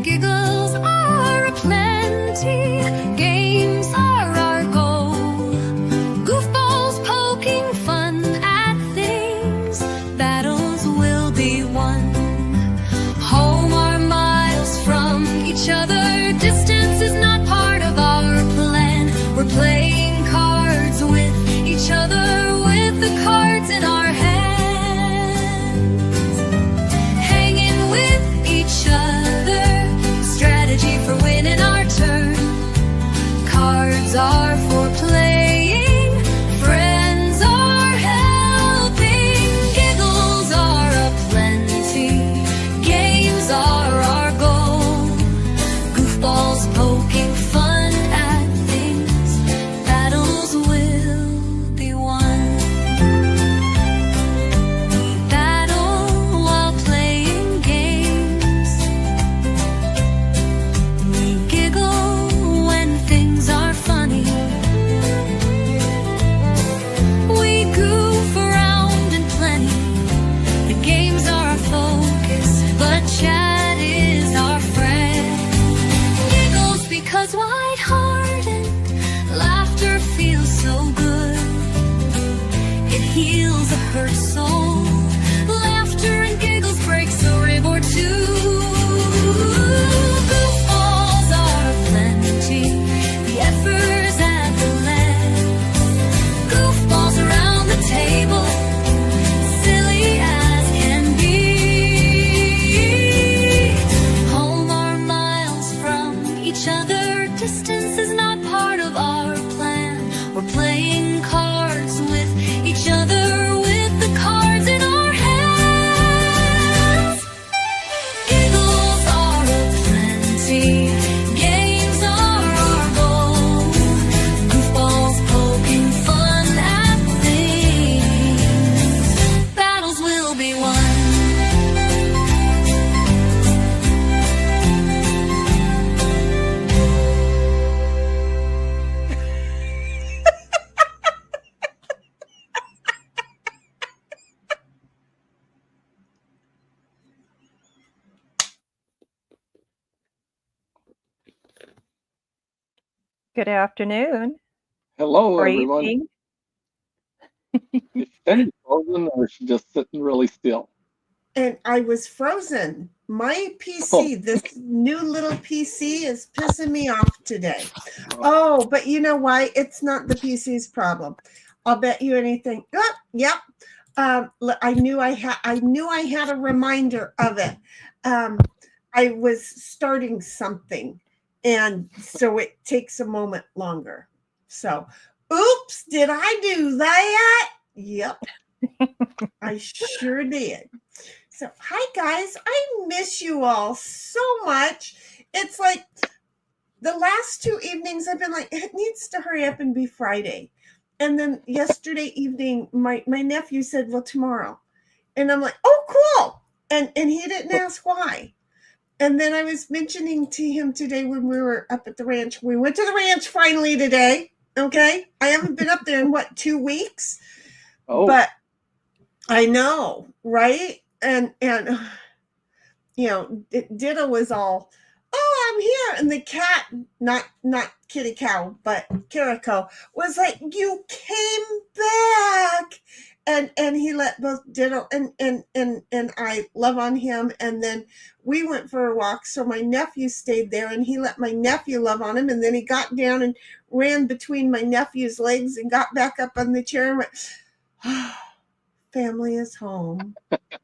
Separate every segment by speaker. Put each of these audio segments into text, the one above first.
Speaker 1: Giggles are aplenty, games are our goal. Goofballs poking fun at things, battles will be won. Home are miles from each other, distance is not part of our plan. We're playing cards with each other, with the cards in our hands. Hanging with each other, strategy for winning our turn. Cards are for playing, friends are helping. Giggles are aplenty, games are our goal. Goofballs poking fun at things, battles will be won. We battle while playing games. We giggle when things are funny. We goof around in plenty. The games are our focus, but chat is our friend. Giggles because lighthearted, laughter feels so good. It heals a hurt soul. Laughter and giggles breaks a rib or two. Goofballs are plenty, the heiffers and the lead. Goofballs around the table, silly as can be. Home are miles from each other, distance is not part of our plan. We're playing cards with each other, with the cards in our hands. Giggles are aplenty, games are our goal. Goofballs poking fun at things, battles will be won.
Speaker 2: Good afternoon
Speaker 3: Hello,
Speaker 2: or
Speaker 3: everyone.
Speaker 2: evening.
Speaker 3: Is Penny frozen or is she just sitting really still?
Speaker 4: And I was frozen. My PC, this new little PC is pissing me off today. Oh, but you know why? It's not the PC's problem. I'll bet you anything. Oh, yep. I knew I had a reminder of it. I was starting something, and so it takes a moment longer. So, oops, did I do that? Yep. I sure did. So, hi guys, I miss you all so much. It's like the last 2 evenings I've been like, it needs to hurry up and be Friday. And then yesterday evening, my nephew said, well, tomorrow. And I'm like, oh, cool. And he didn't ask why. And then I was mentioning to him today when we were up at the ranch. We went to the ranch finally today. Okay. I haven't been up there in 2 weeks.
Speaker 3: Oh,
Speaker 4: But I know, right? And you know, Ditto was all, oh, I'm here. And the cat, not kitty cow, but Kiriko, was like, you came back. And he let both Ditto and I love on him. And then we went for a walk. So my nephew stayed there and he let my nephew love on him. And then he got down and ran between my nephew's legs and got back up on the chair and went, oh, family is home.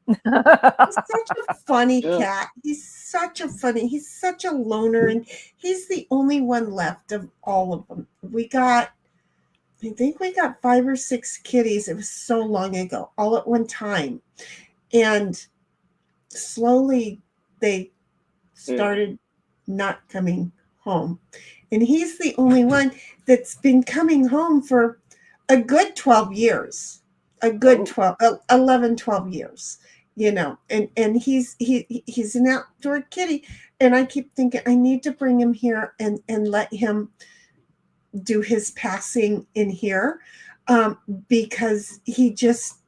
Speaker 4: He's such a funny cat. He's such a loner, and he's the only one left of all of them. I think we got 5 or 6 kitties. It was so long ago, all at one time. And slowly they started not coming home. And he's the only one that's been coming home for a good 12 years. A good 11, 12 years, you know, and he's an outdoor kitty. And I keep thinking I need to bring him here and let him do his passing in here, because he just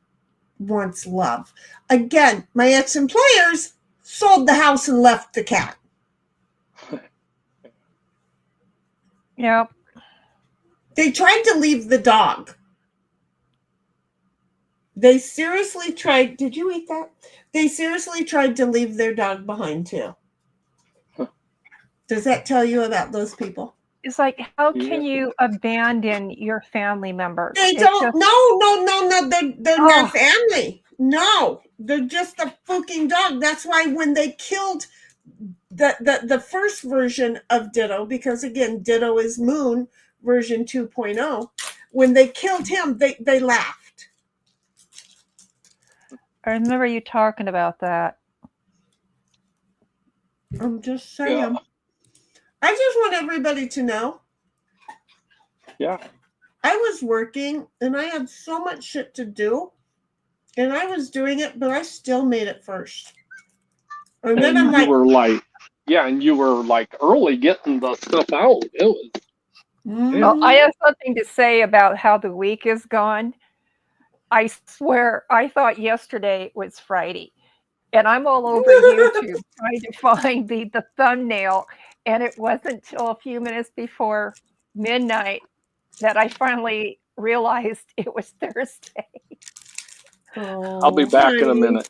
Speaker 4: wants love. Again, my ex-employers sold the house and left the cat.
Speaker 2: Yep.
Speaker 4: They tried to leave the dog. They seriously tried. Did you eat that? They seriously tried to leave their dog behind too. Does that tell you about those people?
Speaker 2: It's like, how
Speaker 3: Yeah.
Speaker 2: can you abandon your family members?
Speaker 4: They
Speaker 2: It's
Speaker 4: don't.
Speaker 2: just,
Speaker 4: No. They're
Speaker 2: Oh.
Speaker 4: not family. No, they're just a fucking dog. That's why when they killed the first version of Ditto, because again, Ditto is Moon version 2.0. When they killed him, they laughed.
Speaker 2: I remember you talking about that.
Speaker 4: I'm just saying.
Speaker 3: Yeah.
Speaker 4: I just want everybody to know.
Speaker 3: Yeah.
Speaker 4: I was working and I had so much shit to do, and I was doing it, but I still made it first. And then I'm
Speaker 3: And you were like, yeah, and you were like early getting the stuff out. It was,
Speaker 2: Well, I have something to say about how the week is gone. I swear, I thought yesterday was Friday. And I'm all over YouTube trying to find the thumbnail. And it wasn't until a few minutes before midnight that I finally realized it was Thursday.
Speaker 3: I'll be back in a minute.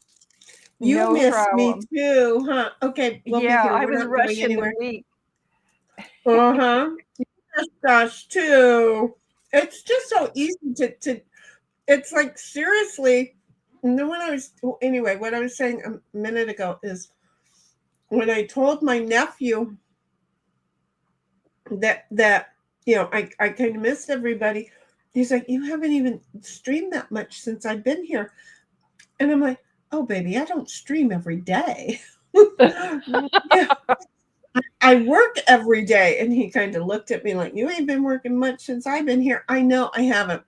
Speaker 4: You
Speaker 2: No
Speaker 4: missed
Speaker 2: problem.
Speaker 4: me too, huh? Okay, we'll be
Speaker 2: Yeah,
Speaker 4: here.
Speaker 2: I
Speaker 4: We're
Speaker 2: was
Speaker 4: not going
Speaker 2: rushing
Speaker 4: anywhere.
Speaker 2: the week.
Speaker 4: You missed us too. It's just so easy to it's like seriously. And then what I was saying a minute ago is when I told my nephew that I kind of missed everybody. He's like, you haven't even streamed that much since I've been here. And I'm like, oh, baby, I don't stream every day. Yeah. I work every day. And he kind of looked at me like, you ain't been working much since I've been here. I know I haven't.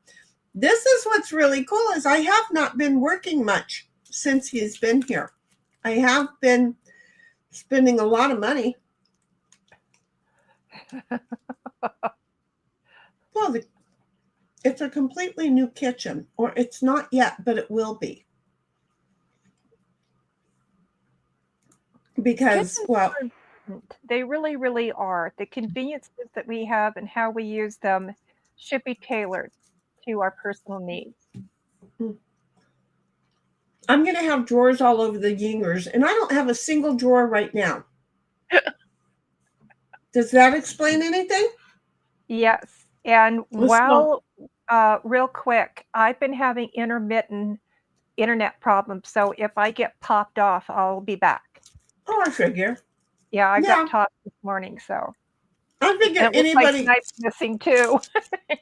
Speaker 4: This is what's really cool is I have not been working much since he's been here. I have been spending a lot of money. Well, it's a completely new kitchen, or it's not yet, but it will be. Because,
Speaker 2: Kitchens
Speaker 4: well,
Speaker 2: are important. They really, really are. The conveniences that we have and how we use them should be tailored to our personal needs.
Speaker 4: I'm going to have drawers all over the yingers, and I don't have a single drawer right now. Does that explain anything?
Speaker 2: Yes. And
Speaker 4: Let's go.
Speaker 2: real quick, I've been having intermittent internet problems. So if I get popped off, I'll be back.
Speaker 4: Oh, I figure.
Speaker 2: Yeah, I
Speaker 4: Yeah.
Speaker 2: got taught this morning. So
Speaker 4: I figure
Speaker 2: and it looks like tonight's missing too.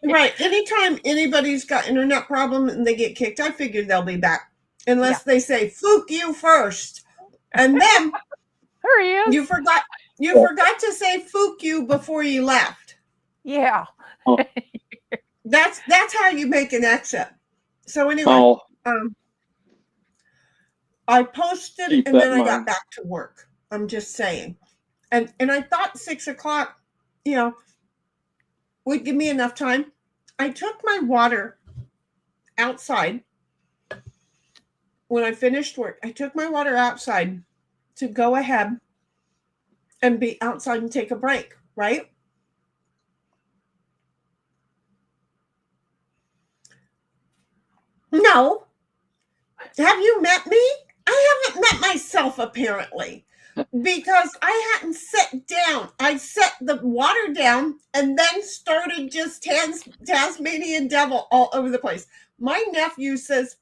Speaker 4: Right. Anytime anybody's got internet problem and they get kicked, I figure they'll be back. Unless they say, "Fook you first." And then
Speaker 2: There he is.
Speaker 4: you forgot to say "fook you" before you left.
Speaker 2: Yeah.
Speaker 4: That's how you make an exit. So anyway,
Speaker 3: Oh,
Speaker 4: I posted
Speaker 3: Keep
Speaker 4: and
Speaker 3: that
Speaker 4: then
Speaker 3: in
Speaker 4: I got
Speaker 3: mind.
Speaker 4: back to work. I'm just saying. And I thought 6 o'clock, would give me enough time. I took my water outside when I finished work. I took my water outside to go ahead and be outside and take a break, right? No. Have you met me? I haven't met myself apparently because I hadn't sat down. I set the water down and then started just Tasmanian devil all over the place. My nephew says,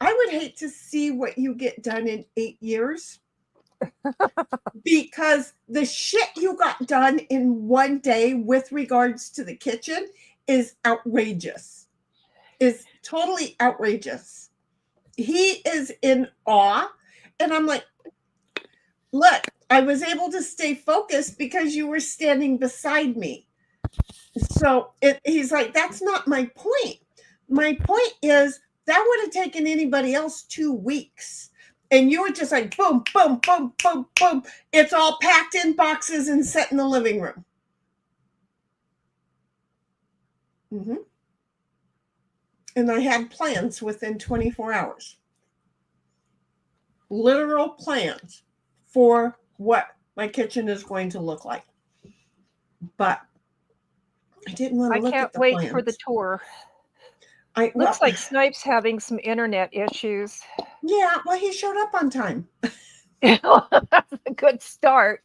Speaker 4: I would hate to see what you get done in 8 years because the shit you got done in one day with regards to the kitchen is outrageous. Is totally outrageous. He is in awe. And I'm like, look, I was able to stay focused because you were standing beside me. So he's like, that's not my point. My point is that would have taken anybody else 2 weeks. And you were just like, boom, boom, boom, boom, boom. It's all packed in boxes and set in the living room. and I had plans within 24 hours. Literal plans for what my kitchen is going to look like. But I didn't want to
Speaker 2: I
Speaker 4: look
Speaker 2: can't
Speaker 4: at the
Speaker 2: wait
Speaker 4: plans.
Speaker 2: for the tour.
Speaker 4: Well,
Speaker 2: Looks like Snipe's having some internet issues.
Speaker 4: yeah, well, he showed up on time.
Speaker 2: That's a good start.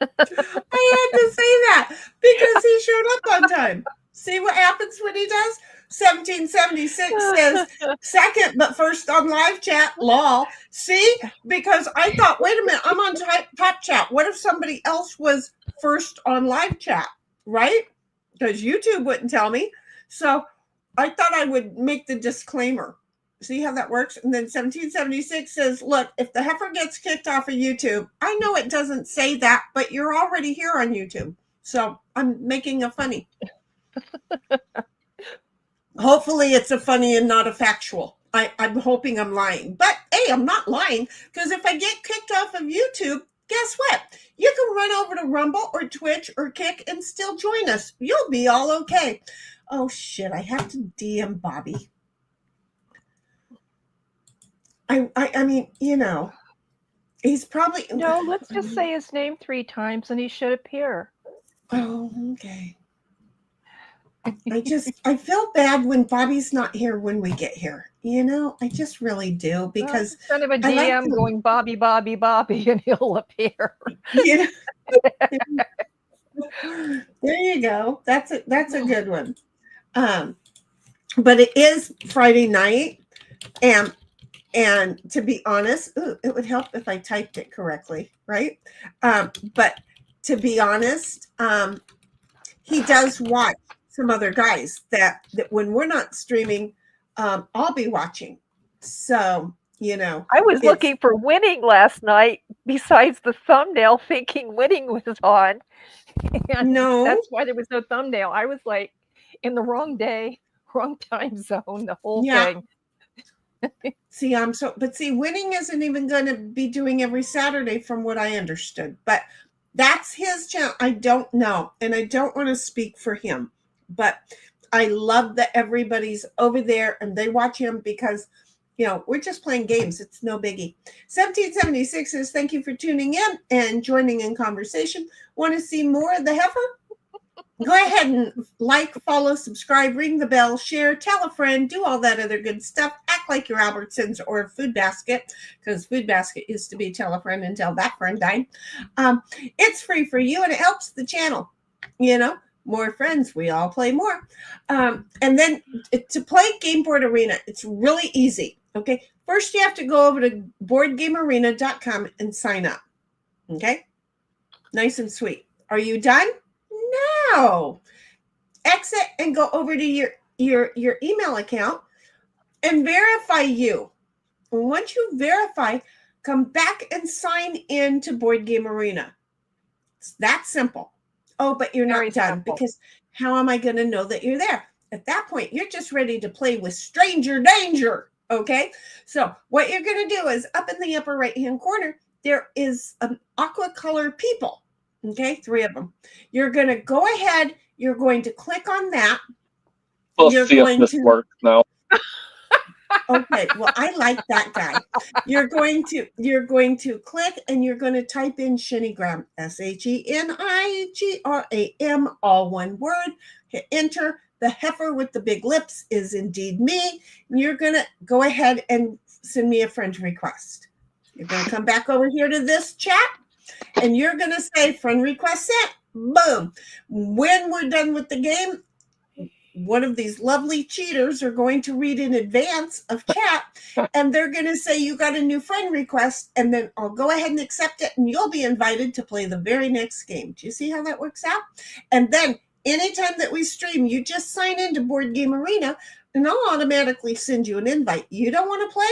Speaker 4: I had to say that because he showed up on time. See what happens when he does? 1776 says second, but first on live chat. Lol. See? Because I thought, wait a minute, I'm on top chat. What if somebody else was first on live chat? Right? Because YouTube wouldn't tell me. So I thought I would make the disclaimer. See how that works? And then 1776 says, look, if the heifer gets kicked off of YouTube, I know it doesn't say that, but you're already here on YouTube. So I'm making a funny. Hopefully it's a funny and not a factual. I'm hoping I'm lying. But hey, I'm not lying, because if I get kicked off of YouTube, guess what? You can run over to Rumble or Twitch or Kick and still join us. You'll be all okay. Oh, shit. I have to DM Bobby. I mean, you know, he's probably...
Speaker 2: No, let's just say his name 3 times and he should appear.
Speaker 4: Oh, okay. I feel bad when Bobby's not here when we get here. You know, I just really do, because
Speaker 2: Send him a DM going Bobby, Bobby, Bobby, and he'll appear.
Speaker 4: You know? There you go. That's a good one. But it is Friday night, and to be honest, it would help if I typed it correctly, right? But to be honest, he does watch some other guys that when we're not streaming, I'll be watching. So, you know.
Speaker 2: I was looking for winning last night besides the thumbnail, thinking winning was on. And
Speaker 4: no.
Speaker 2: That's why there was no thumbnail. I was like in the wrong day, wrong time zone, the whole thing.
Speaker 4: See, winning isn't even going to be doing every Saturday from what I understood, but that's his channel. I don't know. And I don't want to speak for him, but I love that everybody's over there and they watch him because, you know, we're just playing games. It's no biggie. 1776 says, thank you for tuning in and joining in conversation. Want to see more of the heifer? Go ahead and like, follow, subscribe, ring the bell, share, tell a friend, do all that other good stuff. Act like you're Albertsons or Food Basket, because Food Basket used to be tell a friend until that friend died. It's free for you and it helps the channel. You know, more friends, we all play more. And then to play Game Board Arena, it's really easy. Okay, first you have to go over to boardgamearena.com and sign up. Okay, nice and sweet. Are you done? No. Exit and go over to your email account and verify you. And once you verify, come back and sign in to Board Game Arena. It's that simple. Oh, but you're not done, because how am I going to know that you're there? At that point, you're just ready to play with stranger danger. Okay. So what you're going to do is up in the upper right-hand corner, there is an aqua color people. Okay, 3 of them. You're going to go ahead. You're going to click on that.
Speaker 3: We'll see if this works now.
Speaker 4: Okay, well, I like that guy. You're going to click and you're going to type in Shenigram, Shenigram, all one word. Hit enter. The heifer with the big lips is indeed me. You're going to go ahead and send me a friend request. You're going to come back over here to this chat. And you're going to say friend request sent. Boom. When we're done with the game, one of these lovely cheaters are going to read in advance of chat, and they're going to say you got a new friend request, and then I'll go ahead and accept it, and you'll be invited to play the very next game. Do you see how that works out? And then anytime that we stream, you just sign into Board Game Arena, and I'll automatically send you an invite. You don't want to play?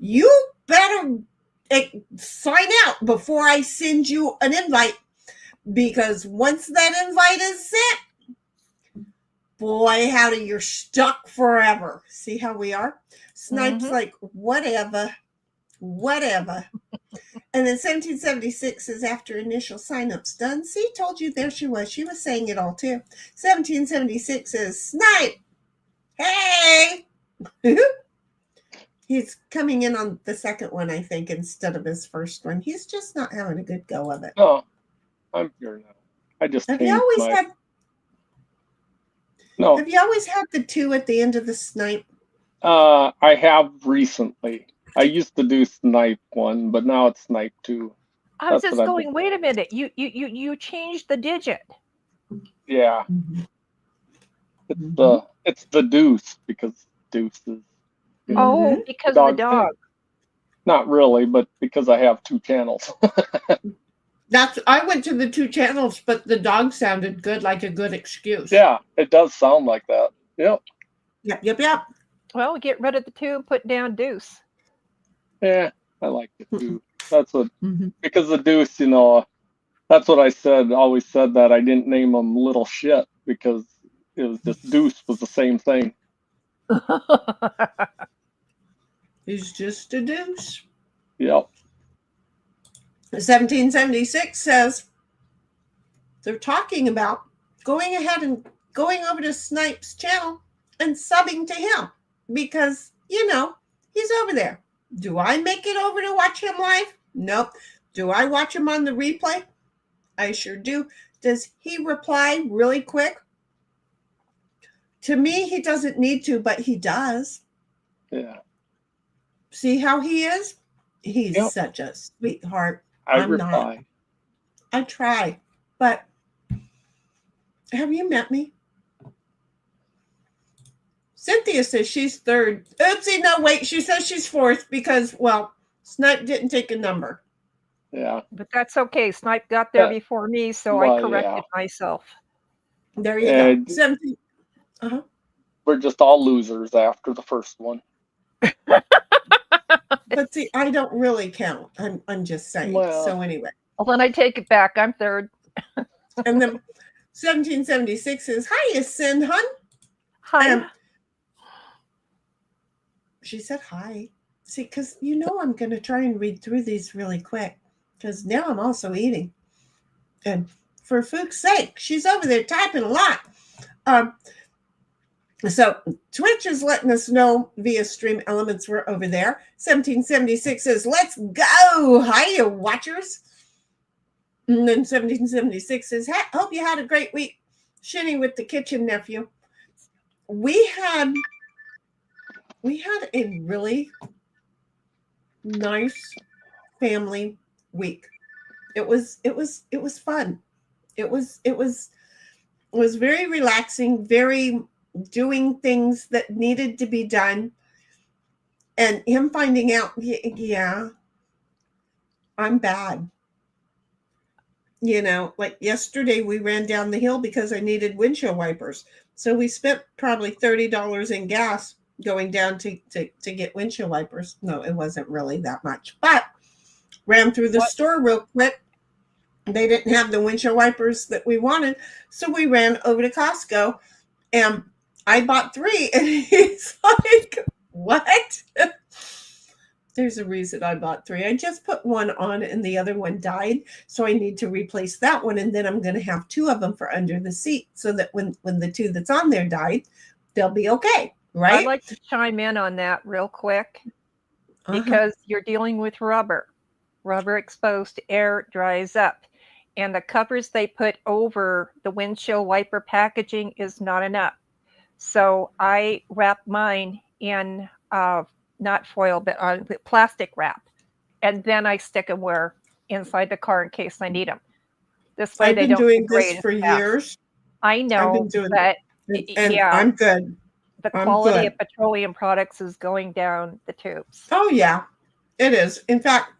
Speaker 4: You better sign out before I send you an invite, because once that invite is sent, boy, howdy, you're stuck forever. See how we are? Snipe's like, whatever. And then 1776 is after initial signups done. See, told you, there she was. She was saying it all too. 1776 is Snipe. Hey! He's coming in on the second one, I think, instead of his first one. He's just not having a good go of it.
Speaker 3: No, I'm here now. I just
Speaker 4: Have you
Speaker 3: changed
Speaker 4: always
Speaker 3: my.
Speaker 4: had
Speaker 3: No,
Speaker 4: Have you always had the 2 at the end of the snipe?
Speaker 3: I have recently. I used to do snipe 1, but now it's snipe 2.
Speaker 2: I was
Speaker 3: That's
Speaker 2: just
Speaker 3: what I've
Speaker 2: going,
Speaker 3: been.
Speaker 2: wait a minute, you changed the digit.
Speaker 3: Yeah,
Speaker 4: Mm-hmm.
Speaker 3: it's the deuce because deuce is
Speaker 2: Oh,
Speaker 4: Mhm.
Speaker 2: because of the
Speaker 3: dog
Speaker 2: dog.
Speaker 3: thing. Not really, but because I have 2 channels.
Speaker 4: I went to the 2 channels, but the dog sounded good, like a good excuse.
Speaker 3: Yeah, it does sound like that. Yep.
Speaker 4: Yep.
Speaker 2: Well, get rid of the 2 and put down deuce.
Speaker 3: Yeah, I like it too. That's what
Speaker 4: Mm-hmm.
Speaker 3: because the deuce, that's what I said. Always said that I didn't name him little shit because it was just deuce was the same thing.
Speaker 4: He's just a deuce.
Speaker 3: Yep.
Speaker 4: 1776 says they're talking about going ahead and going over to Snipe's channel and subbing to him because, he's over there. Do I make it over to watch him live? Nope. Do I watch him on the replay? I sure do. Does he reply really quick? To me, he doesn't need to, but he does.
Speaker 3: Yeah.
Speaker 4: See how he is? He's
Speaker 3: Yep.
Speaker 4: such a sweetheart.
Speaker 3: I
Speaker 4: I'm not.
Speaker 3: reply.
Speaker 4: I try, but have you met me? Cynthia says she's 3rd. Oopsie, no, wait. She says she's 4th because, Snipe didn't take a number.
Speaker 3: Yeah.
Speaker 2: But that's okay. Snipe got there
Speaker 3: Yeah.
Speaker 2: before me, so
Speaker 3: Well,
Speaker 2: I corrected myself.
Speaker 4: There you
Speaker 3: And
Speaker 4: go. 17. Uh-huh.
Speaker 3: we're just all losers after the first one.
Speaker 4: But see, I don't really count. I'm just saying.
Speaker 3: Well.
Speaker 4: So anyway.
Speaker 2: Well, then I take it back. I'm 3rd.
Speaker 4: And then 1776 says, "Hi, Sin Hun."
Speaker 2: Hi.
Speaker 4: She said hi. See, because I'm going to try and read through these really quick because now I'm also eating. And for Fook's sake, she's over there typing a lot. So Twitch is letting us know via Stream Elements we're over there. 1776 says, "Let's go. Hiya, watchers." And then 1776 says, "Hope you had a great week. Shinny with the kitchen nephew." We had a really nice family week. It was fun. It was very relaxing, very doing things that needed to be done. And him finding out, yeah, I'm bad. Like yesterday we ran down the hill because I needed windshield wipers. So we spent probably $30 in gas going down to get windshield wipers. No, it wasn't really that much, but ran through the store real quick. They didn't have the windshield wipers that we wanted. So we ran over to Costco and I bought 3. And he's like, "What?" There's a reason I bought 3. I just put one on and the other one died. So I need to replace that one. And then I'm going to have 2 of them for under the seat so that when the 2 that's on there died, they'll be okay. Right?
Speaker 2: I'd like to chime in on that real quick because you're dealing with rubber. Rubber exposed to air dries up. And the covers they put over the windshield wiper packaging is not enough. So I wrap mine in not foil, but plastic wrap. And then I stick them inside the car in case I need them. This way
Speaker 4: I've
Speaker 2: they
Speaker 4: been
Speaker 2: don't
Speaker 4: doing
Speaker 2: degrade
Speaker 4: this for
Speaker 2: as fast.
Speaker 4: years.
Speaker 2: I know,
Speaker 4: I've been doing
Speaker 2: but
Speaker 4: and
Speaker 2: yeah,
Speaker 4: I'm good.
Speaker 2: the quality of petroleum products is going down the tubes.
Speaker 4: Oh, yeah, it is. In fact,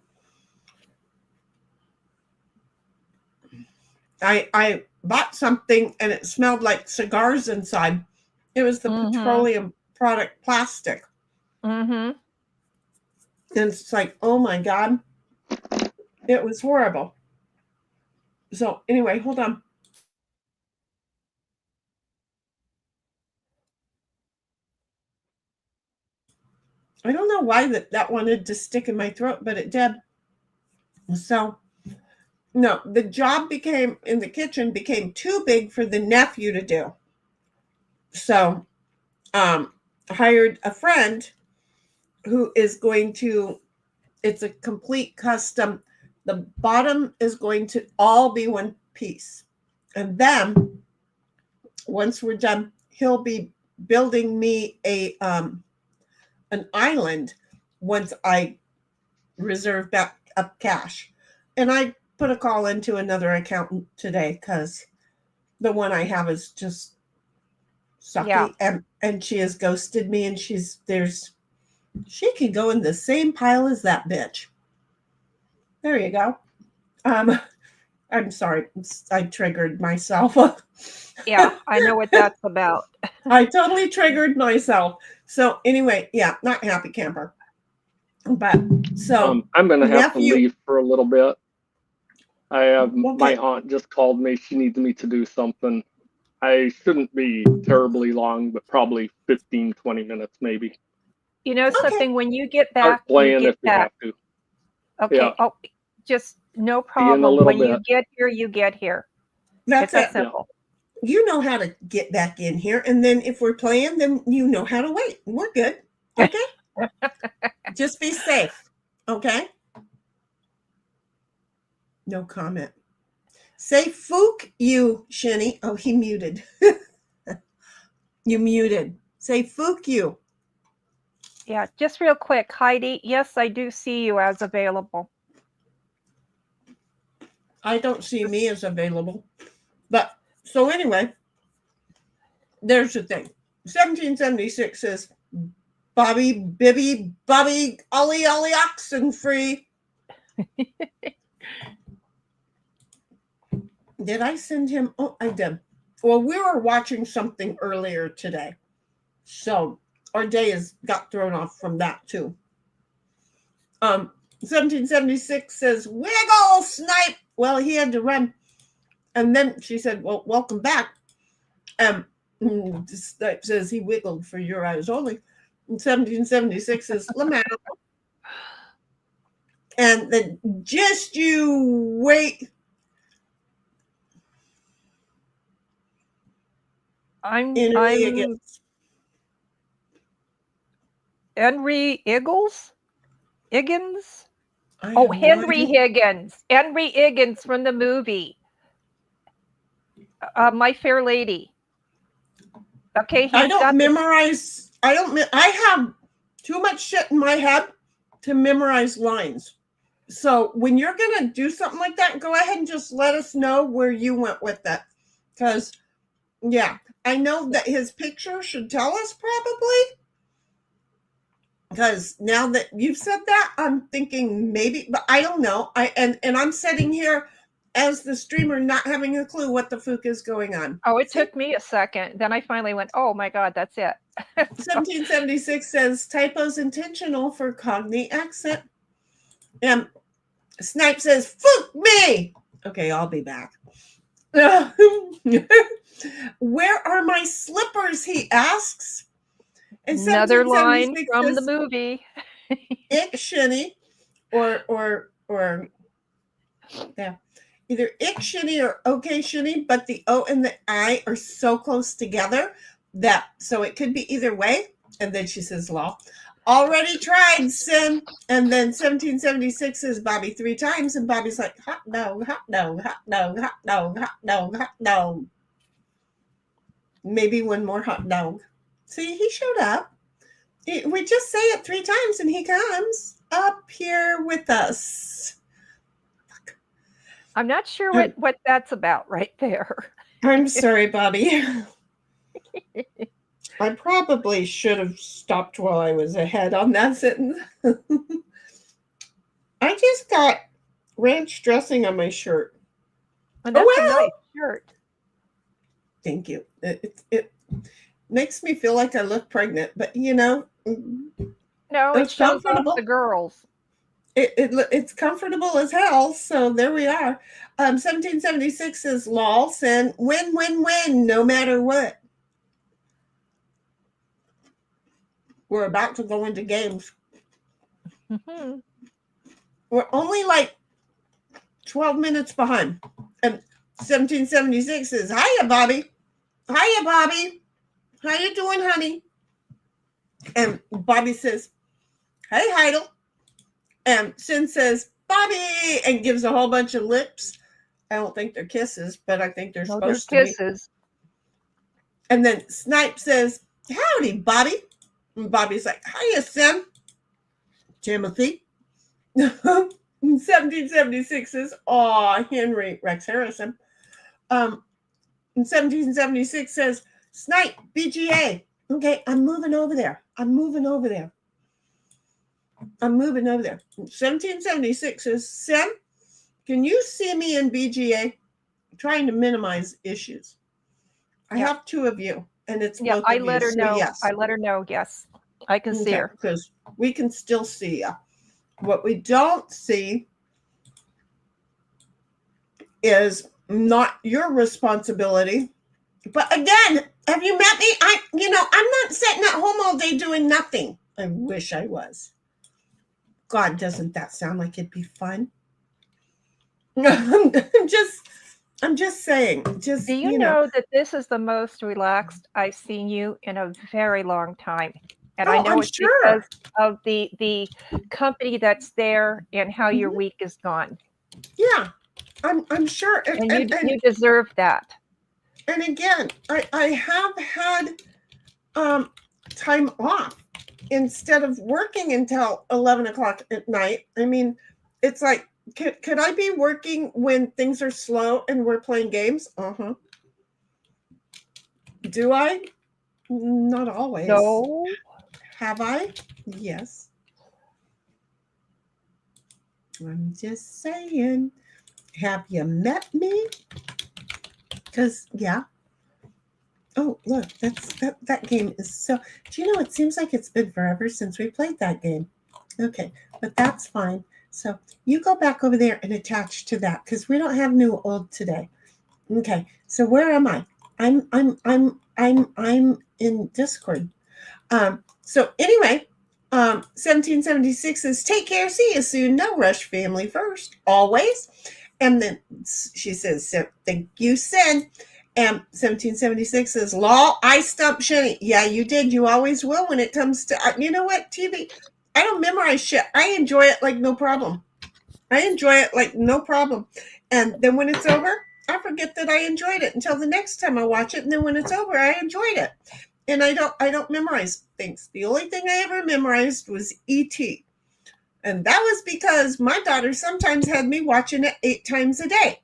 Speaker 4: I bought something and it smelled like cigars inside. It was the petroleum product plastic.
Speaker 2: Mm-hmm.
Speaker 4: And it's like, oh my God, it was horrible. So anyway, hold on. I don't know why that wanted to stick in my throat, but it did. So no, the job in the kitchen became too big for the nephew to do. So hired a friend who is going to, it's a complete custom. The bottom is going to all be one piece. And then once we're done, he'll be building me an island once I reserve back up cash. And I put a call into another accountant today because the one I have is just sucky.
Speaker 2: Yeah.
Speaker 4: And she has ghosted me, and she can go in the same pile as that bitch. There you go. I'm sorry. I triggered myself.
Speaker 2: Yeah, I know what that's about.
Speaker 4: I totally triggered myself. So anyway, yeah, not happy camper. But so
Speaker 3: I'm gonna have to
Speaker 4: nephew-
Speaker 3: leave for a little bit. I have
Speaker 4: Okay.
Speaker 3: my aunt just called me. She needs me to do something. I shouldn't be terribly long, but probably 15, 20 minutes maybe.
Speaker 2: You know
Speaker 4: Okay.
Speaker 2: something, when you get
Speaker 3: Start
Speaker 2: back,
Speaker 3: playing
Speaker 2: you
Speaker 3: if
Speaker 2: get
Speaker 3: you
Speaker 2: back.
Speaker 3: have to.
Speaker 2: Okay.
Speaker 3: Yeah.
Speaker 2: Oh, just no
Speaker 3: See you in a
Speaker 2: problem.
Speaker 3: little
Speaker 2: When you
Speaker 3: bit.
Speaker 2: get here, you get here.
Speaker 4: That's
Speaker 2: It's that
Speaker 4: it.
Speaker 2: simple.
Speaker 4: You know how to get back in here. And then if we're playing, then you know how to wait. We're good. Okay. Just be safe. Okay. No comment. Say fook you, Shinny. Oh, he muted. You muted. Say fook you.
Speaker 2: Yeah, just real quick, Heidi. Yes, I do see you as available.
Speaker 4: I don't see me as available. But so anyway, there's the thing. 1776 says Bobby, Bibby, Bobby, Ollie, oxen free. Did I send him? Oh, I did. Well, we were watching something earlier today. So our day got thrown off from that too. 1776 says, wiggle, snipe. Well, he had to run. And then she said, well, welcome back. Snipe says he wiggled for your eyes only. 1776 says, Lamar. And then just you wait.
Speaker 2: I'm
Speaker 4: Higgins.
Speaker 2: Henry Higgles? Higgins?
Speaker 4: I
Speaker 2: Oh,
Speaker 4: have no
Speaker 2: Henry
Speaker 4: idea.
Speaker 2: Higgins. Henry Higgins from the movie My Fair Lady. Okay,
Speaker 4: I don't memorize. I have too much shit in my head to memorize lines. So when you're going to do something like that, go ahead and just let us know where you went with that. Because, yeah, I know that his picture should tell us probably. Because now that you've said that, I'm thinking maybe, but I don't know. And I'm sitting here as the streamer not having a clue what the fuck is going on.
Speaker 2: Oh, it took me a second. Then I finally went, oh my God, that's it.
Speaker 4: 1776 says typos intentional for cognate accent. And Snipe says, fuck me. Okay, I'll be back. Where are my slippers? He asks. And
Speaker 2: Another line
Speaker 4: 1776
Speaker 2: from the
Speaker 4: says,
Speaker 2: movie.
Speaker 4: Ick shinny or yeah. Either ick shinny or okay shinny, but the O and the I are so close together that so it could be either way. And then she says, lol. Already tried, Sim. And then 1776 says Bobby 3 times, and Bobby's like, hot dog, hot dog, hot dog, hot dog, hot dog, hot dog. Maybe one more hot dog. See, he showed up. We just say it 3 times, and he comes up here with us.
Speaker 2: I'm not sure what that's about right there.
Speaker 4: I'm sorry, Bobby. I probably should have stopped while I was ahead on that sentence. I just got ranch dressing on my shirt.
Speaker 2: And that's a nice shirt.
Speaker 4: Thank you. It makes me feel like I look pregnant, but you know.
Speaker 2: No, it shows off the girls.
Speaker 4: It's comfortable as hell, so there we are. 1776 is loss and win, no matter what. We're about to go into games.
Speaker 2: Mm-hmm.
Speaker 4: We're only like 12 minutes behind. And 1776 is, hiya, Bobby. Hiya, Bobby. How you doing, honey? And Bobby says, hey, Heidel. And Sin says, Bobby, and gives a whole bunch of lips. I don't think they're kisses, but I think they're supposed to be.
Speaker 2: Kisses.
Speaker 4: And then Snipe says, howdy, Bobby. And Bobby's like, hiya, Sim. Timothy. 1776 says, aw, Henry Rex Harrison. In 1776 says, Snipe, BGA. Okay, I'm moving over there. 1776 says, Sim, can you see me in BGA? I'm trying to minimize issues. I have two of you, and it's both
Speaker 2: I
Speaker 4: of
Speaker 2: let
Speaker 4: you,
Speaker 2: her
Speaker 4: so
Speaker 2: know.
Speaker 4: yes.
Speaker 2: I let her know, yes. I can see her.
Speaker 4: Because we can still see you. What we don't see is not your responsibility. But again, have you met me? I'm not sitting at home all day doing nothing. I wish I was. God, doesn't that sound like it'd be fun? I'm just saying.
Speaker 2: Do you know that this is the most relaxed I've seen you in a very long time? And I know it's because of the company that's there and how your week is gone.
Speaker 4: Yeah, I'm sure.
Speaker 2: And you deserve that.
Speaker 4: And again, I have had time off instead of working until 11 o'clock at night. I mean, it's like, could I be working when things are slow and we're playing games? Uh-huh. Do I? Not always.
Speaker 2: No.
Speaker 4: Have I? Yes. I'm just saying. Have you met me? Because, yeah. Oh, look, that game is so... Do you know, it seems like it's been forever since we played that game. Okay, but that's fine. So you go back over there and attach to that because we don't have new old today. Okay, so where am I? I'm in Discord. So anyway, 1776 says, take care, see you soon. No rush, family first, always. And then she says, thank you, Sin. And 1776 says, law, I stumped Shenny. Yeah, you did. You always will when it comes to, you know what, TV? I don't memorize shit. I enjoy it like no problem. And then when it's over, I forget that I enjoyed it until the next time I watch it. And then when it's over, I enjoyed it. And I don't memorize things. The only thing I ever memorized was E.T. And that was because my daughter sometimes had me watching it 8 times a day.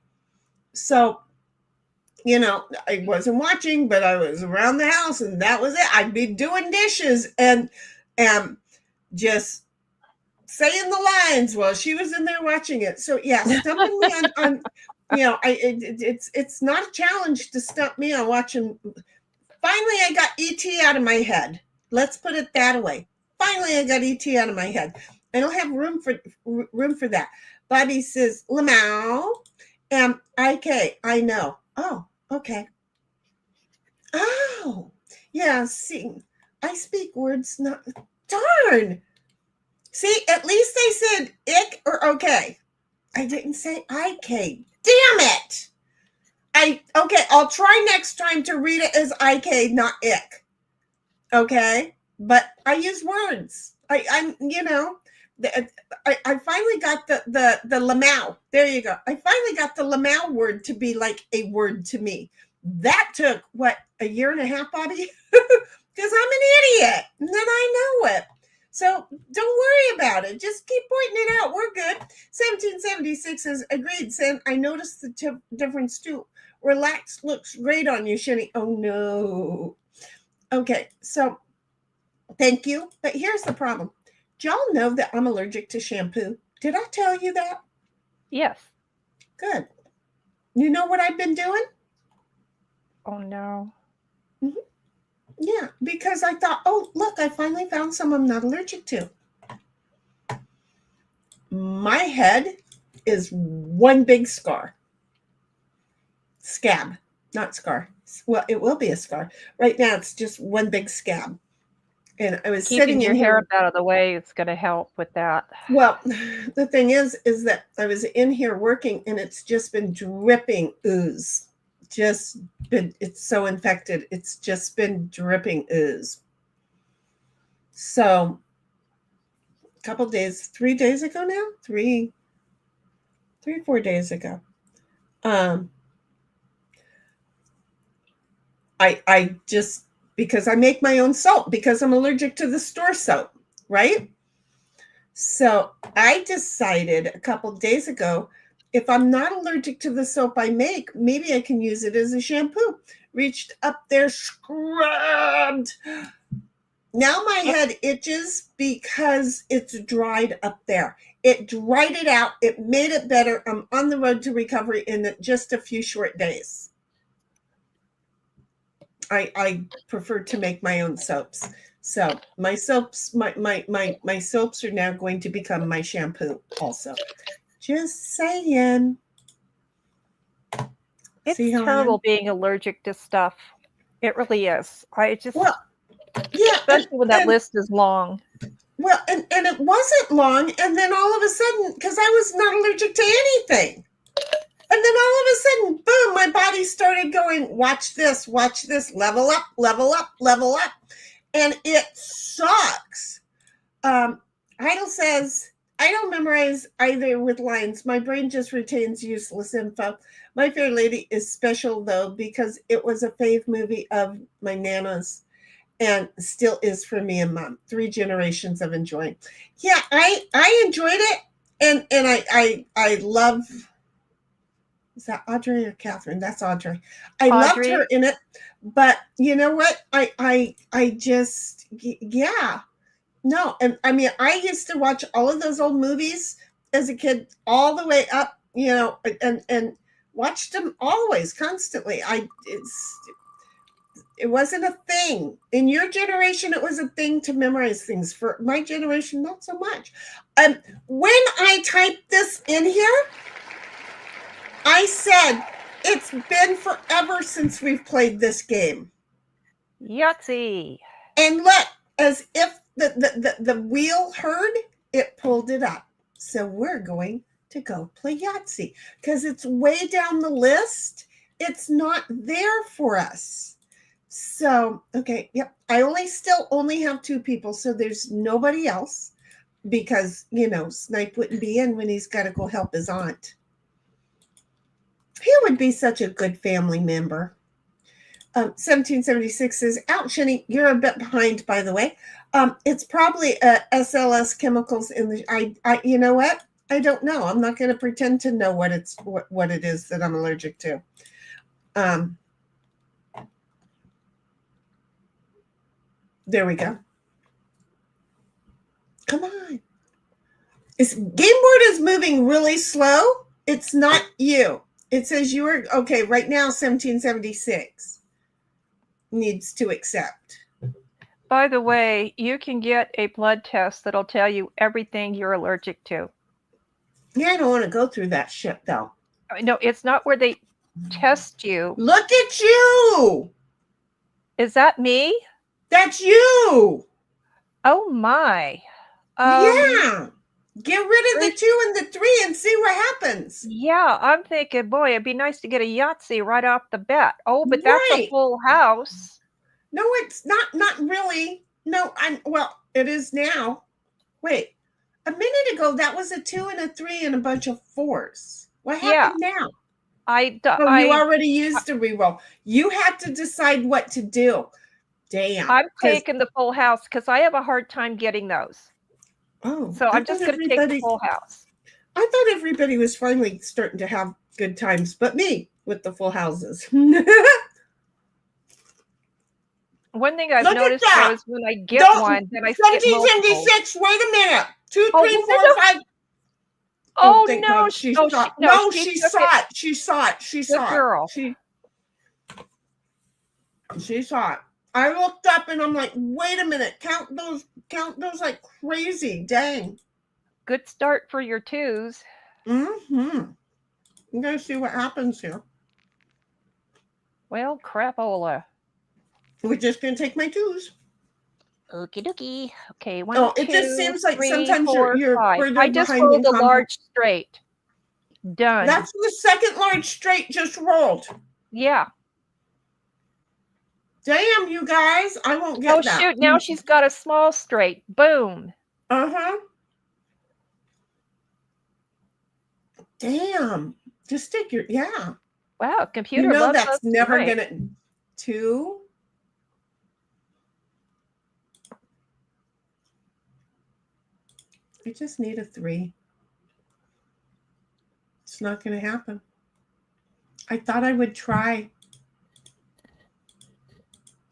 Speaker 4: So, I wasn't watching, but I was around the house and that was it. I'd be doing dishes and just saying the lines while she was in there watching it. So yeah, stumping me on it's not a challenge to stump me on watching. Finally, I got E.T. out of my head. Let's put it that way. Finally, I got E.T. out of my head. I don't have room for that. Bobby says, Lamau, IK, I know. Oh, okay. Oh, yeah, see, I speak words not, darn. See, at least they said ick or okay. I didn't say IK. Damn it. Okay, I'll try next time to read it as IK, not ick. Okay, but I use words. I finally got the Lamau. There you go. I finally got the Lamau word to be like a word to me. That took, a year and a half, Bobby? Because I'm an idiot. And then I know it. So don't worry about it. Just keep pointing it out. We're good. 1776 says, agreed, Sam. I noticed the difference too. Relaxed looks great on you, Shinny. Oh, no. Okay, so thank you. But here's the problem. Do y'all know that I'm allergic to shampoo? Did I tell you that?
Speaker 2: Yes.
Speaker 4: Good. You know what I've been doing?
Speaker 2: Oh, no.
Speaker 4: Mm-hmm. Yeah, because I thought, oh, look, I finally found some I'm not allergic to. My head is one big scar. Scab, not scar. Well, it will be a scar. Right now, it's just one big scab. And I was
Speaker 2: Keeping
Speaker 4: sitting
Speaker 2: your
Speaker 4: in
Speaker 2: hair
Speaker 4: here.
Speaker 2: up out of the way is going to help with that.
Speaker 4: Well, the thing is that I was in here working and it's just been dripping ooze. It's so infected. It's just been dripping ooze. So a couple days, 3 days ago now, 4 days ago. I just, because I make my own soap, because I'm allergic to the store soap, right? So I decided a couple days ago, if I'm not allergic to the soap I make, maybe I can use it as a shampoo. Reached up there, scrubbed. Now my head itches because it's dried up there. It dried it out. It made it better. I'm on the road to recovery in just a few short days. I prefer to make my own soaps. So my soaps, my soaps are now going to become my shampoo also. Just saying.
Speaker 2: It's terrible being allergic to stuff. It really is. Yeah, especially when that list is long.
Speaker 4: Well, and it wasn't long, and then all of a sudden, because I was not allergic to anything. And then all of a sudden, boom, my body started going, watch this, level up, level up, level up. And it sucks. Heidel says, I don't memorize either with lines. My brain just retains useless info. My Fair Lady is special, though, because it was a fave movie of my Nana's and still is for me and Mom. 3 generations of enjoying. Yeah, I enjoyed it. And I love... Is that Audrey or Catherine? That's Audrey. I loved her in it, but you know what? I just, yeah, no. And I mean, I used to watch all of those old movies as a kid, all the way up, you know, and watched them always, constantly. It wasn't a thing. In your generation, it was a thing to memorize things. For my generation, not so much. When I typed this in here, I said, it's been forever since we've played this game.
Speaker 2: Yahtzee.
Speaker 4: And look, as if the wheel heard, it pulled it up. So we're going to go play Yahtzee because it's way down the list. It's not there for us. So, okay, yep. I still only have 2 people, so there's nobody else because, you know, Snipe wouldn't be in when he's got to go help his aunt. He would be such a good family member. 1776 says, ouch, Jenny, you're a bit behind, by the way. It's probably SLS chemicals in the, I you know what? I don't know. I'm not going to pretend to know what it is that I'm allergic to. There we go. Come on. Game board is moving really slow. It's not you. It says you are, okay, right now 1776 needs to accept.
Speaker 2: By the way, you can get a blood test that'll tell you everything you're allergic to.
Speaker 4: Yeah, I don't want to go through that shit, though.
Speaker 2: No, it's not where they test you.
Speaker 4: Look at you!
Speaker 2: Is that me?
Speaker 4: That's you!
Speaker 2: Oh, my.
Speaker 4: Yeah! Get rid of the 2 and the 3 and see what happens.
Speaker 2: Yeah, I'm thinking, boy, it'd be nice to get a Yahtzee right off the bat. Oh, but that's a full house.
Speaker 4: No, it's not really. No, well, it is now. Wait, a minute ago, that was a 2 and a 3 and a bunch of 4s. What happened now?
Speaker 2: You
Speaker 4: already used a reroll. You had to decide what to do. Damn.
Speaker 2: I'm taking the full house because I have a hard time getting those.
Speaker 4: Oh,
Speaker 2: so I'm just going to take the full house.
Speaker 4: I thought everybody was finally starting to have good times, but me with the full houses.
Speaker 2: One thing I've noticed is when I get one, then I skip
Speaker 4: 1776. Wait a minute. 2, 3, 4, 5.
Speaker 2: Oh no!
Speaker 4: She saw it. No, she saw it. She saw it. She saw it.
Speaker 2: Girl.
Speaker 4: She saw it. I looked up and I'm like, wait a minute, count those like crazy. Dang.
Speaker 2: Good start for your 2s.
Speaker 4: Mm-hmm. I'm gonna see what happens here.
Speaker 2: Well, crapola.
Speaker 4: We're just gonna take my 2s.
Speaker 2: Okie dokie. Okay, 1,
Speaker 4: Oh,
Speaker 2: 2,
Speaker 4: it just seems like
Speaker 2: 3,
Speaker 4: sometimes
Speaker 2: 4,
Speaker 4: you're
Speaker 2: 5. I just rolled a large straight. Done.
Speaker 4: That's the second large straight just rolled.
Speaker 2: Yeah.
Speaker 4: Damn, you guys. I won't get
Speaker 2: Oh,
Speaker 4: that.
Speaker 2: shoot. Now she's got a small straight. Boom.
Speaker 4: Uh-huh. Damn. Just take your, yeah.
Speaker 2: Wow, computer
Speaker 4: You know
Speaker 2: loves
Speaker 4: that's
Speaker 2: us
Speaker 4: never
Speaker 2: tonight.
Speaker 4: gonna, 2. I just need a 3. It's not gonna happen. I thought I would try.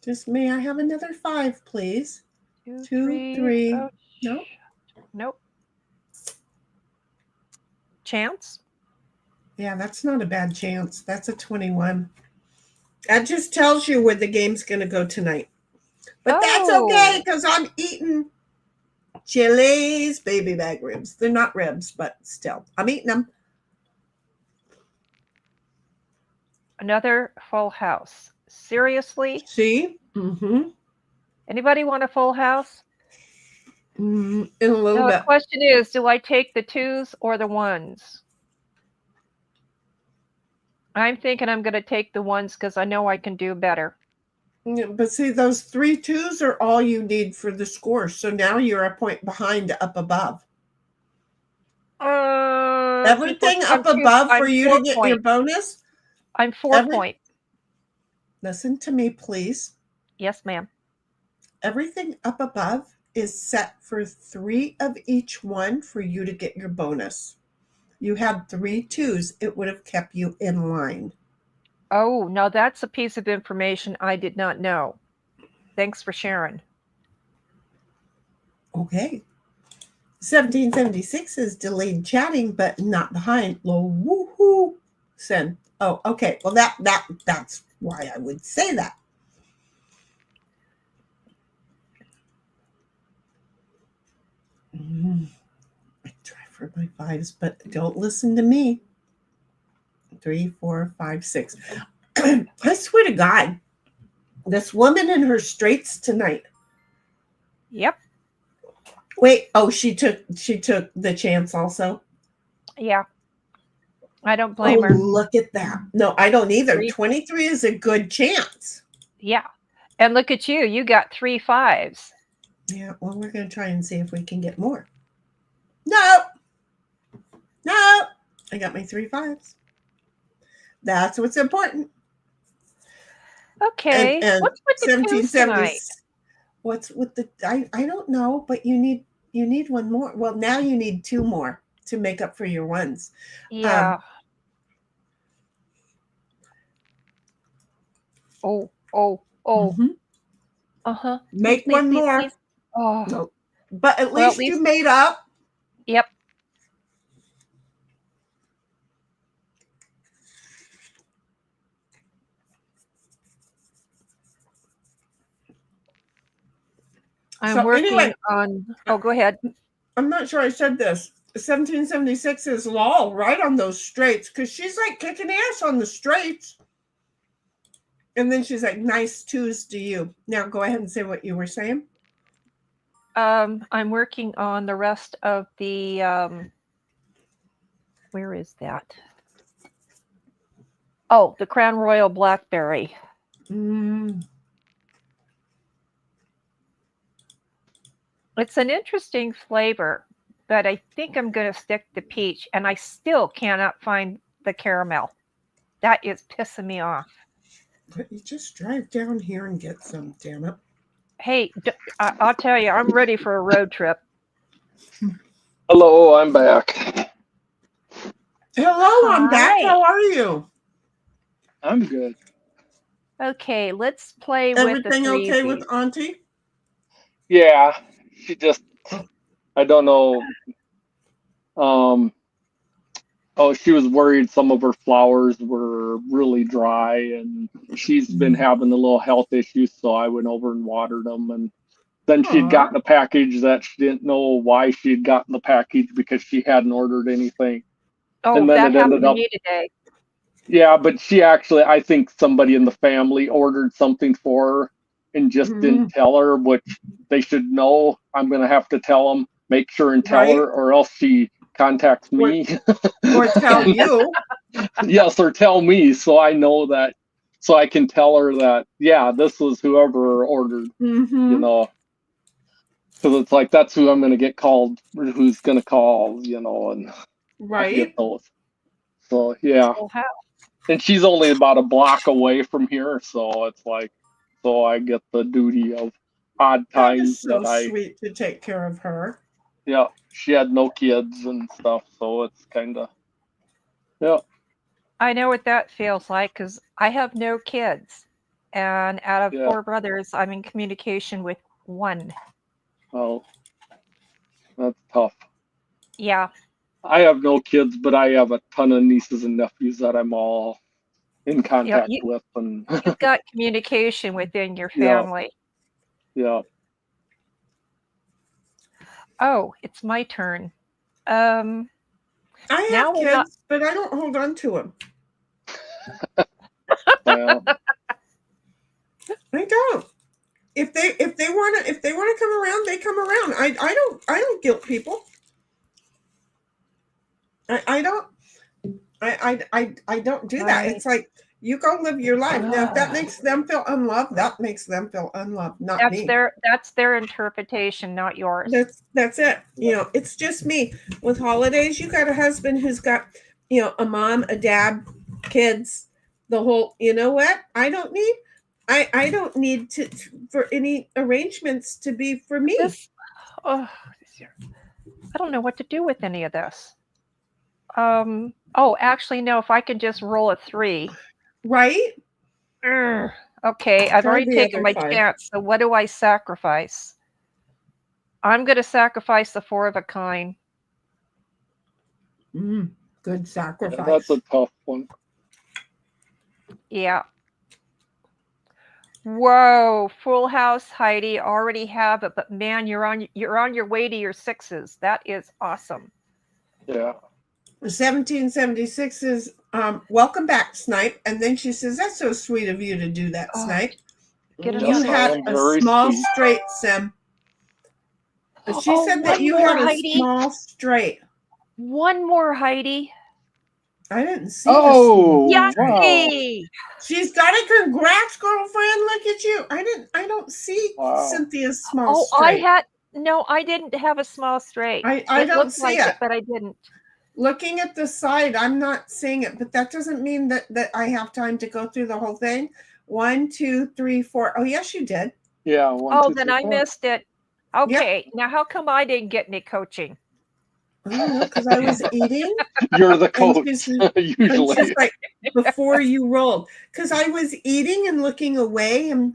Speaker 4: Just may I have another 5, please?
Speaker 2: 2,
Speaker 4: 2, 3.
Speaker 2: Oh,
Speaker 4: Nope.
Speaker 2: Nope. Chance?
Speaker 4: Yeah, that's not a bad chance. That's a 21. That just tells you where the game's going to go tonight. But that's okay because I'm eating Chili's baby bag ribs. They're not ribs, but still, I'm eating them.
Speaker 2: Another full house. Seriously?
Speaker 4: See? Mm-hmm.
Speaker 2: Anybody want a full house?
Speaker 4: In a little
Speaker 2: Now, the
Speaker 4: bit.
Speaker 2: question is, do I take the 2s or the 1s? I'm thinking I'm going to take the 1s because I know I can do better.
Speaker 4: Yeah, but see, those 3 2s are all you need for the score. So now you're a point behind up above. Everything up above for you to get your bonus?
Speaker 2: I'm 4 points.
Speaker 4: Listen to me, please.
Speaker 2: Yes, ma'am.
Speaker 4: Everything up above is set for 3 of each one for you to get your bonus. You had 3 2s, it would have kept you in line.
Speaker 2: Oh, now that's a piece of information I did not know. Thanks for sharing.
Speaker 4: Okay. 1776 is delayed chatting, but not behind. Low woohoo. Send. Oh, okay. Well, that's why I would say that. I try for my 5s, but don't listen to me. 3, 4, 5, 6. I swear to God, this woman in her straights tonight.
Speaker 2: Yep.
Speaker 4: Wait, oh, she took the chance also.
Speaker 2: Yeah. I don't blame her.
Speaker 4: Look at that. No, I don't either.
Speaker 2: 3.
Speaker 4: 23 is a good chance.
Speaker 2: Yeah. And look at you. You got 3 5s.
Speaker 4: Yeah, well, we're going to try and see if we can get more. No. I got my 3 5s. That's what's important.
Speaker 2: Okay.
Speaker 4: And
Speaker 2: what's with the 2s tonight?
Speaker 4: What's with the I don't know, but you need one more. Well, now you need 2 more to make up for your 1s.
Speaker 2: Yeah.
Speaker 4: Mm-hmm.
Speaker 2: Uh-huh.
Speaker 4: Make
Speaker 2: please,
Speaker 4: one
Speaker 2: please,
Speaker 4: more.
Speaker 2: Please. Oh.
Speaker 4: No. But at least you made up.
Speaker 2: Yep. I'm working on. Oh, go ahead.
Speaker 4: I'm not sure I said this. 1776 is Lol right on those straights because she's like kicking ass on the straights. And then she's like, nice 2s to you. Now go ahead and say what you were saying.
Speaker 2: I'm working on the rest of the. Where is that? Oh, the Crown Royal Blackberry. It's an interesting flavor, but I think I'm going to stick to peach, and I still cannot find the caramel. That is pissing me off.
Speaker 4: But you just drive down here and get some, damn it.
Speaker 2: Hey, I'll tell you, I'm ready for a road trip.
Speaker 3: Hello, I'm back.
Speaker 4: Hello, I'm back. How are you?
Speaker 3: I'm good.
Speaker 2: Okay, let's play
Speaker 4: Everything
Speaker 2: with the
Speaker 4: okay with Auntie?
Speaker 3: Yeah, she just, I don't know. She was worried some of her flowers were really dry, and she's been having a little health issues, so I went over and watered them. And then she'd gotten a package that she didn't know why she had gotten the package because she hadn't ordered anything.
Speaker 2: Oh,
Speaker 3: and then
Speaker 2: that
Speaker 3: it
Speaker 2: happened
Speaker 3: ended
Speaker 2: to
Speaker 3: up,
Speaker 2: me today.
Speaker 3: Yeah, but she actually, I think somebody in the family ordered something for her and just didn't tell her, which they should know. I'm going to have to tell them, make sure and tell her, or else she contacts me.
Speaker 4: Or tell you.
Speaker 3: Yes, or tell me, so I know that so I can tell her that, yeah, this was whoever ordered,
Speaker 4: Mm-hmm.
Speaker 3: you know, because it's like that's who I'm going to get called, or who's going to call, you know, and I get
Speaker 4: Right.
Speaker 3: those. So yeah,
Speaker 2: Full house.
Speaker 3: and she's only about a block away from here, so it's like, so I get the duty of odd
Speaker 4: That is
Speaker 3: times
Speaker 4: so
Speaker 3: that I,
Speaker 4: sweet to take care of her.
Speaker 3: yeah, she had no kids and stuff, so it's kind of, yeah,
Speaker 2: I know what that feels like because I have no kids. And out of
Speaker 3: yeah.
Speaker 2: 4 brothers, I'm in communication with 1.
Speaker 3: Well, that's tough.
Speaker 2: Yeah.
Speaker 3: I have no kids, but I have a ton of nieces and nephews that I'm all in contact
Speaker 2: You,
Speaker 3: with, and
Speaker 2: you've got communication within your
Speaker 3: yeah,
Speaker 2: family.
Speaker 3: yeah.
Speaker 2: Oh, it's my turn. Um,
Speaker 4: I
Speaker 2: now
Speaker 4: have
Speaker 2: we're
Speaker 4: kids,
Speaker 2: not.
Speaker 4: but I don't hold on to them.
Speaker 3: Well,
Speaker 4: I don't. If they wanna come around, they come around. I don't guilt people. I don't do that.
Speaker 2: Right.
Speaker 4: It's like you go live your life. Now if that makes them feel unloved, that makes them feel unloved, not
Speaker 2: That's
Speaker 4: me.
Speaker 2: that's their interpretation, not yours.
Speaker 4: That's it. You know, it's just me. With holidays, you got a husband who's got, you know, a mom, a dad, kids, the whole, you know what? I don't need to for any arrangements to be for me.
Speaker 2: This, oh, I don't know what to do with any of this. Oh, actually, no. If I could just roll a 3.
Speaker 4: Right?
Speaker 2: Okay, I've
Speaker 4: Try
Speaker 2: already
Speaker 4: the
Speaker 2: taken
Speaker 4: other
Speaker 2: my
Speaker 4: 5.
Speaker 2: chance. So what do I sacrifice? I'm going to sacrifice the 4 of a kind.
Speaker 4: Good
Speaker 3: yeah,
Speaker 4: sacrifice.
Speaker 3: that's a tough one.
Speaker 2: Yeah. Whoa, full house, Heidi. Already have it, but man, you're on your way to your 6s. That is awesome.
Speaker 3: Yeah.
Speaker 4: 1776 is welcome back, Snipe. And then she says, that's so sweet of you to do that,
Speaker 2: Oh,
Speaker 4: Snipe.
Speaker 2: get
Speaker 4: You
Speaker 2: another
Speaker 4: had
Speaker 3: one.
Speaker 4: a
Speaker 3: Very
Speaker 4: small
Speaker 3: sweet.
Speaker 4: straight, Sim. She
Speaker 2: Oh,
Speaker 4: said that
Speaker 2: one
Speaker 4: you
Speaker 2: more,
Speaker 4: had a
Speaker 2: Heidi.
Speaker 4: small straight.
Speaker 2: One more, Heidi.
Speaker 4: I didn't see this.
Speaker 3: Oh,
Speaker 2: Yay!
Speaker 3: wow.
Speaker 4: She's got it. Congrats, girlfriend. Look at you. I don't see
Speaker 3: Wow.
Speaker 4: Cynthia's small
Speaker 2: Oh,
Speaker 4: straight.
Speaker 2: I didn't have a small straight.
Speaker 4: I
Speaker 2: It
Speaker 4: don't
Speaker 2: looked
Speaker 4: see
Speaker 2: like
Speaker 4: it.
Speaker 2: it, but I didn't.
Speaker 4: Looking at the side, I'm not seeing it, but that doesn't mean that I have time to go through the whole thing. 1, 2, 3, 4. Oh, yes, you did.
Speaker 3: Yeah. 1,
Speaker 2: Oh,
Speaker 3: 2,
Speaker 2: then
Speaker 3: 3,
Speaker 2: I
Speaker 3: 4.
Speaker 2: missed it. Okay, now how come I didn't get any coaching?
Speaker 4: I don't know, because I was eating.
Speaker 3: You're the
Speaker 4: And
Speaker 3: coach,
Speaker 4: she's, and
Speaker 3: usually.
Speaker 4: she's like, before you rolled. Because I was eating and looking away. And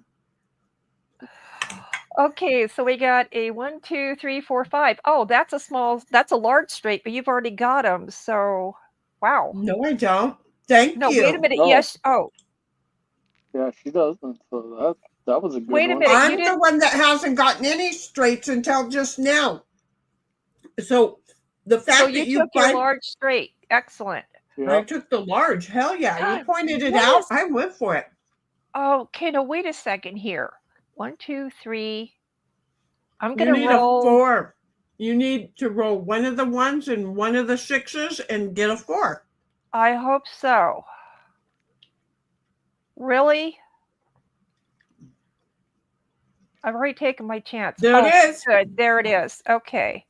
Speaker 2: Okay, so we got a 1, 2, 3, 4, 5. Oh, that's a large straight, but you've already got them. So, wow.
Speaker 4: no, I don't. Thank
Speaker 2: No,
Speaker 4: you.
Speaker 2: wait a minute.
Speaker 3: Oh.
Speaker 2: Yes. Oh,
Speaker 3: Yeah, she doesn't. So that was a good
Speaker 2: wait a
Speaker 3: one.
Speaker 2: minute. You
Speaker 4: I'm the
Speaker 2: didn't.
Speaker 4: one that hasn't gotten any straights until just now. So the fact
Speaker 2: So
Speaker 4: that
Speaker 2: you
Speaker 4: you
Speaker 2: took your large straight. Excellent.
Speaker 4: I
Speaker 3: Yeah.
Speaker 4: took the large. Hell yeah. You pointed it
Speaker 2: What
Speaker 4: out.
Speaker 2: is-
Speaker 4: I went for it.
Speaker 2: Okay, now wait a second here. 1, 2, 3. I'm
Speaker 4: You
Speaker 2: gonna
Speaker 4: need
Speaker 2: roll.
Speaker 4: a 4. You need to roll one of the 1s and one of the 6s and get a 4.
Speaker 2: I hope so. Really? I've already taken my chance.
Speaker 4: There it is.
Speaker 2: Good. There it is. Okay.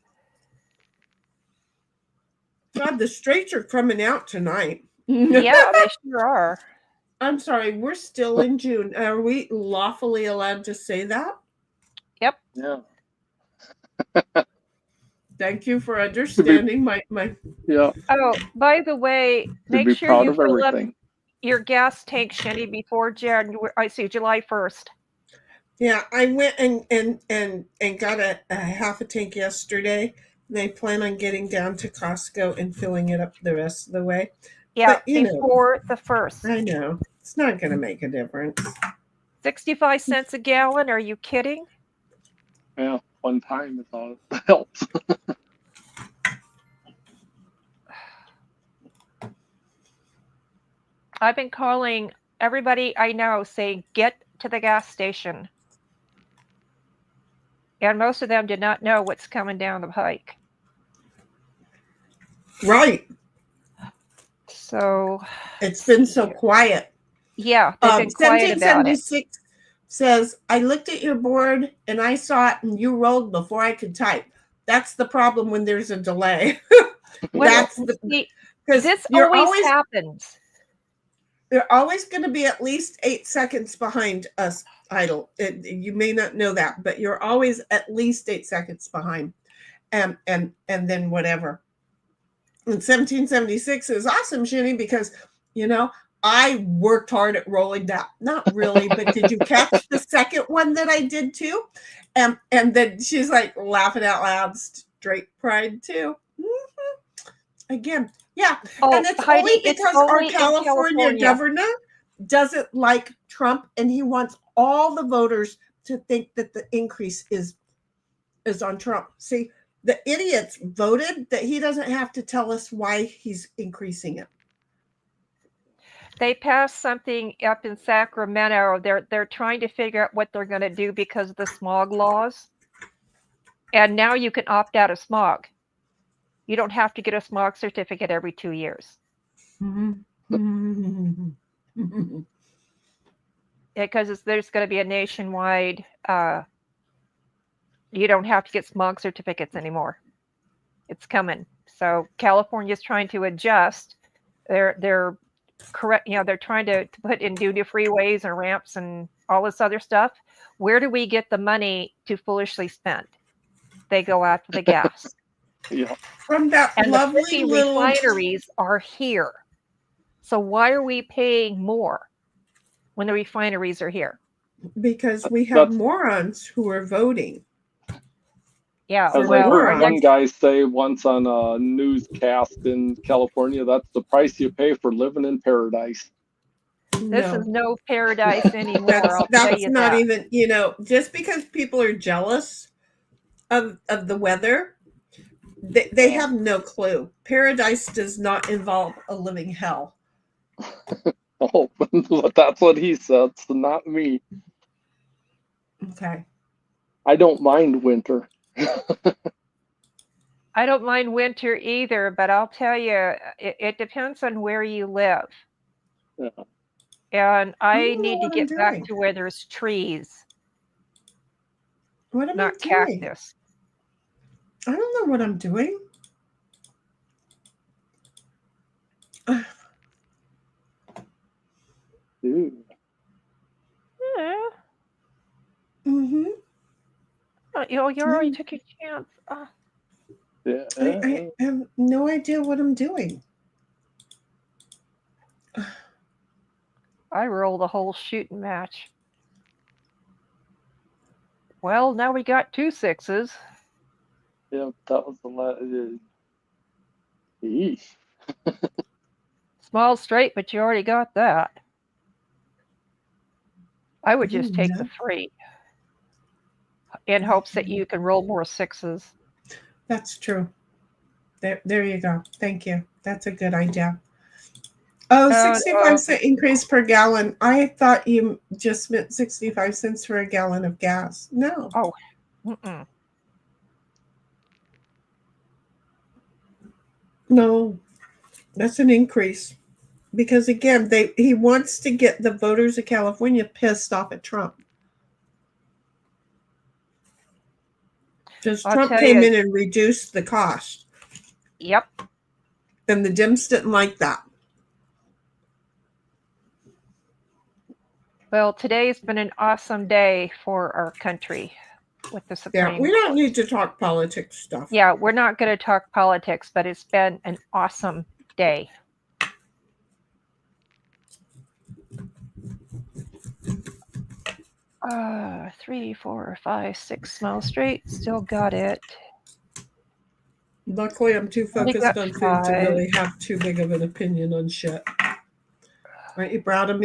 Speaker 4: God, the straights are coming out tonight.
Speaker 2: Yeah, they sure are.
Speaker 4: I'm sorry, we're still in June. Are we lawfully allowed to say that?
Speaker 2: Yep.
Speaker 3: Yeah.
Speaker 4: Thank you for understanding my
Speaker 3: Yeah.
Speaker 2: Oh, by the way,
Speaker 3: To
Speaker 2: make
Speaker 3: be
Speaker 2: sure
Speaker 3: proud
Speaker 2: you
Speaker 3: of
Speaker 2: fill up
Speaker 3: everything.
Speaker 2: your gas tank, Shenny, before July 1st.
Speaker 4: Yeah, I went and got a half a tank yesterday. They plan on getting down to Costco and filling it up the rest of the way.
Speaker 2: Yeah,
Speaker 4: But, you know.
Speaker 2: before the 1st.
Speaker 4: I know. It's not going to make a difference.
Speaker 2: 65 cents a gallon. Are you kidding?
Speaker 3: Yeah. One time is all that helps.
Speaker 2: I've been calling everybody I know saying, get to the gas station. And most of them did not know what's coming down the pike.
Speaker 4: Right.
Speaker 2: So
Speaker 4: It's been so quiet.
Speaker 2: Yeah, they've been quiet about it.
Speaker 4: 1776 says, I looked at your board and I saw it and you rolled before I could type. That's the problem when there's a delay. That's because
Speaker 2: this
Speaker 4: you're
Speaker 2: always happens.
Speaker 4: You're always going to be at least 8 seconds behind us, Idle. You may not know that, but you're always at least 8 seconds behind. And then whatever. And 1776 is awesome, Shinny, because, I worked hard at rolling that. Not really, but did you catch the second one that I did too? And then she's like laughing out loud, straight pride too. Mm-hmm. Again, yeah. And it's
Speaker 2: Heidi,
Speaker 4: only because our
Speaker 2: in
Speaker 4: California governor doesn't like Trump, and he wants all the voters to think that the increase is on Trump. See, the idiots voted that he doesn't have to tell us why he's increasing it.
Speaker 2: They passed something up in Sacramento. They're trying to figure out what they're going to do because of the smog laws. And now you can opt out of smog. You don't have to get a smog certificate every 2 years. Because there's going to be a nationwide, you don't have to get smog certificates anymore. It's coming. So California's trying to adjust. They're correct. They're trying to put in duty freeways and ramps and all this other stuff. Where do we get the money to foolishly spend? They go after the gas.
Speaker 3: Yeah.
Speaker 4: From that
Speaker 2: and
Speaker 4: lovely
Speaker 2: the
Speaker 4: little
Speaker 2: refineries are here. So why are we paying more when the refineries are here?
Speaker 4: Because we have morons who are voting.
Speaker 2: Yeah,
Speaker 3: as I heard one guy say once on a newscast in California, that's the price you pay for living in paradise.
Speaker 2: This is no paradise anymore.
Speaker 4: That's not even, just because people are jealous of the weather, they have no clue. Paradise does not involve a living hell.
Speaker 3: Oh, that's what he said, so not me.
Speaker 4: Okay.
Speaker 3: I don't mind winter.
Speaker 2: I don't mind winter either, but I'll tell you, it depends on where you live.
Speaker 3: Yeah.
Speaker 2: And I need to get back to where there's trees.
Speaker 4: What am
Speaker 2: not
Speaker 4: I doing?
Speaker 2: cactus.
Speaker 4: I don't know what I'm doing.
Speaker 3: Dude.
Speaker 2: Yeah.
Speaker 4: Mm-hmm.
Speaker 2: Oh, you already took your chance. Oh.
Speaker 3: Yeah.
Speaker 4: I have no idea what I'm doing.
Speaker 2: I rolled a whole shooting match. Well, now we got 2 6s.
Speaker 3: Yeah, that was the last. Eesh.
Speaker 2: Small straight, but you already got that. I would just take the 3 in hopes that you can roll more 6s.
Speaker 4: That's true. There you go. Thank you. That's a good idea. Oh, 65-cent increase per gallon. I thought you just meant 65 cents for a gallon of gas. No.
Speaker 2: Oh. Mm-mm.
Speaker 4: No. That's an increase. Because again, he wants to get the voters of California pissed off at Trump. Because Trump came in and reduced the cost.
Speaker 2: Yep.
Speaker 4: And the Dems didn't like that.
Speaker 2: Well, today's been an awesome day for our country with the Supreme Court.
Speaker 4: Yeah, we don't need to talk politics stuff.
Speaker 2: Yeah, we're not going to talk politics, but it's been an awesome day. Uh, 3, 4, 5, 6 small straight. Still got it.
Speaker 4: Luckily, I'm too focused on food to really have too big of an opinion on shit. Aren't you proud of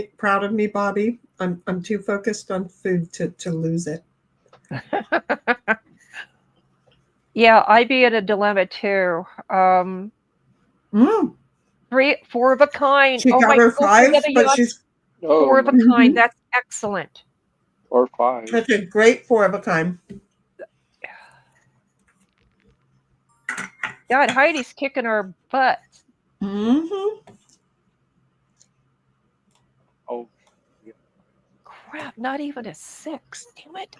Speaker 4: me, Bobby? I'm too focused on food to lose it.
Speaker 2: Yeah, I'd be in a dilemma too. 3, 4 of a kind.
Speaker 4: She got her 5, but she's
Speaker 2: 4 of a kind. That's excellent.
Speaker 3: Or 5.
Speaker 4: That's a great 4 of a kind.
Speaker 2: God, Heidi's kicking our butts.
Speaker 4: Mm-hmm.
Speaker 3: Oh.
Speaker 2: crap, not even a 6. Damn it.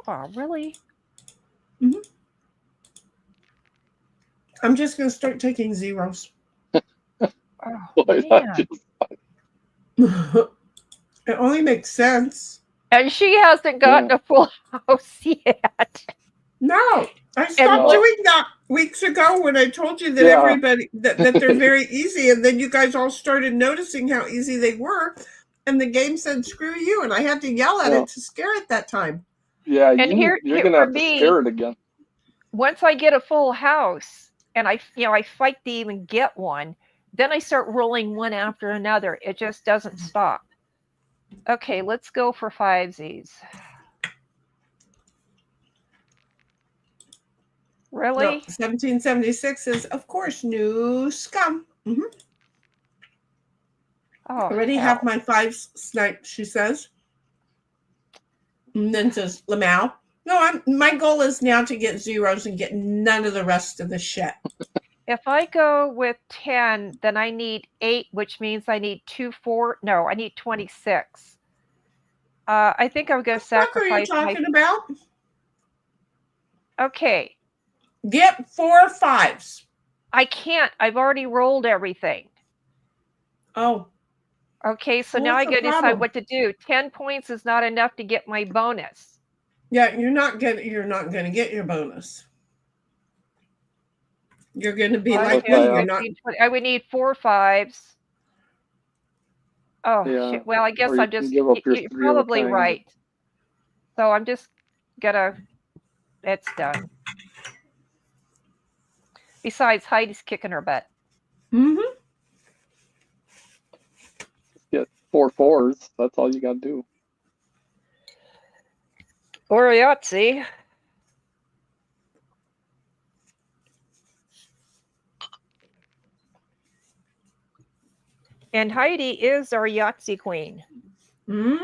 Speaker 2: Oh, really?
Speaker 4: Mm-hmm. I'm just going to start taking zeros.
Speaker 2: Oh,
Speaker 3: Boy,
Speaker 2: man.
Speaker 4: It only makes sense.
Speaker 2: And she hasn't gotten a full house yet.
Speaker 4: No, I stopped doing that weeks ago when I told you that everybody that they're very easy, and then you guys all started noticing how easy they were, and the game said "screw you," and I had to yell at it to scare it that time.
Speaker 3: Yeah,
Speaker 2: and
Speaker 3: you're gonna have to scare it again.
Speaker 2: Once I get a full house, and I fight to even get one, then I start rolling one after another. It just doesn't stop. Okay, let's go for 5s. Really?
Speaker 4: No, 1776 is, of course, new scum. Mm-hmm.
Speaker 2: Oh,
Speaker 4: already have my 5s sniped, she says. And then says Lamau. No, my goal is now to get zeros and get none of the rest of the shit.
Speaker 2: If I go with 10, then I need 8, which means I need 2, 4. No, I need 26. I think I'm going to sacrifice.
Speaker 4: What are you talking about?
Speaker 2: Okay.
Speaker 4: Get 4 5s.
Speaker 2: I can't. I've already rolled everything.
Speaker 4: Oh.
Speaker 2: Okay, so now I got to decide what to do. 10 points is not enough to get my bonus.
Speaker 4: Yeah, you're not gonna get your bonus. You're gonna be like me. You're not.
Speaker 2: I would need 4 5s. Oh shit. Well, I guess I'm just you're probably right. So I'm just gonna. It's done. Besides, Heidi's kicking her butt.
Speaker 4: Mm-hmm.
Speaker 3: Get 4 4s. That's all you got to do.
Speaker 2: Or Yahtzee. And Heidi is our Yahtzee queen.
Speaker 4: Mm-hmm.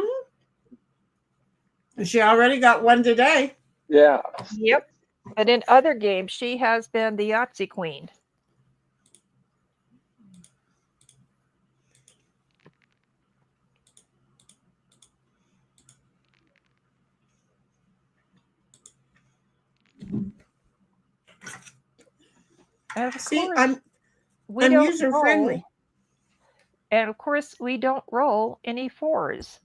Speaker 4: She already got one today.
Speaker 3: Yeah.
Speaker 2: Yep. And in other games, she has been the Yahtzee queen. And of
Speaker 4: See,
Speaker 2: course,
Speaker 4: I'm user friendly.
Speaker 2: And of course, we don't roll any 4s.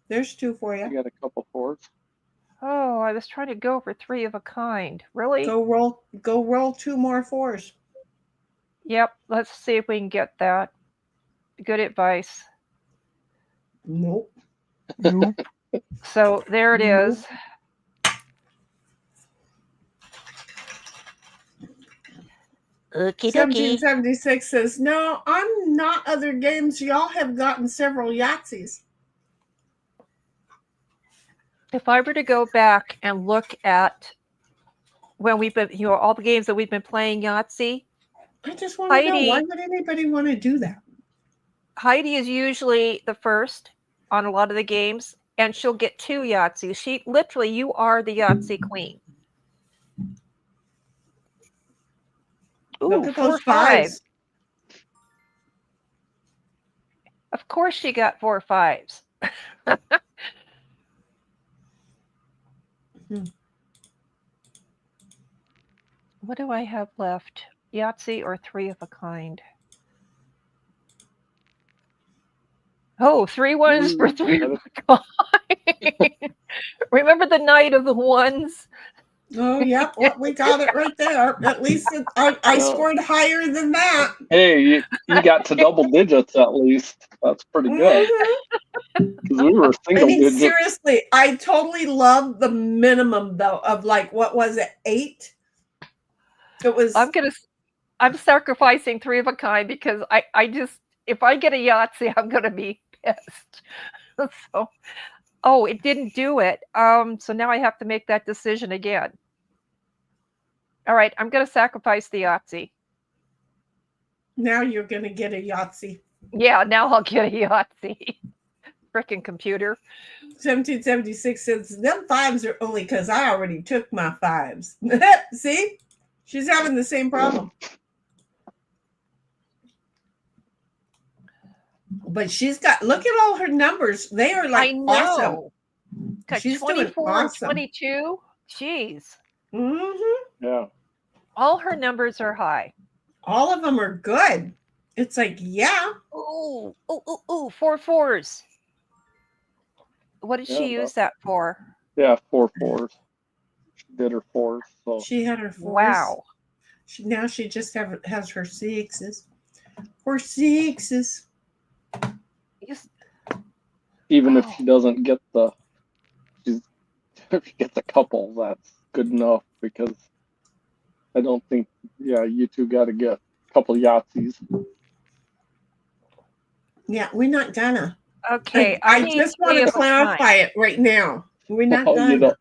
Speaker 4: There's 2 for you.
Speaker 3: I got a couple 4s.
Speaker 2: Oh, I was trying to go for 3 of a kind. Really?
Speaker 4: Go roll 2 more 4s.
Speaker 2: Yep. Let's see if we can get that. Good advice.
Speaker 4: Nope.
Speaker 2: Nope. So there it is. Okie dokie.
Speaker 4: 1776 says, no, I'm not other games. Y'all have gotten several Yahtzees.
Speaker 2: If I were to go back and look at when we've been, all the games that we've been playing Yahtzee.
Speaker 4: I just want to know, why would anybody want to do that?
Speaker 2: Heidi is usually the first on a lot of the games, and she'll get 2 Yahtzees. You are the Yahtzee queen. Ooh,
Speaker 4: Look at
Speaker 2: 4
Speaker 4: those 5s.
Speaker 2: Of course she got 4 5s. What do I have left? Yahtzee or 3 of a kind? Oh, 3 1s for 3 of a kind. Remember the night of the 1s?
Speaker 4: Oh, yep. Well, we got it right there. At least I scored higher than that.
Speaker 3: Hey, you got to double digits at least. That's pretty good. Because we were single digits.
Speaker 4: Seriously, I totally love the minimum though of like, what was it, 8? It was.
Speaker 2: I'm sacrificing 3 of a kind because I just, if I get a Yahtzee, I'm gonna be pissed. So, oh, it didn't do it. So now I have to make that decision again. All right, I'm going to sacrifice the Yahtzee.
Speaker 4: Now you're going to get a Yahtzee.
Speaker 2: Yeah, now I'll get a Yahtzee. Frickin' computer.
Speaker 4: 1776 says, them 5s are only because I already took my 5s. See? She's having the same problem. But she's got, look at all her numbers. They are like
Speaker 2: I know.
Speaker 4: awesome.
Speaker 2: Got
Speaker 4: She's doing
Speaker 2: 24 and
Speaker 4: awesome.
Speaker 2: 22. Jeez.
Speaker 3: Yeah.
Speaker 2: All her numbers are high.
Speaker 4: All of them are good. It's like, yeah.
Speaker 2: Ooh, 4 4s. What did she use that for?
Speaker 3: Yeah, 4 4s. She did her 4s. So
Speaker 4: She had her 4s.
Speaker 2: Wow.
Speaker 4: Now she just has her 6s. Her 6s.
Speaker 3: even if she doesn't get if she gets a couple, that's good enough, because I don't think, you two got to get a couple Yahtzees.
Speaker 4: Yeah, we're not gonna.
Speaker 2: Okay,
Speaker 4: I just want to clarify it right now. We're not gonna.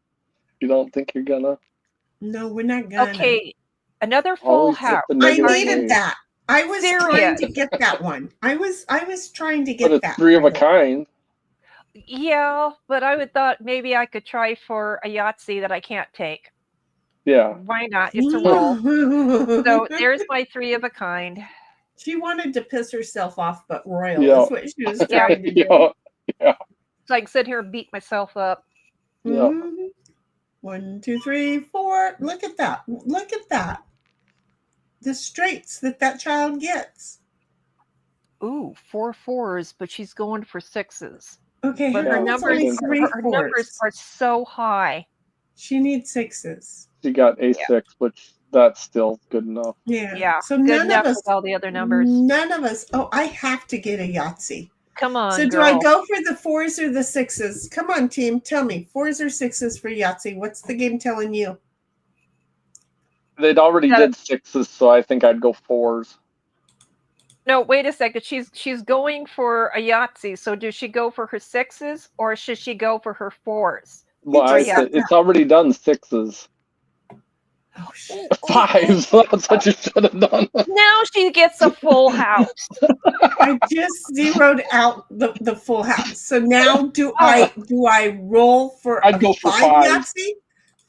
Speaker 3: You don't think you're gonna?
Speaker 4: No, we're not gonna.
Speaker 2: Okay, another full house.
Speaker 4: I needed that. I was trying to get that one. I was trying to get that.
Speaker 3: But it's 3 of a kind.
Speaker 2: Yeah, but I would thought maybe I could try for a Yahtzee that I can't take.
Speaker 3: Yeah.
Speaker 2: Why not? It's a roll. So there's my 3 of a kind.
Speaker 4: She wanted to piss herself off, but royal is what she was trying to do.
Speaker 3: Yeah.
Speaker 2: So I can sit here and beat myself up.
Speaker 3: Yeah.
Speaker 4: 1, 2, 3, 4. Look at that. Look at that. The straights that child gets.
Speaker 2: Ooh, 4 4s, but she's going for 6s.
Speaker 4: Okay,
Speaker 2: but her numbers are so high.
Speaker 4: She needs 6s.
Speaker 3: She got a 6, which that's still good enough.
Speaker 2: Yeah.
Speaker 4: So
Speaker 2: good
Speaker 4: none
Speaker 2: enough
Speaker 4: of us,
Speaker 2: with all the other numbers.
Speaker 4: None of us. Oh, I have to get a Yahtzee.
Speaker 2: Come on.
Speaker 4: So
Speaker 2: girl.
Speaker 4: do I go for the 4s or the 6s? Come on, team. Tell me, 4s or 6s for Yahtzee? What's the game telling you?
Speaker 3: They'd already did 6s, so I think I'd go 4s.
Speaker 2: No, wait a second. She's going for a Yahtzee. So does she go for her 6s or should she go for her 4s?
Speaker 3: Well, it's already done 6s.
Speaker 4: Oh, shit.
Speaker 3: 5s. That's what you should have done.
Speaker 2: Now she gets a full house.
Speaker 4: I just zeroed out the full house. So now do I roll for
Speaker 3: I'd go for 5
Speaker 4: Yahtzee?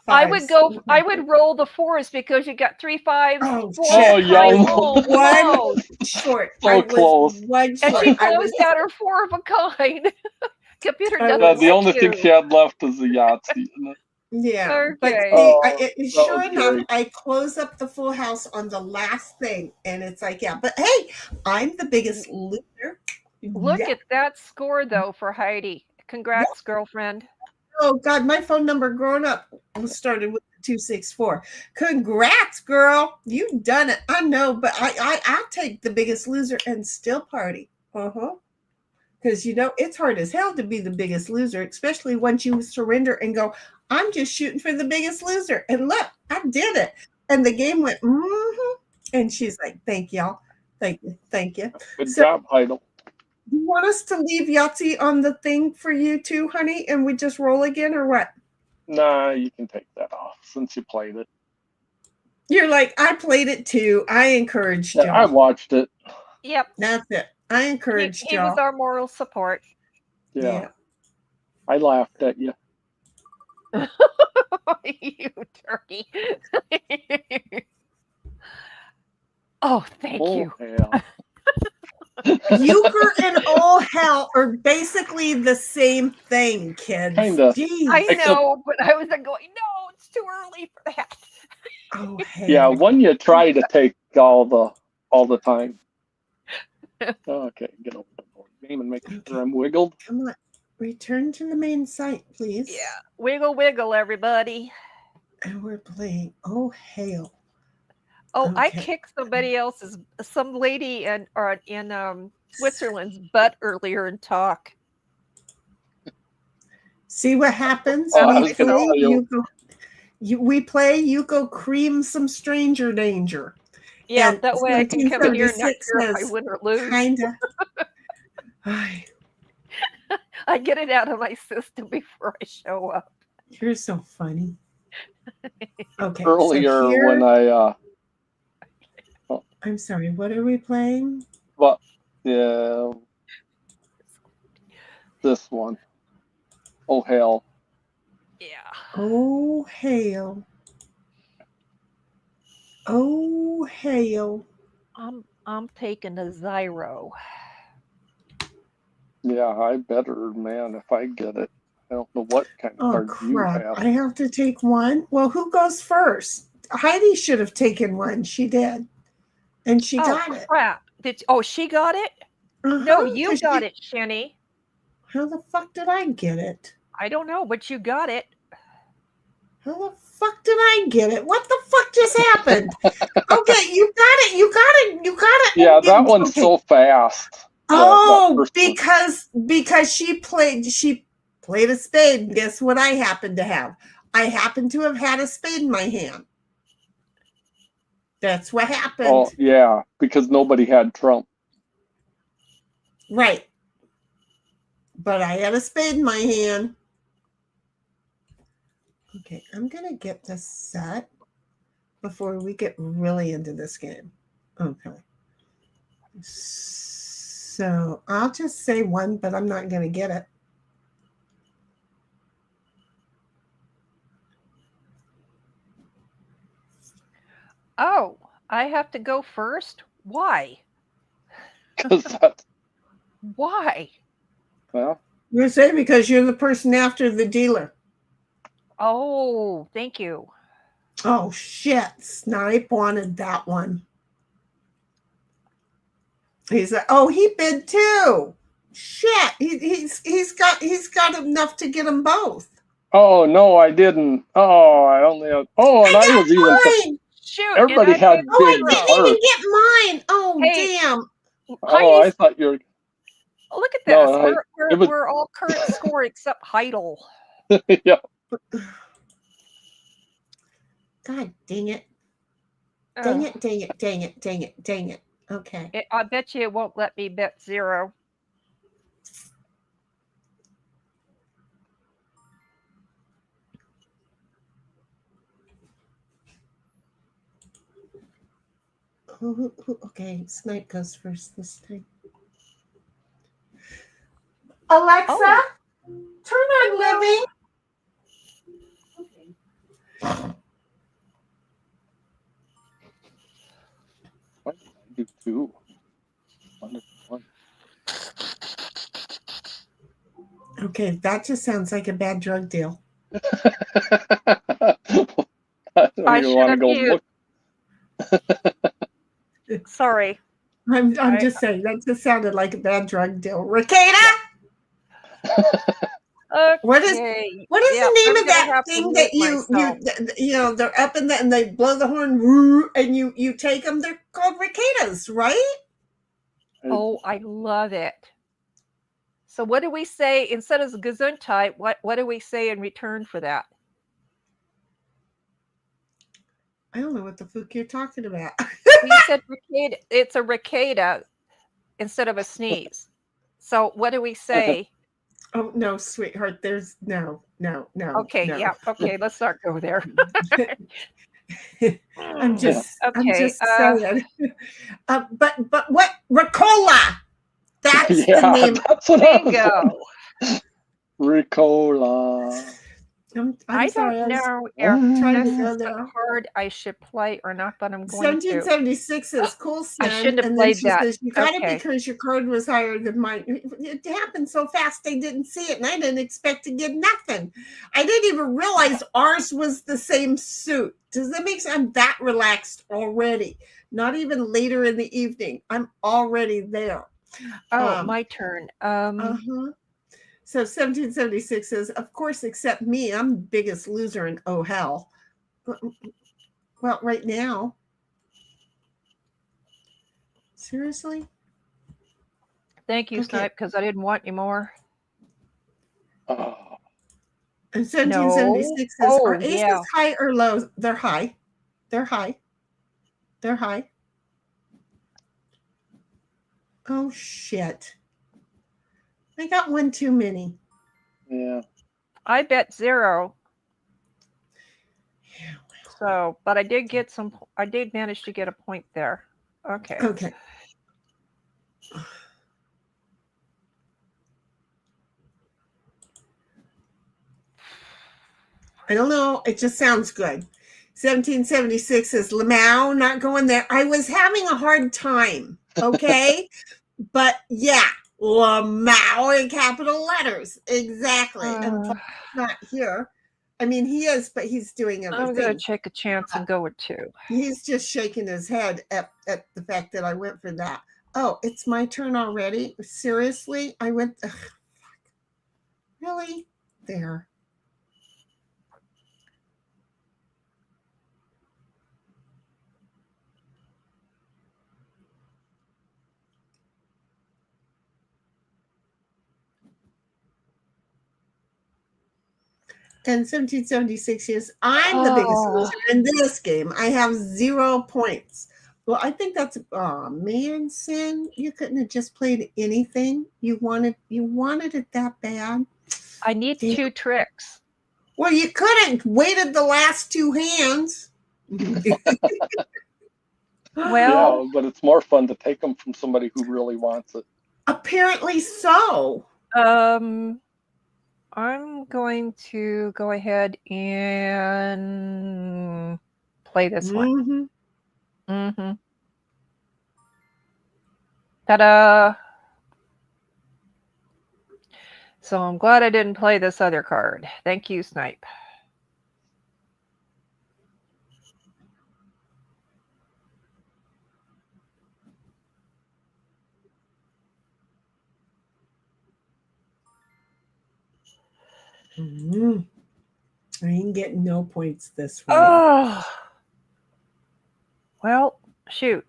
Speaker 2: I would roll the 4s because you got 3 5s.
Speaker 4: Oh,
Speaker 2: 4.
Speaker 3: yum.
Speaker 4: One short.
Speaker 3: So close.
Speaker 4: One short.
Speaker 2: And she closed out her 4 of a kind. Computer doesn't
Speaker 3: the only thing she had left is the Yahtzee.
Speaker 4: Yeah,
Speaker 2: okay.
Speaker 4: But sure enough, I close up the full house on the last thing, and it's like, but hey, I'm the biggest loser.
Speaker 2: Look at that score, though, for Heidi. Congrats, girlfriend.
Speaker 4: Oh, God, my phone number growing up started with 264. Congrats, girl. You've done it. I know, but I'll take the biggest loser and still party. Because, it's hard as hell to be the biggest loser, especially once you surrender and go, I'm just shooting for the biggest loser. And look, I did it. And the game went, And she's like, thank y'all. Thank you.
Speaker 3: Good job, Heidel.
Speaker 4: Do you want us to leave Yahtzee on the thing for you too, honey? And we just roll again or what?
Speaker 3: Nah, you can take that off since you played it.
Speaker 4: You're like, I played it too. I encouraged y'all.
Speaker 3: I watched it.
Speaker 2: Yep.
Speaker 4: That's it. I encouraged y'all.
Speaker 2: He was our moral support.
Speaker 3: Yeah. I laughed at you.
Speaker 2: You turkey. Oh, thank you.
Speaker 3: Yeah.
Speaker 4: Euchre and all hell are basically the same thing, kids.
Speaker 3: Kinda.
Speaker 4: Jeez.
Speaker 2: I know, but I was going, no, it's too early for that.
Speaker 4: Oh, hell.
Speaker 3: Yeah, one you try to take all the time. Okay, get over the board game and make sure I'm wiggled.
Speaker 4: Come on. Return to the main site, please.
Speaker 2: Yeah. Wiggle, wiggle, everybody.
Speaker 4: And we're playing Oh Hail.
Speaker 2: Oh,
Speaker 4: Okay.
Speaker 2: I kicked some lady in Switzerland's butt earlier in talk.
Speaker 4: See what happens? We play, you go cream some stranger danger.
Speaker 2: Yeah,
Speaker 4: And
Speaker 2: that way I can come in here and not
Speaker 4: 1736
Speaker 2: care if I win or lose.
Speaker 4: Kinda.
Speaker 2: I get it out of my system before I show up.
Speaker 4: You're so funny. Okay.
Speaker 3: Earlier when I
Speaker 4: I'm sorry, what are we playing?
Speaker 3: well, yeah, this one. Oh hell.
Speaker 2: Yeah.
Speaker 4: Oh, hail. Oh, hell.
Speaker 2: I'm taking a 0.
Speaker 3: Yeah, I better, man, if I get it. I don't know what kind of
Speaker 4: Oh,
Speaker 3: card you
Speaker 4: crap.
Speaker 3: have.
Speaker 4: I have to take one. Well, who goes first? Heidi should have taken one. She did. And she
Speaker 2: Oh
Speaker 4: got it.
Speaker 2: crap! She got it? No, you
Speaker 4: 'Cause
Speaker 2: got it, Shenny.
Speaker 4: How the fuck did I get it?
Speaker 2: I don't know, but you got it.
Speaker 4: How the fuck did I get it? What the fuck just happened? Okay, you got it. You got it. You got it.
Speaker 3: Yeah,
Speaker 4: Okay,
Speaker 3: that one's
Speaker 4: okay.
Speaker 3: so fast.
Speaker 4: Oh,
Speaker 3: first one.
Speaker 4: because she played a spade. And guess what I happened to have? I happened to have had a spade in my hand. That's what happened.
Speaker 3: Oh, yeah, because nobody had trump.
Speaker 4: Right. But I had a spade in my hand. Okay, I'm going to get this set before we get really into this game. Okay. So I'll just say one, but I'm not going to get it.
Speaker 2: Oh, I have to go first? Why? Why?
Speaker 3: Well,
Speaker 4: You're going to say because you're the person after the dealer.
Speaker 2: Oh, thank you.
Speaker 4: Oh, shit. Snipe wanted that one. He's like, oh, he bid too. Shit. He's got enough to get them both.
Speaker 3: oh, no, I didn't. Oh, I only had. Oh, and I was even.
Speaker 2: Shoot,
Speaker 3: Everybody had
Speaker 4: Oh, I
Speaker 3: big
Speaker 4: didn't
Speaker 3: cards.
Speaker 4: even get mine. Oh,
Speaker 2: Hey,
Speaker 4: damn.
Speaker 3: Oh, I thought you were.
Speaker 2: Look at this.
Speaker 3: No,
Speaker 2: We're all current score except Heidel.
Speaker 3: Yeah.
Speaker 4: God dang it. Dang it, dang it, dang it, dang it, dang it. Okay.
Speaker 2: I bet you it won't let me bet 0.
Speaker 4: Okay, Snipe goes first this time. Alexa, turn on living.
Speaker 3: Why did I do 2? One.
Speaker 4: Okay, that just sounds like a bad drug deal.
Speaker 3: I don't
Speaker 2: I
Speaker 3: even
Speaker 2: should
Speaker 3: want to
Speaker 2: have
Speaker 3: go
Speaker 2: used.
Speaker 3: look.
Speaker 2: Sorry.
Speaker 4: I'm just saying that just sounded like a bad drug deal. Rakeda?
Speaker 2: Okay.
Speaker 4: What is the name of that thing that you know they're up in and they blow the horn and you take them? They're called raketas, right?
Speaker 2: Oh, I love it. So what do we say instead of Gesundheit? What do we say in return for that?
Speaker 4: I don't know what the fuck you're talking about.
Speaker 2: We said ricada. It's a ricada instead of a sneeze. So what do we say?
Speaker 4: Oh no, sweetheart. There's no.
Speaker 2: Okay,
Speaker 4: no.
Speaker 2: yeah. Okay, let's not go there.
Speaker 4: I'm just saying. But what Ricola? That's the name.
Speaker 3: That's what
Speaker 2: Bingo.
Speaker 3: Ricola.
Speaker 4: I'm sorry.
Speaker 2: Don't know
Speaker 4: I'm trying
Speaker 2: if
Speaker 4: to
Speaker 2: this
Speaker 4: go
Speaker 2: is the
Speaker 4: there.
Speaker 2: card I should play or not, but I'm going to.
Speaker 4: 1776 is cool, Sven.
Speaker 2: I shouldn't have
Speaker 4: And then
Speaker 2: played
Speaker 4: she
Speaker 2: that.
Speaker 4: says, you got
Speaker 2: Okay.
Speaker 4: it because your card was higher than mine. It happened so fast they didn't see it, and I didn't expect to get nothing. I didn't even realize ours was the same suit. Does that make sense? I'm that relaxed already. Not even later in the evening. I'm already there.
Speaker 2: Oh, my turn.
Speaker 4: So 1776 says, of course, except me. I'm the biggest loser in oh hell. Well, right now. Seriously?
Speaker 2: Thank you, Snipe, because I didn't want any more.
Speaker 3: Oh.
Speaker 4: And 1776 says, are aces
Speaker 2: yeah.
Speaker 4: high or low? They're high. They're high. They're high. Oh, shit. I got one too many.
Speaker 3: Yeah.
Speaker 2: I bet 0. So, but I did manage to get a point there. Okay.
Speaker 4: Okay. I don't know. It just sounds good. 1776 is Lamau, not going there. I was having a hard time, okay? But yeah, Lamau in capital letters. Exactly. And Paul's not here. I mean, he is, but he's doing other
Speaker 2: I'm
Speaker 4: things.
Speaker 2: going to take a chance and go with 2.
Speaker 4: He's just shaking his head at the fact that I went for that. Oh, it's my turn already? Seriously? I went, ugh, really? There. And 1776 is I'm the biggest loser in this game. I have 0 points. Well, I think that's man, Sin. You couldn't have just played anything. You wanted it that bad.
Speaker 2: I need 2 tricks.
Speaker 4: Well, you couldn't waited the last 2 hands.
Speaker 2: Well,
Speaker 3: yeah, but it's more fun to take them from somebody who really wants it.
Speaker 4: Apparently so.
Speaker 2: I'm going to go ahead and play this one. Ta-da! So I'm glad I didn't play this other card. Thank you, Snipe.
Speaker 4: I ain't getting no points this round.
Speaker 2: Oh, well, shoot.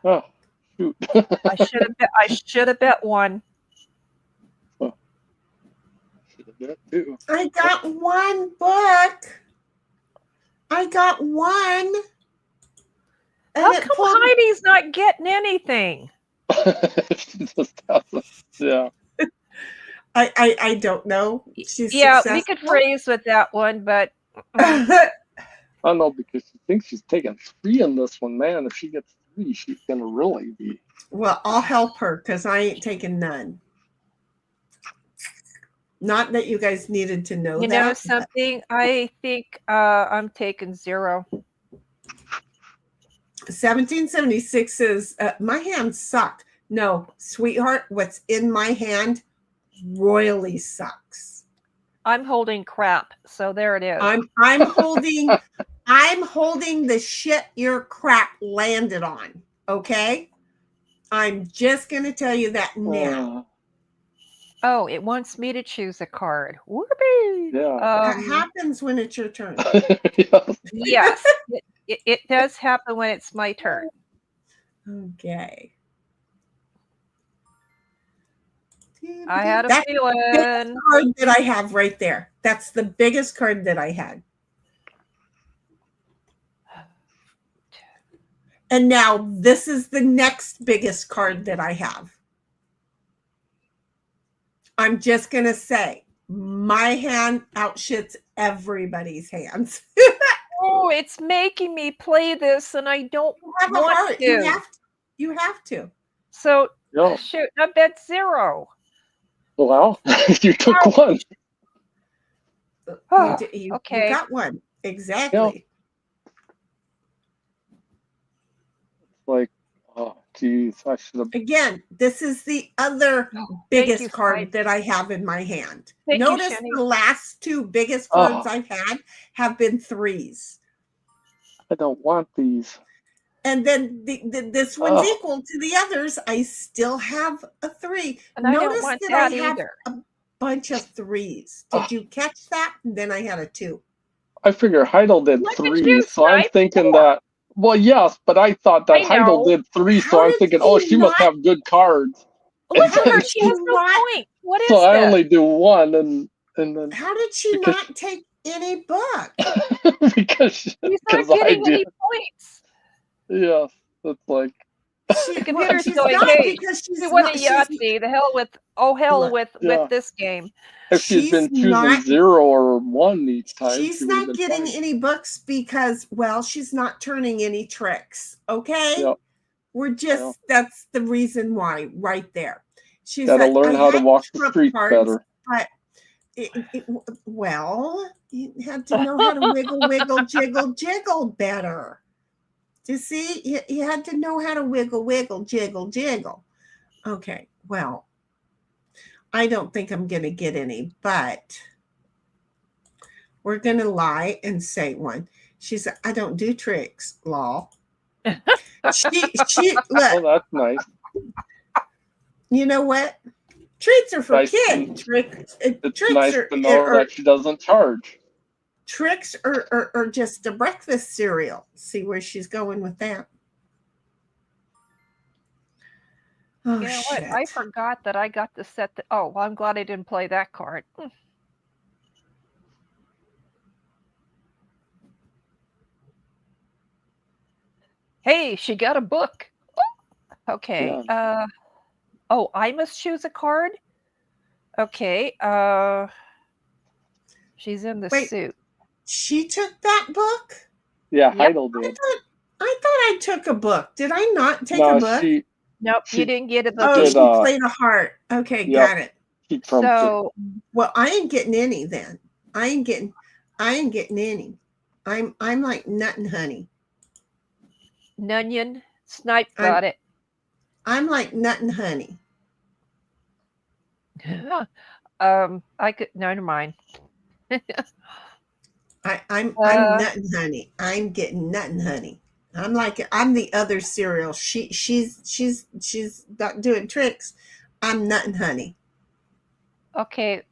Speaker 3: Oh, shoot.
Speaker 2: I should have bet 1.
Speaker 3: Oh, should have bet 2.
Speaker 4: I got 1 book. I got 1.
Speaker 2: How come Heidi's not getting anything?
Speaker 3: She just hasn't. Yeah.
Speaker 4: I don't know. She's
Speaker 2: yeah,
Speaker 4: successful.
Speaker 2: we could phrase with that one, but
Speaker 3: I don't know, because she thinks she's taking 3 in this one. Man, if she gets 3, she's gonna really be.
Speaker 4: Well, I'll help her because I ain't taking none. Not that you guys needed to know that.
Speaker 2: You know something? I think I'm taking 0.
Speaker 4: 1776 is my hand sucked. No, sweetheart, what's in my hand royally sucks.
Speaker 2: I'm holding crap, so there it is.
Speaker 4: I'm holding the shit your crap landed on. Okay, I'm just gonna tell you that now.
Speaker 2: Oh, it wants me to choose a card. Whoopee!
Speaker 3: Yeah.
Speaker 4: That happens when it's your turn.
Speaker 2: Yes, it does happen when it's my turn.
Speaker 4: Okay.
Speaker 2: I had a feeling.
Speaker 4: That's the card that I have right there. That's the biggest card that I had. And now this is the next biggest card that I have. I'm just going to say my hand outshits everybody's hands.
Speaker 2: Oh, it's making me play this, and I don't want to.
Speaker 4: You have to.
Speaker 2: So, shoot, I bet 0.
Speaker 3: Well, you took 1.
Speaker 2: Oh,
Speaker 4: you
Speaker 2: okay.
Speaker 4: got 1. Exactly.
Speaker 3: Like, oh, geez, I should have.
Speaker 4: Again, this is the other biggest card that I have in my hand. Notice the last 2 biggest cards I've had have been 3s.
Speaker 3: I don't want these.
Speaker 4: And then this one's equal to the others. I still have a 3.
Speaker 2: And notice that I have
Speaker 4: a bunch of 3s. Did you catch that? And then I had a 2.
Speaker 3: I figure Heidel did 3, so I'm thinking that. Well, yes, but I thought that Heidel did 3, so I'm thinking, she must have good cards.
Speaker 2: Look at her, she has no point. What is
Speaker 3: so
Speaker 2: that?
Speaker 3: I only do 1, and then.
Speaker 4: How did she not take any book?
Speaker 3: because
Speaker 2: she's not getting any points.
Speaker 3: Yes, it's like
Speaker 2: the computer's going, hey, she won a Yahtzee. The hell with with this game.
Speaker 3: If she's been choosing 0 or 1 each time,
Speaker 4: she's not getting any books because, well, she's not turning any tricks. Okay, we're just that's the reason why, right there. She's
Speaker 3: gotta learn how to walk the streets better.
Speaker 4: But Well, you had to know how to wiggle, wiggle, jiggle, jiggle better. You see, you had to know how to wiggle, wiggle, jiggle, jiggle. Okay, well, I don't think I'm going to get any, but we're going to lie and say one. She said, I don't do tricks, lol. She look.
Speaker 3: Oh, that's nice.
Speaker 4: You know what? Treats are for
Speaker 3: Nice
Speaker 4: kids. Tricks
Speaker 3: nice to know that she doesn't charge.
Speaker 4: Tricks are just a breakfast cereal. See where she's going with that. Oh,
Speaker 2: You know what? I forgot that I got to set the. Oh, well, I'm glad I didn't play that card. Hey, she got a book. Okay.
Speaker 3: Yeah.
Speaker 2: Oh, I must choose a card. Okay. She's in the suit.
Speaker 4: She took that book?
Speaker 3: Yeah, Heidel did.
Speaker 4: I thought I took a book. Did I not take a book?
Speaker 2: Nope, you didn't get a book.
Speaker 4: Oh, she played a heart. Okay, got it.
Speaker 2: So,
Speaker 4: well, I ain't getting any then. I ain't getting any. I'm like nut and honey.
Speaker 2: Nunion, Snipe got it.
Speaker 4: I'm like nut and honey.
Speaker 2: I could never mind.
Speaker 4: I'm nut and honey. I'm getting nut and honey. I'm the other cereal. She's not doing tricks. I'm nut and honey.
Speaker 2: Okay.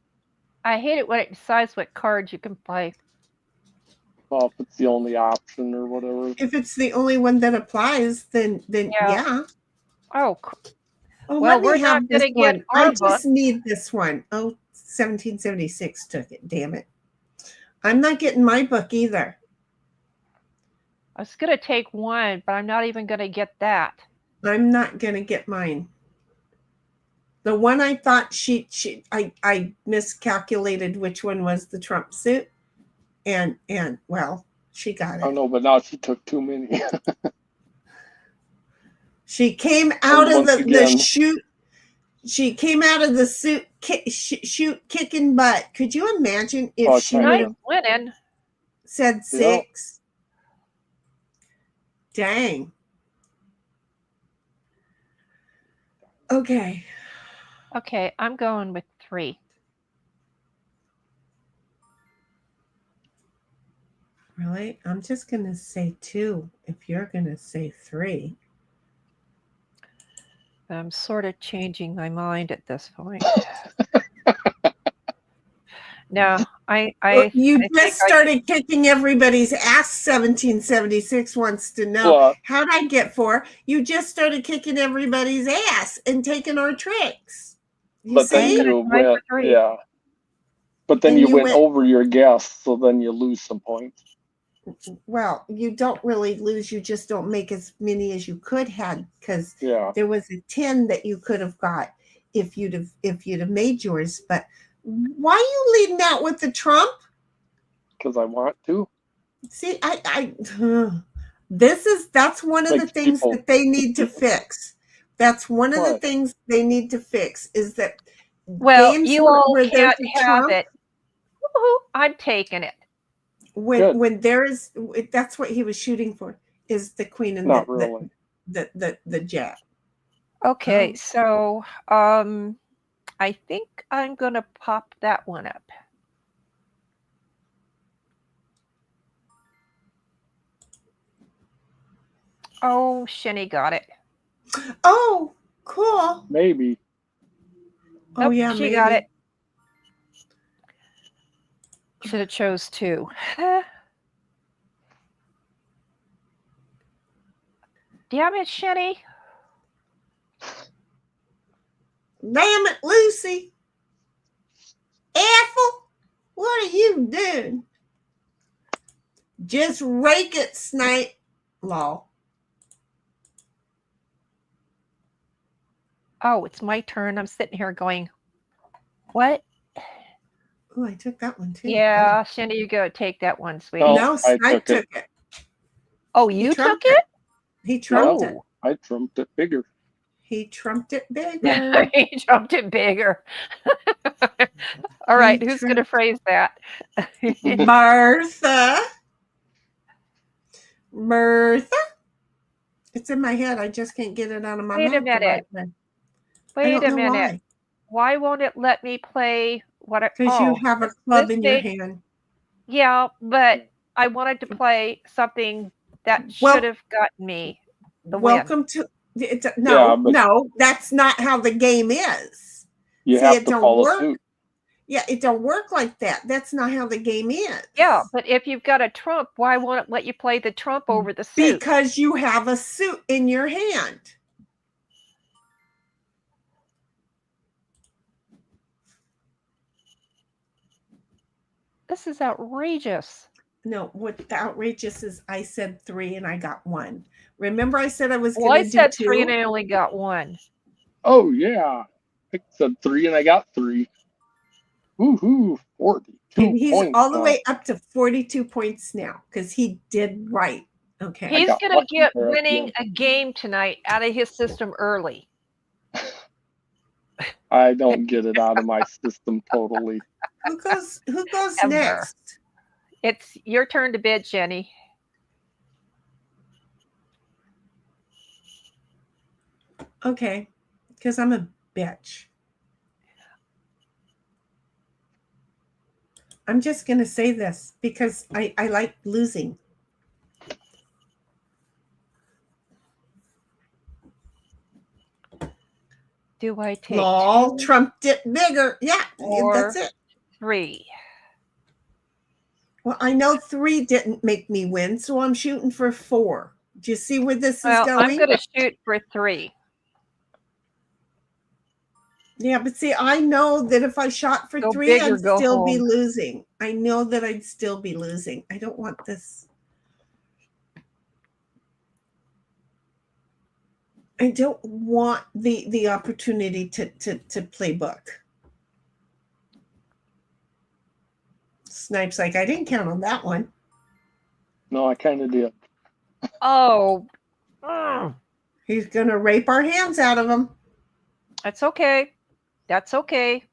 Speaker 2: I hate it when it decides what cards you can play.
Speaker 3: Well, if it's the only option or whatever.
Speaker 4: If it's the only one that applies, then yeah.
Speaker 2: Oh,
Speaker 4: well, we're not going to get our book. I just need this one. Oh, 1776 took it. Damn it. I'm not getting my book either.
Speaker 2: I was going to take one, but I'm not even going to get that.
Speaker 4: I'm not going to get mine. The one I thought I miscalculated which one was the Trump suit. And well, she got it.
Speaker 3: I know, but now she took too many.
Speaker 4: She came out of the chute. She came out of the suit shoot kicking butt. Could you imagine if she said 6? Dang. Okay.
Speaker 2: Okay, I'm going with 3.
Speaker 4: Really? I'm just going to say 2 if you're going to say 3.
Speaker 2: I'm sort of changing my mind at this point. No,
Speaker 4: you just started kicking everybody's ass. 1776 wants to know how'd I get 4? You just started kicking everybody's ass and taking our tricks.
Speaker 3: But then you went, yeah. But then you went over your guess, so then you lose some points.
Speaker 4: Well, you don't really lose. You just don't make as many as you could have, because there was a 10 that you could have got if you'd have made yours. But why are you leading out with the Trump?
Speaker 3: Because I want to.
Speaker 4: See, that's one of the things that they need to fix. That's one of the things they need to fix is that.
Speaker 2: Well, you all can't have it. Woo-hoo, I'm taking it.
Speaker 4: When there is, that's what he was shooting for, is the queen and the jack.
Speaker 2: Okay, so I think I'm gonna pop that one up. Oh, Shinny got it.
Speaker 4: Oh, cool.
Speaker 3: Maybe.
Speaker 4: Oh, yeah,
Speaker 2: she got it. Should have chose 2. Damn it, Shinny.
Speaker 4: Damn it, Lucy. Ethel, what are you doing? Just rake it, Snipe. Law.
Speaker 2: Oh, it's my turn. I'm sitting here going, what?
Speaker 4: Oh, I took that one too.
Speaker 2: Yeah, Shinny, you go take that one, sweetie.
Speaker 4: No, Snipe took it.
Speaker 2: Oh, you took it?
Speaker 4: He trumped it.
Speaker 3: I trumped it bigger.
Speaker 4: He trumped it bigger.
Speaker 2: He jumped it bigger. All right, who's going to phrase that?
Speaker 4: Martha. Martha. It's in my head. I just can't get it out of my
Speaker 2: Wait a
Speaker 4: mouth.
Speaker 2: minute. Wait a minute. Why won't it let me play what?
Speaker 4: Because you have a club in your hand.
Speaker 2: Yeah, but I wanted to play something that should have gotten me the
Speaker 4: welcome
Speaker 2: win.
Speaker 4: to no, that's not how the game is.
Speaker 3: You have to follow suit.
Speaker 4: Yeah, it don't work like that. That's not how the game is.
Speaker 2: Yeah, but if you've got a trump, why won't it let you play the trump over the suit?
Speaker 4: Because you have a suit in your hand.
Speaker 2: This is outrageous.
Speaker 4: No, what the outrageous is I said 3 and I got 1. Remember I said I was going to do 2?
Speaker 2: I said 3 and I only got 1.
Speaker 3: Oh, yeah. I said 3 and I got 3. Woohoo, 42
Speaker 4: and he's
Speaker 3: points
Speaker 4: all the way up to 42 points now because he did right. Okay.
Speaker 2: He's going to get winning a game tonight out of his system early.
Speaker 3: I don't get it out of my system totally.
Speaker 4: Who goes next?
Speaker 2: It's your turn to bid, Jenny.
Speaker 4: Okay, because I'm a bitch. I'm just going to say this because I like losing.
Speaker 2: Do I take
Speaker 4: Lol, trumped it bigger. Yeah, that's it.
Speaker 2: 3.
Speaker 4: Well, I know 3 didn't make me win, so I'm shooting for 4. Do you see where this is going?
Speaker 2: I'm going to shoot for 3.
Speaker 4: Yeah, but see, I know that if I shot for 3, I'd still be losing. I know that I'd still be losing. I don't want this. I don't want the opportunity to play book. Snipe's like, I didn't count on that one.
Speaker 3: No, I kind of did.
Speaker 2: Oh.
Speaker 4: He's going to rape our hands out of him.
Speaker 2: That's okay. That's okay.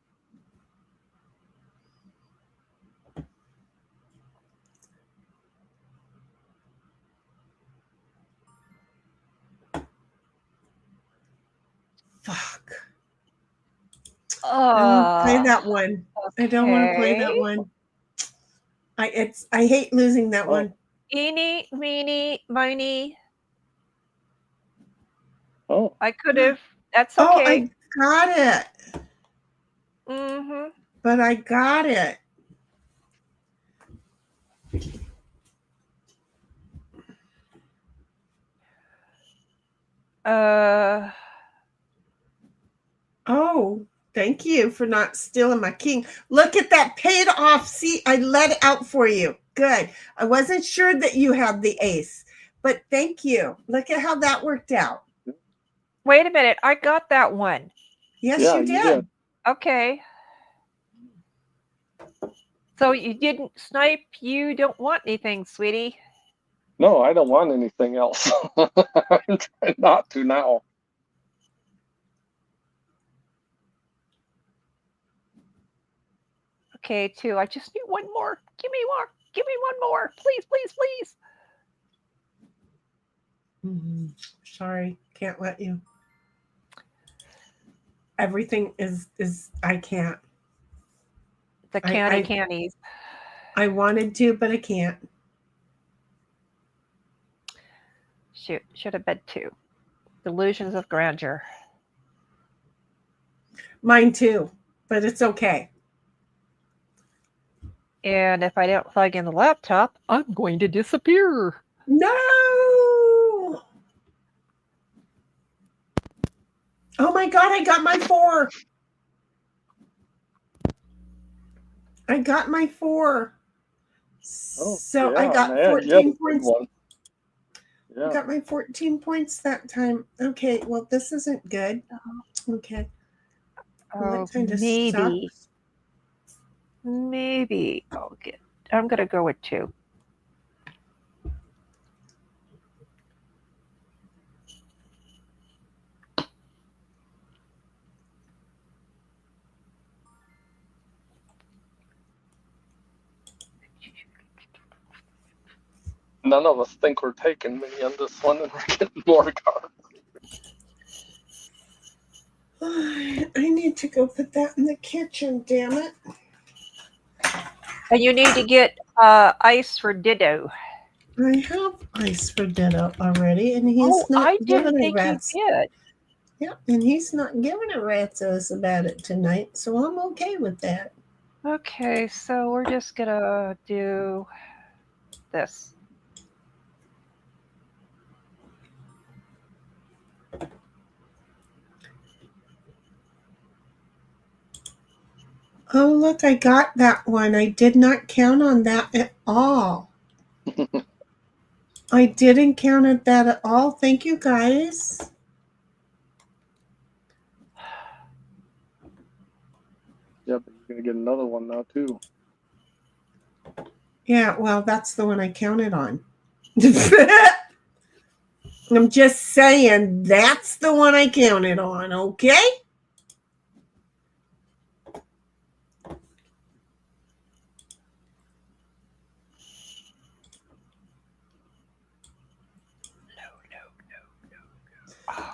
Speaker 4: Fuck. I don't want to play that one. Okay. I don't want to play that one. I hate losing that one.
Speaker 2: Eeny, meeny, miny.
Speaker 3: Oh.
Speaker 2: I could have. That's okay.
Speaker 4: Oh, I got it.
Speaker 2: Mm-hmm.
Speaker 4: But I got it. Oh, thank you for not stealing my king. Look at that, paid off. See, I let it out for you. Good. I wasn't sure that you had the ace, but thank you. Look at how that worked out.
Speaker 2: Wait a minute. I got that one.
Speaker 4: Yes, you did.
Speaker 2: Okay. So you didn't snipe. You don't want anything, sweetie.
Speaker 3: No, I don't want anything else. I'm trying not to now.
Speaker 2: Okay, 2. I just need 1 more. Give me more. Give me 1 more. Please, please, please.
Speaker 4: Mm-hmm. Sorry, can't let you. Everything is I can't.
Speaker 2: The cannies.
Speaker 4: I wanted to, but I can't.
Speaker 2: Shoot, should have been 2. Delusions of grandeur.
Speaker 4: Mine too, but it's okay.
Speaker 2: And if I don't plug in the laptop, I'm going to disappear.
Speaker 4: No! Oh my God, I got my 4. I got my 4. So I got 14 points. Yeah. I got my 14 points that time. Okay, well, this isn't good. Okay.
Speaker 2: Oh, maybe. Sucks. Maybe I'll get. I'm going to go with 2.
Speaker 3: none of us think we're taking many on this one, and we're getting more cards.
Speaker 4: I need to go put that in the kitchen, damn it.
Speaker 2: And you need to get ice for Ditto.
Speaker 4: I have ice for Ditto already, and he's not
Speaker 2: I
Speaker 4: giving
Speaker 2: didn't
Speaker 4: a
Speaker 2: think
Speaker 4: rat's.
Speaker 2: you did.
Speaker 4: Yeah, and he's not giving a rat's ass about it tonight, so I'm okay with that.
Speaker 2: Okay, so we're just gonna do this.
Speaker 4: Oh, look, I got that one. I did not count on that at all. I didn't count on that at all. Thank you, guys.
Speaker 3: Yeah, but you're gonna get another one now too.
Speaker 4: Yeah, well, that's the one I counted on. I'm just saying that's the one I counted on, okay?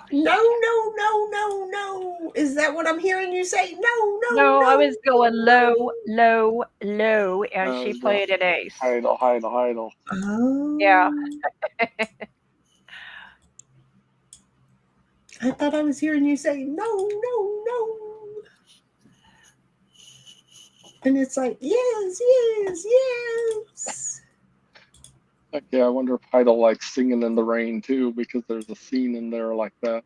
Speaker 4: No. Is that what I'm hearing you say? No.
Speaker 2: No, I was going low, and she played an ace.
Speaker 3: Heidel.
Speaker 4: Oh.
Speaker 2: Yeah.
Speaker 4: I thought I was hearing you say no. And it's like, yes.
Speaker 3: Okay, I wonder if Heidel likes singing in the rain too, because there's a scene in there like that.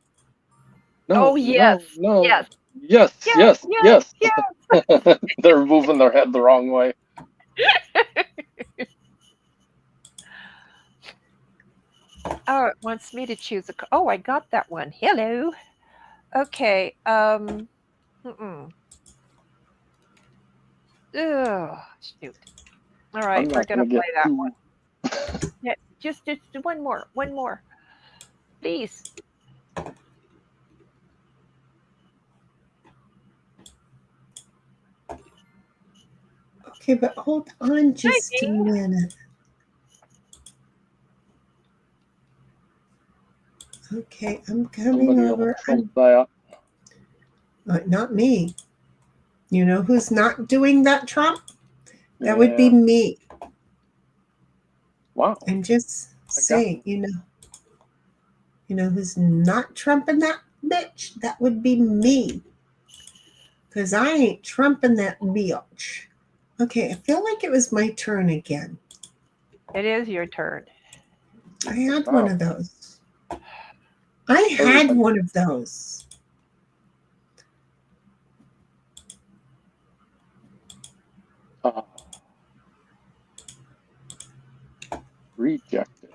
Speaker 3: No,
Speaker 2: Oh, yes.
Speaker 3: no.
Speaker 2: Yes.
Speaker 3: Yes. They're moving their head the wrong way.
Speaker 2: Oh, it wants me to choose a. Oh, I got that one. Hello. Okay. Ugh, shoot. All right, we're gonna play that one. Yeah, just one more, please.
Speaker 4: Okay, but hold on just a minute. Okay, I'm coming over. Not me. You know who's not doing that, Trump? That would be me.
Speaker 3: Wow.
Speaker 4: I'm just saying, you know who's not trumping that bitch? That would be me. Because I ain't trumping that bitch. Okay, I feel like it was my turn again.
Speaker 2: It is your turn.
Speaker 4: I had one of those. I had one of those.
Speaker 3: Rejected.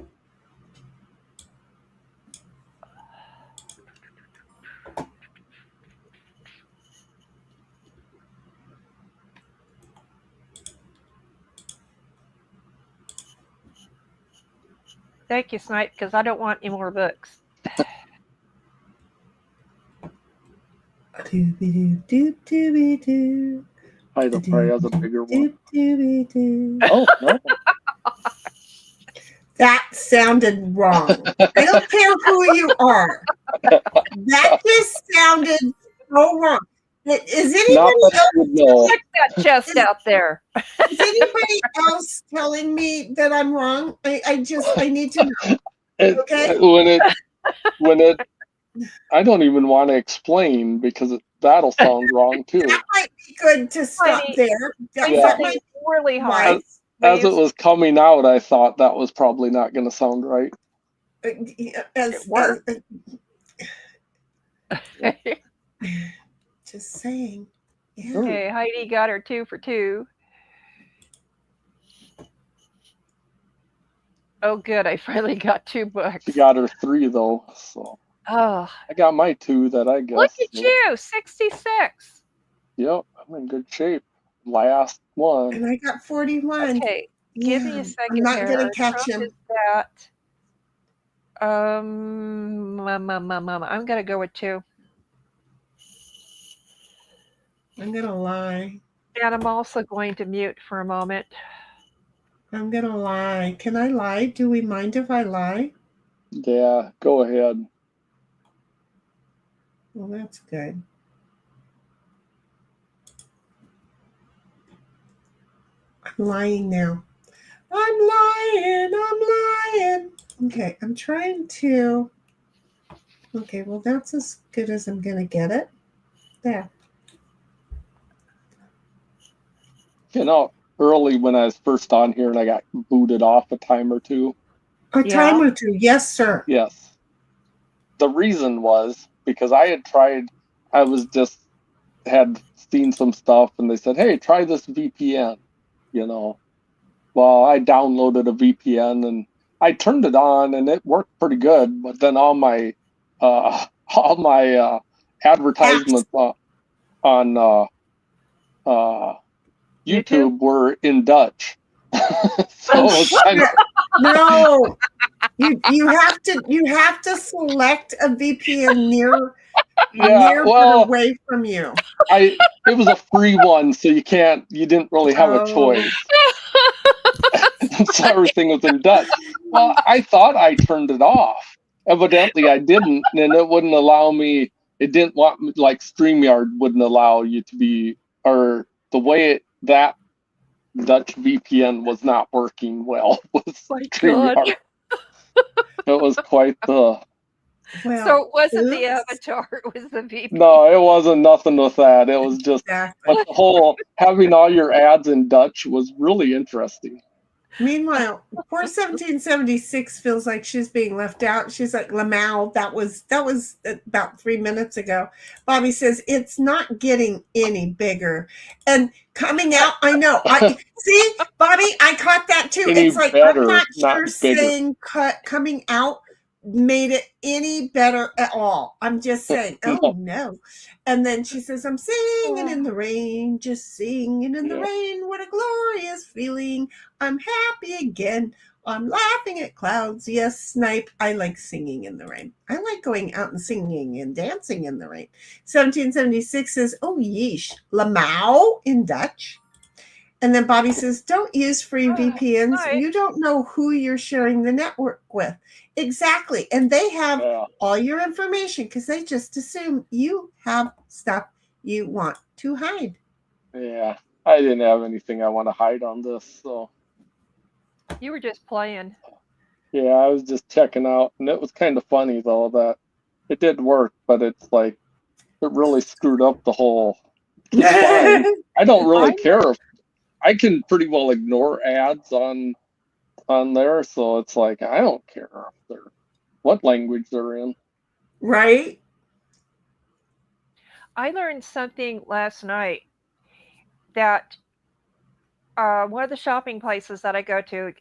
Speaker 2: Thank you, Snipe, because I don't want any more books.
Speaker 3: Heidel probably has a bigger one. Oh, no.
Speaker 4: That sounded wrong. I don't care who you are. That just sounded so wrong. Is anybody else
Speaker 2: check that chest out there?
Speaker 4: Is anybody else telling me that I'm wrong? I need to know. Okay.
Speaker 3: When it I don't even want to explain because that'll sound wrong too.
Speaker 4: That might be good to stop there.
Speaker 2: That might be really hard.
Speaker 3: As it was coming out, I thought that was probably not going to sound right.
Speaker 4: Just saying. Yeah.
Speaker 2: Okay, Heidi got her 2 for 2. Oh, good. I finally got 2 books.
Speaker 3: She got her 3 though, so.
Speaker 2: Oh.
Speaker 3: I got my 2 that I guess.
Speaker 2: Look at you, 66.
Speaker 3: Yep, I'm in good shape. Last one.
Speaker 4: And I got 41.
Speaker 2: Okay, give me a second.
Speaker 4: I'm not going to catch him.
Speaker 2: I'm going to go with 2.
Speaker 4: I'm going to lie.
Speaker 2: And I'm also going to mute for a moment.
Speaker 4: I'm going to lie. Can I lie? Do we mind if I lie?
Speaker 3: Yeah, go ahead.
Speaker 4: Well, that's good. I'm lying now. I'm lying. Okay, I'm trying to. Okay, well, that's as good as I'm going to get it. There.
Speaker 3: Early when I was first on here and I got booted off a time or two.
Speaker 4: A time or two. Yes, sir.
Speaker 3: Yes. The reason was because I had seen some stuff and they said, hey, try this VPN, Well, I downloaded a VPN and I turned it on and it worked pretty good, but then all my advertisements on YouTube were in Dutch. So it was kind of
Speaker 4: no. You have to select a VPN near but away from you.
Speaker 3: It was a free one, so you didn't really have a choice. So everything was in Dutch. Well, I thought I turned it off. Evidently I didn't, and it wouldn't allow me, it didn't want me, like StreamYard wouldn't allow you to be, or the way that Dutch VPN was not working well with StreamYard. It was quite the...
Speaker 2: Well, so it wasn't the avatar, it was the VPN.
Speaker 3: No, it wasn't nothing with that. It was just, but the whole, having all your ads in Dutch was really interesting.
Speaker 4: Meanwhile, poor 1776 feels like she's being left out. She's like, Lamau, that was about 3 minutes ago. Bobby says, it's not getting any bigger. And coming out, I know. See, Bobby, I caught that too. It's like, better, I'm not sure saying coming out made it any better at all. I'm just saying, oh no. And then she says, I'm singing in the rain, just singing in the rain. What a glorious feeling. I'm happy again. I'm laughing at clouds. Yes, Snipe, I like singing in the rain. I like going out and singing and dancing in the rain. 1776 says, oh yeesh, Lamau in Dutch. And then Bobby says, don't use free VPNs. Hi. You don't know who you're sharing the network with. Exactly. And they have all your information because they just assume you have stuff you want to hide.
Speaker 3: Yeah, I didn't have anything I want to hide on this. So
Speaker 2: you were just playing.
Speaker 3: Yeah, I was just checking out. And it was kind of funny, though, that it did work, but it's like it really screwed up the whole fine. I don't really care if I can pretty well ignore ads on there, so it's like I don't care if they're what language they're in.
Speaker 4: Right.
Speaker 2: I learned something last night that one of the shopping places that I go to,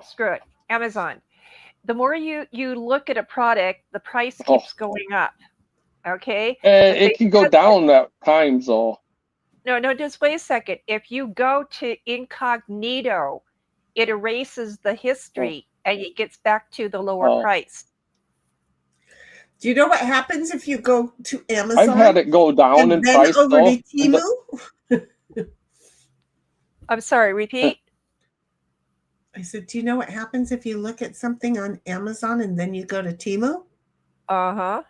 Speaker 2: screw it, Amazon. The more you look at a product, the price keeps going up. Okay.
Speaker 3: It can go down at times, though.
Speaker 2: No, just wait a second. If you go to incognito, it erases the history and it gets back to the lower price.
Speaker 4: Do you know what happens if you go to Amazon?
Speaker 3: I've had it go down in price.
Speaker 4: Over to Temu?
Speaker 2: I'm sorry, repeat.
Speaker 4: I said, do you know what happens if you look at something on Amazon and then you go to Temu?
Speaker 2: Uh-huh.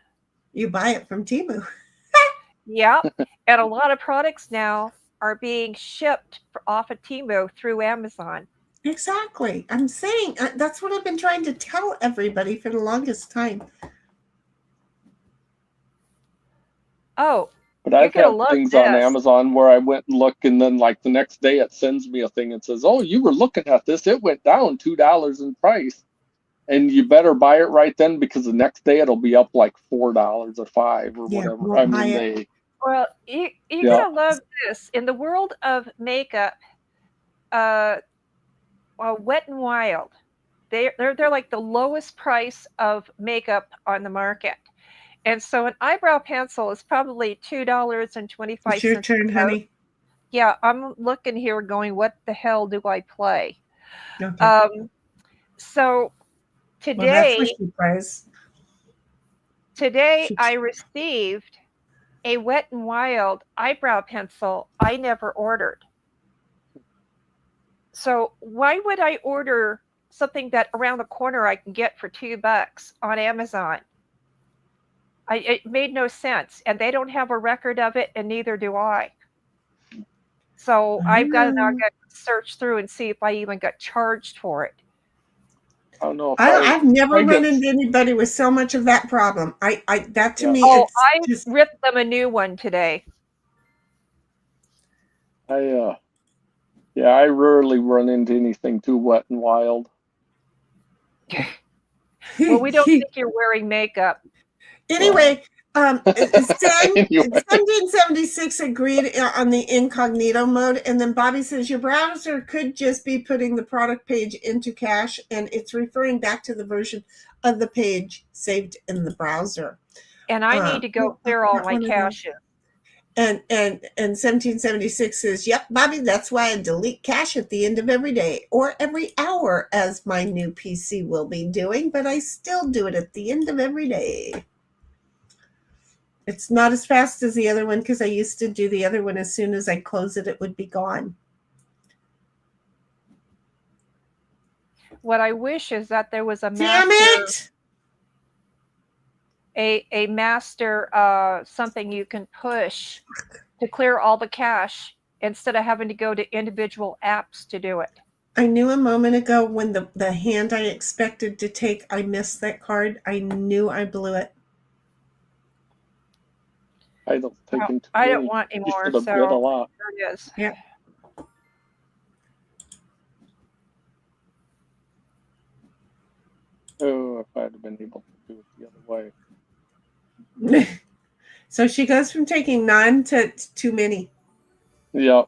Speaker 4: You buy it from Temu.
Speaker 2: Yeah, and a lot of products now are being shipped off of Temu through Amazon.
Speaker 4: Exactly. I'm saying that's what I've been trying to tell everybody for the longest time.
Speaker 2: Oh,
Speaker 3: but I've had things on Amazon where I went and looked, and then like the next day it sends me a thing and says, "Oh, you were looking at this. It went down $2 in price, and you better buy it right then because the next day it'll be up like $4 or $5 or whatever." I mean,
Speaker 2: Well, you're gonna love this. In the world of makeup, Wet n Wild, they're like the lowest price of makeup on the market. And so an eyebrow pencil is probably $2.25.
Speaker 4: It's your turn, honey.
Speaker 2: Yeah, I'm looking here going, what the hell do I play?
Speaker 4: Okay.
Speaker 2: So today, I received a Wet n Wild eyebrow pencil I never ordered. So why would I order something that around the corner I can get for $2 on Amazon? It made no sense, and they don't have a record of it, and neither do I. So I've got to now get search through and see if I even got charged for it.
Speaker 3: I don't know if
Speaker 4: I've never
Speaker 3: I
Speaker 4: run
Speaker 3: get-
Speaker 4: into anybody with so much of that problem. That to
Speaker 3: Yeah.
Speaker 4: me,
Speaker 2: Oh,
Speaker 4: it's
Speaker 2: I
Speaker 4: just
Speaker 2: ripped them a new one today.
Speaker 3: I rarely run into anything too wet and wild.
Speaker 2: Well, we don't think you're wearing makeup.
Speaker 4: Anyway,
Speaker 3: Anyway.
Speaker 4: 1776 agreed on the incognito mode, and then Bobby says your browser could just be putting the product page into cache, and it's referring back to the version of the page saved in the browser.
Speaker 2: And I need to go clear all my caches.
Speaker 4: And 1776 says, yep, Bobby, that's why I delete cache at the end of every day or every hour, as my new PC will be doing, but I still do it at the end of every day. It's not as fast as the other one because I used to do the other one as soon as I close it, it would be gone.
Speaker 2: What I wish is that there was a
Speaker 4: Damn
Speaker 2: master,
Speaker 4: it!
Speaker 2: a master something you can push to clear all the cache instead of having to go to individual apps to do it.
Speaker 4: I knew a moment ago when the hand I expected to take, I missed that card. I knew I blew it.
Speaker 3: I don't take
Speaker 2: Well,
Speaker 3: into
Speaker 2: I don't
Speaker 3: any.
Speaker 2: want
Speaker 3: You
Speaker 2: anymore,
Speaker 3: should have
Speaker 2: so
Speaker 3: bid a lot.
Speaker 2: there it is.
Speaker 4: Yeah.
Speaker 3: Oh, if I had been able to do it the other way.
Speaker 4: So she goes from taking none to too many.
Speaker 3: Yeah.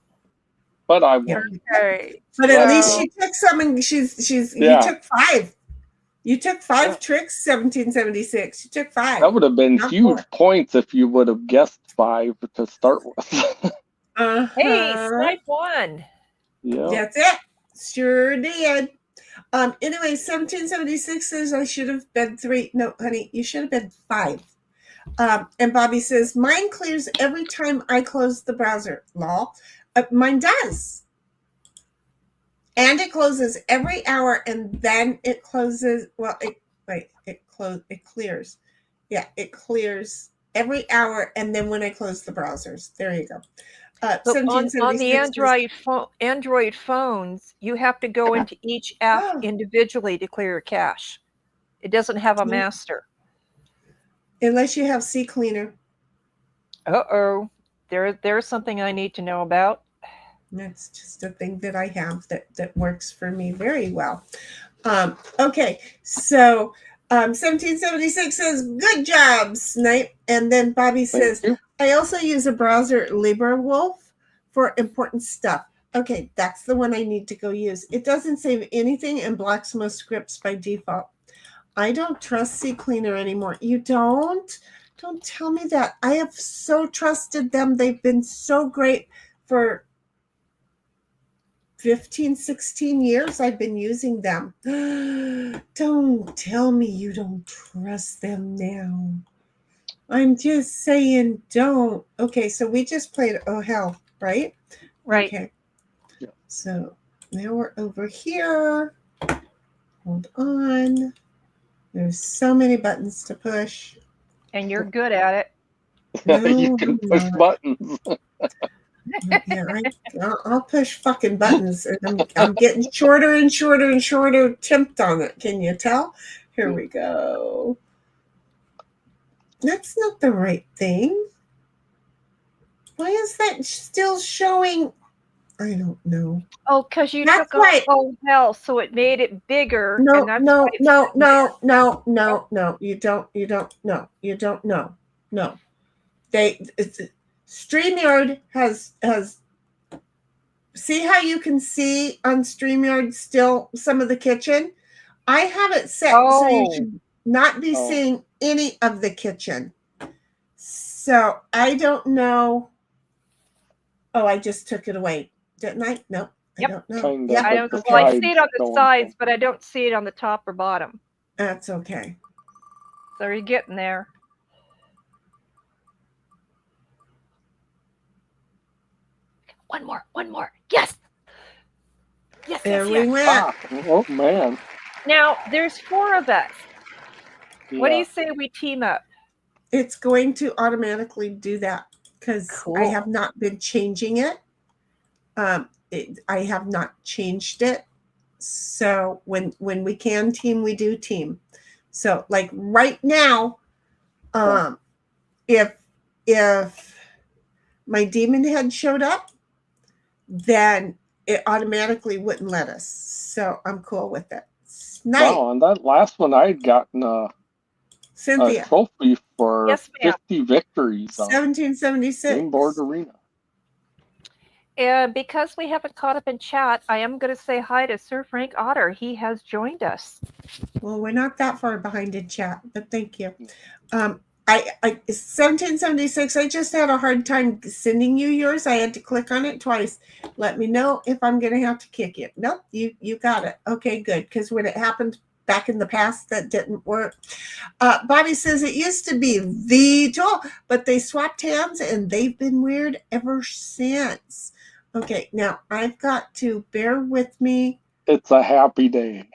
Speaker 3: But I
Speaker 4: Yeah.
Speaker 3: won.
Speaker 2: Okay.
Speaker 4: But at least
Speaker 2: so-
Speaker 4: she took some, and she's
Speaker 3: Yeah.
Speaker 4: you took 5. You took 5
Speaker 3: Yeah.
Speaker 4: tricks, 1776. You took 5.
Speaker 3: That would have been
Speaker 4: Not
Speaker 3: huge
Speaker 4: 4.
Speaker 3: points if you would have guessed 5 to start with.
Speaker 2: Hey,
Speaker 4: Uh-huh.
Speaker 2: swipe one.
Speaker 3: Yeah.
Speaker 4: That's it. Sure did. Anyway, 1776 says I should have been 3. No, honey, you should have been 5. And Bobby says, mine clears every time I close the browser. Lol. Mine does. And it closes every hour, and then it closes. Well, it clears. Yeah, it clears every hour, and then when I close the browsers. There you go.
Speaker 2: So on the
Speaker 4: 1776
Speaker 2: Android phones, you have to go into each app
Speaker 4: Oh.
Speaker 2: individually to clear your cache. It doesn't have a
Speaker 4: Mm.
Speaker 2: master.
Speaker 4: unless you have CCleaner.
Speaker 2: Uh-oh. There's something I need to know about.
Speaker 4: That's just a thing that I have that works for me very well. Okay, so 1776 says, good job, Snipe. And then Bobby says,
Speaker 3: Thank you.
Speaker 4: I also use a browser, LibreWolf, for important stuff. Okay, that's the one I need to go use. It doesn't save anything and blocks most scripts by default. I don't trust CCleaner anymore. You don't? Don't tell me that. I have so trusted them. They've been so great for 15, 16 years I've been using them. Don't tell me you don't trust them now. I'm just saying don't. Okay, so we just played Oh Hell, right?
Speaker 2: Right.
Speaker 4: Okay.
Speaker 3: Yeah.
Speaker 4: So now we're over here. Hold on. There's so many buttons to push.
Speaker 2: And you're good at it.
Speaker 3: You
Speaker 4: No,
Speaker 3: can
Speaker 4: I'm
Speaker 3: push
Speaker 4: not.
Speaker 3: buttons.
Speaker 4: Yeah, I'll push fucking buttons, and I'm getting shorter and shorter and shorter tempt on it. Can you tell? Here we go. That's not the right thing. Why is that still showing? I don't know.
Speaker 2: Oh, because you
Speaker 4: That's
Speaker 2: took
Speaker 4: why-
Speaker 2: off Oh Hell, so it made it bigger.
Speaker 4: No,
Speaker 2: and that's
Speaker 4: no,
Speaker 2: why it's
Speaker 4: no,
Speaker 2: sitting
Speaker 4: no,
Speaker 2: there.
Speaker 4: no, no, no. You don't know. No. StreamYard has see how you can see on StreamYard still some of the kitchen? I have it set so you
Speaker 2: Oh.
Speaker 4: should not be
Speaker 3: Oh.
Speaker 4: seeing any of the kitchen. So I don't know. Oh, I just took it away, didn't I? No,
Speaker 2: Yep.
Speaker 4: I don't know.
Speaker 3: Kind of.
Speaker 4: Yeah,
Speaker 2: I don't.
Speaker 3: the
Speaker 2: Well, I
Speaker 3: sides
Speaker 2: see it on the
Speaker 3: showing
Speaker 2: sides,
Speaker 3: some.
Speaker 2: but I don't see it on the top or bottom.
Speaker 4: that's okay.
Speaker 2: So you're getting there. One more. Yes. Yes,
Speaker 4: There
Speaker 2: yes,
Speaker 4: we
Speaker 2: yes.
Speaker 4: went.
Speaker 3: Ah, oh man.
Speaker 2: Now, there's 4 of us. What do
Speaker 3: Yeah.
Speaker 2: you say we team up?
Speaker 4: It's going to automatically do that because I
Speaker 2: Cool.
Speaker 4: have not been changing it. I have not changed it. So when we can team, we do team. So like right now, if my demon head showed up, then it automatically wouldn't let us. So I'm cool with it. Night,
Speaker 3: Wow, and that last one I had gotten a
Speaker 4: Cynthia,
Speaker 3: trophy for
Speaker 2: Yes, ma'am.
Speaker 3: 50 victories on
Speaker 4: 1776.
Speaker 3: Game Board Arena.
Speaker 2: And because we haven't caught up in chat, I am going to say hi to Sir Frank Otter. He has joined us.
Speaker 4: Well, we're not that far behind in chat, but thank you. I 1776. I just had a hard time sending you yours. I had to click on it twice. Let me know if I'm gonna have to kick it. Nope, you got it. Okay, good. Because when it happened back in the past, that didn't work. Bobby says it used to be the tool, but they swapped hands and they've been weird ever since. Okay, now I've got to bear with me.
Speaker 3: It's a happy day.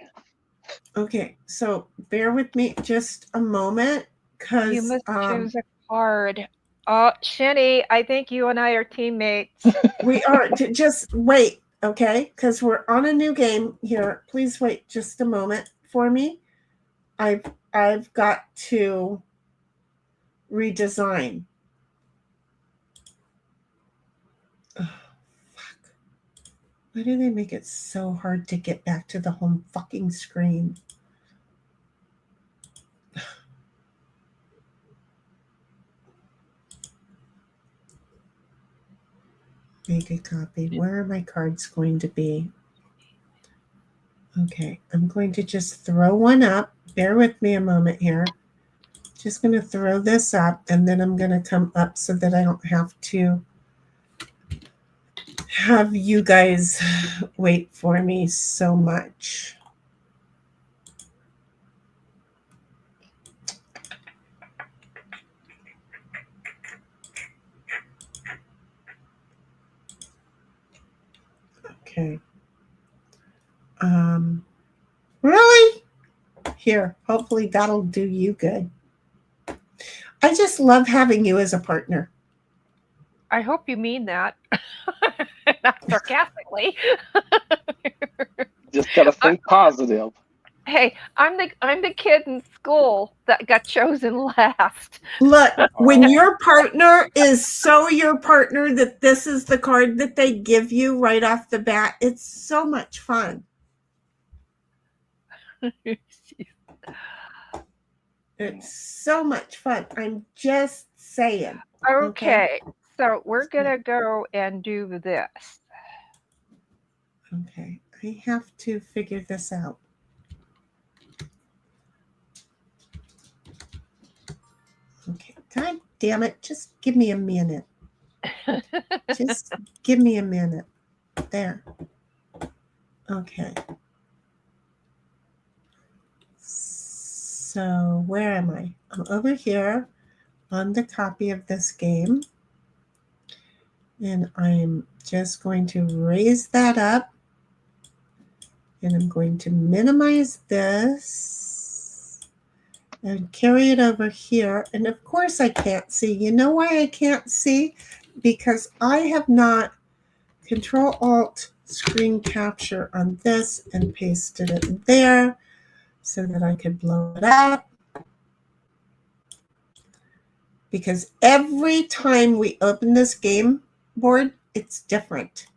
Speaker 4: Okay, so bear with me just a moment.
Speaker 2: You must choose a card. Shenny, I think you and I are teammates.
Speaker 4: We are. Just wait, okay? Because we're on a new game here. Please wait just a moment for me. I've got to redesign. Oh, fuck. Why do they make it so hard to get back to the home fucking screen? Make a copy. Where are my cards going to be? Okay, I'm going to just throw one up. Bear with me a moment here. Just going to throw this up, and then I'm going to come up so that I don't have to have you guys wait for me so much. Okay. Really? Here, hopefully that'll do you good. I just love having you as a partner.
Speaker 2: I hope you mean that. Not sarcastically.
Speaker 3: Just gotta think positive.
Speaker 2: Hey, I'm the kid in school that got chosen last.
Speaker 4: Look, when your partner is so your partner that this is the card that they give you right off the bat, it's so much fun. It's so much fun. I'm just saying.
Speaker 2: Okay, so we're gonna go and do this.
Speaker 4: Okay, I have to figure this out. Okay, God damn it, just give me a minute. Just give me a minute. There. Okay. So where am I? I'm over here on the copy of this game. And I'm just going to raise that up. And I'm going to minimize this and carry it over here. And of course I can't see. You know why I can't see? Because I have not Control-Alt screen capture on this and pasted it there so that I could blow it up. Because every time we open this game board, it's different.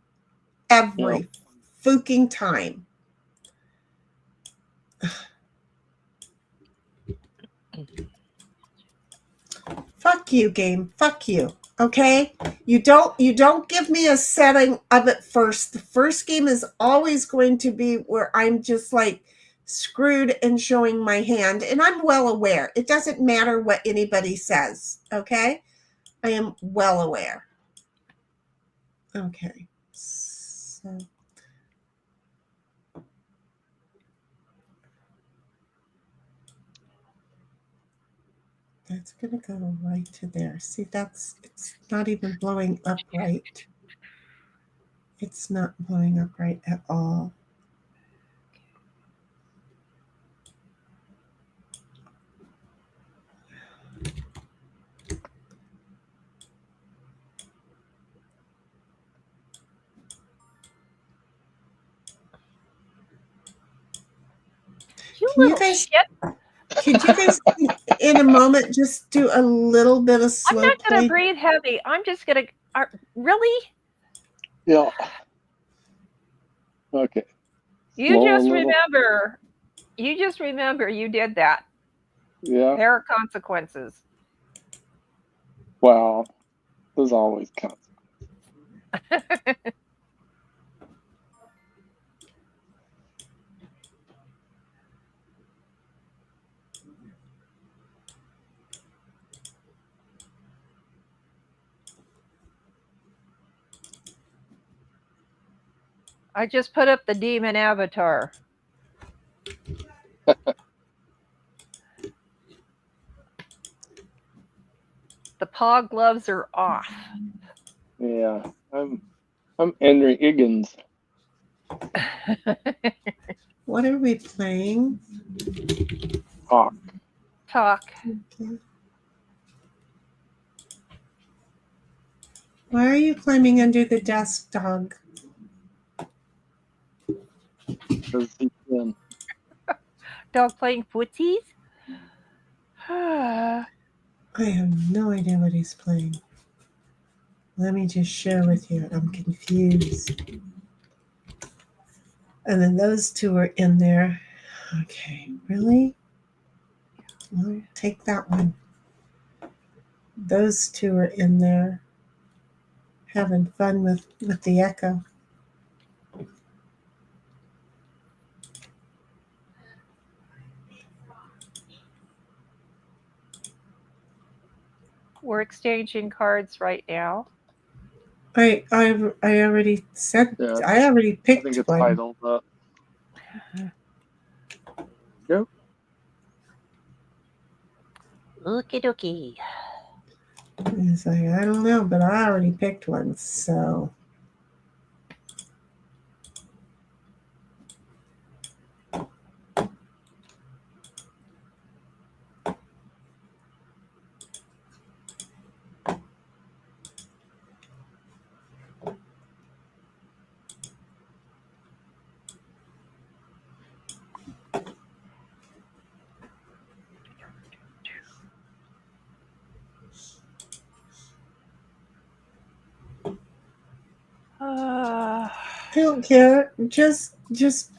Speaker 4: Every fucking time. Fuck you, game. Fuck you. Okay? You don't give me a setting of it first. The first game is always going to be where I'm just like screwed and showing my hand. And I'm well aware. It doesn't matter what anybody says. Okay? I am well aware. Okay. So that's going to go right to there. See, it's not even blowing up right. It's not blowing up right at all.
Speaker 2: You
Speaker 4: Can you
Speaker 2: little
Speaker 4: guys-
Speaker 2: shit.
Speaker 4: Could you guys, in a moment, just do a little bit of
Speaker 2: I'm
Speaker 4: slow
Speaker 2: not going
Speaker 4: play?
Speaker 2: to breathe heavy. I'm just going to. Really?
Speaker 3: Yeah. Okay.
Speaker 2: You
Speaker 3: Slow a
Speaker 2: just
Speaker 3: little.
Speaker 2: remember. You just remember you did that.
Speaker 3: Yeah.
Speaker 2: There are consequences.
Speaker 3: Well, there's always consequences.
Speaker 2: I just put up the demon avatar. The paw gloves are off.
Speaker 3: Yeah. I'm Henry Higgins.
Speaker 4: What are we playing?
Speaker 3: Hawk.
Speaker 2: Talk.
Speaker 4: Okay. Why are you climbing under the desk, dog?
Speaker 3: Because he's in.
Speaker 2: Dog playing footsies?
Speaker 4: I have no idea what he's playing. Let me just share with you. I'm confused. And then those two are in there. Okay, really? Well, take that one. Those two are in there having fun with the echo.
Speaker 2: We're exchanging cards right now.
Speaker 4: I already said,
Speaker 3: Yeah.
Speaker 4: I already
Speaker 3: I
Speaker 4: picked
Speaker 3: think it's
Speaker 4: one.
Speaker 3: titled. Yep.
Speaker 2: Okie dokie.
Speaker 4: It's like, I don't know, but I already picked one, so. I don't care. Just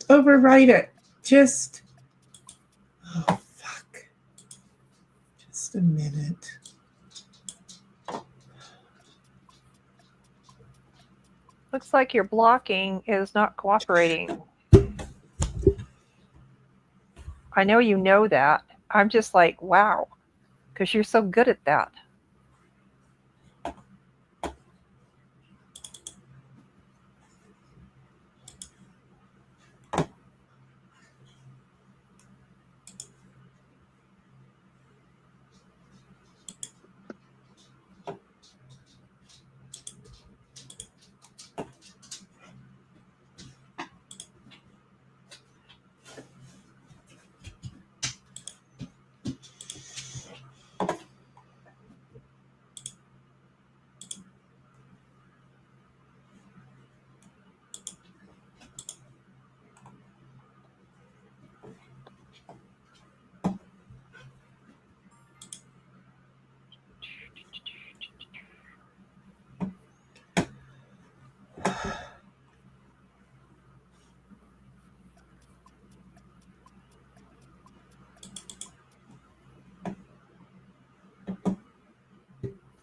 Speaker 4: overwrite it. Just. Oh, fuck. Just a minute.
Speaker 2: Looks like your blocking is not cooperating. I know you know that. I'm just like, wow, because you're so good at that.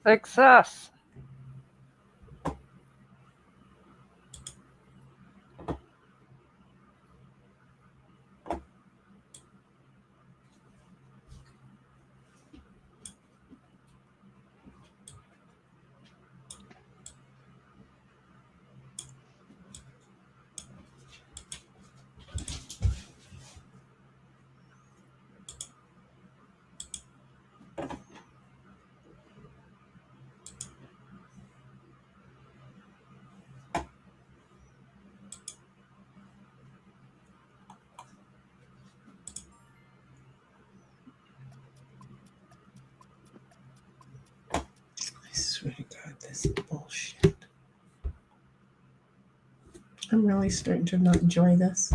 Speaker 2: Success.
Speaker 4: I swear to God, this is bullshit. I'm really starting to not enjoy this.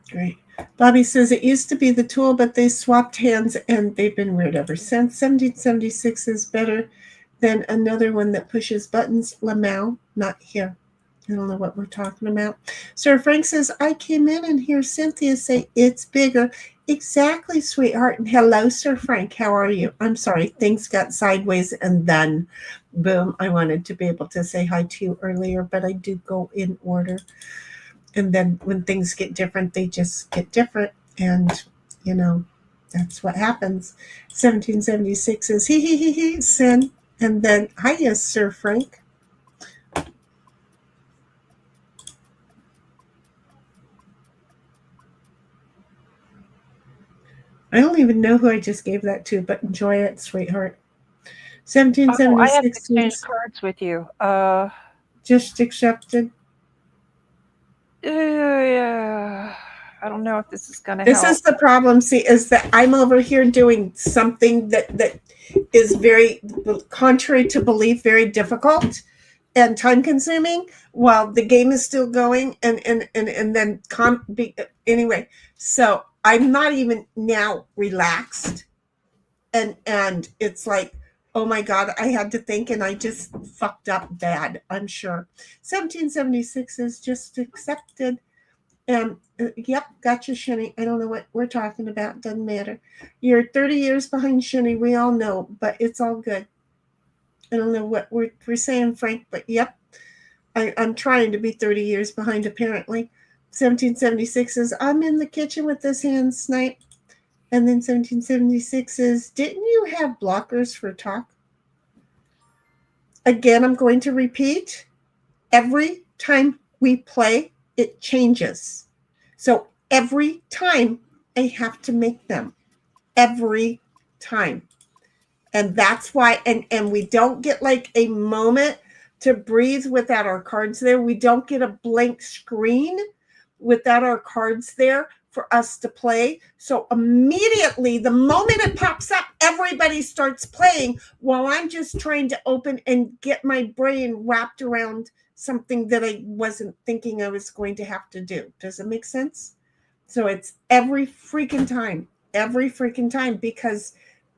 Speaker 4: Great. Bobby says it used to be the tool, but they swapped hands and they've been weird ever since. 1776 is better than another one that pushes buttons. Lamau, not here. I don't know what we're talking about. Sir Frank says, I came in and hear Cynthia say it's bigger. Exactly, sweetheart. And hello, Sir Frank. How are you? I'm sorry. Things got sideways and then boom. I wanted to be able to say hi to you earlier, but I do go in order. And then when things get different, they just get different. And, that's what happens. 1776 is he, sin. And then, hiya, Sir Frank. I don't even know who I just gave that to, but enjoy it, sweetheart. 1776
Speaker 2: I have to exchange cards with you.
Speaker 4: Just accepted.
Speaker 2: Yeah. I don't know if this is going to
Speaker 4: This
Speaker 2: help.
Speaker 4: is the problem, see, is that I'm over here doing something that is very contrary to belief, very difficult and time consuming while the game is still going and then anyway, so I'm not even now relaxed and it's like, oh my God, I had to think and I just fucked up bad, I'm sure. 1776 is just accepted. Yep, gotcha, Shinny. I don't know what we're talking about. Doesn't matter. You're 30 years behind Shinny. We all know, but it's all good. I don't know what we're saying, Frank, but yep. I'm trying to be 30 years behind, apparently. 1776 is, I'm in the kitchen with this hand snipe. And then 1776 is, didn't you have blockers for talk? Again, I'm going to repeat. Every time we play, it changes. So every time I have to make them. Every time. And that's why, and we don't get like a moment to breathe without our cards there. We don't get a blank screen without our cards there for us to play. So immediately, the moment it pops up, everybody starts playing while I'm just trying to open and get my brain wrapped around something that I wasn't thinking I was going to have to do. Does it make sense? So it's every freaking time, because,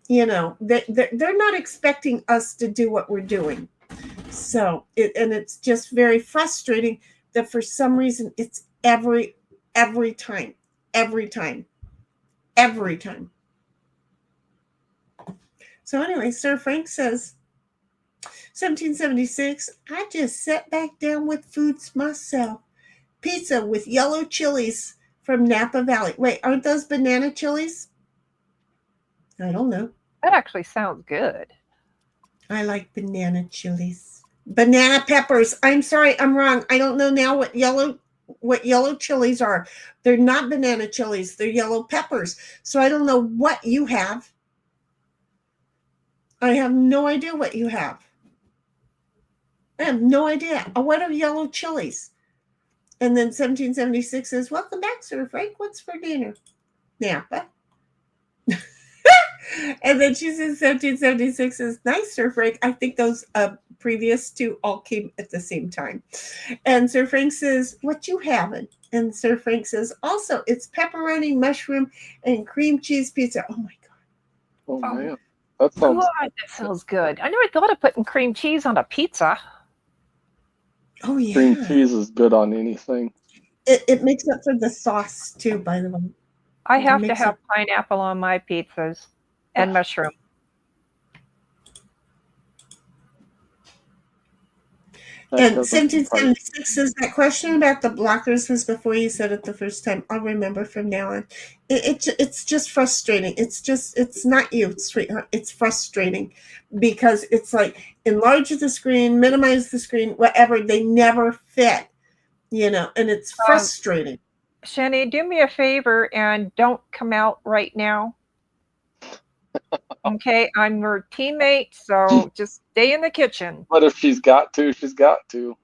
Speaker 4: they're not expecting us to do what we're doing. So, it's just very frustrating that for some reason it's every time. So anyway, Sir Frank says, 1776, I just sat back down with foods myself. Pizza with yellow chilies from Napa Valley. Wait, aren't those banana chilies? I don't know.
Speaker 2: That actually sounds good.
Speaker 4: I like banana chilies. Banana peppers. I'm sorry, I'm wrong. I don't know now what yellow chilies are. They're not banana chilies. They're yellow peppers. So I don't know what you have. I have no idea what you have. I have no idea. What are yellow chilies? And then 1776 says, welcome back, Sir Frank. What's for dinner? Napa. And then she says 1776 is nice, Sir Frank. I think those previous two all came at the same time. And Sir Frank says, what you having? And Sir Frank says, also, it's pepperoni, mushroom, and cream cheese pizza. Oh, my God.
Speaker 3: Oh, man. That
Speaker 2: sounds good. I never thought of putting cream cheese on a pizza.
Speaker 4: Oh, yeah.
Speaker 3: Cream cheese is good on anything.
Speaker 4: It makes up for the sauce, too, by the way.
Speaker 2: I have to have pineapple on my pizzas and mushroom.
Speaker 4: And 1776 says that question about the blockers was before you said it the first time. I'll remember from now on. It's just frustrating. It's not you, sweetheart. It's frustrating because it's like enlarge the screen, minimize the screen, whatever. They never fit, and it's frustrating.
Speaker 2: Shani, do me a favor and don't come out right now. Okay, I'm your teammate, so just stay in the kitchen.
Speaker 3: But if she's got to, she's got to.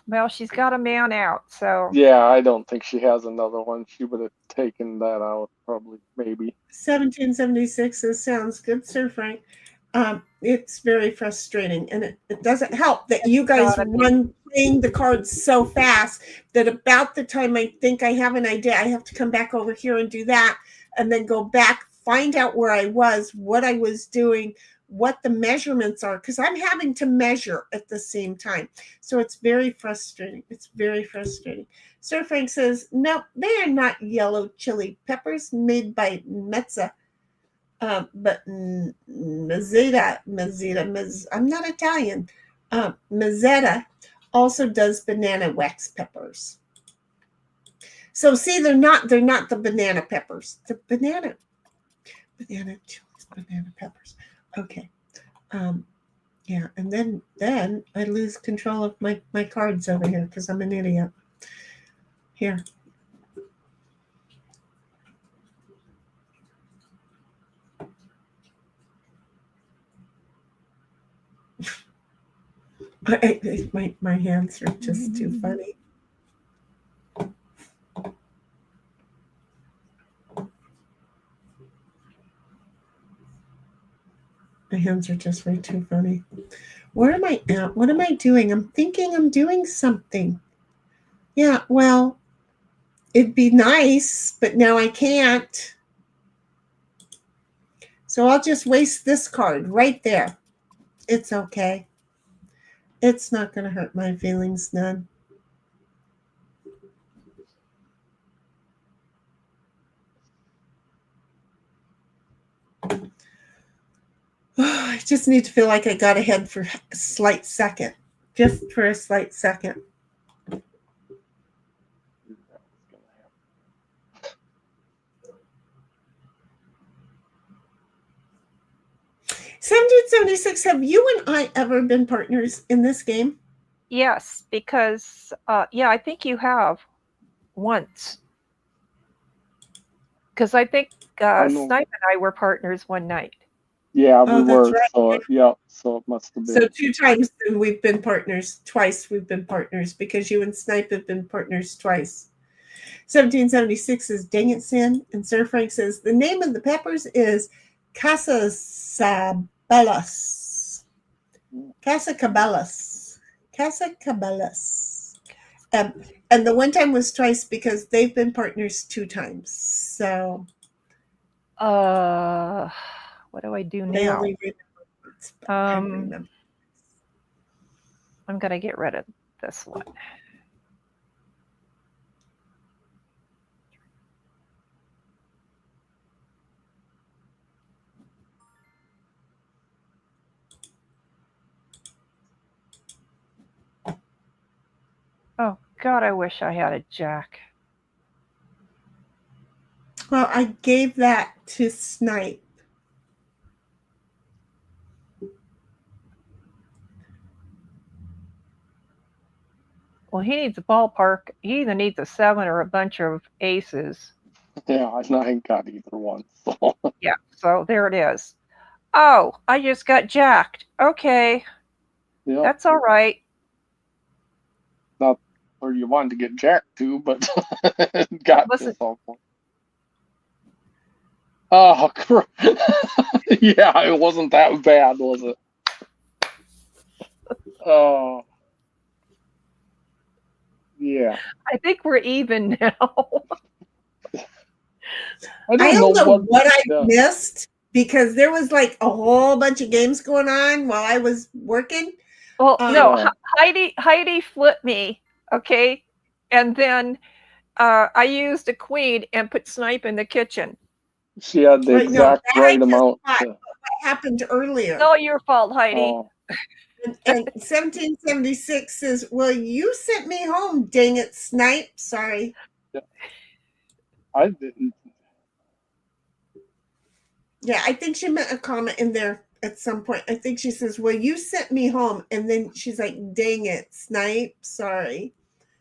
Speaker 2: Well, she's got a man out, so.
Speaker 3: Yeah, I don't think she has another one. She would have taken that out, probably, maybe.
Speaker 4: 1776 sounds good, Sir Frank. It's very frustrating, and it doesn't help that you guys run playing the cards so fast that about the time I think I have an idea, I have to come back over here and do that, and then go back, find out where I was, what I was doing, what the measurements are, because I'm having to measure at the same time. So it's very frustrating. It's very frustrating. Sir Frank says, no, they are not yellow chili peppers made by Mezza. But Mazzetta, I'm not Italian. Mazzetta also does banana wax peppers. So see, they're not the banana peppers. The banana chilies, banana peppers. Okay. Yeah, and then I lose control of my cards over here because I'm an idiot. Here. My hands are just too funny. My hands are just way too funny. Where am I at? What am I doing? I'm thinking I'm doing something. Yeah, well, it'd be nice, but now I can't. So I'll just waste this card right there. It's okay. It's not going to hurt my feelings none. I just need to feel like I got ahead for a slight second. Just for a slight second. $17.76. Have you and I ever been partners in this game?
Speaker 2: Yes, because I think you have once. Because I think Snipe and I were partners one night.
Speaker 3: Yeah, we were. Right. So it must have been.
Speaker 4: So 2 times then we've been partners. Twice we've been partners because you and Snipe have been partners twice. 1776 says, dang it, Sin. And Sir Frank says, the name of the peppers is Casacabellas. Casacabellas. And the one time was twice because they've been partners 2 times. So.
Speaker 2: What do I do
Speaker 4: They
Speaker 2: now?
Speaker 4: only remember.
Speaker 2: I'm going to get rid of this one. Oh, God, I wish I had a jack.
Speaker 4: Well, I gave that to Snipe.
Speaker 2: Well, he needs a ballpark. He either needs a 7 or a bunch of aces.
Speaker 3: Yeah, I ain't got either one. So.
Speaker 2: Yeah, so there it is. Oh, I just got jacked. Okay. Yep. That's all right.
Speaker 3: Not where you wanted to get jacked to, but got to some point. Oh, yeah, it wasn't that bad, was it? Oh. Yeah.
Speaker 2: I think we're even now.
Speaker 4: I don't know what I missed because there was like a whole bunch of games going on while I was working.
Speaker 2: Well, no, Heidi flipped me, okay? And then I used a queen and put Snipe in the kitchen.
Speaker 3: She had the exact right amount.
Speaker 4: What happened earlier?
Speaker 2: No, your fault, Heidi.
Speaker 3: Oh.
Speaker 4: And 1776 says, well, you sent me home, dang it, Snipe. Sorry.
Speaker 3: Yeah. I didn't.
Speaker 4: Yeah, I think she meant a comment in there at some point. I think she says, well, you sent me home. And then she's like, dang it, Snipe. Sorry.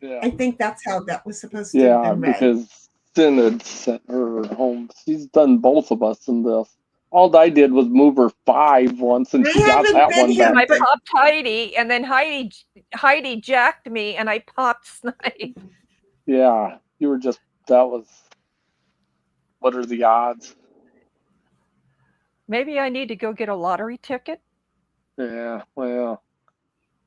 Speaker 4: Yeah. I think that's how that was supposed to have been read.
Speaker 3: Because Sin had sent her home. She's done both of us in this. All I did was move her 5 once, and she got that one back.
Speaker 2: I popped Heidi, and then Heidi jacked me, and I popped Snipe.
Speaker 3: Yeah, you were just, that was, what are the odds?
Speaker 2: Maybe I need to go get a lottery ticket.
Speaker 3: Yeah, well,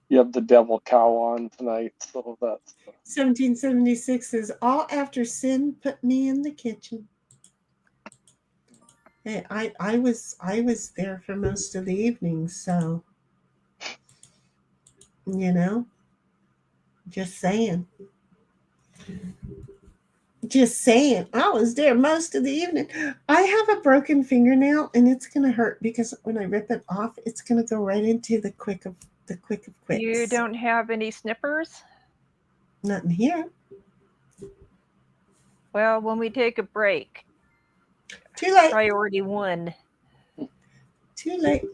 Speaker 3: you have the devil cow on tonight, so that's
Speaker 4: 1776 is all after sin put me in the kitchen. Hey, I was there for most of the evening, so just saying. Just saying. I was there most of the evening. I have a broken fingernail and it's gonna hurt because when I rip it off, it's gonna go right into the quick of quicks.
Speaker 2: You don't have any snippers?
Speaker 4: Nothing here.
Speaker 2: Well, when we take a break,
Speaker 4: Too late.
Speaker 2: priority 1.
Speaker 4: Too late.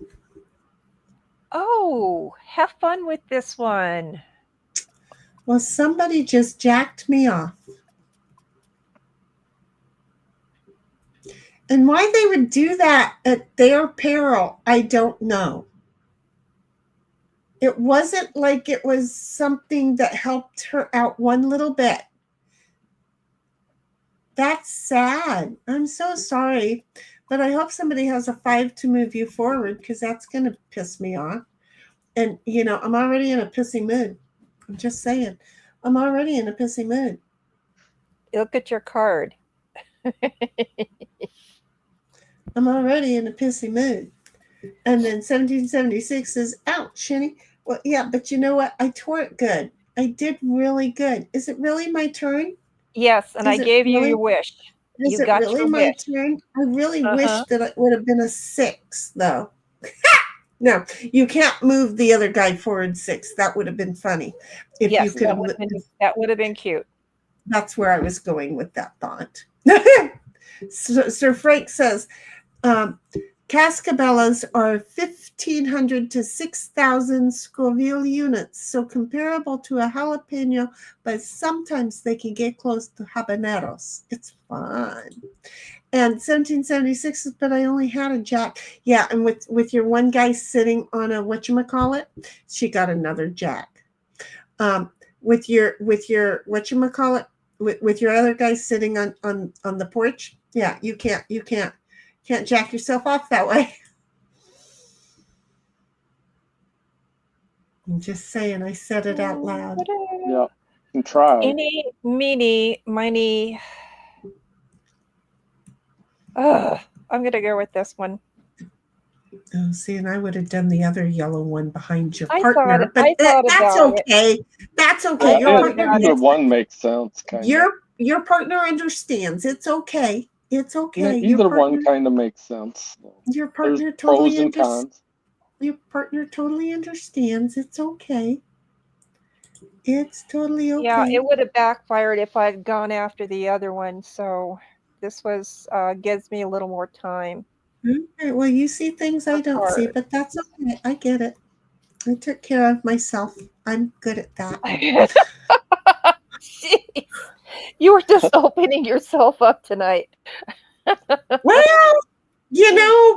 Speaker 2: Oh, have fun with this one.
Speaker 4: Well, somebody just jacked me off. And why they would do that at their peril, I don't know. It wasn't like it was something that helped her out one little bit. That's sad. I'm so sorry. But I hope somebody has a 5 to move you forward because that's going to piss me off. And, I'm already in a pissy mood. I'm just saying. I'm already in a pissy mood.
Speaker 2: Look at your card.
Speaker 4: I'm already in a pissy mood. And then 1776 says, ouch, Shinny. Well, yeah, but you know what? I tore it good. I did really good. Is it really my turn?
Speaker 2: Yes, and I gave you your wish.
Speaker 4: Is
Speaker 2: You
Speaker 4: it
Speaker 2: got
Speaker 4: really
Speaker 2: your
Speaker 4: my
Speaker 2: wish.
Speaker 4: turn? I really wish that it would have been a 6, though. No, you can't move the other guy forward 6. That would have been funny. If
Speaker 2: Yes,
Speaker 4: you could
Speaker 2: that would have been cute.
Speaker 4: That's where I was going with that thought. Sir Frank says, Cascabellas are 1,500 to 6,000 Scoville units, so comparable to a jalapeno, but sometimes they can get close to habaneros. It's fun. And 1776 but I only had a jack. Yeah, and with your one guy sitting on a whatchamacallit, she got another jack. With your whatchamacallit, with your other guy sitting on the porch, yeah, you can't jack yourself off that way. I'm just saying, I said it out loud.
Speaker 3: Yeah, you can try.
Speaker 2: Eeny, meeny, miny. I'm going to go with this one.
Speaker 4: Oh, see, and I would have done the other yellow one behind your partner, but
Speaker 2: that's
Speaker 4: okay. That's okay.
Speaker 3: Either one makes sense, kind of.
Speaker 4: Your partner understands. It's okay. It's okay.
Speaker 3: Either one kind of makes sense.
Speaker 4: Your partner
Speaker 3: There's pros and cons.
Speaker 4: Your partner totally understands. It's okay. It's totally okay.
Speaker 2: Yeah, it would have backfired if I'd gone after the other one. So this was gives me a little more time.
Speaker 4: Okay, well, you see things I don't see, but that's okay. I get it. I took care of myself. I'm good at that.
Speaker 2: Jeez. You were just opening yourself up tonight.
Speaker 4: Well,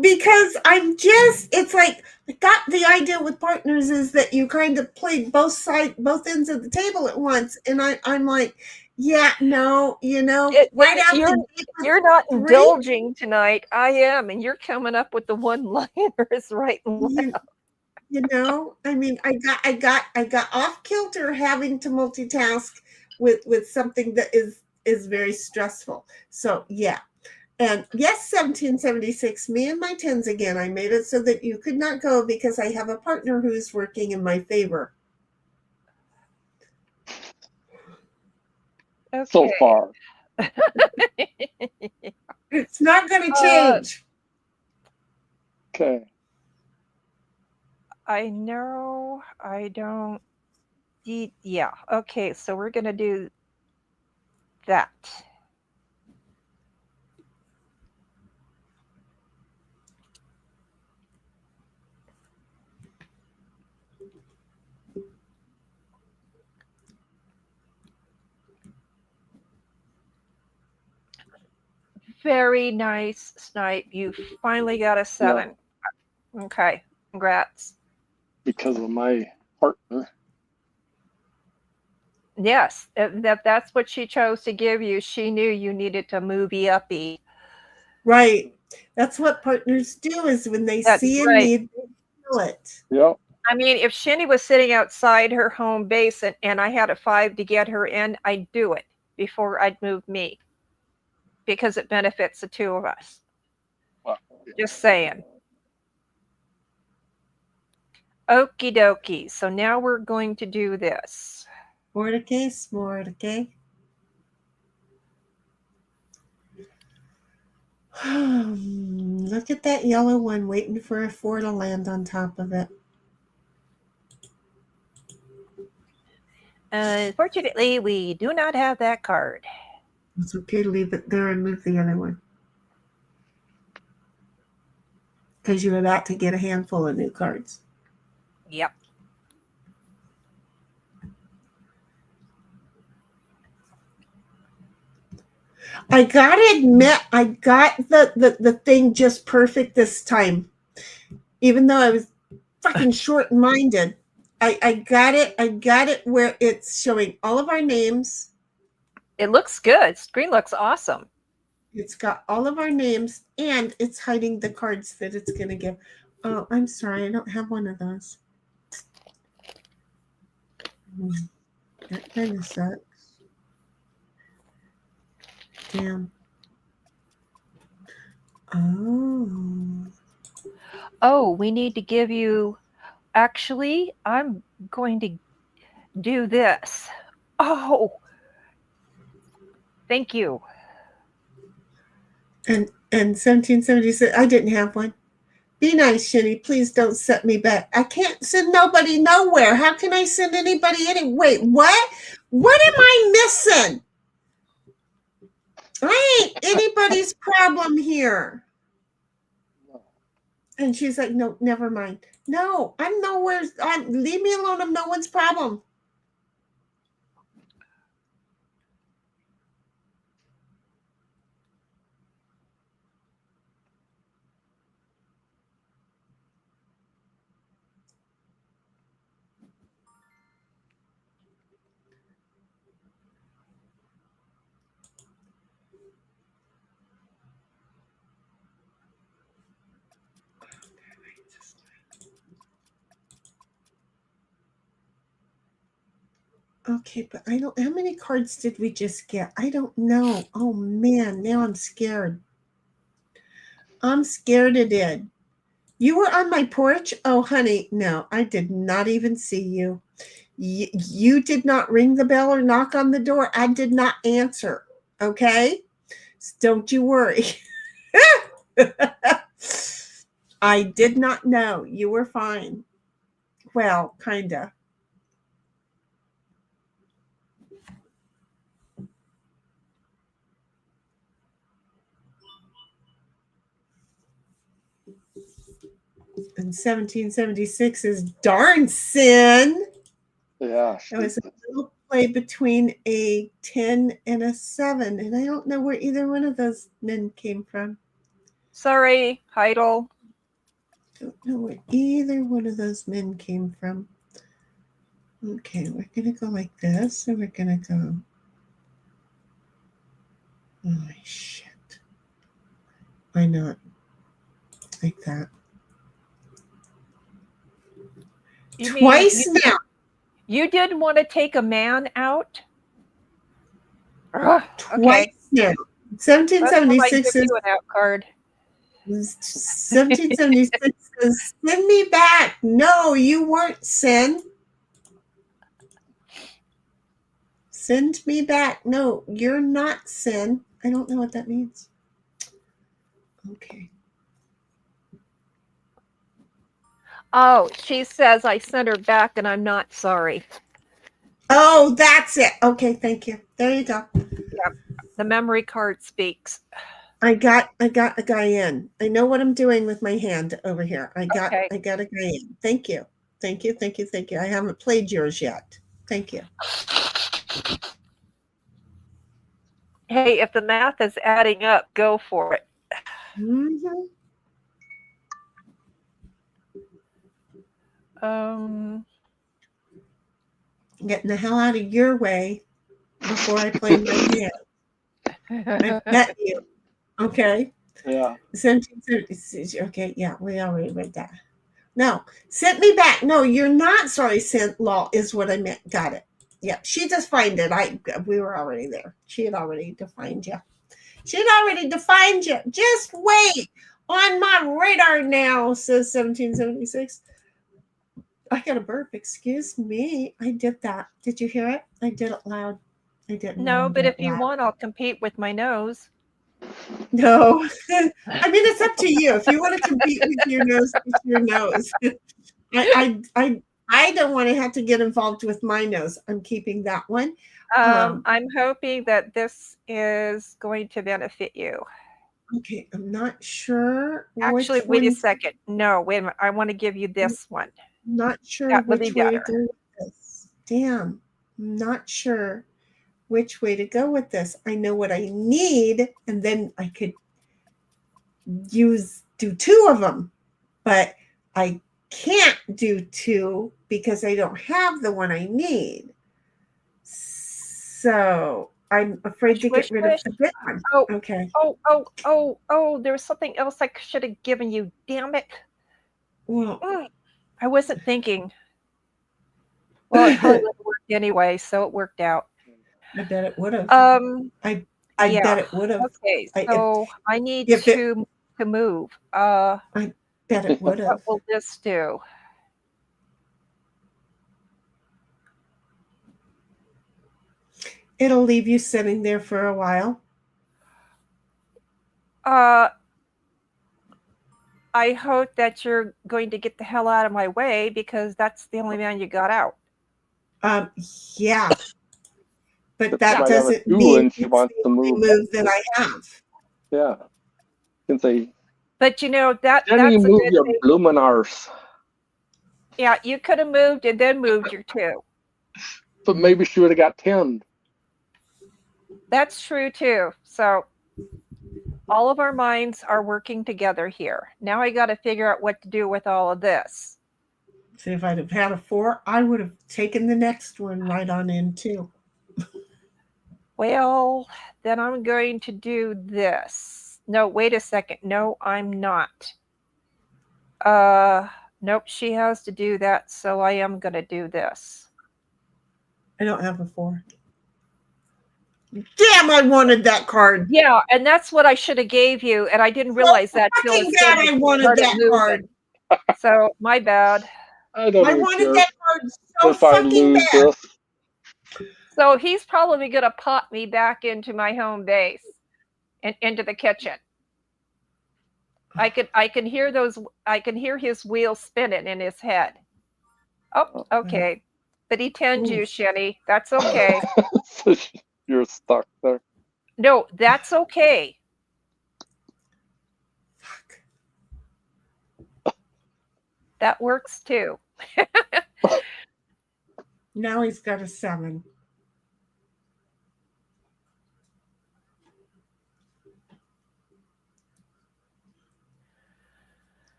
Speaker 4: because it's like I got the idea with partners is that you kind of play both ends of the table at once. And I'm like, yeah, no, right after
Speaker 2: you're not indulging tonight. I am, and you're coming up with the one-liners right and left.
Speaker 4: I mean, I got off kilter having to multitask with something that is very stressful. So yeah. And yes, 1776, me and my 10s again. I made it so that you could not go because I have a partner who's working in my favor.
Speaker 2: Okay.
Speaker 3: So far.
Speaker 4: It's not going to change.
Speaker 3: Okay.
Speaker 2: I know. I don't. Yeah. Okay. So we're going to do that. Very nice, Snipe. You finally got a 7. Yeah. Okay. Congrats.
Speaker 3: Because of my partner.
Speaker 2: Yes. That's what she chose to give you. She knew you needed to movie uppy.
Speaker 4: Right. That's what partners do, is when they
Speaker 2: That's
Speaker 4: see a
Speaker 2: right.
Speaker 4: need, they fill it.
Speaker 3: Yep.
Speaker 2: I mean, if Shinny was sitting outside her home base and I had a 5 to get her in, I'd do it before I'd move me because it benefits the two of us.
Speaker 3: Well,
Speaker 2: Just saying. Okie dokie. So now we're going to do this.
Speaker 4: Mordecai, Mordecai. Look at that yellow one waiting for a 4 to land on top of it.
Speaker 2: Fortunately, we do not have that card.
Speaker 4: It's okay to leave it there and move the other one. Because you're about to get a handful of new cards.
Speaker 2: Yep.
Speaker 4: I gotta admit, I got the thing just perfect this time. Even though I was fucking short-minded. I got it where it's showing all of our names.
Speaker 2: It looks good. Screen looks awesome.
Speaker 4: It's got all of our names, and it's hiding the cards that it's going to give. Oh, I'm sorry. I don't have one of those. That kind of sucks. Damn.
Speaker 2: Oh, we need to give you... Actually, I'm going to do this. Oh, thank you.
Speaker 4: And 1776, I didn't have one. Be nice, Shinny. Please don't set me back. I can't send nobody nowhere. How can I send anybody any? Wait, what? What am I missing? I ain't anybody's problem here. And she's like, no, never mind. No, I'm nowhere. Leave me alone. I'm no one's problem. Okay, but I don't. How many cards did we just get? I don't know. Oh man, now I'm scared. I'm scared it did. You were on my porch? Oh, honey, no, I did not even see you. You did not ring the bell or knock on the door. I did not answer. Okay? So don't you worry. I did not know. You were fine. Well, kind of. And 1776 is darn sin.
Speaker 3: Yeah.
Speaker 4: It was a little play between a 10 and a 7. And I don't know where either one of those men came from.
Speaker 2: Sorry, Heidel.
Speaker 4: Don't know where either one of those men came from. Okay, we're going to go like this. And we're going to go. Oh, shit. Why not? Like that. Twice now.
Speaker 2: You didn't want to take a man out?
Speaker 4: Twice
Speaker 2: okay.
Speaker 4: now. 1776 is
Speaker 2: an out card.
Speaker 4: 1776 says, send me back. No, you weren't sin. Send me back. No, you're not sin. I don't know what that means. Okay.
Speaker 2: Oh, she says I sent her back and I'm not sorry.
Speaker 4: Oh, that's it. Okay, thank you. There you go.
Speaker 2: Yep. The memory card speaks.
Speaker 4: I got a guy in. I know what I'm doing with my hand over here. I got a guy in. Thank you. Thank you. Thank you. Thank you. I haven't played yours yet. Thank you.
Speaker 2: Hey, if the math is adding up, go for it.
Speaker 4: Mm-hmm. Getting the hell out of your way before I play my hand. I met you. Okay.
Speaker 3: Yeah.
Speaker 4: 1776. Okay, yeah, we already read that. No, sent me back. No, you're not sorry, sent law is what I meant. Got it. Yeah, she defined it. We were already there. She had already defined you. She had already defined you. Just wait. On my radar now, says 1776. I got a burp. Excuse me. I did that. Did you hear it? I did it loud. I didn't
Speaker 2: No,
Speaker 4: really
Speaker 2: but
Speaker 4: do
Speaker 2: if
Speaker 4: it
Speaker 2: you
Speaker 4: loud.
Speaker 2: want, I'll compete with my nose.
Speaker 4: No. I mean, it's up to you. If you want to compete with your nose, it's your nose. I don't want to have to get involved with my nose. I'm keeping that one.
Speaker 2: I'm hoping that this is going to benefit you.
Speaker 4: Okay, I'm not sure.
Speaker 2: Actually,
Speaker 4: which
Speaker 2: wait a
Speaker 4: one-
Speaker 2: second. No, wait a minute. I want to give you this one.
Speaker 4: I'm not sure
Speaker 2: That would
Speaker 4: which
Speaker 2: be
Speaker 4: way to
Speaker 2: better.
Speaker 4: go with this. Damn, I'm not sure which way to go with this. I know what I need, and then I could do two of them, but I can't do two because I don't have the one I need. So I'm afraid to get rid of the big one.
Speaker 2: Oh,
Speaker 4: Okay.
Speaker 2: oh, there was something else I should have given you. Damn it.
Speaker 4: Well,
Speaker 2: I wasn't thinking. Well, it probably would have worked anyway, so it worked out.
Speaker 4: I bet it would have. I
Speaker 2: yeah.
Speaker 4: bet it would have.
Speaker 2: Okay, so I need
Speaker 4: if it-
Speaker 2: to move.
Speaker 4: I bet it would
Speaker 2: What
Speaker 4: have.
Speaker 2: will this do?
Speaker 4: It'll leave you sitting there for a while.
Speaker 2: I hope that you're going to get the hell out of my way because that's the only man you got out.
Speaker 4: Yeah. But
Speaker 3: That's
Speaker 4: that
Speaker 3: why I
Speaker 4: doesn't
Speaker 3: have a two
Speaker 4: mean
Speaker 3: and she
Speaker 4: it's
Speaker 3: wants
Speaker 4: the
Speaker 3: to
Speaker 4: only
Speaker 3: move.
Speaker 4: move that I have.
Speaker 3: Yeah. Can say,
Speaker 2: But you know
Speaker 3: Jenny,
Speaker 2: that's a
Speaker 3: move
Speaker 2: good
Speaker 3: your
Speaker 2: thing.
Speaker 3: bloomin' arse.
Speaker 2: Yeah, you could have moved and then moved your two.
Speaker 3: But maybe she would have got 10.
Speaker 2: That's true too. So all of our minds are working together here. Now I got to figure out what to do with all of this.
Speaker 4: See, if I'd have had a 4, I would have taken the next one right on in too.
Speaker 2: Well, then I'm going to do this. No, wait a second. No, I'm not. Nope, she has to do that, so I am going to do this.
Speaker 4: I don't have a 4. Damn, I wanted that card.
Speaker 2: Yeah, and that's what I should have gave you, and I didn't realize that till
Speaker 4: Fucking bad I wanted that card.
Speaker 2: So my bad.
Speaker 3: I don't
Speaker 4: I
Speaker 3: even
Speaker 4: wanted
Speaker 3: care
Speaker 4: that card so
Speaker 3: if I
Speaker 4: fucking
Speaker 3: lose
Speaker 4: bad.
Speaker 3: this.
Speaker 2: So he's probably going to pop me back into my home base and into the kitchen. I can hear his wheels spinning in his head. Oh, okay. But he tends you, Shenny. That's okay.
Speaker 3: So you're stuck there.
Speaker 2: No, that's okay.
Speaker 4: Fuck.
Speaker 2: That works too.
Speaker 4: Now he's got a 7.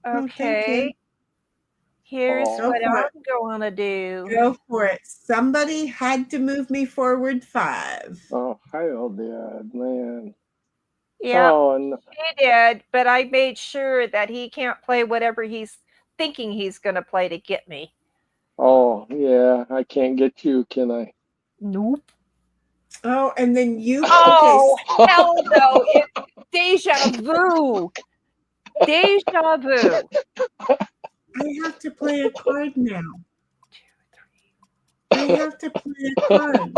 Speaker 2: Okay. Here's what I'm going to do.
Speaker 4: Go for it. Somebody had to move me forward 5.
Speaker 3: Oh, hell, Dad, man.
Speaker 2: Yeah,
Speaker 3: Oh, no.
Speaker 2: he did, but I made sure that he can't play whatever he's thinking he's going to play to get me.
Speaker 3: Oh, yeah, I can't get you, can I?
Speaker 2: Nope.
Speaker 4: Oh, and then you.
Speaker 2: Oh, hell no. It's deja vu. Deja vu.
Speaker 4: I have to play a card now. I have to play a card.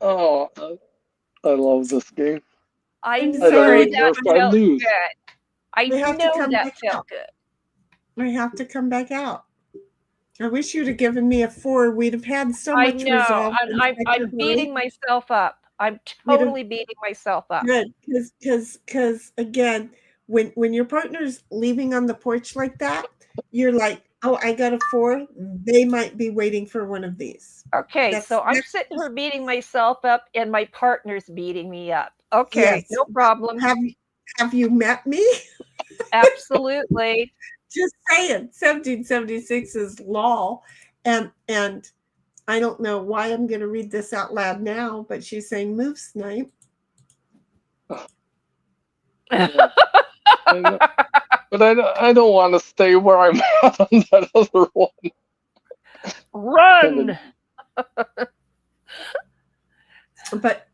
Speaker 3: Oh, I love this game.
Speaker 2: I
Speaker 4: I'm
Speaker 2: know
Speaker 4: sorry.
Speaker 2: that
Speaker 3: I
Speaker 2: felt
Speaker 3: lose.
Speaker 2: good. I
Speaker 4: We have to
Speaker 2: know
Speaker 4: come
Speaker 2: that
Speaker 4: back
Speaker 2: felt
Speaker 4: out.
Speaker 2: good.
Speaker 4: I have to come back out. I wish you'd have given me a 4. We'd have had so
Speaker 2: I
Speaker 4: much
Speaker 2: know.
Speaker 4: resolve.
Speaker 2: I'm beating myself up. I'm totally beating myself up.
Speaker 4: Good, because again, when your partner's leaving on the porch like that, you're like, oh, I got a 4. They might be waiting for one of these.
Speaker 2: Okay, so I'm sitting here beating myself up, and my partner's beating me up. Okay,
Speaker 4: Yes.
Speaker 2: no problem.
Speaker 4: Have you met me?
Speaker 2: Absolutely.
Speaker 4: Just saying, 1776 is law, and I don't know why I'm going to read this out loud now, but she's saying, move, Snipe.
Speaker 3: Yeah. But I don't want to stay where I'm at on that other one.
Speaker 2: Run!
Speaker 4: But,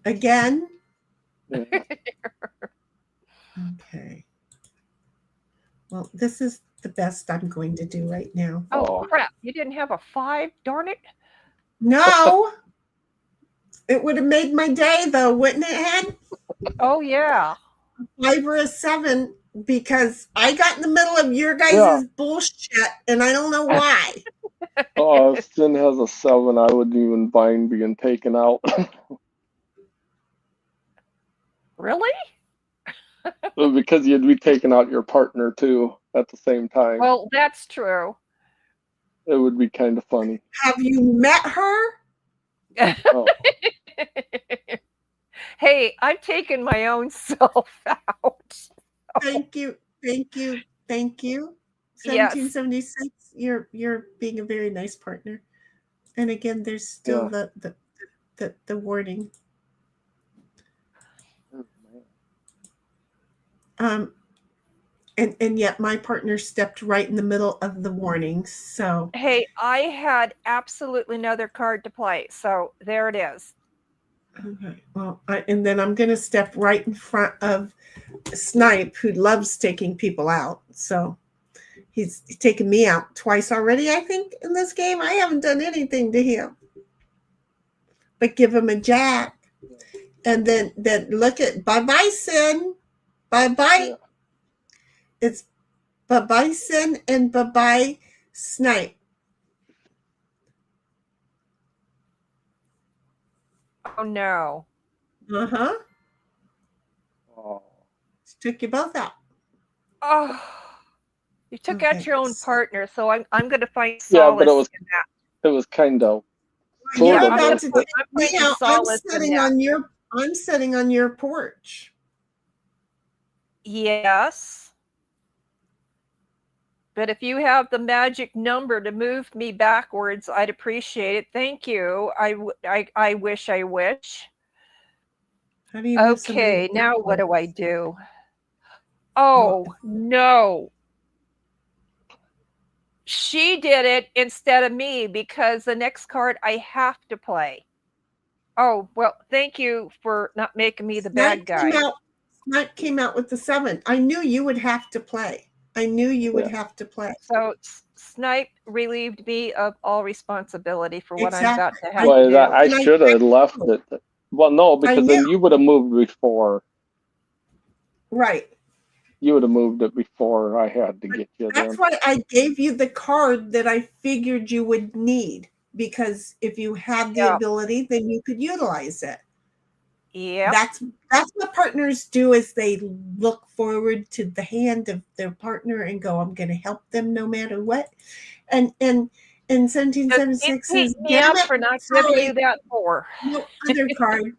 Speaker 4: again.
Speaker 3: Yeah.
Speaker 4: Okay. Well, this is the best I'm going to do right now.
Speaker 2: Oh, crap. You didn't have a 5? Darn it.
Speaker 4: No. It would have made my day, though, wouldn't it, Hen?
Speaker 2: Oh, yeah.
Speaker 4: 5 or a 7, because I got in the middle of your guys' bullshit, and I don't know why.
Speaker 3: Oh, if Sin has a 7, I wouldn't even mind being taken out.
Speaker 2: Really?
Speaker 3: Because you'd be taking out your partner, too, at the same time.
Speaker 2: Well, that's true.
Speaker 3: It would be kind of funny.
Speaker 4: Have you met her?
Speaker 3: Oh.
Speaker 2: Hey, I've taken my own self out.
Speaker 4: Thank you. 1776. You're being a very nice partner. And again, there's still the warning. And yet my partner stepped right in the middle of the warning. So
Speaker 2: hey, I had absolutely no other card to play. So there it is.
Speaker 4: Okay. Well, and then I'm going to step right in front of Snipe, who loves taking people out. So he's taken me out twice already, I think, in this game. I haven't done anything to him but give him a jack. And then look at bye-bye, Sin. Bye-bye. Yeah. It's bye-bye, Sin, and bye-bye, Snipe.
Speaker 2: Oh, no.
Speaker 4: Uh-huh. Oh. Took you both out.
Speaker 2: Oh, you took out your own partner, so I'm going to find solace
Speaker 3: but
Speaker 2: in that.
Speaker 3: It was kind of.
Speaker 4: You're about to take me out. I'm sitting on your porch.
Speaker 2: Yes. But if you have the magic number to move me backwards, I'd appreciate it. Thank you. I wish.
Speaker 4: How do you
Speaker 2: okay, now what do I do? Oh, no. She did it instead of me because the next card I have to play. Oh, well, thank you for not making me the bad guy.
Speaker 4: Snipe came out with the 7. I knew you would have to play.
Speaker 2: So Snipe relieved me of all responsibility for what I'm about to have
Speaker 3: to
Speaker 2: do.
Speaker 3: I should have left it. Well, no, because then you would have moved before.
Speaker 4: Right.
Speaker 3: You would have moved it before I had to get you there.
Speaker 4: That's why I gave you the card that I figured you would need, because if you had the ability, then you could utilize it.
Speaker 2: Yeah.
Speaker 4: That's what partners do, is they look forward to the hand of their partner and go, I'm going to help them no matter what. And 1776 is
Speaker 2: for not giving you that 4.
Speaker 4: No other card.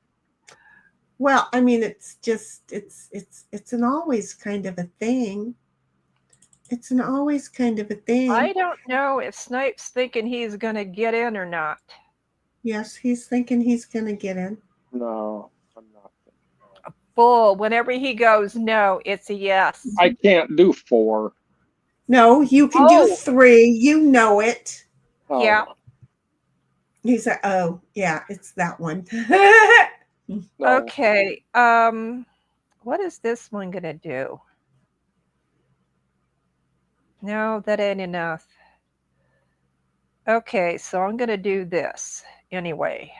Speaker 4: Well, I mean, it's just it's an always kind of a thing. It's an always kind of a thing.
Speaker 2: I don't know if Snipe's thinking he's going to get in or not.
Speaker 4: Yes, he's thinking he's going to get in.
Speaker 3: No, I'm not.
Speaker 2: Bull. Whenever he goes, no, it's a yes.
Speaker 3: I can't do 4.
Speaker 4: No, you can do 3. You know it.
Speaker 3: Oh.
Speaker 2: Yeah.
Speaker 4: He's like, oh, yeah, it's that one.
Speaker 2: No. Okay. What is this one going to do? No, that ain't enough. Okay, so I'm going to do this anyway.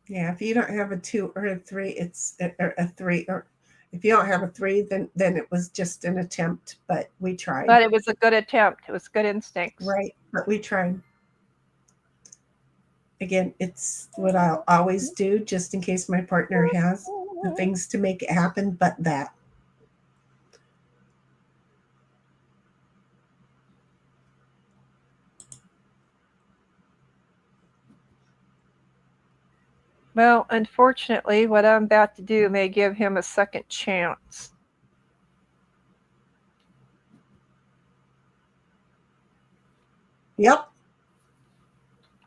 Speaker 4: Yeah, if you don't have a 2 or a 3, it's a 3. Or if you don't have a 3, then it was just an attempt, but we tried.
Speaker 2: But it was a good attempt. It was good instincts.
Speaker 4: Right, but we tried. Again, it's what I'll always do, just in case my partner has the things to make it happen, but that.
Speaker 2: Well, unfortunately, what I'm about to do may give him a second chance.
Speaker 4: Yep.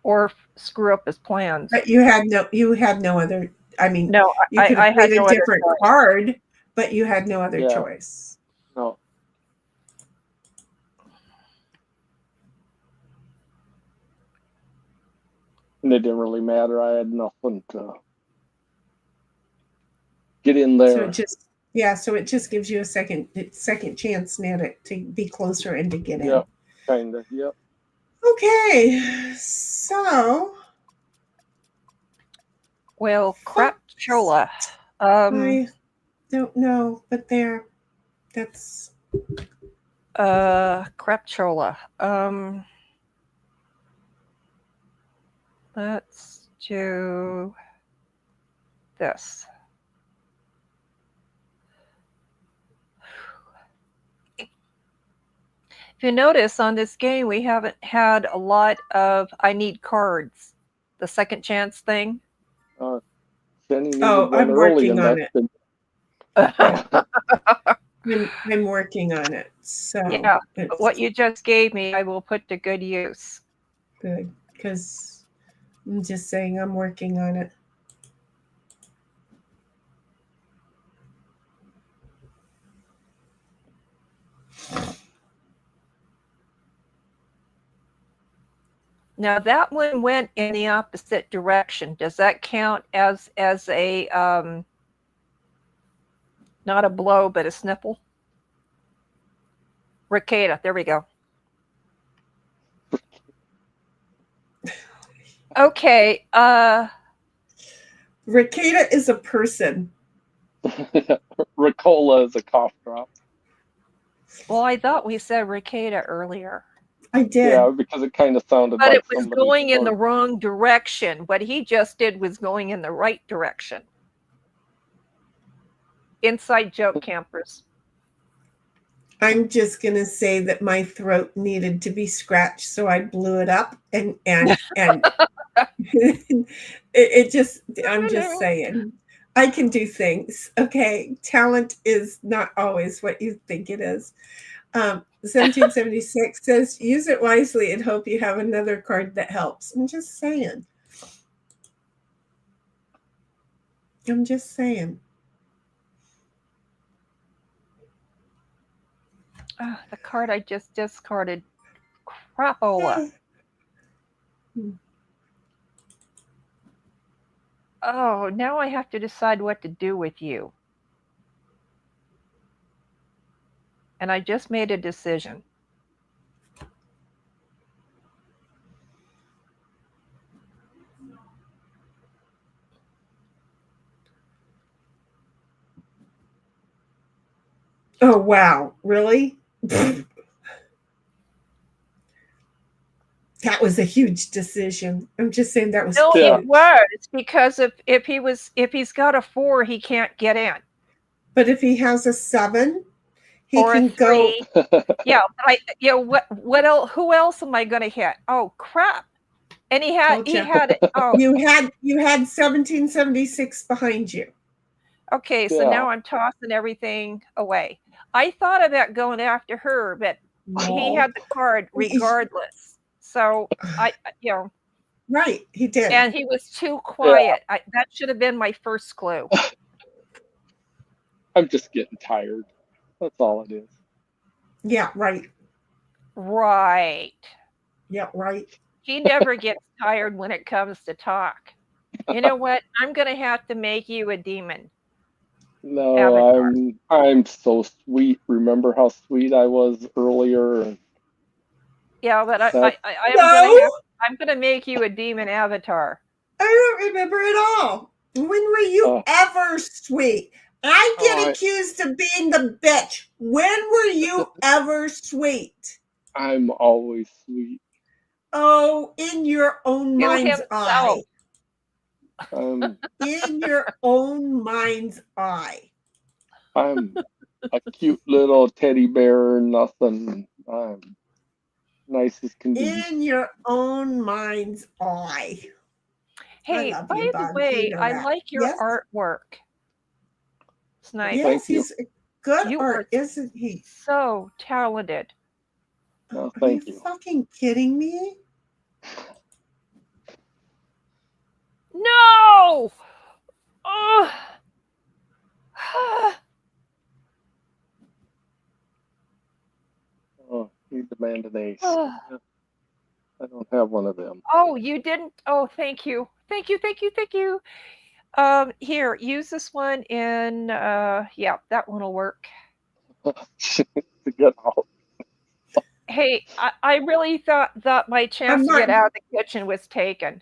Speaker 2: or screw up his plans.
Speaker 4: But you had no other. I mean,
Speaker 2: No,
Speaker 4: you could have
Speaker 2: I had
Speaker 4: played
Speaker 2: no
Speaker 4: a
Speaker 2: other
Speaker 4: different
Speaker 2: choice.
Speaker 4: card, but you had no other
Speaker 3: Yeah.
Speaker 4: choice.
Speaker 3: No. And it didn't really matter. I had nothing to get in
Speaker 4: So
Speaker 3: there.
Speaker 4: it just gives you a second chance now to be closer and to get in.
Speaker 3: Yep. Kind of. Yep.
Speaker 4: Okay, so
Speaker 2: Well, crapola.
Speaker 4: I don't know, but that's
Speaker 2: Crapola. Let's do this. If you notice on this game, we haven't had a lot of I need cards, the second chance thing.
Speaker 3: Jenny needed
Speaker 4: Oh,
Speaker 3: one
Speaker 4: I'm
Speaker 3: early,
Speaker 4: working
Speaker 3: and
Speaker 4: on
Speaker 3: that's
Speaker 4: it. I'm working on it. So
Speaker 2: Yeah,
Speaker 4: it's
Speaker 2: what you just gave me, I will put to good use.
Speaker 4: good because I'm just saying I'm working on it.
Speaker 2: Now that one went in the opposite direction. Does that count as a not a blow but a sniffle? Ricada, there we go. Okay,
Speaker 4: Ricada is a person.
Speaker 3: Ricola is a cough drop.
Speaker 2: well, I thought we said Ricada earlier.
Speaker 4: I did.
Speaker 3: Yeah, because it kind of sounded
Speaker 2: But
Speaker 3: like
Speaker 2: it was
Speaker 3: somebody
Speaker 2: going in the
Speaker 3: farted.
Speaker 2: wrong direction. What he just did was going in the right direction. Inside joke, campers.
Speaker 4: I'm just gonna say that my throat needed to be scratched, so I blew it up, and it just. I'm just saying, I can do things. Okay, talent is not always what you think it is. 1776 says, use it wisely and hope you have another card that helps. I'm just saying.
Speaker 2: The card I just discarded. Crapola. Oh, now I have to decide what to do with you. And I just made a decision.
Speaker 4: Oh, wow. Really? That was a huge decision. I'm just saying that was
Speaker 2: No,
Speaker 4: huge.
Speaker 2: it was because if he's got a 4, he can't get in.
Speaker 4: But if he has a 7, he
Speaker 2: or
Speaker 4: can
Speaker 2: a 3.
Speaker 4: go.
Speaker 2: Yeah, what else? Who else am I going to hit? Oh crap! And he had it. Oh,
Speaker 4: You had 1776 behind you.
Speaker 2: Okay, so now I'm tossing everything away. I thought about going after her, but he had the card regardless. So
Speaker 4: Right, he did.
Speaker 2: And he was too quiet. That should have been my first clue.
Speaker 3: I'm just getting tired. That's all it is.
Speaker 4: Yeah, right.
Speaker 2: Right.
Speaker 4: Yeah, right.
Speaker 2: He never gets tired when it comes to talk. You know what? I'm going to have to make you a demon.
Speaker 3: No,
Speaker 2: Avatar.
Speaker 3: I'm so sweet. Remember how sweet I was earlier?
Speaker 2: Yeah, but I'm going to make you a demon avatar.
Speaker 4: I don't remember at all. When were you ever sweet? I get accused of being the bitch. When were you ever sweet?
Speaker 3: I'm always sweet.
Speaker 4: Oh, in your own mind's eye.
Speaker 3: In
Speaker 4: your own mind's eye.
Speaker 3: I'm a cute little teddy bear, nothing. I'm nice as can be.
Speaker 4: In your own mind's eye.
Speaker 2: Hey, by the way, I like your artwork. It's nice.
Speaker 4: Yes, he's good art, isn't he?
Speaker 2: So talented.
Speaker 3: No,
Speaker 4: Are
Speaker 3: thank
Speaker 4: you
Speaker 3: you.
Speaker 4: fucking kidding me?
Speaker 2: No! Oh.
Speaker 3: Oh, you demand an ace. I don't have one of them.
Speaker 2: Oh, you didn't? Oh, thank you. Thank you, thank you, thank you. Here, use this one in, yeah, that one will work.
Speaker 3: To get out.
Speaker 2: Hey, I really thought my chance to get out of the kitchen was taken.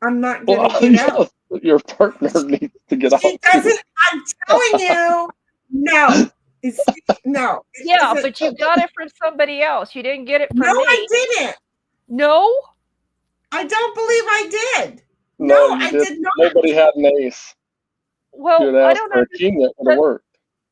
Speaker 4: I'm not
Speaker 3: Well,
Speaker 4: gonna get out.
Speaker 3: yes, your partner needs to get
Speaker 4: She
Speaker 3: out too.
Speaker 4: doesn't. I'm telling you, no. No. It
Speaker 2: Yeah,
Speaker 4: isn't.
Speaker 2: but you got it from somebody else. You didn't get it
Speaker 4: No,
Speaker 2: from me.
Speaker 4: I didn't.
Speaker 2: No?
Speaker 4: I don't believe I did.
Speaker 3: No,
Speaker 4: No,
Speaker 3: you
Speaker 4: I
Speaker 3: didn't.
Speaker 4: did not.
Speaker 3: Nobody had an ace. If you
Speaker 2: Well,
Speaker 3: had
Speaker 2: I
Speaker 3: asked
Speaker 2: don't
Speaker 3: for a king, it would have
Speaker 2: understand.
Speaker 3: worked.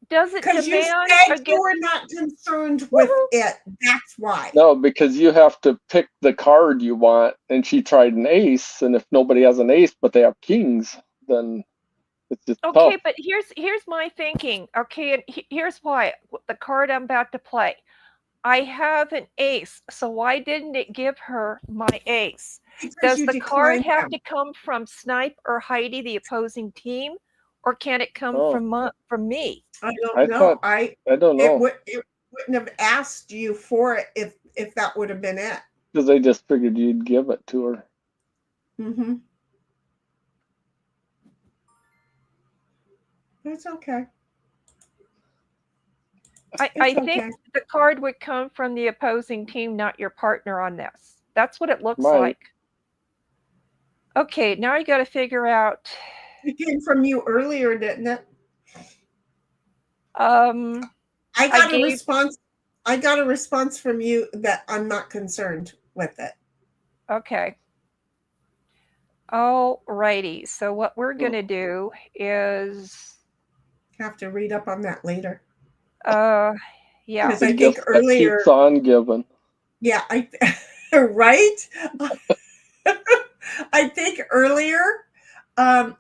Speaker 2: Does it
Speaker 4: Because you
Speaker 2: demand
Speaker 4: said
Speaker 2: against?
Speaker 4: you were not concerned with it. That's why.
Speaker 3: No, because you have to pick the card you want, and she tried an ace, and if nobody has an ace but they have kings, then it's just
Speaker 2: Okay,
Speaker 3: tough.
Speaker 2: but here's my thinking. Okay, and here's why. The card I'm about to play. I have an ace, so why didn't it give her my ace?
Speaker 4: Because
Speaker 2: Does
Speaker 4: you
Speaker 2: the card
Speaker 4: declined
Speaker 2: have
Speaker 4: them.
Speaker 2: to come from Snipe or Heidi, the opposing team, or can it come
Speaker 3: Oh,
Speaker 2: from me?
Speaker 4: I don't
Speaker 3: I
Speaker 4: know.
Speaker 3: thought, I don't know,
Speaker 4: It wouldn't have asked you for it if that would have been it.
Speaker 3: because they just figured you'd give it to her.
Speaker 4: Mm-hmm. That's okay.
Speaker 2: I
Speaker 4: It's
Speaker 2: think
Speaker 4: okay.
Speaker 2: the card would come from the opposing team, not your partner on this. That's what it looks
Speaker 3: Might.
Speaker 2: like. Okay, now I got to figure out.
Speaker 4: It came from you earlier, didn't it?
Speaker 2: I
Speaker 4: got a
Speaker 2: gave.
Speaker 4: response. I got a response from you that I'm not concerned with it.
Speaker 2: Okay. Alrighty. So what we're gonna do is.
Speaker 4: Have to read up on that later.
Speaker 2: Yeah.
Speaker 4: Because
Speaker 3: The
Speaker 4: I think
Speaker 3: gift that
Speaker 4: earlier.
Speaker 3: keeps on giving.
Speaker 4: Yeah, right. I think earlier,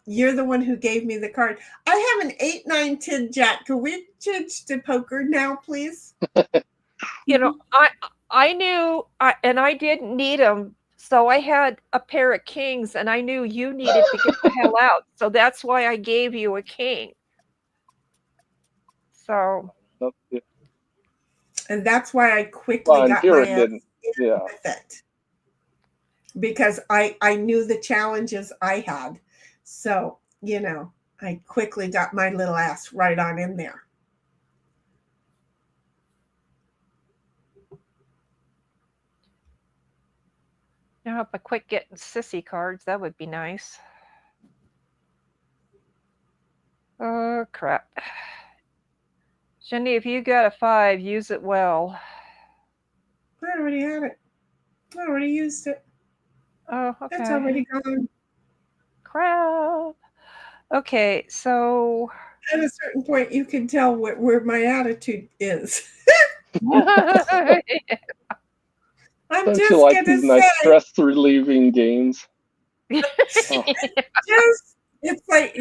Speaker 4: you're the one who gave me the card. I have an 8, 9, 10 jack. Can we change to poker now, please?
Speaker 2: I knew, and I didn't need them, so I had a pair of kings, and I knew you needed to get the hell out, so that's why I gave you a king. So.
Speaker 4: And that's why I quickly got
Speaker 3: Here
Speaker 4: my
Speaker 3: it didn't. Yeah.
Speaker 4: with it. Because I knew the challenges I had. So, I quickly got my little ass right on in there.
Speaker 2: Now, if I quit getting sissy cards, that would be nice. Oh, crap. Jenny, if you got a 5, use it well.
Speaker 4: I already had it. I already used it.
Speaker 2: Oh, okay.
Speaker 4: It's already gone.
Speaker 2: Crap. Okay, so.
Speaker 4: At a certain point, you can tell where my attitude is. I'm
Speaker 3: Don't
Speaker 4: just
Speaker 3: you like
Speaker 4: gonna
Speaker 3: these nice
Speaker 4: say,
Speaker 3: stress relieving games? Oh.
Speaker 4: it's like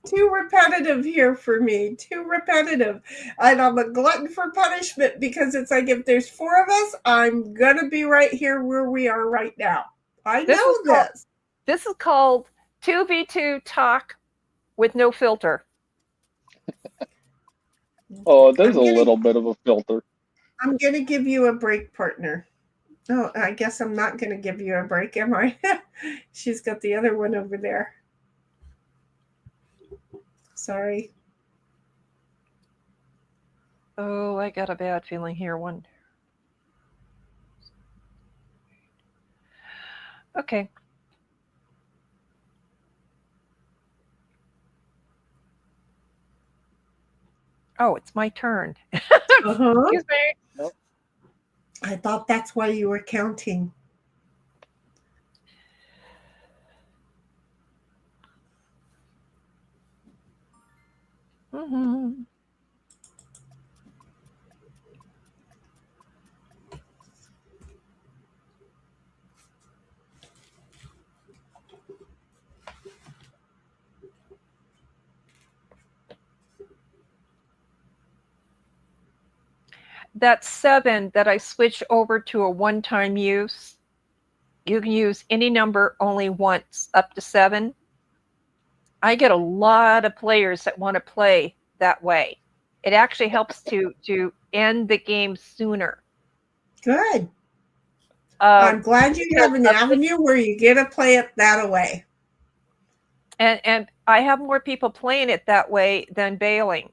Speaker 4: too repetitive here for me. Too repetitive, and I'm a glutton for punishment because it's like if there's 4 of us, I'm gonna be right here where we are right now. I know this.
Speaker 2: This is called 2v2 talk with no filter.
Speaker 3: Oh, there's a little bit of a filter.
Speaker 4: I'm gonna give you a break, partner. Oh, I guess I'm not going to give you a break, am I? She's got the other one over there. Sorry.
Speaker 2: Oh, I got a bad feeling here. One. Okay. Oh, it's my turn. Excuse me.
Speaker 3: Nope.
Speaker 4: I thought that's why you were counting.
Speaker 2: Mm-hmm. that 7 that I switch over to a one-time use, you can use any number only once, up to 7. I get a lot of players that want to play that way. It actually helps to end the game sooner.
Speaker 4: Good. I'm glad you have an avenue where you get to play it that way.
Speaker 2: And I have more people playing it that way than bailing.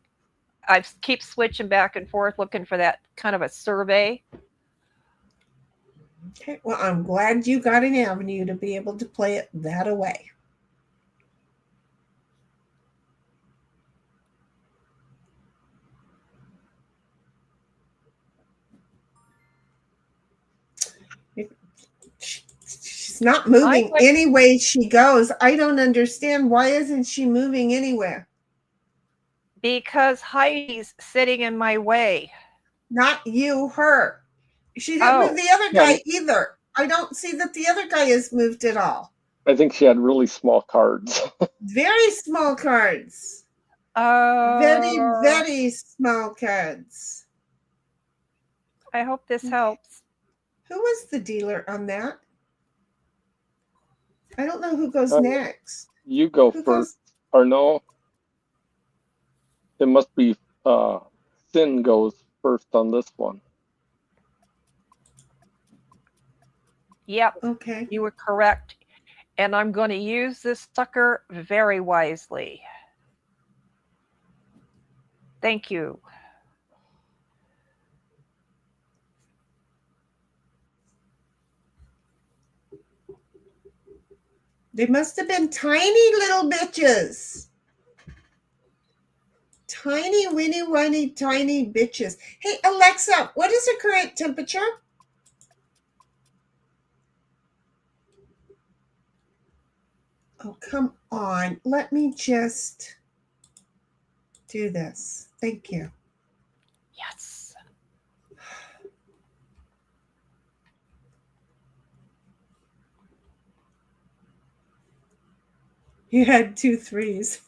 Speaker 2: I keep switching back and forth looking for that kind of a survey.
Speaker 4: Okay, well, I'm glad you got an avenue to be able to play it that way. She's not moving any way she goes. I don't understand. Why isn't she moving anywhere?
Speaker 2: Because Heidi's sitting in my way.
Speaker 4: Not you, her. She didn't move the other guy either. I don't see that the other guy has moved at all.
Speaker 3: I think she had really small cards.
Speaker 4: Very small cards. Very, very small cards.
Speaker 2: I hope this helps.
Speaker 4: Who was the dealer on that? I don't know who goes next.
Speaker 3: You go first. Or no? It must be Sin goes first on this one.
Speaker 2: Yep.
Speaker 4: Okay.
Speaker 2: You were correct. And I'm going to use this sucker very wisely. Thank you.
Speaker 4: They must have been tiny little bitches. Tiny, winny, winny, tiny bitches. Hey, Alexa, what is the current temperature? Oh, come on. Let me just do this. Thank you.
Speaker 2: Yes.
Speaker 4: You had 2 3s.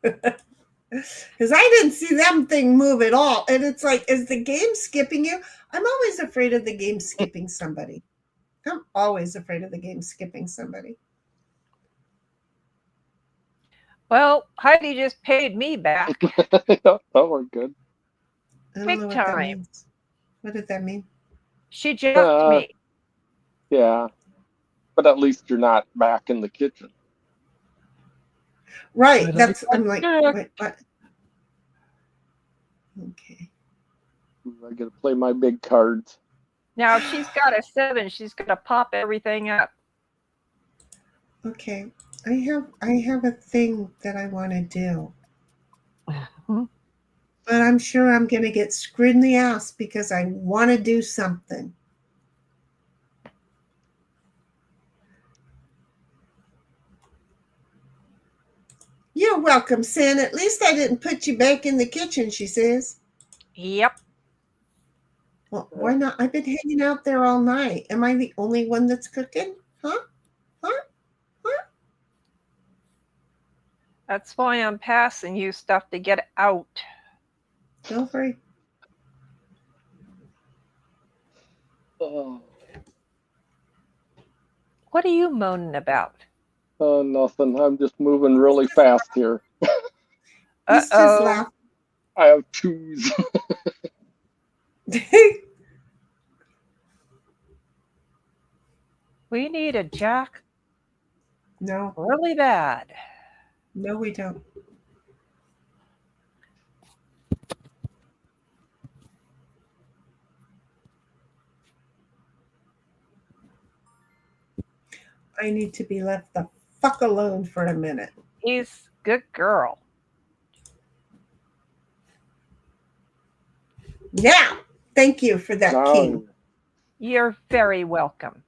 Speaker 4: Because I didn't see them thing move at all. And it's like, is the game skipping you? I'm always afraid of the game skipping somebody. I'm always afraid of the game skipping somebody.
Speaker 2: Well, Heidi just paid me back.
Speaker 3: Oh, we're good.
Speaker 2: Big time.
Speaker 4: What did that mean?
Speaker 2: She jumped me.
Speaker 3: Yeah. But at least you're not back in the kitchen.
Speaker 4: Right. That's, I'm like, wait, what? Okay.
Speaker 3: I got to play my big cards.
Speaker 2: Now, if she's got a 7, she's going to pop everything up.
Speaker 4: Okay. I have a thing that I want to do. But I'm sure I'm going to get screwed in the ass because I want to do something. You're welcome, Sin. At least I didn't put you back in the kitchen, she says.
Speaker 2: Yep.
Speaker 4: Well, why not? I've been hanging out there all night. Am I the only one that's cooking? Huh?
Speaker 2: That's why I'm passing you stuff to get out.
Speaker 4: Feel free.
Speaker 3: Oh.
Speaker 2: What are you moaning about?
Speaker 3: Nothing. I'm just moving really fast here.
Speaker 4: He's just laughing.
Speaker 3: I have 2s.
Speaker 2: We need a jack.
Speaker 4: No.
Speaker 2: Really bad.
Speaker 4: No, we don't. I need to be left the fuck alone for a minute.
Speaker 2: He's a good girl.
Speaker 4: Now, thank you for that, king.
Speaker 2: You're very welcome.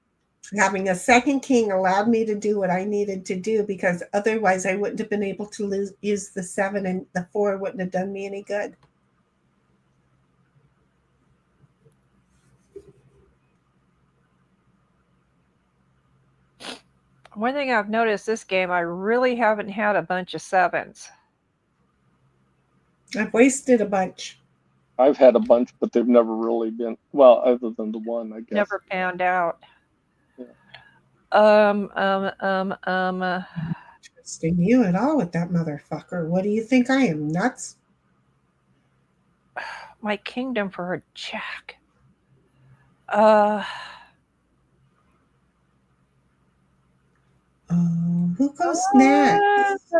Speaker 4: Having a second king allowed me to do what I needed to do because otherwise I wouldn't have been able to use the 7 and the 4 wouldn't have done me any good.
Speaker 2: One thing I've noticed this game, I really haven't had a bunch of 7s.
Speaker 4: I've wasted a bunch.
Speaker 3: I've had a bunch, but they've never really been well, other than the one, I guess.
Speaker 2: Never found out.
Speaker 3: Yeah.
Speaker 4: Trusting you at all with that motherfucker. What do you think I am, nuts?
Speaker 2: My kingdom for a jack.
Speaker 4: Who goes next?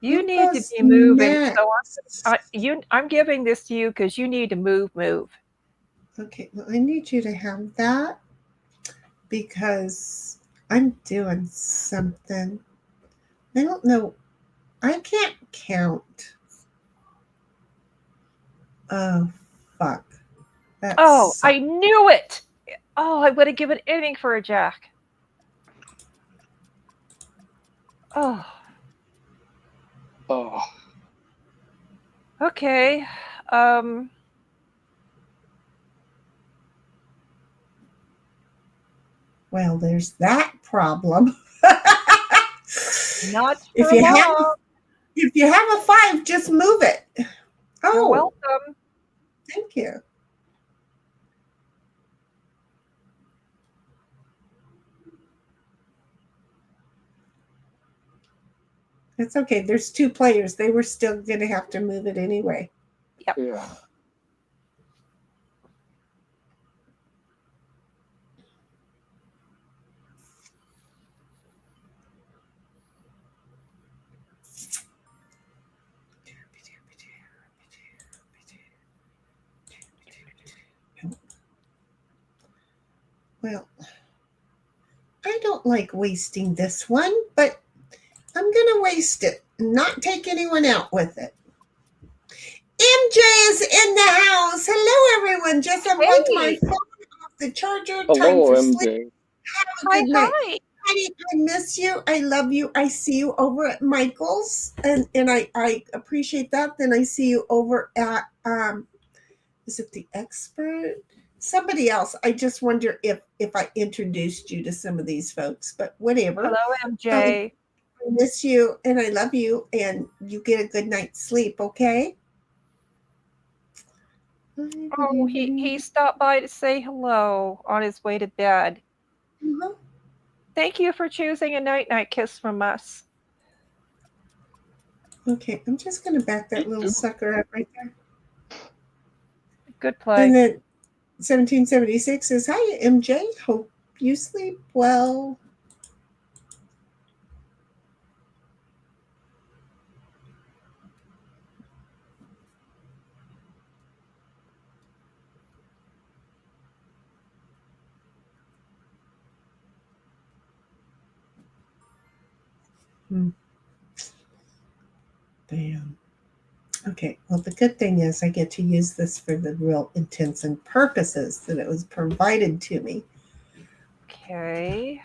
Speaker 2: You
Speaker 4: Who
Speaker 2: need to
Speaker 4: goes
Speaker 2: be moving.
Speaker 4: next?
Speaker 2: So I'm giving this to you because you need to move.
Speaker 4: Okay, well, I need you to have that because I'm doing something. I don't know. I can't count. Oh, fuck. That's
Speaker 2: I knew it. Oh, I would have given anything for a jack. Oh,
Speaker 3: Oh,
Speaker 2: okay.
Speaker 4: well, there's that problem.
Speaker 2: Not for
Speaker 4: if you
Speaker 2: long.
Speaker 4: have a 5, just move it. Oh,
Speaker 2: You're welcome.
Speaker 4: thank you. It's okay. There's 2 players. They were still going to have to move it anyway.
Speaker 2: Yep.
Speaker 3: yeah.
Speaker 4: Well, I don't like wasting this one, but I'm going to waste it and not take anyone out with it. MJ is in the house. Hello, everyone. Just unplugged my phone off the charger. Time
Speaker 3: Hello,
Speaker 4: for
Speaker 3: MJ.
Speaker 4: sleep. Have a good night.
Speaker 2: Hi.
Speaker 4: Honey, I miss you. I love you. I see you over at Michael's, and I appreciate that. Then I see you over at is it the Expert? Somebody else. I just wonder if I introduced you to some of these folks, but whatever.
Speaker 2: Hello, MJ.
Speaker 4: I miss you and I love you, and you get a good night's sleep, okay?
Speaker 2: Oh, he stopped by to say hello on his way to bed.
Speaker 4: Mhm.
Speaker 2: Thank you for choosing a night kiss from us.
Speaker 4: Okay, I'm just going to back that little sucker up right there.
Speaker 2: Good play.
Speaker 4: And then 1776 says, hi, MJ. Hope you sleep well. Damn. Okay, well, the good thing is I get to use this for the real intents and purposes that it was provided to me.
Speaker 2: Okay.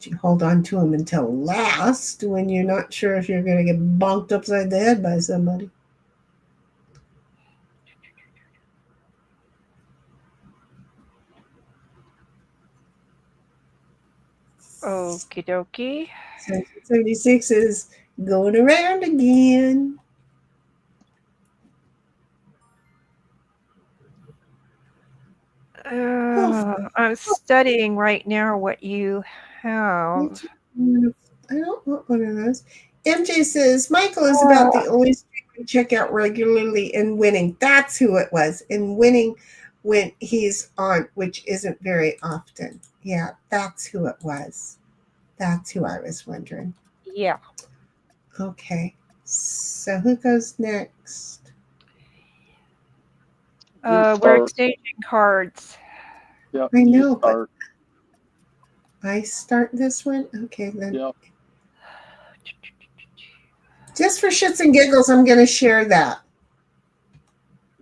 Speaker 4: You hold on to them until last when you're not sure if you're going to get bonked upside the head by somebody.
Speaker 2: Okie dokie.
Speaker 4: 76 is going around again.
Speaker 2: I'm studying right now what you have.
Speaker 4: I don't want one of those. MJ says Michael is about the only streamer I check out regularly in winning. That's who it was. In winning when he's on, which isn't very often. Yeah, that's who it was. That's who I was wondering.
Speaker 2: Yeah.
Speaker 4: Okay. So who goes next?
Speaker 2: We're exchanging cards.
Speaker 3: Yeah,
Speaker 4: I know,
Speaker 3: you start.
Speaker 4: but I start this one? Okay, then.
Speaker 3: Yeah.
Speaker 4: Just for shits and giggles, I'm going to share that.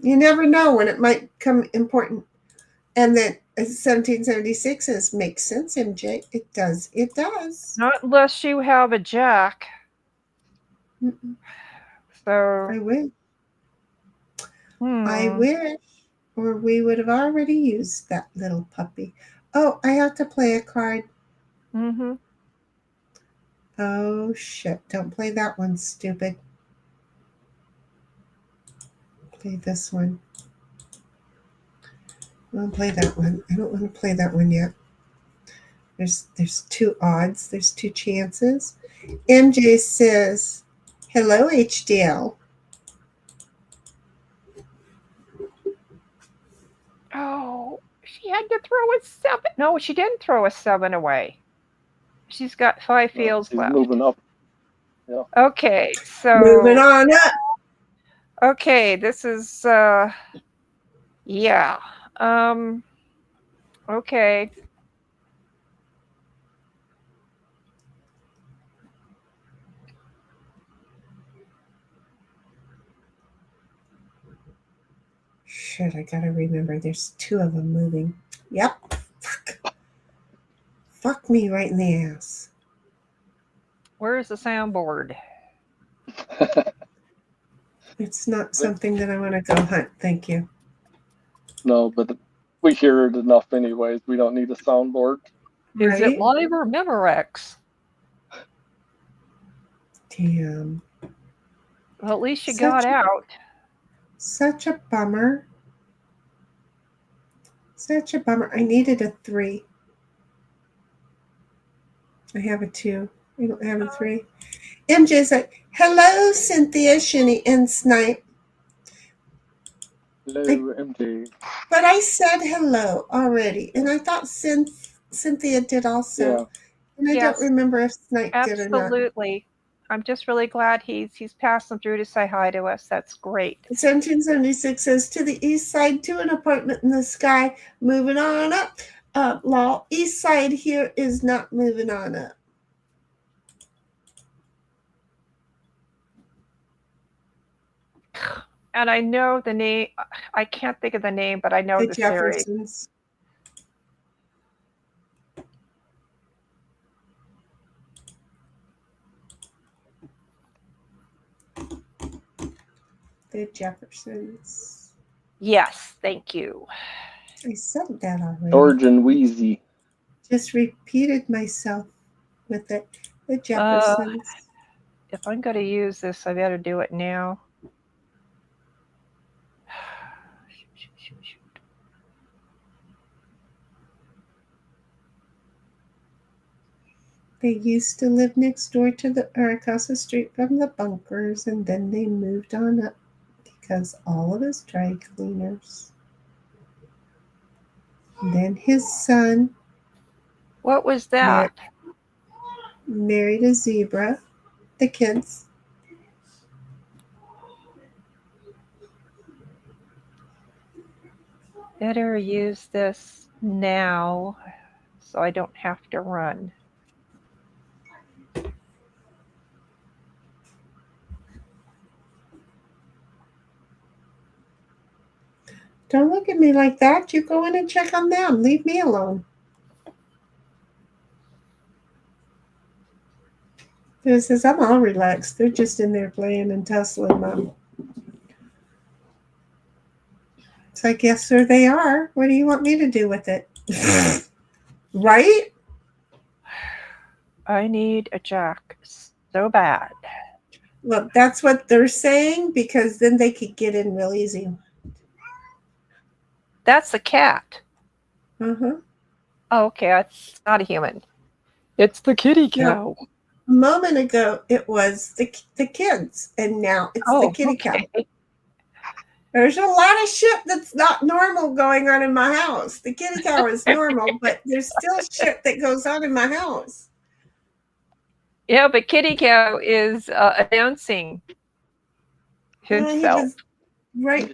Speaker 4: You never know when it might come important. And then 1776 says, makes sense, MJ. It does. It does.
Speaker 2: Not unless you have a jack.
Speaker 4: Mm-mm.
Speaker 2: So
Speaker 4: I wish. I wish. Or we would have already used that little puppy. Oh, I have to play a card.
Speaker 2: Mm-hmm.
Speaker 4: Oh, shit. Don't play that one, stupid. Play this one. I'll play that one. I don't want to play that one yet. There's 2 odds. There's 2 chances. MJ says, "Hello, HDL."
Speaker 2: Oh, she had to throw a 7. No, she didn't throw a 7 away. She's got 5 fields
Speaker 3: She's
Speaker 2: left.
Speaker 3: moving up. Yeah.
Speaker 2: Okay, so
Speaker 4: Moving on up.
Speaker 2: okay, this is yeah. Okay.
Speaker 4: Shit, I gotta remember. There's 2 of them moving. Yep. Fuck me right in the ass.
Speaker 2: Where's the soundboard?
Speaker 4: It's not something that I want to go hunt. Thank you.
Speaker 3: No, but we hear it enough anyways. We don't need a soundboard.
Speaker 2: Is it
Speaker 4: Right?
Speaker 2: live or Memorex?
Speaker 4: Damn.
Speaker 2: Well, at least you
Speaker 4: Such
Speaker 2: got
Speaker 4: a-
Speaker 2: out.
Speaker 4: Such a bummer. Such a bummer. I needed a 3. I have a 2. I don't have a 3. MJ's like, "Hello, Cynthia, Shinny, and Snipe."
Speaker 3: Hello, MJ.
Speaker 4: But I said hello already, and I thought Cynthia did also.
Speaker 3: Yeah.
Speaker 4: And I
Speaker 2: Yes.
Speaker 4: don't remember if Snipe did or not.
Speaker 2: Absolutely. I'm just really glad he's passing through to say hi to us. That's great.
Speaker 4: 1776 says, "To the east side, to an apartment in the sky. Moving on up. Law, east side here is not moving on up."
Speaker 2: And I know the name. I can't think of the name, but I know
Speaker 4: The
Speaker 2: the series.
Speaker 4: Jeffersons. The Jeffersons.
Speaker 2: Yes, thank you.
Speaker 4: I said that already.
Speaker 3: George and Wheezy.
Speaker 4: Just repeated myself with it. The Jeffersons.
Speaker 2: If I'm going to use this, I better do it now.
Speaker 4: They used to live next door to or across the street from the Bunkers, and then they moved on up because all of his dry cleaners. And then his son
Speaker 2: What was that?
Speaker 4: married a zebra. The kids.
Speaker 2: Better use this now so I don't have to run.
Speaker 4: Don't look at me like that. You go in and check on them. Leave me alone. This says, "I'm all relaxed. They're just in there playing and tussling, Mom." So I guess there they are. What do you want me to do with it? Right?
Speaker 2: I need a jack so bad.
Speaker 4: Look, that's what they're saying because then they could get in real easy.
Speaker 2: That's a cat.
Speaker 4: Uh-huh.
Speaker 2: Oh, okay, it's not a human. It's the kitty cow.
Speaker 4: A moment ago, it was the kids, and now it's the kitty cow. There's a lot of shit that's not normal going on in my house. The kitty cow is normal, but there's still shit that goes on in my house.
Speaker 2: Yeah, but kitty cow is announcing himself.
Speaker 4: Right.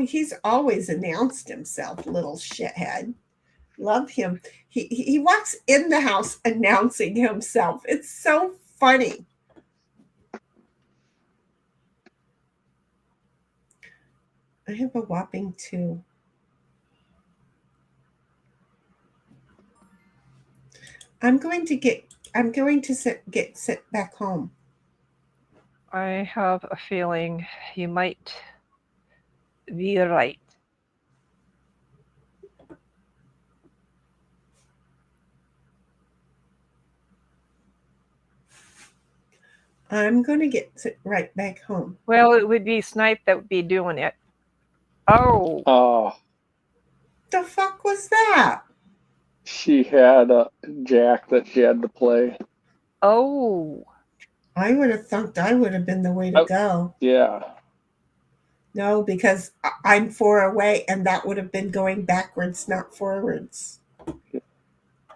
Speaker 4: He's always announced himself, little shithead. Love him. He walks in the house announcing himself. It's so funny. I have a whopping 2. I'm going to get sent back home.
Speaker 2: I have a feeling you might be right.
Speaker 4: I'm going to get right back home.
Speaker 2: Well, it would be Snipe that would be doing it. Oh,
Speaker 4: The fuck was that?
Speaker 3: She had a jack that she had to play.
Speaker 2: oh.
Speaker 4: I would have thought I would have been the way to
Speaker 3: Oh.
Speaker 4: go.
Speaker 3: Yeah.
Speaker 4: No, because I'm 4 away, and that would have been going backwards, not forwards.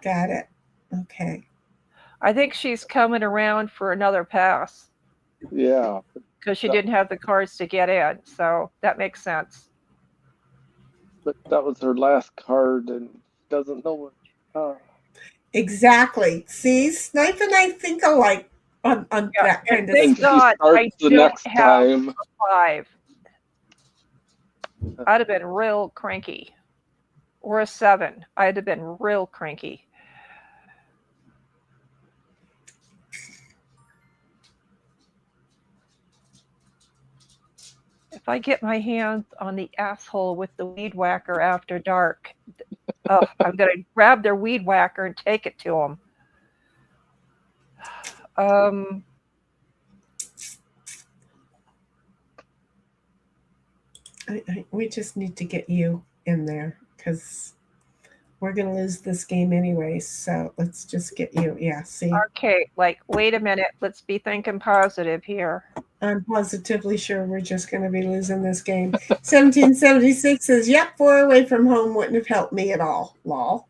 Speaker 4: Got it. Okay.
Speaker 2: I think she's coming around for another pass
Speaker 3: Yeah.
Speaker 2: because she didn't have the cards to get in. So that makes sense.
Speaker 3: But that was her last card and doesn't know what.
Speaker 4: Exactly. See, Snipe and I think alike on
Speaker 2: Yeah,
Speaker 4: that kind
Speaker 2: and
Speaker 4: of
Speaker 2: thank
Speaker 3: She
Speaker 4: stuff.
Speaker 2: God I
Speaker 3: starts the
Speaker 2: don't
Speaker 3: next
Speaker 2: have
Speaker 3: time.
Speaker 2: a 5. I'd have been real cranky. Or a 7. I'd have been real cranky. If I get my hands on the asshole with the weed whacker after dark, I'm going to grab their weed whacker and take it to them.
Speaker 4: We just need to get you in there because we're going to lose this game anyway. So let's just get you. Yeah, see?
Speaker 2: Okay, like, wait a minute. Let's be thinking positive here.
Speaker 4: I'm positively sure we're just going to be losing this game. 1776 says, yep, 4 away from home wouldn't have helped me at all. Lol.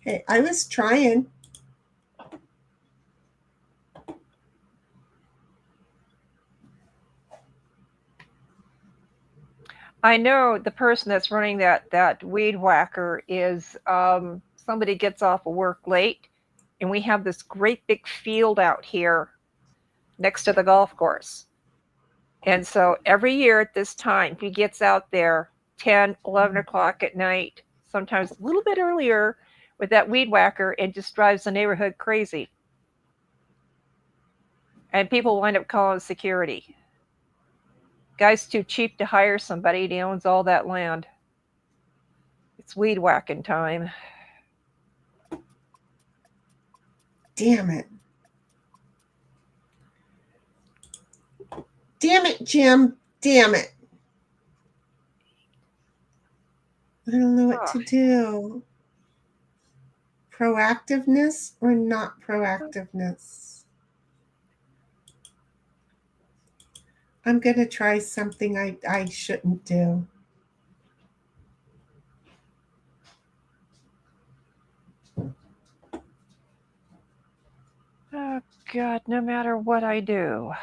Speaker 4: Hey, I was trying.
Speaker 2: I know the person that's running that weed whacker is somebody gets off of work late, and we have this great big field out here next to the golf course. And so every year at this time, he gets out there 10, 11 o'clock at night, sometimes a little bit earlier, with that weed whacker and just drives the neighborhood crazy. And people wind up calling security. Guy's too cheap to hire somebody, and he owns all that land. It's weed whacking time.
Speaker 4: Damn it. Damn it, Jim. Damn it. I don't know what to do. Proactiveness or not proactiveness? I'm going to try something I shouldn't do.
Speaker 2: Oh, God, no matter what I do.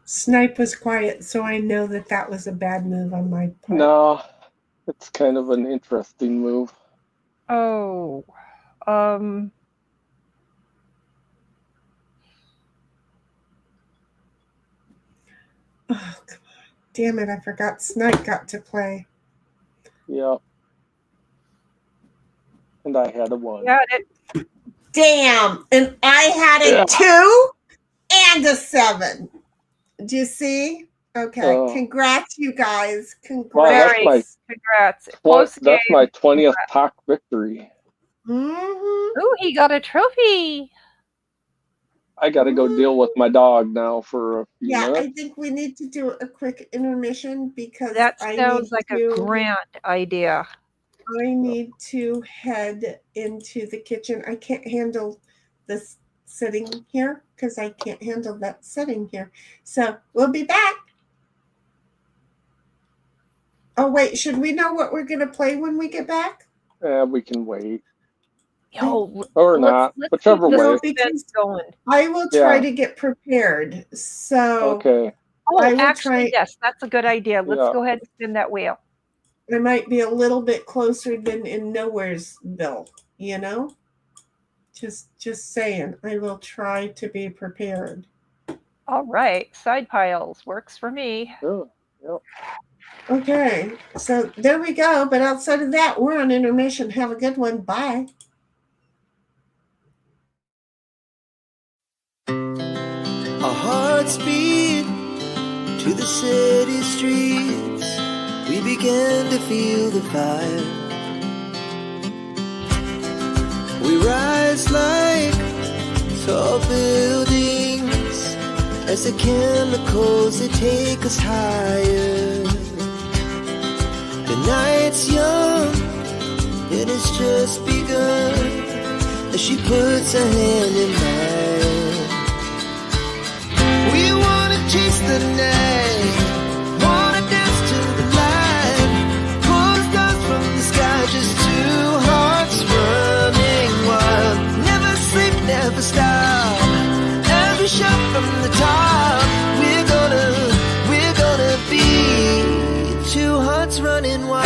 Speaker 4: Snipe was quiet, so I know that was a bad move on my part.
Speaker 3: No, it's kind of an interesting move.
Speaker 2: Oh,
Speaker 4: Oh, come on. Damn it, I forgot Snipe got to play.
Speaker 3: Yep. And I had a 1.
Speaker 2: got it.
Speaker 4: Damn, and I had a 2 and a 7. Do you see? Okay, congrats, you guys. Congrats.
Speaker 3: Wow,
Speaker 2: Congrats.
Speaker 3: That's my 20th talk victory.
Speaker 4: Mm-hmm.
Speaker 2: Ooh, he got a trophy.
Speaker 3: I got to go deal with my dog now for a few minutes.
Speaker 4: I think we need to do a quick intermission because
Speaker 2: that sounds like a grand idea.
Speaker 4: I need to head into the kitchen. I can't handle this sitting here because I can't handle that sitting here. So we'll be back. Oh, wait, should we know what we're going to play when we get back?
Speaker 3: We can wait.
Speaker 2: Yo,
Speaker 3: or not, whichever way.
Speaker 4: Because I will try to get prepared. So
Speaker 3: okay.
Speaker 2: Oh, actually, yes, that's a good idea. Let's go ahead and spin that wheel.
Speaker 4: I might be a little bit closer than in Nowheresville, you know? Just saying. I will try to be prepared.
Speaker 2: All right. Side piles works for me.
Speaker 3: Sure. Yep.
Speaker 4: Okay. So there we go. But outside of that, we're on intermission. Have a good one. Bye.
Speaker 5: Our hearts beat to the city streets. We began to feel the fire. just like tall buildings, as the chemicals they take us higher. The night's young, and it's just begun, as she puts her hand in mine. We wanna chase the night, wanna dance to the light, pull stars from the sky, just two hearts running wild. Never sleep, never stop, every shot from the top. We're gonna be two hearts running wild.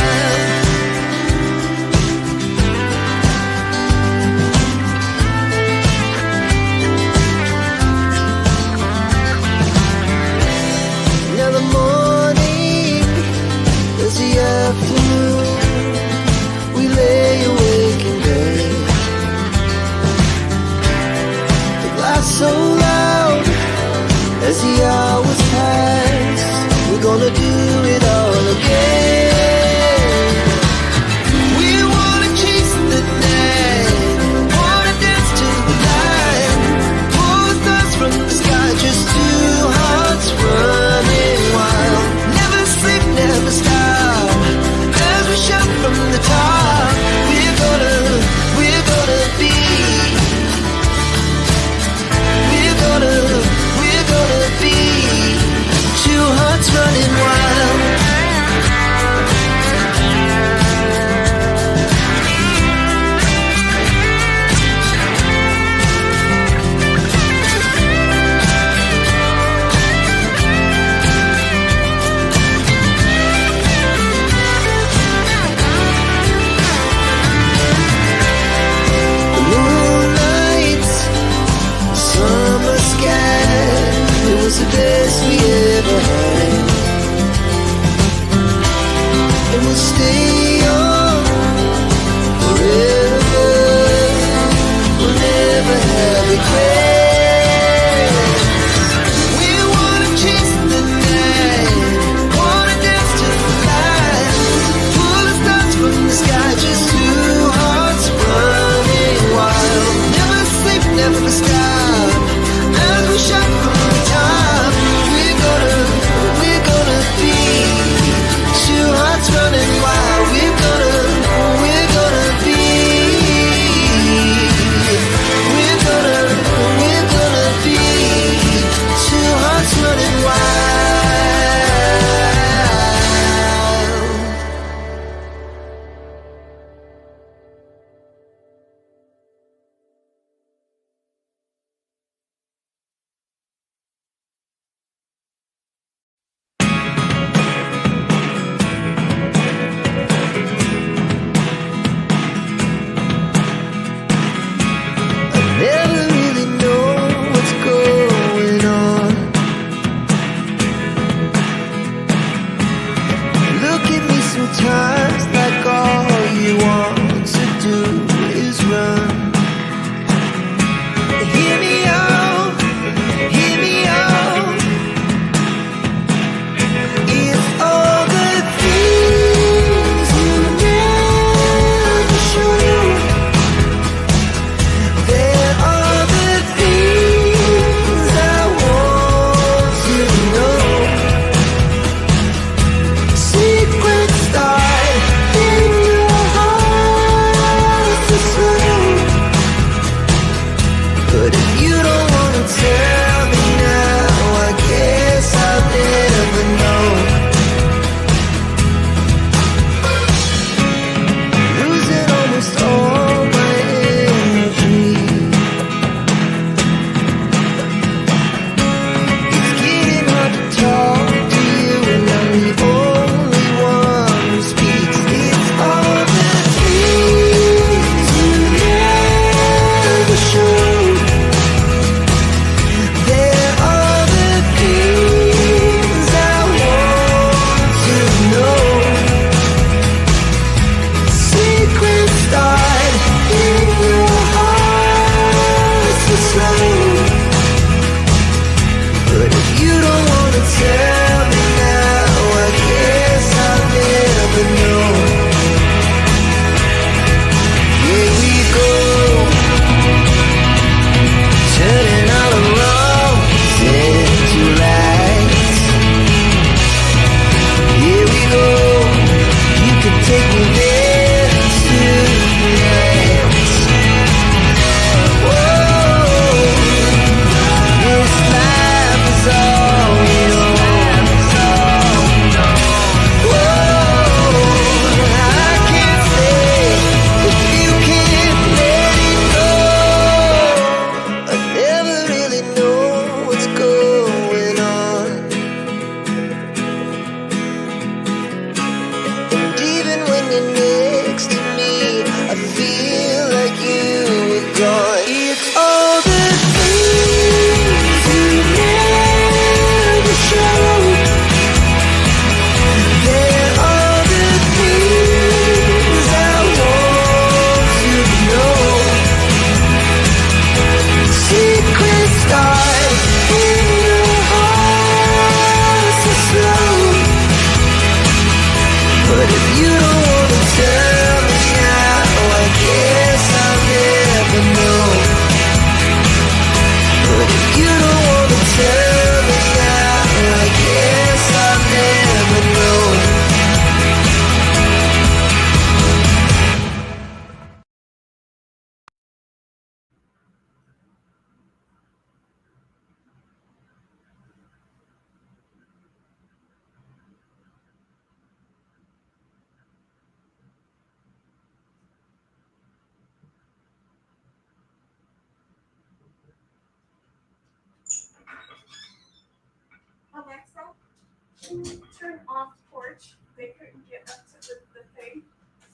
Speaker 4: Turn off porch. They couldn't get up to the thing.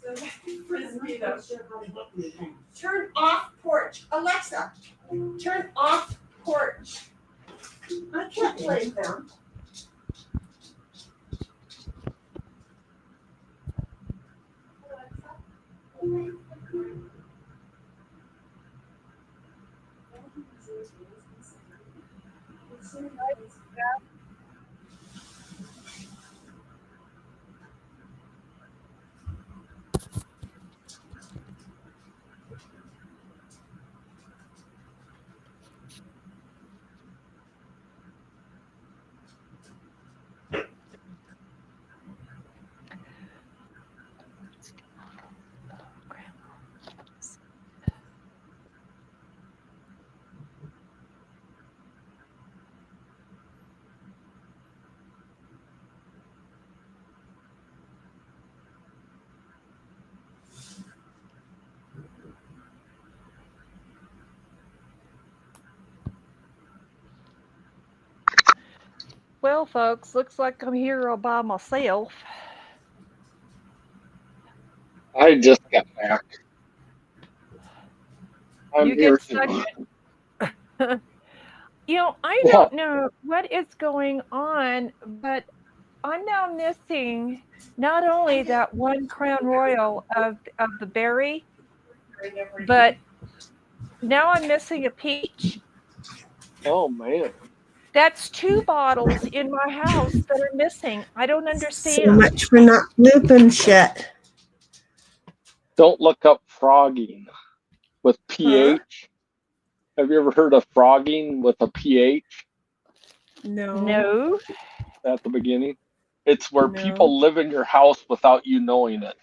Speaker 4: So they frisbee them. Turn off porch. Alexa, turn off porch. I can't blame them.
Speaker 2: Well, folks, looks like I'm here all by myself.
Speaker 3: I just got back. I'm
Speaker 2: You
Speaker 3: here
Speaker 2: get
Speaker 3: too.
Speaker 2: stuck. I
Speaker 3: Yeah.
Speaker 2: don't know what is going on, but I'm now missing not only that one Crown Royal of the berry, but now I'm missing a peach.
Speaker 3: Oh man.
Speaker 2: That's 2 bottles in my house that are missing. I don't
Speaker 4: So
Speaker 2: understand.
Speaker 4: much for not looping shit.
Speaker 3: Don't look up frogging with pH. Have you ever heard of frogging with a pH
Speaker 2: No.
Speaker 3: at the beginning? It's where
Speaker 4: No.
Speaker 3: people live in your house without you knowing it.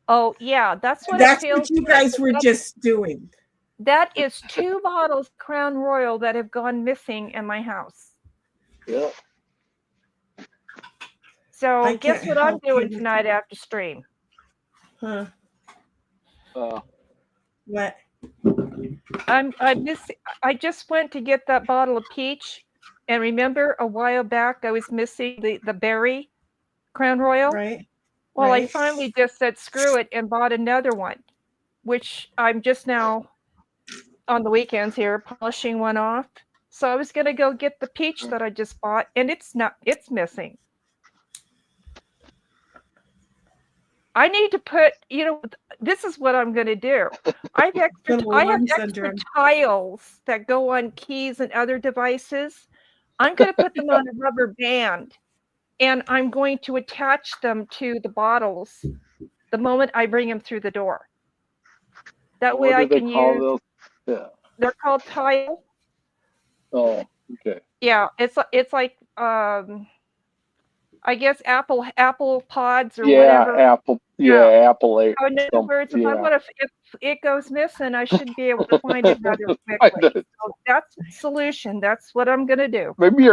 Speaker 2: Oh, yeah, that's what it
Speaker 4: That's
Speaker 2: feels
Speaker 4: what you
Speaker 2: like.
Speaker 4: guys were just doing.
Speaker 2: That is 2 bottles of Crown Royal that have gone missing in my house.
Speaker 3: Yeah.
Speaker 2: So
Speaker 4: I
Speaker 2: guess
Speaker 4: can't
Speaker 2: what I'm
Speaker 4: help
Speaker 2: doing
Speaker 4: you.
Speaker 2: tonight after stream?
Speaker 4: Huh? What?
Speaker 2: I just went to get that bottle of peach, and remember a while back I was missing the berry Crown Royal?
Speaker 4: Right?
Speaker 2: Well, I
Speaker 4: right.
Speaker 2: finally just said screw it and bought another one, which I'm just now on the weekends here polishing one off. So I was gonna go get the peach that I just bought, and it's missing. I need to put, this is what I'm going to do. I have extra tiles that go on keys and other devices. I'm going to put them on a rubber band, and I'm going to attach them to the bottles the moment I bring them through the door. That way I can use.
Speaker 3: Those? Yeah.
Speaker 2: They're called tile.
Speaker 3: Oh, okay.
Speaker 2: Yeah, it's like I guess apple pods or whatever.
Speaker 3: Apple. Yeah, Apple.
Speaker 2: In other words, if it goes missing, I should be able to find it rather quickly. So that's the solution. That's what I'm going to do.
Speaker 3: Maybe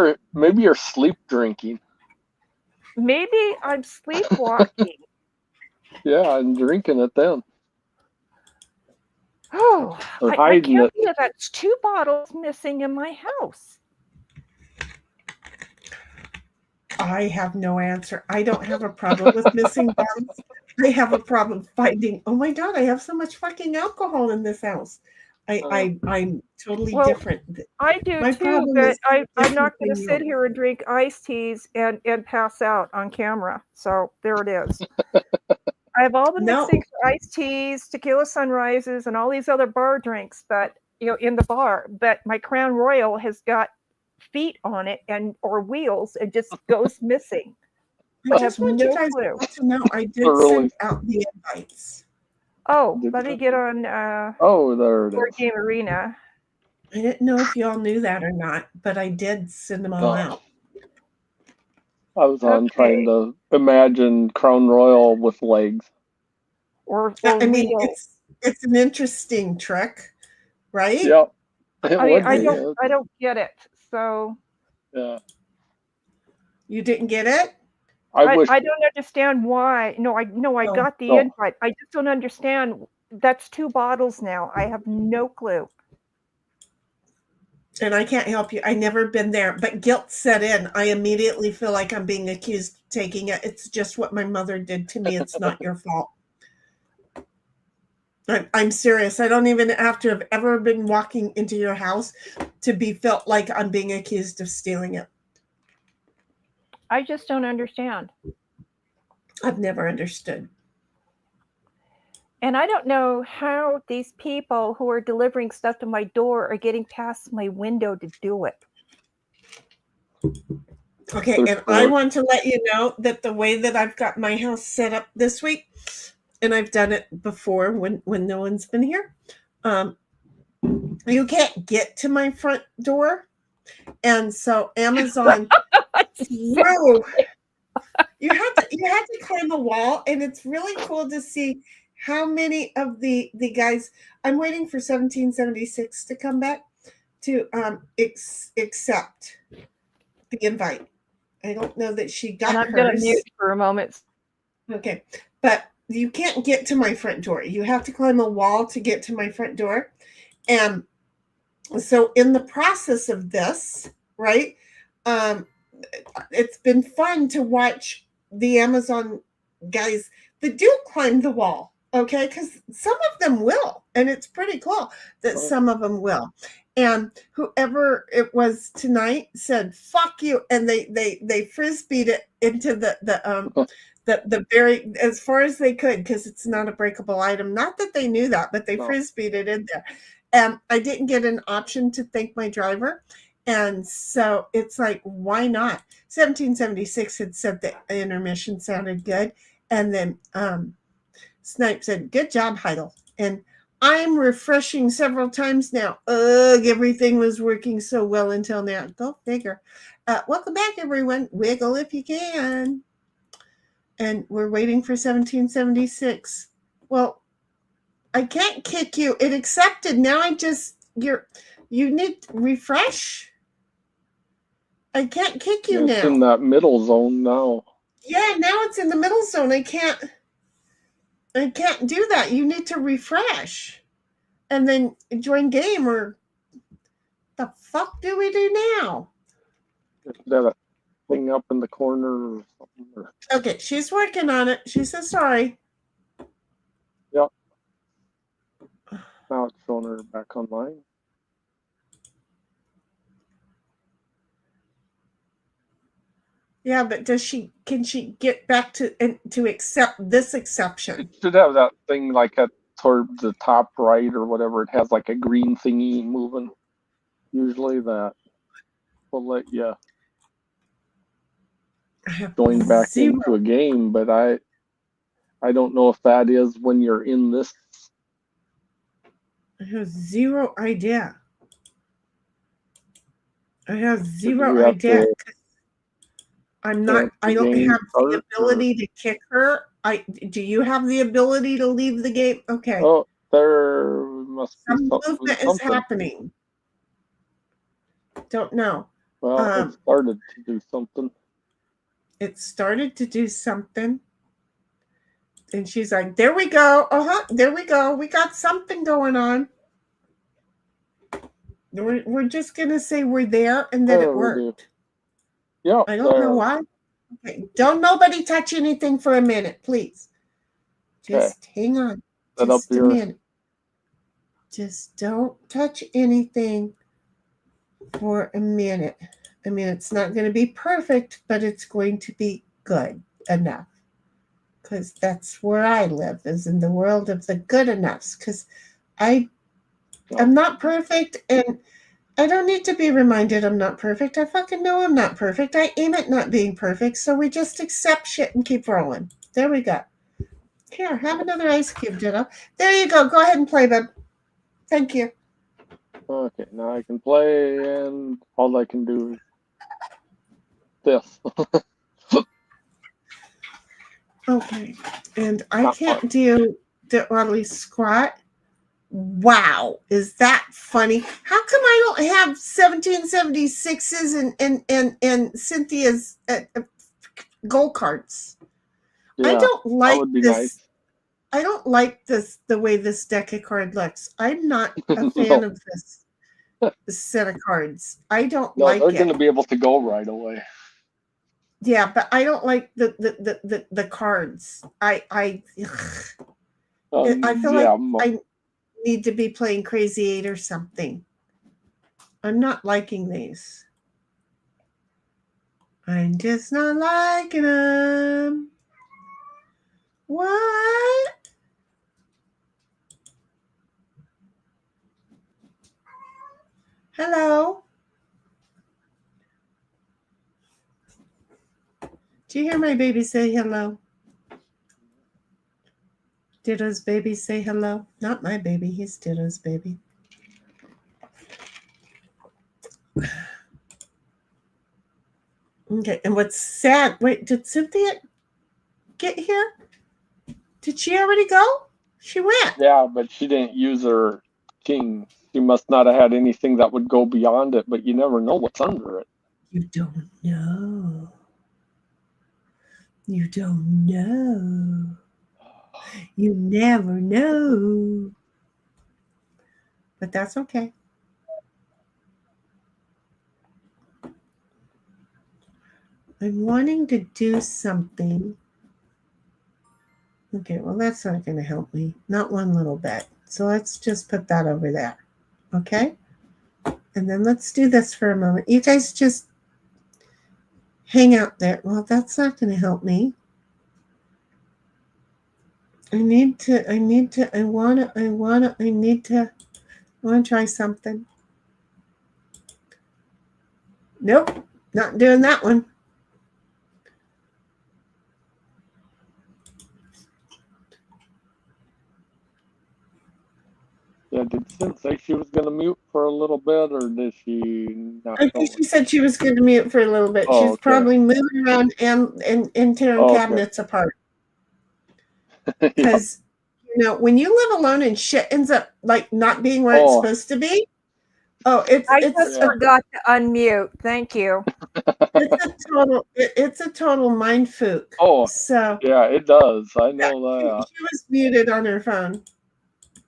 Speaker 3: you're sleep drinking.
Speaker 2: Maybe I'm sleepwalking.
Speaker 3: Yeah, I'm drinking it then.
Speaker 2: Oh,
Speaker 3: Or
Speaker 2: I
Speaker 3: hiding
Speaker 2: can't
Speaker 3: it.
Speaker 2: believe that's 2 bottles missing in my house.
Speaker 4: I have no answer. I don't have a problem with missing bottles. I have a problem finding. Oh my god! I have so much fucking alcohol in this house. I'm totally different.
Speaker 2: I do too, but I'm not going to sit here and drink iced teas and pass out on camera. So there it is. I have all the mixing for iced teas, tequila sunrises, and all these other bar drinks, but in the bar. But my Crown Royal has got feet on it or wheels and just goes missing.
Speaker 4: I just want you guys to know I did send out the invites.
Speaker 2: Oh, let me get on
Speaker 3: there it
Speaker 2: Board
Speaker 3: is.
Speaker 2: Game Arena.
Speaker 4: I didn't know if y'all knew that or not, but I did send them all out.
Speaker 3: I was on trying to imagine Crown Royal with legs.
Speaker 4: I mean, it's an interesting trick, right?
Speaker 3: Yep.
Speaker 2: I don't get it. So
Speaker 3: yeah.
Speaker 4: You didn't get it?
Speaker 2: I don't understand why. No, I got the invite. I just don't understand. That's 2 bottles now. I have no clue.
Speaker 4: And I can't help you. I never been there, but guilt set in. I immediately feel like I'm being accused of taking it. It's just what my mother did to me. It's not your fault. I'm serious. I don't even have to have ever been walking into your house to be felt like I'm being accused of stealing it.
Speaker 2: I just don't understand.
Speaker 4: I've never understood.
Speaker 2: And I don't know how these people who are delivering stuff to my door are getting past my window to do it.
Speaker 4: Okay, and I want to let you know that the way that I've got my house set up this week, and I've done it before when no one's been here, you can't get to my front door. And so Amazon threw, you had to climb a wall, and it's really cool to see how many of the guys. I'm waiting for 1776 to come back to accept the invite. I don't know that she got
Speaker 2: And I'm
Speaker 4: hers.
Speaker 2: going to mute for a moment.
Speaker 4: Okay, but you can't get to my front door. You have to climb a wall to get to my front door. And so in the process of this, right, it's been fun to watch the Amazon guys that do climb the wall, okay, because some of them will, and it's pretty cool that some of them will. And whoever it was tonight said "fuck you," and they frisbeed it into the very as far as they could, because it's not a breakable item. Not that they knew that, but they frisbeed it in there. And I didn't get an option to thank my driver. And so it's like, why not? 1776 had said the intermission sounded good. And then Snipe said, good job, Heidel. And I'm refreshing several times now. Ugh, everything was working so well until now. Go figure. Welcome back, everyone. Wiggle if you can. And we're waiting for 1776. Well, I can't kick you. It accepted. Now you need to refresh. I can't kick you now.
Speaker 3: It's in that middle zone now.
Speaker 4: Yeah, now it's in the middle zone. I can't do that. You need to refresh and then join game, or the fuck do we do now?
Speaker 3: Is that a thing up in the corner or something?
Speaker 4: Okay, she's working on it. She says sorry.
Speaker 3: Yep. Now it's showing her back online.
Speaker 4: Yeah, but can she get back to accept this exception?
Speaker 3: It should have that thing like toward the top right or whatever. It has like a green thingy moving. Usually that will let you join back into a game, but I don't know if that is when you're in this.
Speaker 4: I have zero idea. I have zero idea. I'm not. I don't have the ability to kick her. Do you have the ability to leave the game? Okay.
Speaker 3: Oh, there must be
Speaker 4: some movement is happening. Don't know.
Speaker 3: Well, it started to do something.
Speaker 4: It started to do something. And she's like, there we go. There we go. We got something going on. We're just going to say we're there and that it worked.
Speaker 3: Yeah.
Speaker 4: I don't know why. Okay. Don't nobody touch anything for a minute, please. Just hang on. Just a minute. Just don't touch anything for a minute. I mean, it's not going to be perfect, but it's going to be good enough. Because that's where I live, is in the world of the good enoughs. Because I'm not perfect, and I don't need to be reminded I'm not perfect. I fucking know I'm not perfect. I aim at not being perfect, so we just accept shit and keep rolling. There we go. Here, have another ice cube, Ditto. There you go. Go ahead and play, bub. Thank you.
Speaker 3: Okay, now I can play, and all I can do is this.
Speaker 4: Okay, and I can't do the early squat. Wow, is that funny? How come I don't have 1776s and Cynthia's gold cards?
Speaker 3: Yeah,
Speaker 4: I don't like this.
Speaker 3: Nice.
Speaker 4: I don't like this, the way this deck of card looks. I'm not a fan of this. set of cards. I don't
Speaker 3: No,
Speaker 4: like
Speaker 3: they're
Speaker 4: it.
Speaker 3: going to be able to go right away.
Speaker 4: Yeah, but I don't like the cards. I feel like I need to be playing Crazy 8 or something. I'm not liking these. I'm just not liking them. What? Hello? Do you hear my baby say hello? Ditto's baby say hello? Not my baby, he's Ditto's baby. Okay, and what's sad, wait, did Cynthia get here? Did she already go? She went.
Speaker 3: Yeah, but she didn't use her king. She must not have had anything that would go beyond it, but you never know what's under it.
Speaker 4: You don't know. You don't know. You never know. But that's okay. I'm wanting to do something. Okay, well, that's not going to help me. Not one little bit. So let's just put that over there. Okay? And then let's do this for a moment. You guys just hang out there. Well, that's not going to help me. I want to try something. Nope, not doing that one.
Speaker 3: Yeah, did Sim say she was going to mute for a little bit, or did she not?
Speaker 4: I think she said she was going to mute for a little bit.
Speaker 3: Oh,
Speaker 4: She's
Speaker 3: okay.
Speaker 4: probably moving around and tearing cabinets apart. Because, when you live alone and shit ends up like not being where it's supposed to be. Oh,
Speaker 2: I just forgot to unmute. Thank you.
Speaker 4: It's a total mindfuck.
Speaker 3: Oh,
Speaker 4: so
Speaker 3: yeah, it does. I know that.
Speaker 4: She was muted on her phone,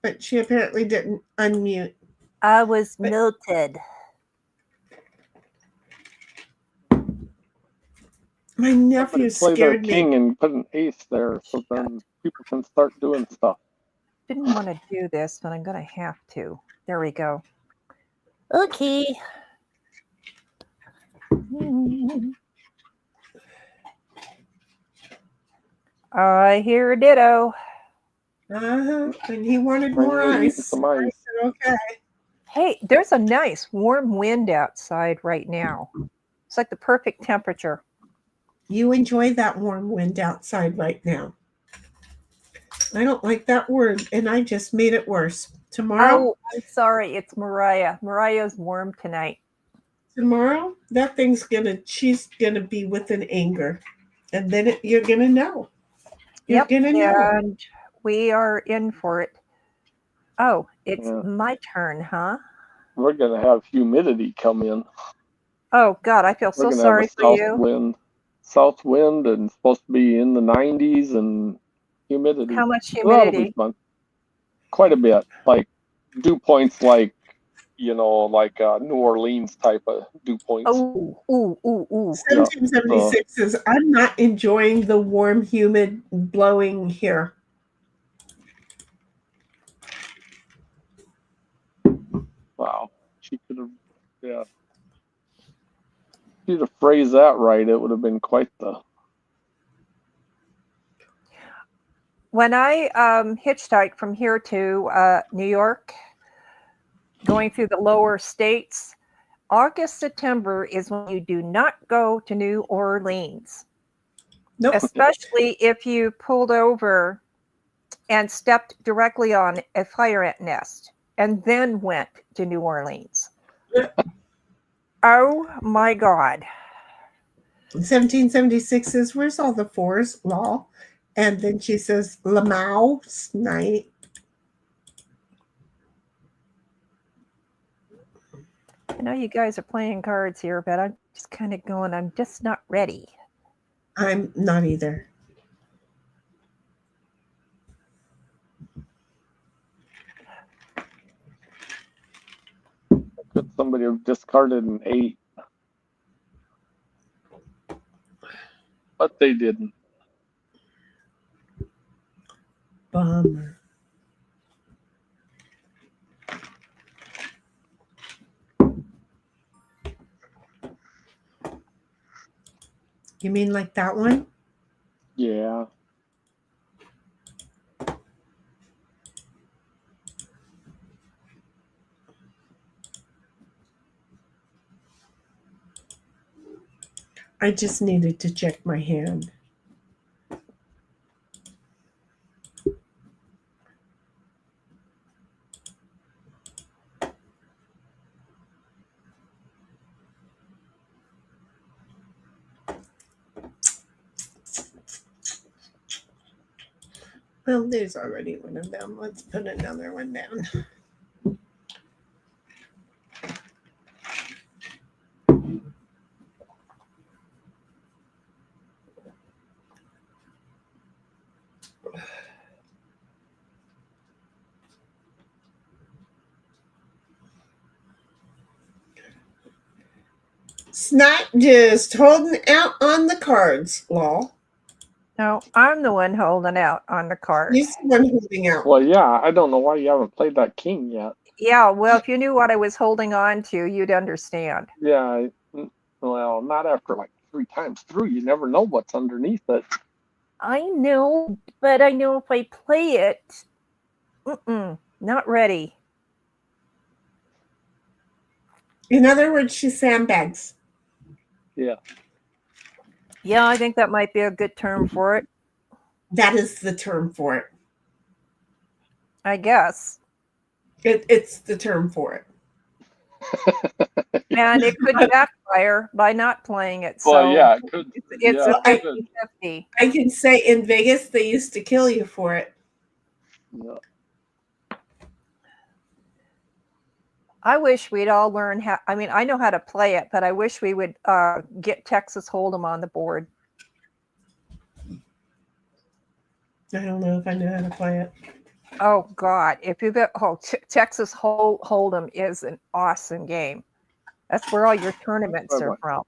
Speaker 4: but she apparently didn't unmute.
Speaker 6: I was muted.
Speaker 4: My nephew
Speaker 3: play their
Speaker 4: scared me.
Speaker 3: king and put an ace there, so then people can start doing stuff.
Speaker 2: Didn't want to do this, but I'm going to have to. There we go.
Speaker 6: Okay.
Speaker 2: I hear a ditto.
Speaker 4: And he wanted more ice.
Speaker 3: Some ice.
Speaker 4: I said, okay.
Speaker 2: Hey, there's a nice warm wind outside right now. It's like the perfect temperature.
Speaker 4: You enjoy that warm wind outside right now. I don't like that word, and I just made it worse. Tomorrow?
Speaker 2: Oh, I'm sorry. It's Mariah. Mariah's warm tonight.
Speaker 4: Tomorrow, she's gonna be with an anger, and then you're gonna know. You're gonna know.
Speaker 2: And we are in for it. Oh, it's my turn, huh?
Speaker 3: We're gonna have humidity come in.
Speaker 2: Oh God, I feel so sorry for you.
Speaker 3: South wind, and supposed to be in the 90s, and humidity.
Speaker 2: How much humidity?
Speaker 3: Quite a bit. Like dew points, like New Orleans type of dew points.
Speaker 2: Ooh.
Speaker 4: 1776 says, I'm not enjoying the warm, humid blowing here.
Speaker 3: Wow. She could have, she'd have phrased that right, it would have been quite the...
Speaker 2: When I hitchhiked from here to New York, going through the lower states, August, September is when you do not go to New Orleans.
Speaker 4: Nope.
Speaker 2: Especially if you pulled over and stepped directly on a fire ant nest and then went to New Orleans. Oh my God.
Speaker 4: 1776 says, where's all the fours? Law. And then she says, Lamau night.
Speaker 2: I know you guys are playing cards here, but I'm just kind of going, I'm just not ready.
Speaker 4: I'm not either.
Speaker 3: Could somebody have discarded an 8? But they didn't.
Speaker 4: Bummer. You mean like that one?
Speaker 3: Yeah.
Speaker 4: I just needed to check my hand. Well, there's already one of them. Let's put another one down. Snot just holding out on the cards, lol.
Speaker 2: No, I'm the one holding out on the card.
Speaker 4: You're the one holding out.
Speaker 3: Well, yeah, I don't know why you haven't played that king yet.
Speaker 2: Yeah, well, if you knew what I was holding on to, you'd understand.
Speaker 3: Yeah, well, not after like 3 times through. You never know what's underneath it.
Speaker 2: I know, but I know if I play it, not ready.
Speaker 4: In other words, she sandbags.
Speaker 3: Yeah.
Speaker 2: Yeah, I think that might be a good term for it.
Speaker 4: That is the term for it.
Speaker 2: I guess.
Speaker 4: It's the term for it.
Speaker 2: And it could backfire by not playing it. So
Speaker 3: Well, yeah, it could.
Speaker 2: it's
Speaker 3: Yeah,
Speaker 2: a
Speaker 3: it could.
Speaker 2: 50-50.
Speaker 4: I can say in Vegas they used to kill you for it.
Speaker 3: Yeah.
Speaker 2: I wish we'd all learn how. I mean, I know how to play it, but I wish we would get Texas Hold'em on the board.
Speaker 4: I don't know if I know how to play it.
Speaker 2: Oh God! If you get Texas Hold'em is an awesome game. That's where all your tournaments are from.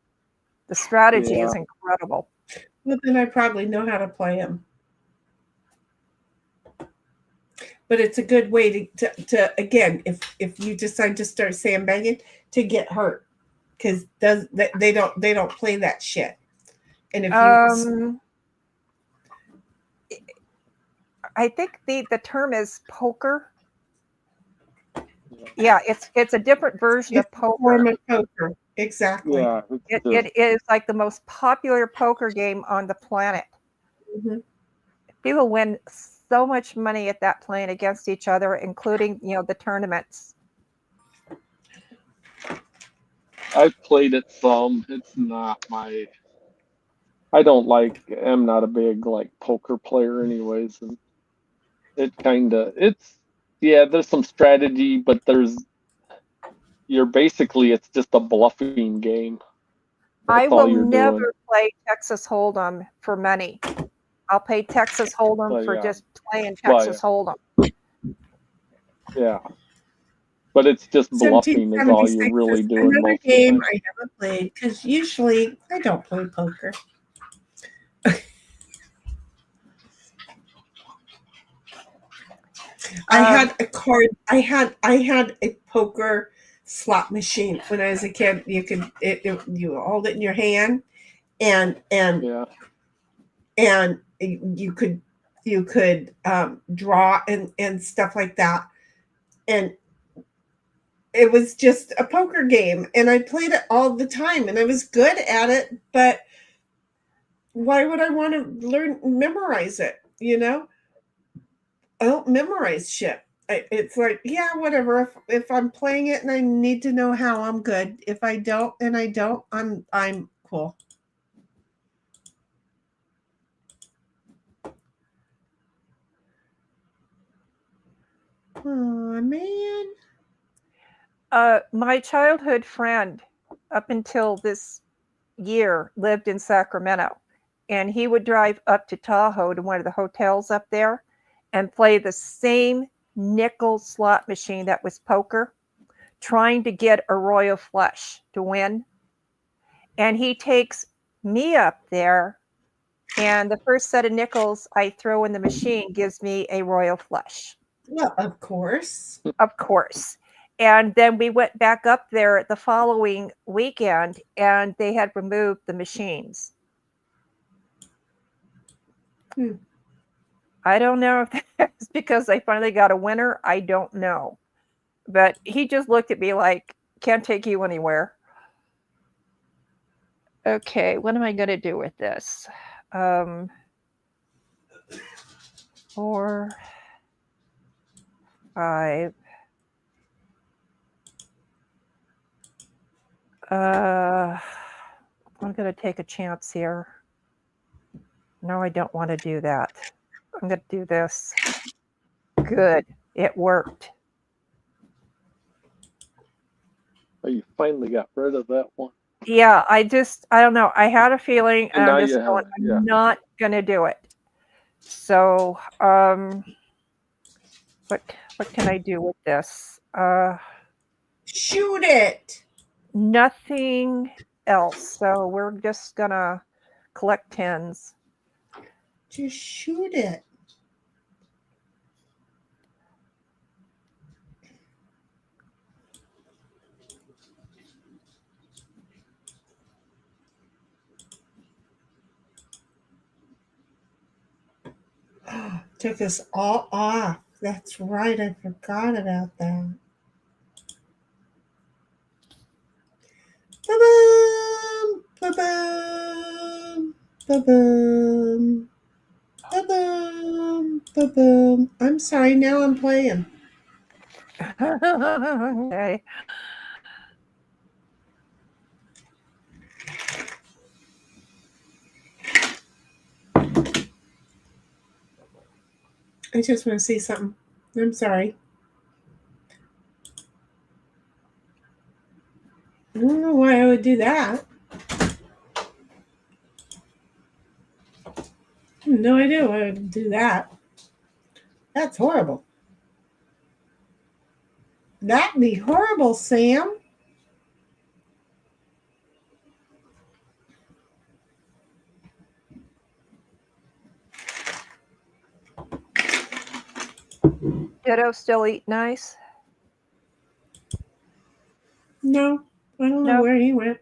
Speaker 2: The strategy is incredible.
Speaker 4: Well, then I probably know how to play them. But it's a good way to again, if you decide to start sandbagging, to get hurt, because they don't play that shit. And if you,
Speaker 2: I think the term is poker. Yeah, it's a different version of poker.
Speaker 4: Form of poker, exactly.
Speaker 3: Yeah.
Speaker 2: It is like the most popular poker game on the planet.
Speaker 4: Mm-hmm.
Speaker 2: People win so much money at that playing against each other, including the tournaments.
Speaker 3: I've played it some. It's not my. I'm not a big poker player, anyways, and there's some strategy, but it's just a bluffing game.
Speaker 2: I will never play Texas Hold'em for money. I'll pay Texas Hold'em for just playing Texas Hold'em.
Speaker 3: Yeah. But it's just bluffing is all you're really doing.
Speaker 4: Another game I haven't played, because usually I don't play poker. I had a poker slot machine when I was a kid. You hold it in your hand, and you could draw and stuff like that, and it was just a poker game, and I played it all the time, and I was good at it. But why would I want to memorize it? I don't memorize shit. It's like, yeah, whatever. If I'm playing it and I need to know how, I'm good. If I don't, and I don't, I'm cool. Oh man.
Speaker 2: My childhood friend, up until this year, lived in Sacramento, and he would drive up to Tahoe to one of the hotels up there and play the same nickel slot machine that was poker trying to get a royal flush to win. And he takes me up there, and the first set of nickels I throw in the machine gives me a royal flush.
Speaker 4: Well, of course.
Speaker 2: Of course. And then we went back up there the following weekend, and they had removed the machines. I don't know if that's because they finally got a winner. I don't know. But he just looked at me like, can't take you anywhere. Okay, what am I going to do with this? 4, 5. I'm going to take a chance here. No, I don't want to do that. I'm going to do this. Good. It worked.
Speaker 3: Oh, you finally got rid of that one.
Speaker 2: Yeah, I don't know. I had a feeling, and
Speaker 3: And now
Speaker 2: I'm just
Speaker 3: you have
Speaker 2: going,
Speaker 3: it, yeah.
Speaker 2: I'm not going to do it. So, what can I do with this?
Speaker 4: Shoot it.
Speaker 2: Nothing else. So we're just going to collect 10s.
Speaker 4: Just shoot it. Took us all off. That's right. I forgot about that. Ba-boom, ba-boom, ba-boom, ba-boom, ba-boom. I'm sorry. Now I'm playing.
Speaker 2: Okay.
Speaker 4: I just want to see something. I'm sorry. I don't know why I would do that. No idea why I would do that. That's horrible. That'd be horrible, Sam.
Speaker 2: Ditto still eat nice?
Speaker 4: No, I don't know
Speaker 2: No.
Speaker 4: where he went.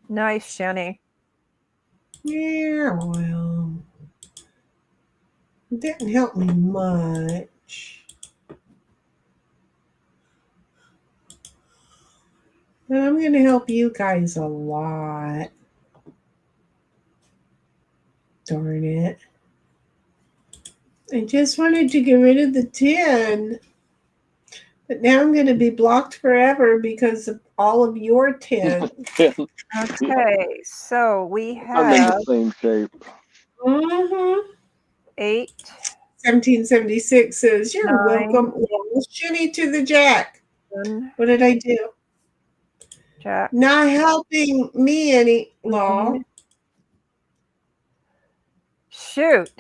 Speaker 2: Nice, Jenny.
Speaker 4: Yeah, well, it didn't help me much. But I'm going to help you guys a lot. Darn it. I just wanted to get rid of the 10. But now I'm going to be blocked forever because of all of your 10.
Speaker 2: Okay, so we
Speaker 3: I'm in
Speaker 2: have
Speaker 3: the same shape.
Speaker 2: 8.
Speaker 4: 1776 says, you're
Speaker 2: 9.
Speaker 4: welcome. Shinny to the jack.
Speaker 2: 10,
Speaker 4: What did I do?
Speaker 2: Jack.
Speaker 4: Not helping me any law.
Speaker 2: Shoot.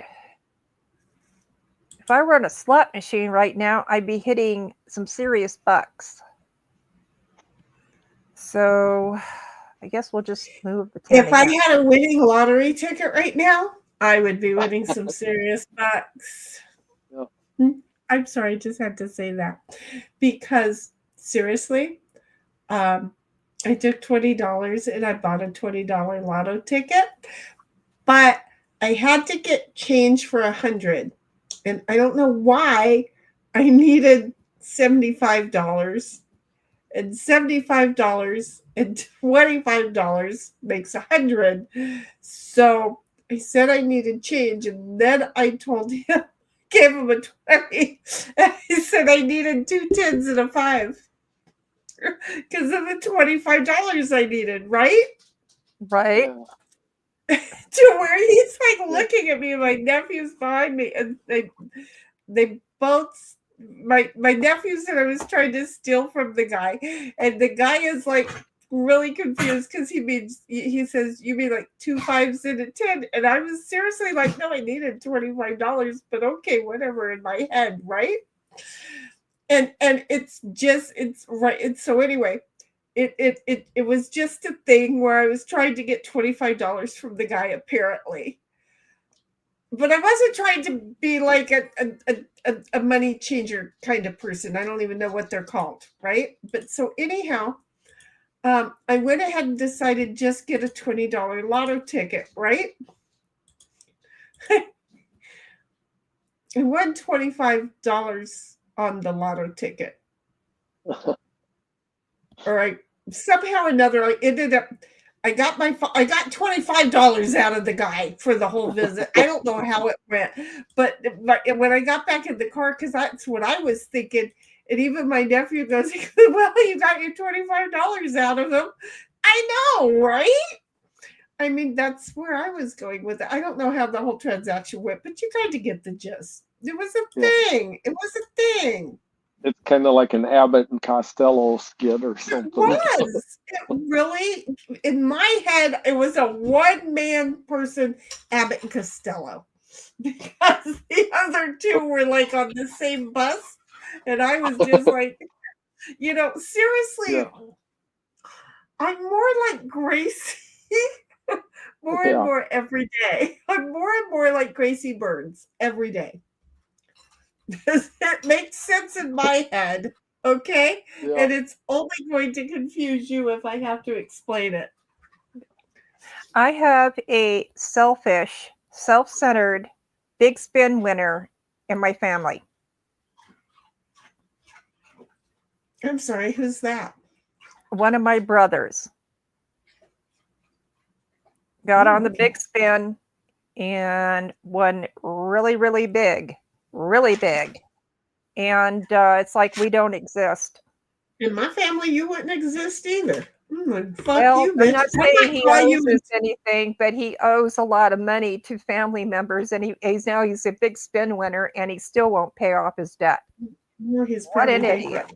Speaker 2: If I were on a slot machine right now, I'd be hitting some serious bucks. So I guess we'll just move the 10
Speaker 4: If I
Speaker 2: again.
Speaker 4: had a winning lottery ticket right now, I would be winning some serious bucks.
Speaker 3: Yeah.
Speaker 4: I'm sorry, I just had to say that. Because seriously, I took $20 and I bought a $20 lotto ticket, but I had to get change for $100. And I don't know why I needed $75. And $75 and $25 makes $100. So I said I needed change, and then I told him, gave him a 20. And I said I needed 2 10s and a 5 because of the $25 I needed, right?
Speaker 2: Right?
Speaker 3: Yeah.
Speaker 4: To where he's like looking at me, and my nephew's behind me, and they both. My nephew said I was trying to steal from the guy, and the guy is like really confused because he says you mean like 2 5s and a 10, and I was seriously like, no, I needed $25, but okay, whatever in my head, right? And it's right. And so anyway, it was just a thing where I was trying to get $25 from the guy apparently, but I wasn't trying to be like a money changer kind of person. I don't even know what they're called, right? But so anyhow, I went ahead and decided just get a $20 lotto ticket, right? I won $25 on the lotto ticket. All right. Somehow or another, I ended up. I got $25 out of the guy for the whole visit. I don't know how it went, but when I got back in the car, because that's what I was thinking, and even my nephew goes, "Well, you got your $25 out of him." I know, right? I mean, that's where I was going with it. I don't know how the whole transaction went, but you kind of get the gist. It was a thing. It was a thing.
Speaker 3: It's kind of like an Abbott and Costello skit or something.
Speaker 4: It was. It really, in my head, it was a one-man person, Abbott and Costello, because the other two were like on the same bus, and I was just like, seriously,
Speaker 3: Yeah.
Speaker 4: I'm more like Gracie, more and more every day. I'm more and more like Gracie Burns every day. Does it make sense in my head? Okay?
Speaker 3: Yeah.
Speaker 4: And it's only going to confuse you if I have to explain it.
Speaker 2: I have a selfish, self-centered, big spin winner in my family.
Speaker 4: I'm sorry, who's that?
Speaker 2: One of my brothers got on the big spin and won really, really big. Really big. And it's like we don't exist.
Speaker 4: In my family, you wouldn't exist either. Fuck
Speaker 2: Well,
Speaker 4: you,
Speaker 2: I'm
Speaker 4: bitch.
Speaker 2: not saying he owes us anything, but he owes a lot of money to family members, and he's a big spin winner, and he still won't pay off his debt.
Speaker 4: No, he's
Speaker 2: What an
Speaker 4: probably
Speaker 2: idiot.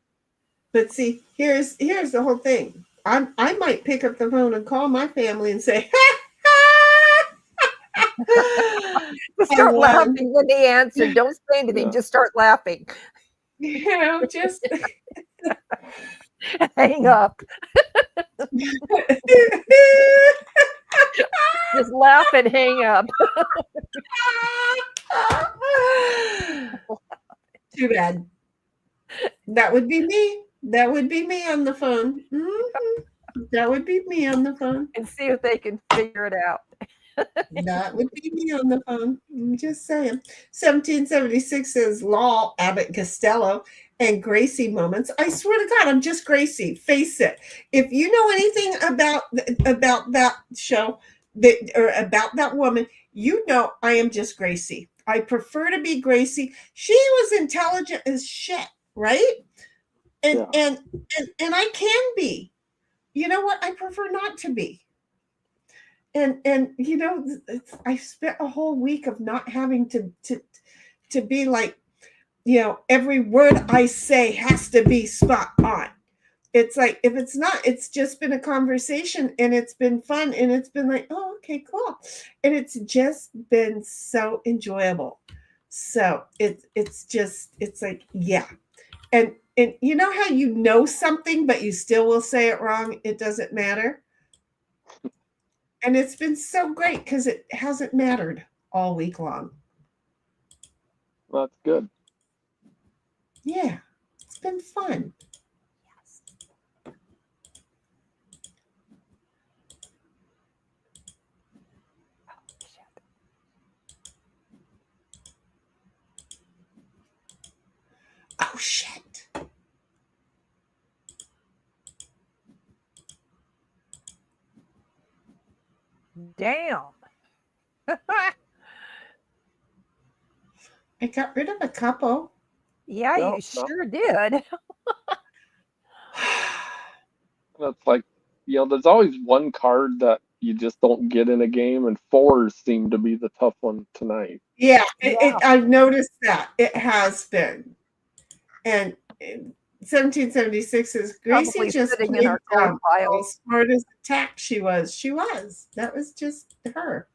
Speaker 4: But see, here's the whole thing. I might pick up the phone and call my family and say,
Speaker 2: Just start laughing when they answer. Don't say anything. Just start laughing.
Speaker 4: Just
Speaker 2: hang up. Just laugh and hang up.
Speaker 4: Too bad. That would be me. That would be me on the phone. Mm-hmm. That would be me on the phone.
Speaker 2: And see if they can figure it out.
Speaker 4: That would be me on the phone. I'm just saying. 1776 says Law, Abbott Costello, and Gracie moments. I swear to God, I'm just Gracie. Face it. If you know anything about that show or about that woman, you know I am just Gracie. I prefer to be Gracie. She was intelligent as shit, right? And I can be. You know what? I prefer not to be. And I spent a whole week of not having to be like, every word I say has to be spot on. It's like, if it's not, it's just been a conversation and it's been fun and it's been like, oh, okay, cool. And it's just been so enjoyable. So it's like, yeah. And you know how you know something, but you still will say it wrong? It doesn't matter. And it's been so great because it hasn't mattered all week long.
Speaker 3: Well, that's good.
Speaker 4: Yeah, it's been fun. Oh, shit.
Speaker 2: Damn.
Speaker 4: I got rid of a couple.
Speaker 2: Yeah, you sure did.
Speaker 3: That's like, there's always one card that you just don't get in a game, and 4s seem to be the tough one tonight.
Speaker 4: Yeah, I've noticed that. It has been. And 1776 is Gracie
Speaker 2: Probably
Speaker 4: just
Speaker 2: sitting in
Speaker 4: played
Speaker 2: our gold
Speaker 4: dumb.
Speaker 2: pile.
Speaker 4: As smart as the tack she was. She was. That was just her.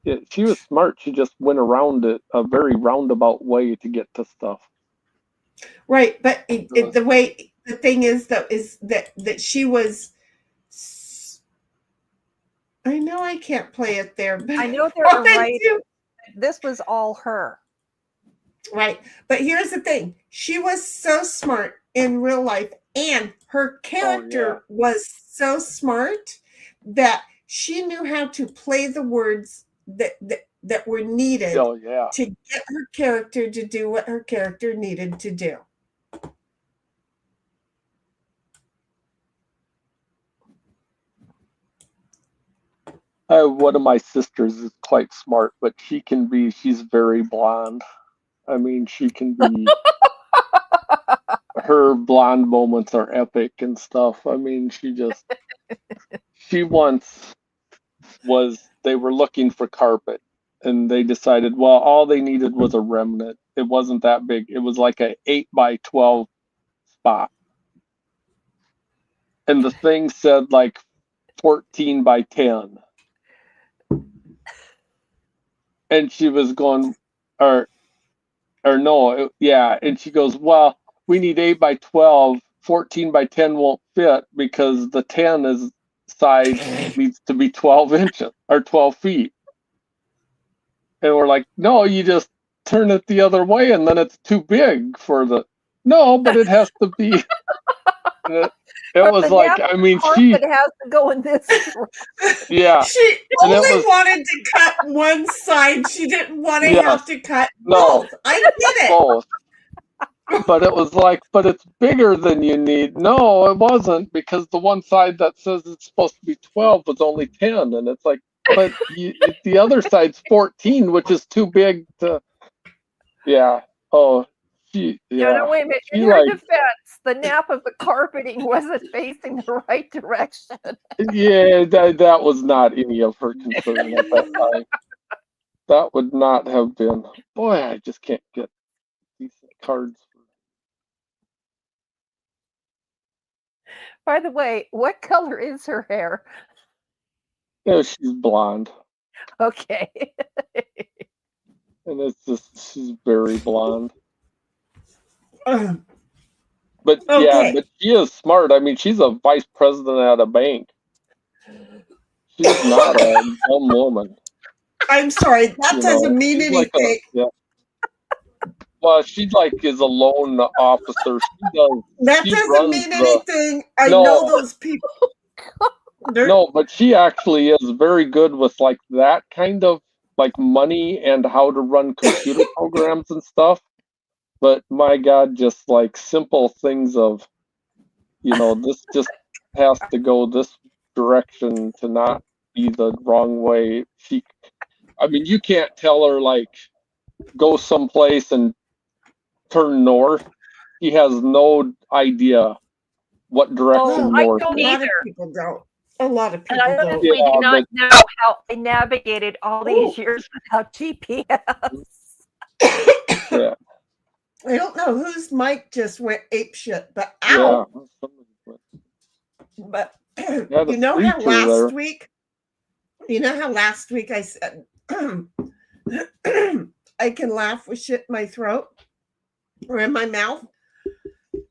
Speaker 3: Yeah, she was smart. She just went around it a very roundabout way to get to stuff.
Speaker 4: Right, but the thing is though is that she was. I know I can't play it there, but
Speaker 2: I know they're
Speaker 4: wanted
Speaker 2: right.
Speaker 4: to.
Speaker 2: This was all her.
Speaker 4: Right, but here's the thing: she was so smart in real life, and her character was so smart that she knew how to play the words that were needed to get her character to do what her character needed to do.
Speaker 3: One of my sisters is quite smart, but she's very blonde. I mean, she can be, her blonde moments are epic and stuff. I mean, she once they were looking for carpet and they decided, well, all they needed was a remnant. It wasn't that big. It was like a 8x12 spot. And the thing said like 14x10. And she was going, or no, yeah. And she goes, well, we need 8x12, 14x10 won't fit because the 10 side needs to be 12 inches or 12 feet. And we're like, no, you just turn it the other way and then it's too big for no, but it has to be. It was like, I mean,
Speaker 2: it has to go in this.
Speaker 3: Yeah.
Speaker 4: She only wanted to cut one side. She didn't want to have to cut both. I get it.
Speaker 3: Both. But it was like, but it's bigger than you need. No, it wasn't, because the one side that says it's supposed to be 12 was only 10. And it's like, but the other side's 14, which is too big to, yeah. Oh,
Speaker 2: No, wait a minute. In her defense, the nap of the carpeting wasn't facing the right direction.
Speaker 3: Yeah, that was not any of her concern at that time. That would not have been. Boy, I just can't get decent cards.
Speaker 2: By the way, what color is her hair?
Speaker 3: Yeah, she's blonde.
Speaker 2: Okay.
Speaker 3: And it's just, she's very blonde. But yeah, but she is smart. I mean, she's a vice president at a bank. She's not a dumb woman.
Speaker 4: I'm sorry, that doesn't mean anything.
Speaker 3: Well, she is a loan officer.
Speaker 4: That doesn't mean anything. I know those people.
Speaker 3: No, but she actually is very good with like that kind of like money and how to run computer programs and stuff. But my God, just like simple things of, this just has to go this direction to not be the wrong way. I mean, you can't tell her like go someplace and turn north. She has no idea what direction north is.
Speaker 2: I don't either.
Speaker 4: A lot of people don't. A lot of people
Speaker 2: don't.
Speaker 4: don't.
Speaker 2: We do not know how I navigated all these years without GPS.
Speaker 3: Yeah.
Speaker 4: I don't know whose mic just went apeshit, but ow! Yeah. But you know how last week I said I can laugh with shit in my throat or in my mouth?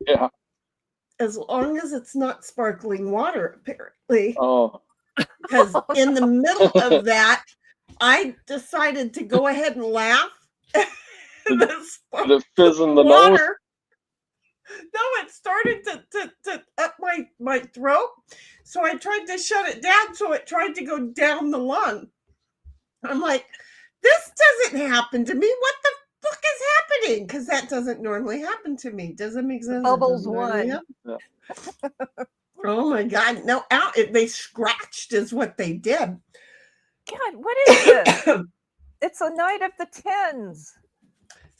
Speaker 3: Yeah.
Speaker 4: As long as it's not sparkling water, apparently.
Speaker 3: Oh.
Speaker 4: Because in the middle of that, I decided to go ahead and laugh.
Speaker 3: The fizz in the nose.
Speaker 4: No, it started to up my throat. So I tried to shut it down. So it tried to go down the lung. I'm like, this doesn't happen to me. What the fuck is happening? Because that doesn't normally happen to me. Does it make sense?
Speaker 2: Bubbles one.
Speaker 3: Yeah.
Speaker 4: Oh my God. No, they scratched is what they did.
Speaker 2: God, what is this? It's a night of the tens.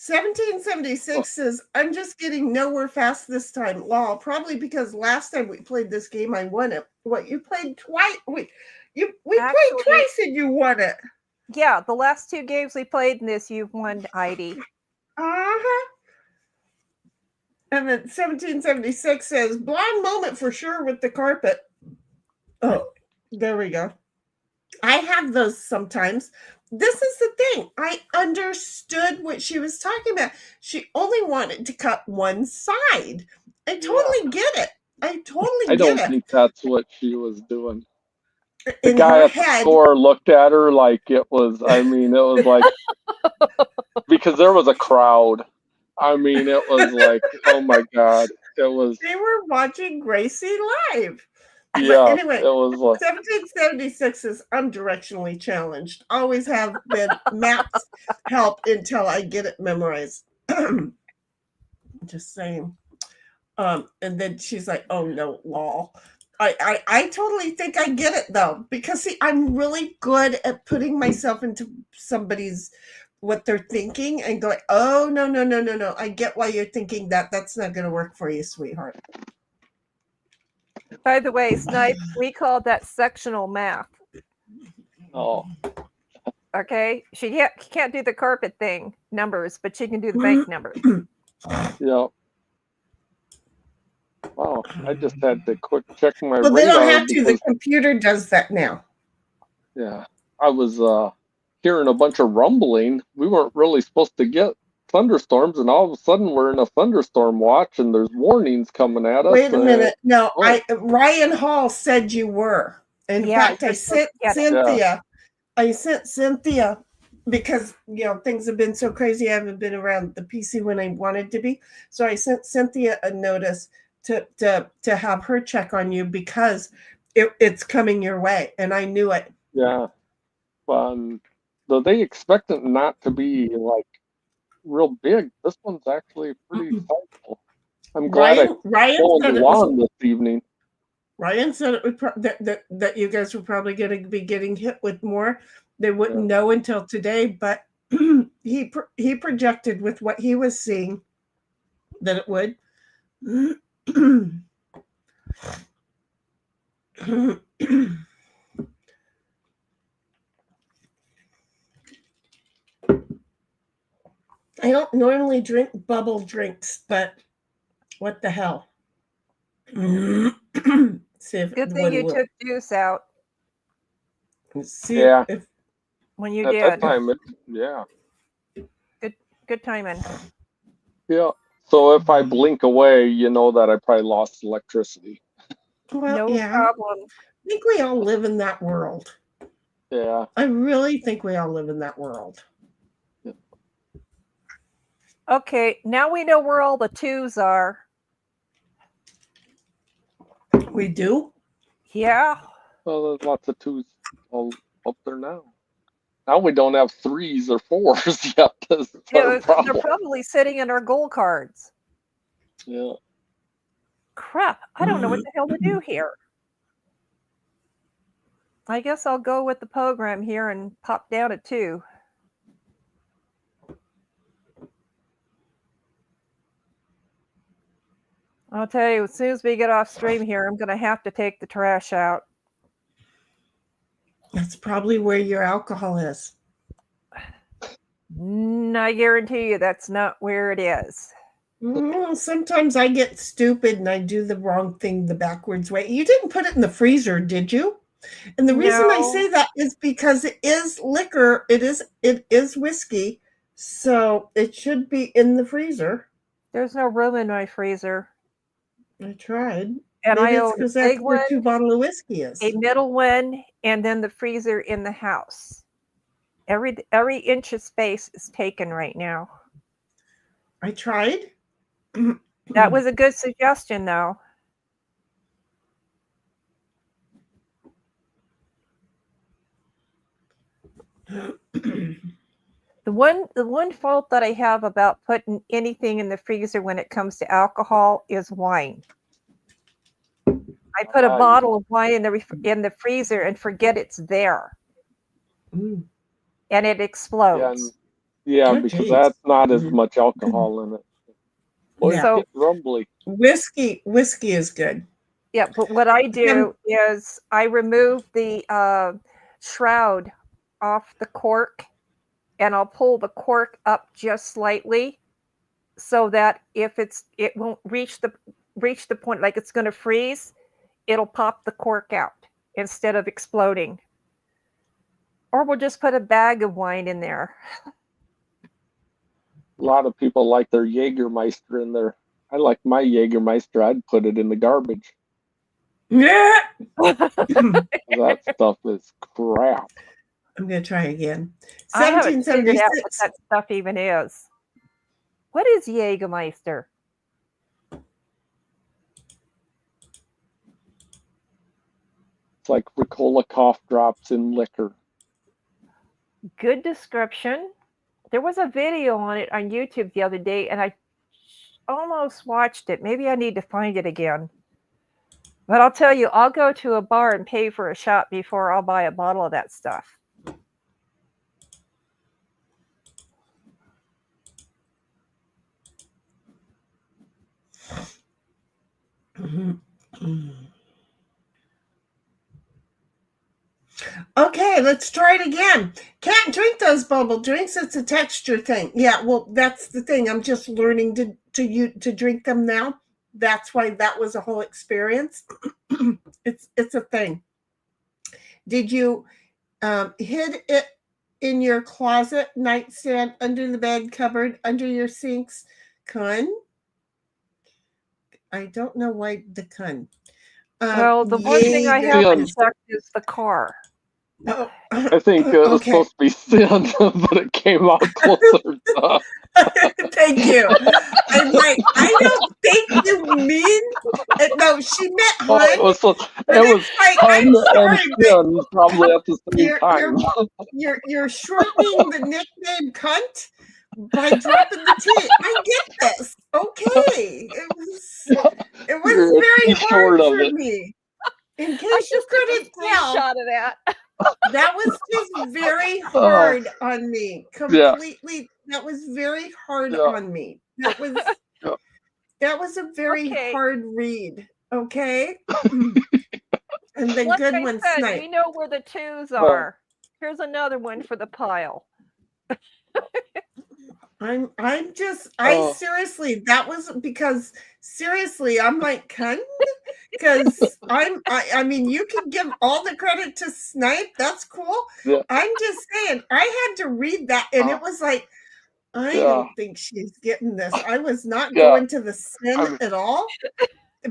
Speaker 4: 1776 says, I'm just getting nowhere fast this time. Lol, probably because last time we played this game, I won it. What, you played twice? We played twice and you won it.
Speaker 2: Yeah, the last two games we played in this, you've won, Heidi.
Speaker 4: Uh-huh. And then 1776 says, blonde moment for sure with the carpet. Oh, there we go. I have those sometimes. This is the thing. I understood what she was talking about. She only wanted to cut one side. I totally get it. I totally
Speaker 3: don't
Speaker 4: get
Speaker 3: think that's what she was doing.
Speaker 4: it.
Speaker 3: The
Speaker 4: In
Speaker 3: guy
Speaker 4: her
Speaker 3: at the
Speaker 4: head,
Speaker 3: store looked at her like it was, I mean, it was like, because there was a crowd. I mean, it was like, oh my God. It was,
Speaker 4: they were watching Gracie live. But
Speaker 3: yeah,
Speaker 4: anyway,
Speaker 3: it was like,
Speaker 4: 1776 is I'm directionally challenged. Always have been. Maps help until I get it memorized. Just saying. And then she's like, "Oh no, lol." I totally think I get it though, because see, I'm really good at putting myself into somebody's what they're thinking and going, "Oh no. I get why you're thinking that. That's not going to work for you, sweetheart."
Speaker 2: By the way, Snipe, we call that sectional math.
Speaker 3: oh,
Speaker 2: Okay, she can't do the carpet thing numbers, but she can do the bank numbers.
Speaker 3: yeah. Wow, I just had to quick check my
Speaker 4: Well, they
Speaker 3: radar
Speaker 4: don't have to.
Speaker 3: because,
Speaker 4: The computer does that now.
Speaker 3: yeah, I was hearing a bunch of rumbling. We weren't really supposed to get thunderstorms, and all of a sudden we're in a thunderstorm watch, and there's warnings coming at us.
Speaker 4: Wait a minute. No,
Speaker 3: oh.
Speaker 4: Ryan Hall said you were. In
Speaker 2: Yeah,
Speaker 4: fact, I
Speaker 2: you're supposed
Speaker 4: sent
Speaker 2: to get it.
Speaker 4: Cynthia. I sent Cynthia because things have been so crazy. I haven't been around the PC when I wanted to be. So I sent Cynthia a notice to have her check on you because it's coming your way, and I knew it.
Speaker 3: Yeah. Though they expect it not to be like real big, this one's actually pretty sizable. I'm glad
Speaker 4: Ryan
Speaker 3: mowed
Speaker 4: said
Speaker 3: the
Speaker 4: it was.
Speaker 3: lawn this evening.
Speaker 4: Ryan said it would that you guys were probably going to be getting hit with more. They wouldn't know until today, but he projected with what he was seeing that it would. I don't normally drink bubble drinks, but what the hell? See if
Speaker 2: Good thing you took juice out
Speaker 4: see
Speaker 3: Yeah.
Speaker 4: if
Speaker 2: when you
Speaker 3: At
Speaker 2: did.
Speaker 3: that time, yeah.
Speaker 2: Good timing.
Speaker 3: Yeah. So if I blink away, you know that I probably lost electricity.
Speaker 4: well,
Speaker 2: No
Speaker 4: yeah.
Speaker 2: problem.
Speaker 4: I think we all live in that world.
Speaker 3: Yeah.
Speaker 4: I really think we all live in that world.
Speaker 2: Okay, now we know where all the twos are.
Speaker 4: We do?
Speaker 2: Yeah.
Speaker 3: Well, there's lots of twos all up there now. Now we don't have threes or fours yet. That's our
Speaker 2: They're
Speaker 3: problem.
Speaker 2: probably sitting in our goal cards.
Speaker 3: Yeah.
Speaker 2: Crap, I don't know what the hell to do here. I guess I'll go with the program here and pop down a 2. I'll tell you, as soon as we get off stream here, I'm going to have to take the trash out.
Speaker 4: That's probably where your alcohol is.
Speaker 2: I guarantee you that's not where it is.
Speaker 4: Sometimes I get stupid and I do the wrong thing the backwards way. You didn't put it in the freezer, did you? And the reason I say that is because it is liquor. It is whiskey. So it should be in the freezer.
Speaker 2: There's no room in my freezer.
Speaker 4: I tried.
Speaker 2: And
Speaker 4: Maybe
Speaker 2: I
Speaker 4: it's
Speaker 2: own
Speaker 4: because
Speaker 2: a
Speaker 4: that's
Speaker 2: big
Speaker 4: where
Speaker 2: one,
Speaker 4: 2 bottles of whiskey is.
Speaker 2: a middle one, and then the freezer in the house. Every inch of space is taken right now.
Speaker 4: I tried.
Speaker 2: That was a good suggestion, though. The one fault that I have about putting anything in the freezer when it comes to alcohol is wine. I put a bottle of wine in the freezer and forget it's there, and it explodes.
Speaker 3: Yeah, because that's not as much alcohol in it. Boy,
Speaker 2: So-
Speaker 3: it's rumbly.
Speaker 4: Whiskey is good.
Speaker 2: Yeah, but what I do is I remove the shroud off the cork, and I'll pull the cork up just slightly, so that if it won't reach the point like it's going to freeze, it'll pop the cork out instead of exploding. Or we'll just put a bag of wine in there.
Speaker 3: A lot of people like their Jägermeister in there. I like my Jägermeister. I'd put it in the garbage.
Speaker 4: Yeah.
Speaker 3: That stuff is crap.
Speaker 4: I'm going to try again.
Speaker 2: I haven't figured out what
Speaker 4: 1776.
Speaker 2: that stuff even is. What is Jägermeister?
Speaker 3: It's like Ricola cough drops in liquor.
Speaker 2: Good description. There was a video on it on YouTube the other day, and I almost watched it. Maybe I need to find it again. But I'll tell you, I'll go to a bar and pay for a shot before I'll buy a bottle of that stuff.
Speaker 4: Okay, let's try it again. Can't drink those bubble drinks. It's a texture thing. Yeah, well, that's the thing. I'm just learning to drink them now. That's why that was a whole experience. It's a thing. Did you hid it in your closet, nightstand, under the bed, cupboard, under your sinks? Kun? I don't know why the kun.
Speaker 2: Well, the one thing I haven't checked is the car.
Speaker 4: Oh,
Speaker 3: I think it was
Speaker 4: okay.
Speaker 3: supposed to be sin, but it came out closer.
Speaker 4: Thank you. I'm like, I don't think you mean. No, she meant hun.
Speaker 3: It was
Speaker 4: but
Speaker 3: like,
Speaker 4: I'm
Speaker 3: hun
Speaker 4: sorry,
Speaker 3: and sin probably at the same time.
Speaker 4: you're shortening the nickname cunt by dropping the T. I get this. Okay. It was
Speaker 3: You're
Speaker 4: very
Speaker 3: too
Speaker 4: hard
Speaker 3: short of
Speaker 4: for
Speaker 3: it.
Speaker 4: me. In
Speaker 2: I
Speaker 4: case you
Speaker 2: just took a
Speaker 4: couldn't tell,
Speaker 2: screenshot of that.
Speaker 4: that was just very hard on me. Completely. That was very hard on me. That was that was a very hard read. Okay. And the
Speaker 2: Like
Speaker 4: good
Speaker 2: I
Speaker 4: one,
Speaker 2: said,
Speaker 4: snipe.
Speaker 2: we know where the twos are. Here's another one for the pile.
Speaker 4: I seriously, that was because seriously, I'm like, cunt, because I mean, you can give all the credit to Snipe. That's cool.
Speaker 3: Yeah.
Speaker 4: I'm just saying, I had to read that, and it was like, I don't think she's getting this. I was not going to the sin at all.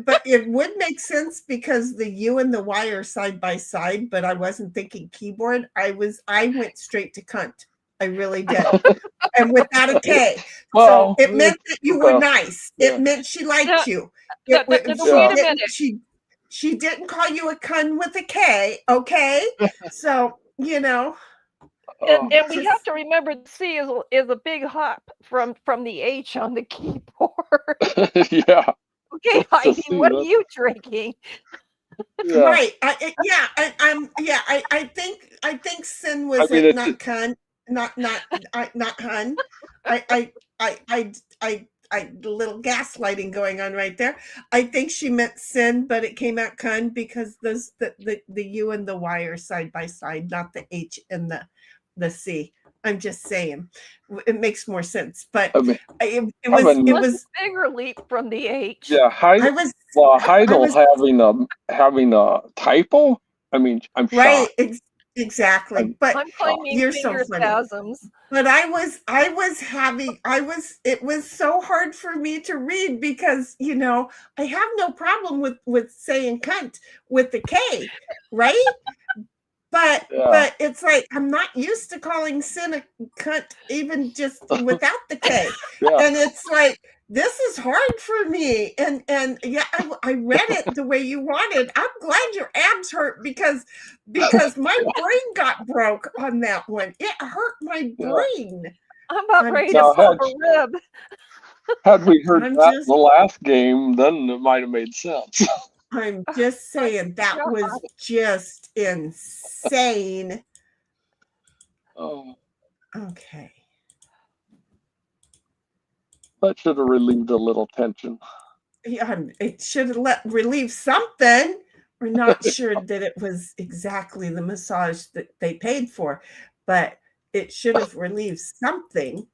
Speaker 4: But it would make sense because the U and the Y are side by side, but I wasn't thinking keyboard. I went straight to cunt. I really did. And without a K.
Speaker 3: Well,
Speaker 4: so it meant that you were nice. It meant she liked you.
Speaker 2: Wait a minute.
Speaker 4: She didn't call you a cunt with a K, okay? So, you know.
Speaker 2: And we have to remember the C is a big hop from the H on the keyboard.
Speaker 3: Yeah.
Speaker 2: Okay, Heidi, what are you drinking?
Speaker 3: Yeah.
Speaker 4: Right. I think sin was not cunt, not hun. I little gaslighting going on right there. I think she meant sin, but it came out cunt because the U and the Y are side by side, not the H and the C. I'm just saying, it makes more sense. But it was
Speaker 2: a bigger leap from the H.
Speaker 3: Yeah, Heidel having a typo. I mean, I'm shocked.
Speaker 4: Right, exactly. But
Speaker 2: I'm claiming
Speaker 4: you're
Speaker 2: finger
Speaker 4: so funny.
Speaker 2: spasms.
Speaker 4: But it was so hard for me to read because, you know, I have no problem with saying cunt with the K, right? But it's like I'm not used to calling sin a cunt even just without the K. And it's like this is hard for me. And yeah, I read it the way you wanted. I'm glad your abs hurt because my brain got broke on that one. It hurt my brain.
Speaker 2: I'm about ready to pop a rib.
Speaker 3: Had we heard that the last game, then it might have made sense.
Speaker 4: I'm just saying that was just insane.
Speaker 3: Oh.
Speaker 4: Okay.
Speaker 3: That should have relieved a little tension.
Speaker 4: Yeah, it should have relieve something. We're not sure that it was exactly the massage that they paid for, but it should have relieved something.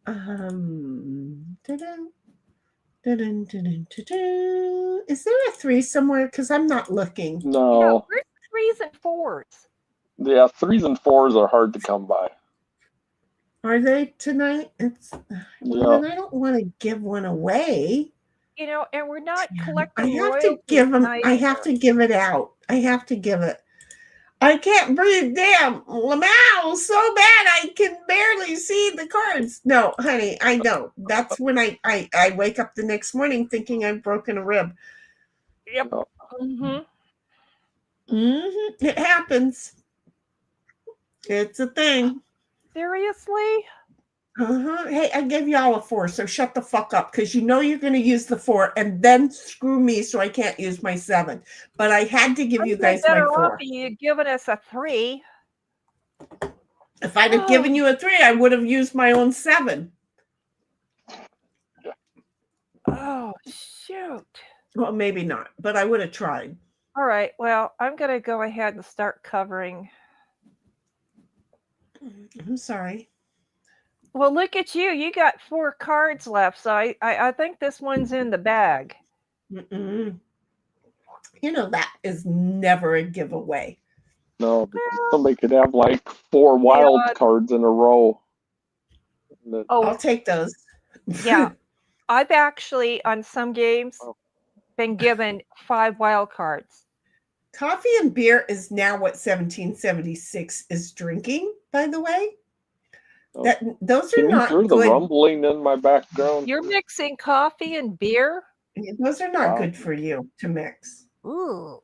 Speaker 4: Dun-dun, dun-dun, dun-dun, dun-dun. Is there a 3 somewhere? Because I'm not looking.
Speaker 2: Yeah,
Speaker 3: No.
Speaker 2: where's the 3s and 4s?
Speaker 3: Yeah, 3s and 4s are hard to come by.
Speaker 4: Are they tonight? It's well,
Speaker 3: Yeah.
Speaker 4: then I don't want to give one away.
Speaker 2: You know, and we're not
Speaker 4: I
Speaker 2: collecting
Speaker 4: have to
Speaker 2: royalties
Speaker 4: give them.
Speaker 2: tonight
Speaker 4: I have
Speaker 2: either.
Speaker 4: to give it out. I have to give it. I can't breathe. Damn, Lamau, so bad I can barely see the cards. No, honey, I don't. That's when I wake up the next morning thinking I've broken a rib.
Speaker 2: Yep.
Speaker 3: Oh.
Speaker 4: It happens. It's a thing.
Speaker 2: Seriously?
Speaker 4: Hey, I gave y'all a 4, so shut the fuck up because you know you're going to use the 4 and then screw me so I can't use my 7. But I had to give you guys my 4.
Speaker 2: You given us a 3.
Speaker 4: If I'd have given you a 3, I would have used my own 7.
Speaker 2: Oh, shoot.
Speaker 4: Well, maybe not, but I would have tried.
Speaker 2: All right. Well, I'm going to go ahead and start covering.
Speaker 4: I'm sorry.
Speaker 2: Well, look at you. You got 4 cards left, so I think this one's in the bag.
Speaker 4: You know, that is never a giveaway.
Speaker 3: No, because somebody could have like 4 wild cards in a row.
Speaker 4: I'll take those.
Speaker 2: Yeah. I've actually, on some games, been given 5 wild cards.
Speaker 4: Coffee and beer is now what 1776 is drinking, by the way. Those are not
Speaker 3: good. The rumbling in my background.
Speaker 2: You're mixing coffee and beer?
Speaker 4: Those are not good for you to mix.
Speaker 2: Ooh.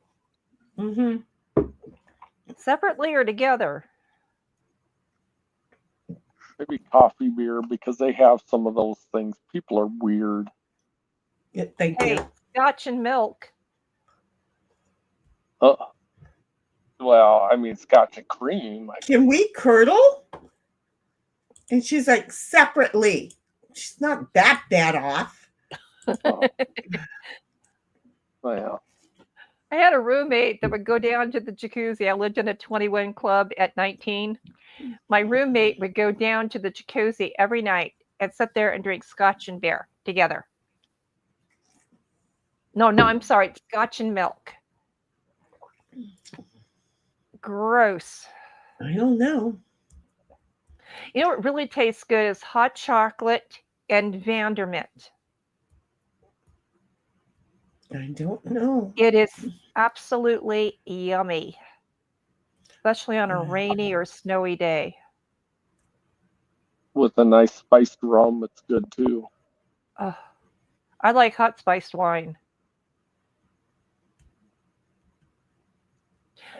Speaker 2: Separately or together?
Speaker 3: Maybe coffee beer because they have some of those things. People are weird.
Speaker 4: Yeah, thank you.
Speaker 2: Scotch and milk.
Speaker 3: Well, I mean, scotch and cream.
Speaker 4: Can we curdle? And she's like, separately. She's not that bad off.
Speaker 3: Well,
Speaker 2: I had a roommate that would go down to the jacuzzi. I lived in a 21 club at 19. My roommate would go down to the jacuzzi every night and sit there and drink scotch and beer together. No, I'm sorry. Scotch and milk. Gross.
Speaker 4: I don't know.
Speaker 2: You know what really tastes good is hot chocolate and Vandermint.
Speaker 4: I don't know.
Speaker 2: It is absolutely yummy, especially on a rainy or snowy day.
Speaker 3: With a nice spiced rum, it's good too.
Speaker 2: I like hot spiced wine.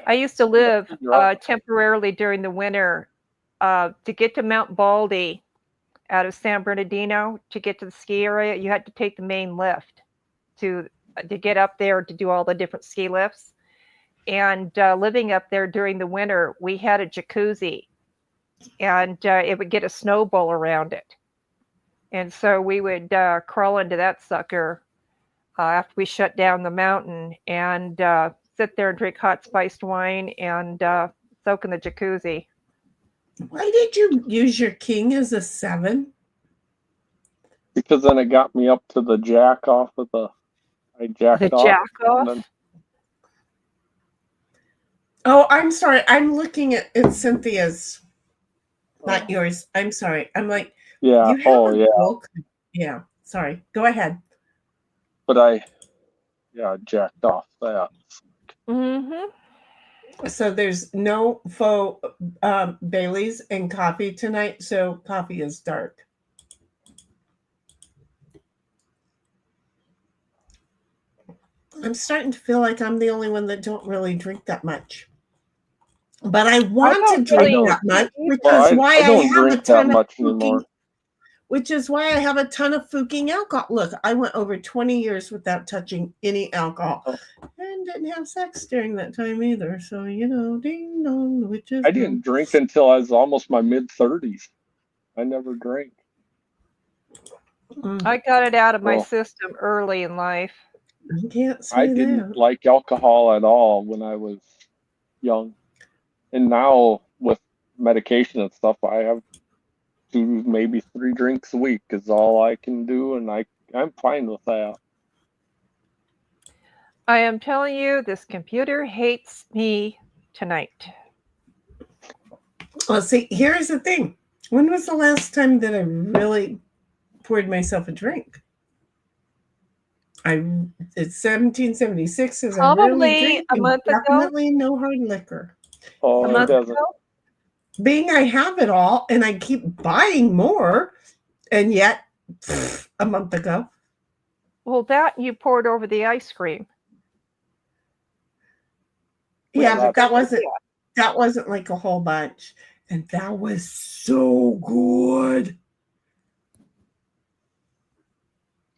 Speaker 2: I used to live temporarily during the winter. To get to Mount Baldy out of San Bernardino, to get to the ski area, you had to take the main lift to get up there to do all the different ski lifts. And living up there during the winter, we had a jacuzzi, and it would get a snowball around it. And so we would crawl into that sucker after we shut down the mountain and sit there and drink hot spiced wine and soak in the jacuzzi.
Speaker 4: Why did you use your king as a 7?
Speaker 3: Because then it got me up to the jack off of I jacked off.
Speaker 2: Jack off?
Speaker 3: Then,
Speaker 4: oh, I'm sorry. I'm looking at Cynthia's, not yours. I'm sorry. I'm like,
Speaker 3: yeah.
Speaker 4: Book? Yeah. Sorry. Go ahead.
Speaker 3: But I jacked off that.
Speaker 4: So there's no faux Baileys and coffee tonight. So coffee is dark. I'm starting to feel like I'm the only one that don't really drink that much. But I want to drink that much, which is why I have a ton of fucking, which is why I have a ton of fucking alcohol. Look, I went over 20 years without touching any alcohol. And didn't have sex during that time either. So, ding dong, which is
Speaker 3: I didn't drink until I was almost my mid-30s. I never drank.
Speaker 2: I got it out of my system early in life.
Speaker 4: I can't say
Speaker 3: I didn't like alcohol at all when I was young. And now with medication and stuff, I have 2, maybe 3 drinks a week is all I can do, and I'm fine with that.
Speaker 2: I am telling you, this computer hates me tonight.
Speaker 4: Well, see, here's the thing. When was the last time that I really poured myself a drink? It's 1776 as I rarely
Speaker 2: Probably
Speaker 4: drink,
Speaker 2: a
Speaker 4: and
Speaker 2: month ago.
Speaker 4: definitely no hard liquor.
Speaker 3: Oh,
Speaker 2: A
Speaker 3: it
Speaker 2: month
Speaker 3: doesn't.
Speaker 2: ago?
Speaker 4: Being I have it all and I keep buying more, and yet a month ago.
Speaker 2: Well, that you poured over the ice cream.
Speaker 4: Yeah,
Speaker 3: Well,
Speaker 4: but that wasn't like a whole bunch. And that was so good.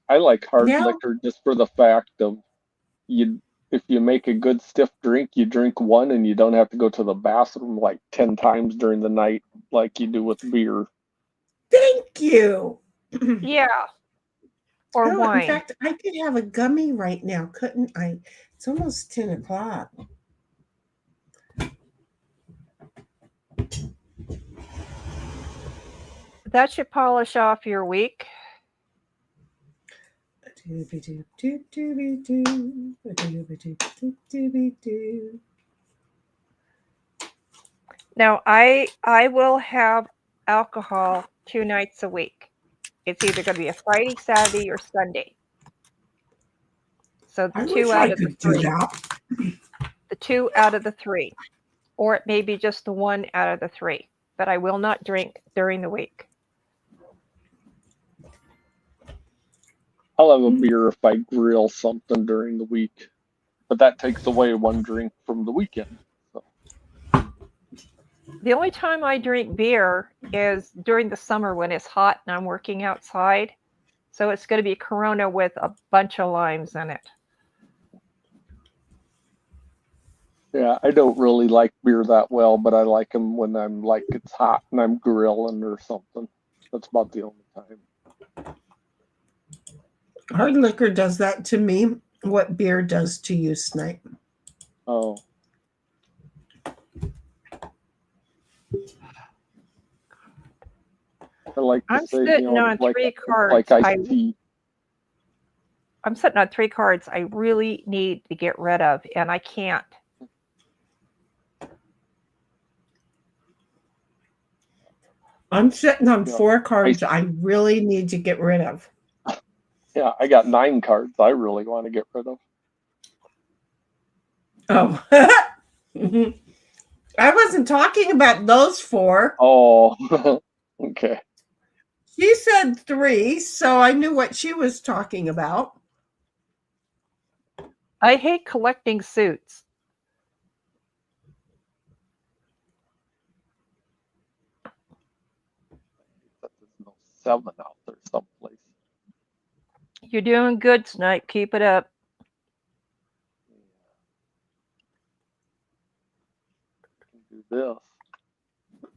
Speaker 3: I like hard
Speaker 4: Yeah.
Speaker 3: liquor just for the fact of if you make a good stiff drink, you drink one and you don't have to go to the bathroom like 10 times during the night like you do with beer.
Speaker 4: Thank you.
Speaker 2: Yeah. Or
Speaker 4: No,
Speaker 2: wine.
Speaker 4: in fact, I could have a gummy right now, couldn't I? It's almost 10 o'clock.
Speaker 2: That should polish off your week. Now, I will have alcohol 2 nights a week. It's either going to be a Friday, Saturday, or Sunday. So
Speaker 4: I
Speaker 2: the
Speaker 4: wish
Speaker 2: 2
Speaker 4: I
Speaker 2: out of the
Speaker 4: could do
Speaker 2: 3.
Speaker 4: that.
Speaker 2: The 2 out of the 3. Or it may be just the 1 out of the 3. But I will not drink during the week.
Speaker 3: I'll have a beer if I grill something during the week, but that takes away 1 drink from the weekend. So.
Speaker 2: The only time I drink beer is during the summer when it's hot and I'm working outside. So it's going to be Corona with a bunch of limes in it.
Speaker 3: Yeah, I don't really like beer that well, but I like them when I'm like it's hot and I'm grilling or something. That's about the only time.
Speaker 4: Hard liquor does that to me. What beer does to you, Snipe?
Speaker 3: Oh. I like to
Speaker 2: I'm
Speaker 3: say,
Speaker 2: sitting on
Speaker 3: like
Speaker 2: 3 cards.
Speaker 3: like iced tea.
Speaker 2: I'm sitting on 3 cards I really need to get rid of, and I can't.
Speaker 4: I'm sitting on 4 cards I really need to get rid of.
Speaker 3: Yeah, I got 9 cards I really want to get rid of.
Speaker 4: Oh. I wasn't talking about those 4.
Speaker 3: Oh, okay.
Speaker 4: She said 3, so I knew what she was talking about.
Speaker 2: I hate collecting suits.
Speaker 3: There's no 7 out there someplace.
Speaker 2: You're doing good, Snipe. Keep it up.
Speaker 3: Do this.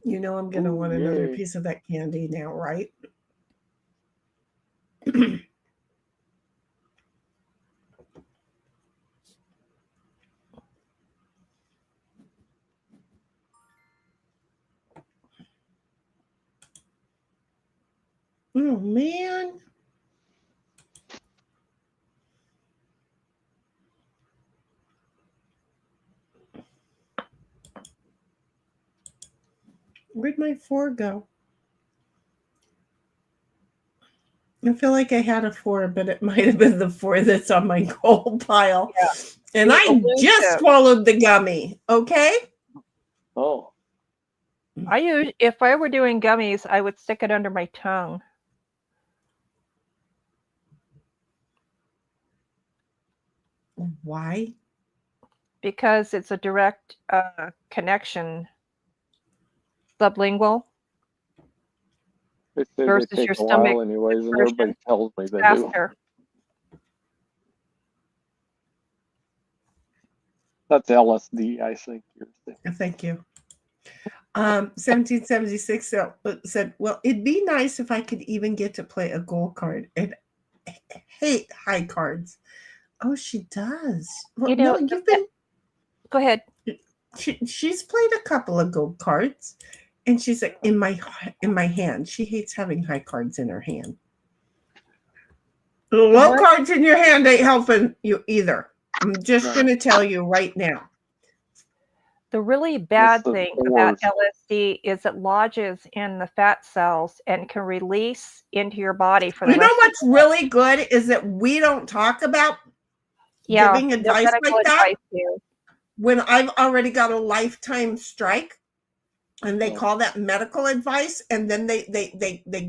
Speaker 4: You know I'm going to want another piece of that candy now, right? Oh, man. Where'd my 4 go? I feel like I had a 4, but it might have been the 4 that's on my gold pile.
Speaker 2: Yeah.
Speaker 4: And I just swallowed the gummy, okay?
Speaker 3: Oh.
Speaker 2: If I were doing gummies, I would stick it under my tongue.
Speaker 4: Why?
Speaker 2: Because it's a direct connection. Sublingual.
Speaker 3: They say
Speaker 2: versus
Speaker 3: they take
Speaker 2: your
Speaker 3: a
Speaker 2: stomach
Speaker 3: while anyways, and everybody tells me they do.
Speaker 2: faster.
Speaker 3: That's LSD, I think.
Speaker 4: Thank you. 1776 said, well, it'd be nice if I could even get to play a gold card. And I hate high cards. Oh, she does. Well,
Speaker 2: You know,
Speaker 4: no, you've been.
Speaker 2: Go ahead.
Speaker 4: She's played a couple of gold cards, And she's like, in my hand. She hates having high cards in her hand. Low
Speaker 2: What?
Speaker 4: cards in your hand ain't helping you either. I'm just going to tell you right now.
Speaker 2: The really bad
Speaker 3: the
Speaker 2: thing about
Speaker 3: fours.
Speaker 2: LSD is it lodges in the fat cells and can release into your body for the
Speaker 4: You know
Speaker 2: rest
Speaker 4: what's
Speaker 2: of your life.
Speaker 4: really good is that we don't talk about
Speaker 2: Yeah,
Speaker 4: giving
Speaker 2: the
Speaker 4: advice
Speaker 2: medical
Speaker 4: like that
Speaker 2: advice here.
Speaker 4: when I've already got a lifetime strike, and they
Speaker 3: Oh.
Speaker 4: call that medical advice, and then they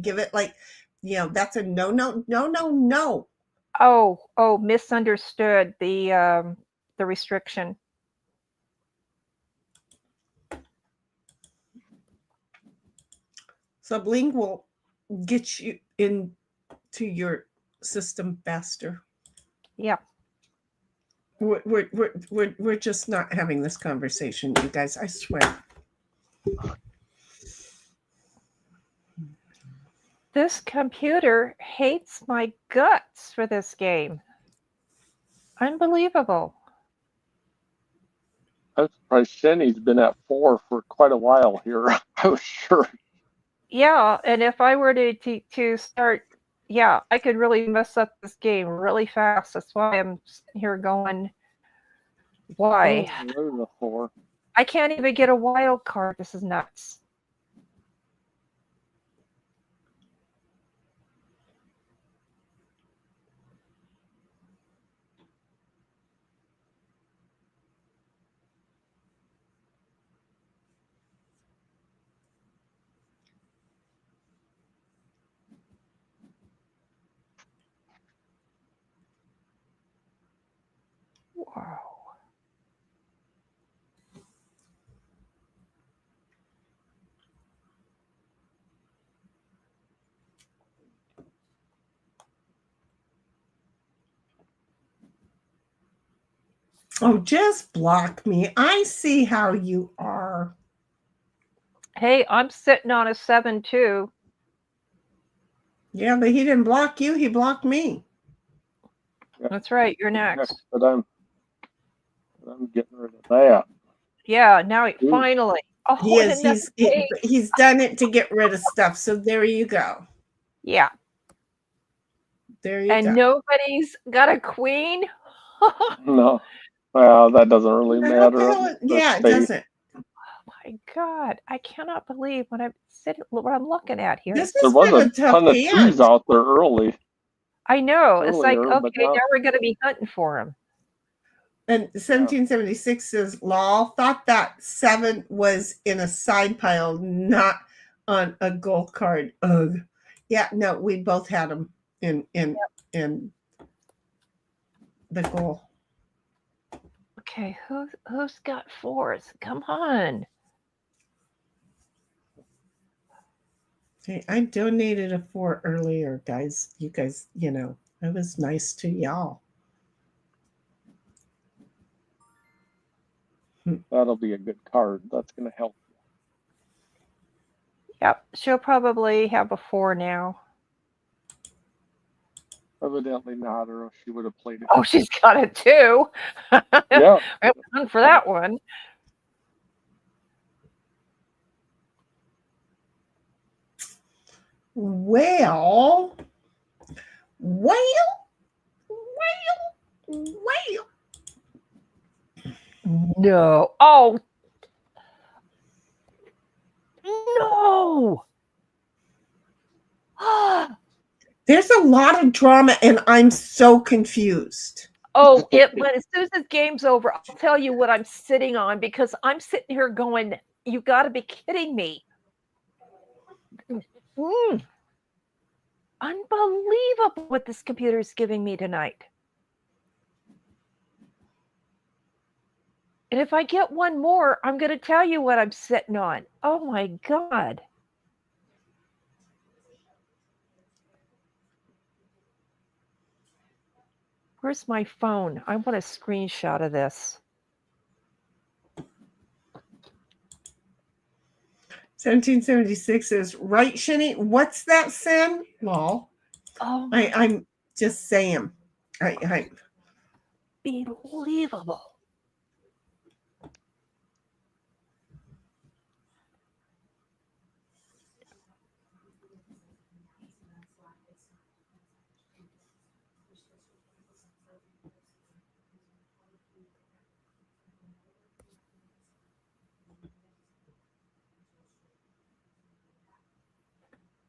Speaker 4: give it like, that's a no.
Speaker 2: Oh, misunderstood the restriction.
Speaker 4: Sublingual gets you into your system faster.
Speaker 2: Yeah.
Speaker 4: We're just not having this conversation, you guys. I swear.
Speaker 2: This computer hates my guts for this game. Unbelievable.
Speaker 3: I'm surprised Shenny's been at 4 for quite a while here. I was sure.
Speaker 2: Yeah, and if I were to start, yeah, I could really mess up this game really fast. That's why I'm sitting here going, why?
Speaker 3: Oh, there's a 4.
Speaker 2: I can't even get a wild card. This is nuts. Wow.
Speaker 4: Oh, just block me. I see how you are.
Speaker 2: Hey, I'm sitting on a 7-2.
Speaker 4: Yeah, but he didn't block you. He blocked me.
Speaker 2: That's right. You're next.
Speaker 3: But I'm getting rid of that.
Speaker 2: Yeah, now
Speaker 3: Ooh.
Speaker 2: finally. Oh,
Speaker 4: He
Speaker 2: and
Speaker 4: is.
Speaker 2: another eight.
Speaker 4: He's done it to get rid of stuff. So there you go.
Speaker 2: Yeah.
Speaker 4: There you
Speaker 2: And
Speaker 4: go.
Speaker 2: nobody's got a queen.
Speaker 3: No. Well, that doesn't really
Speaker 4: What the
Speaker 3: matter.
Speaker 4: hell? Yeah, it doesn't.
Speaker 2: Oh my God, I cannot believe what I'm looking at here.
Speaker 4: This
Speaker 3: There
Speaker 4: has
Speaker 3: was
Speaker 4: been
Speaker 3: a
Speaker 4: a tough
Speaker 3: ton of
Speaker 4: hand.
Speaker 3: 2s out there early.
Speaker 2: I know. It's like,
Speaker 3: Earlier, but
Speaker 2: okay, now
Speaker 3: not-
Speaker 2: we're going to be hunting for him.
Speaker 4: And 1776 says, Law thought that 7 was in a side pile, not on a goal card. Ugh. Yeah, no, we both had them in the goal.
Speaker 2: Okay, who's got 4s? Come on.
Speaker 4: Hey, I donated a 4 earlier, guys. You guys, I was nice to y'all.
Speaker 3: That'll be a good card. That's going to help.
Speaker 2: Yep, she'll probably have a 4 now.
Speaker 3: Evidently not, or else she would have played it.
Speaker 2: Oh, she's got it too.
Speaker 3: Yeah.
Speaker 2: I have fun for that one.
Speaker 4: Well.
Speaker 2: No. Oh. No.
Speaker 4: There's a lot of drama, and I'm so confused.
Speaker 2: Oh, but as soon as this game's over, I'll tell you what I'm sitting on, because I'm sitting here going, you got to be kidding me. Unbelievable what this computer is giving me tonight. And if I get one more, I'm going to tell you what I'm sitting on. Oh my God. Where's my phone? I want a screenshot of this.
Speaker 4: 1776 says, right, Shinny? What's that, Sam? Well,
Speaker 2: Oh,
Speaker 4: I'm just saying. I
Speaker 2: unbelievable.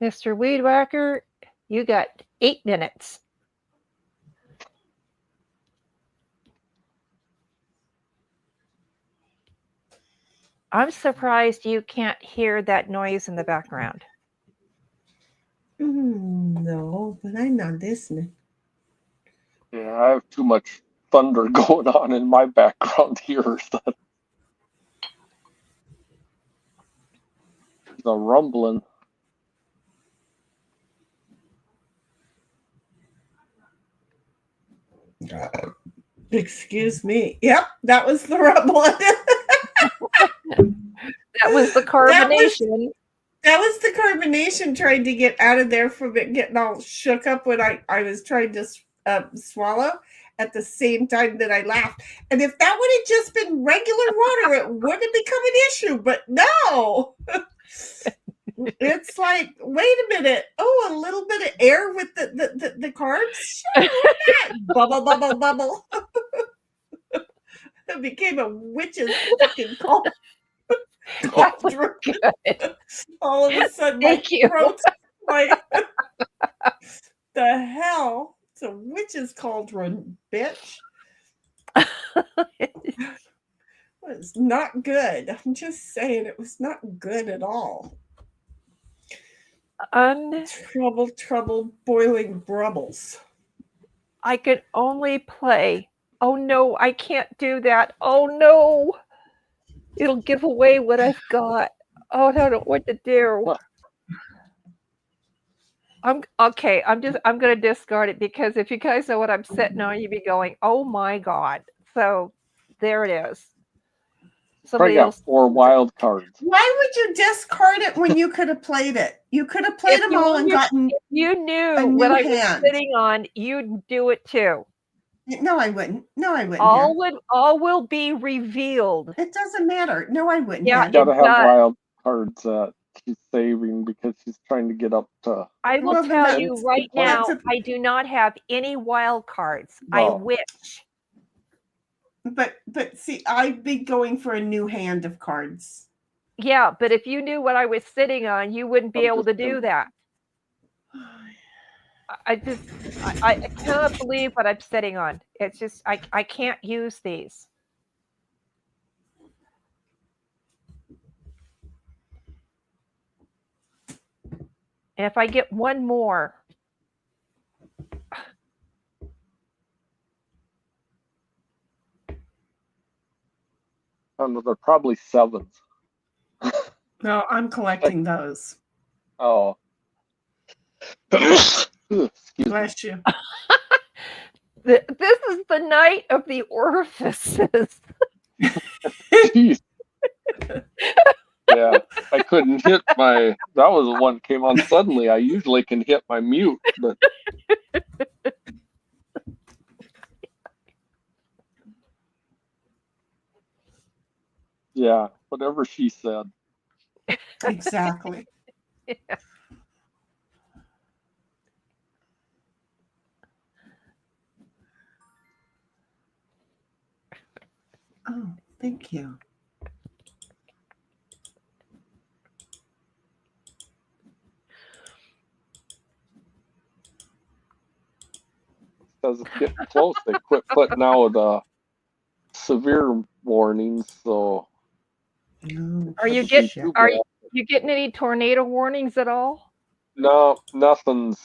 Speaker 2: Mr. Weed Whacker, you got 8 minutes. I'm surprised you can't hear that noise in the background.
Speaker 4: No, but I'm not listening.
Speaker 3: Yeah, I have too much thunder going on in my background here. So the rumbling.
Speaker 4: Excuse me. Yep, that was the rumbling.
Speaker 2: That was the carbonation.
Speaker 4: That was the carbonation trying to get out of there from it getting all shook up when I was trying to swallow at the same time that I laughed. And if that would have just been regular water, it wouldn't become an issue. But no. It's like, wait a minute. Oh, a little bit of air with the carbs? Sure, why not? Bubble, bubble, bubble. It became a witch's fucking cauldron.
Speaker 2: Good.
Speaker 4: All of a sudden,
Speaker 2: Thank you.
Speaker 4: throat's like, the hell? It's a witch's cauldron, bitch. It was not good. I'm just saying, it was not good at all. Trouble, boiling brubbles.
Speaker 2: I could only play. Oh no, I can't do that. Oh no. It'll give away what I've got. Oh, I don't know what to do. I'm gonna discard it because if you guys know what I'm sitting on, you'd be going, oh my god. So there it is.
Speaker 3: I got 4 wild cards.
Speaker 4: Why would you discard it when you could have played it? You could have played them all and gotten.
Speaker 2: If you knew what I was sitting on, you'd do it too.
Speaker 4: No, I wouldn't.
Speaker 2: All will be revealed.
Speaker 4: It doesn't matter. No, I wouldn't.
Speaker 2: Yeah,
Speaker 3: You gotta have wild cards that she's saving because she's trying to get up to.
Speaker 2: I will tell you right now, I do not have any wild cards.
Speaker 3: No.
Speaker 2: I wish.
Speaker 4: But see, I'd be going for a new hand of cards.
Speaker 2: Yeah, but if you knew what I was sitting on, you wouldn't be able to do that. I cannot believe what I'm sitting on. It's just I can't use these. And if I get one more,
Speaker 3: They're probably 7s.
Speaker 4: No, I'm collecting those.
Speaker 3: Oh. Excuse
Speaker 4: Bless you.
Speaker 2: this is the night of the orifices.
Speaker 3: Jeez. Yeah, I couldn't hit my. That was the one that came on suddenly. I usually can hit my mute, but. Yeah, whatever she said.
Speaker 4: Exactly.
Speaker 2: Yeah.
Speaker 4: Oh, thank you.
Speaker 3: Because it's getting close. They quit putting out severe warnings, so.
Speaker 2: Are you getting any tornado warnings at all?
Speaker 3: No, nothing's.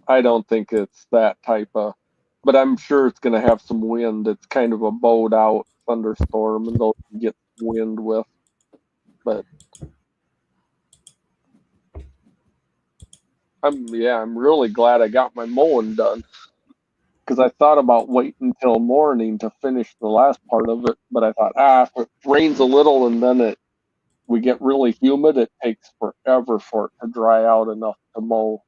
Speaker 3: I don't think it's that type of. But I'm sure it's going to have some wind. It's kind of a bowed out thunderstorm, and they'll get wind with. But I'm really glad I got my mowing done. Because I thought about waiting until morning to finish the last part of it, but I thought, if it rains a little and then we get really humid, it takes forever for it to dry out enough to mow.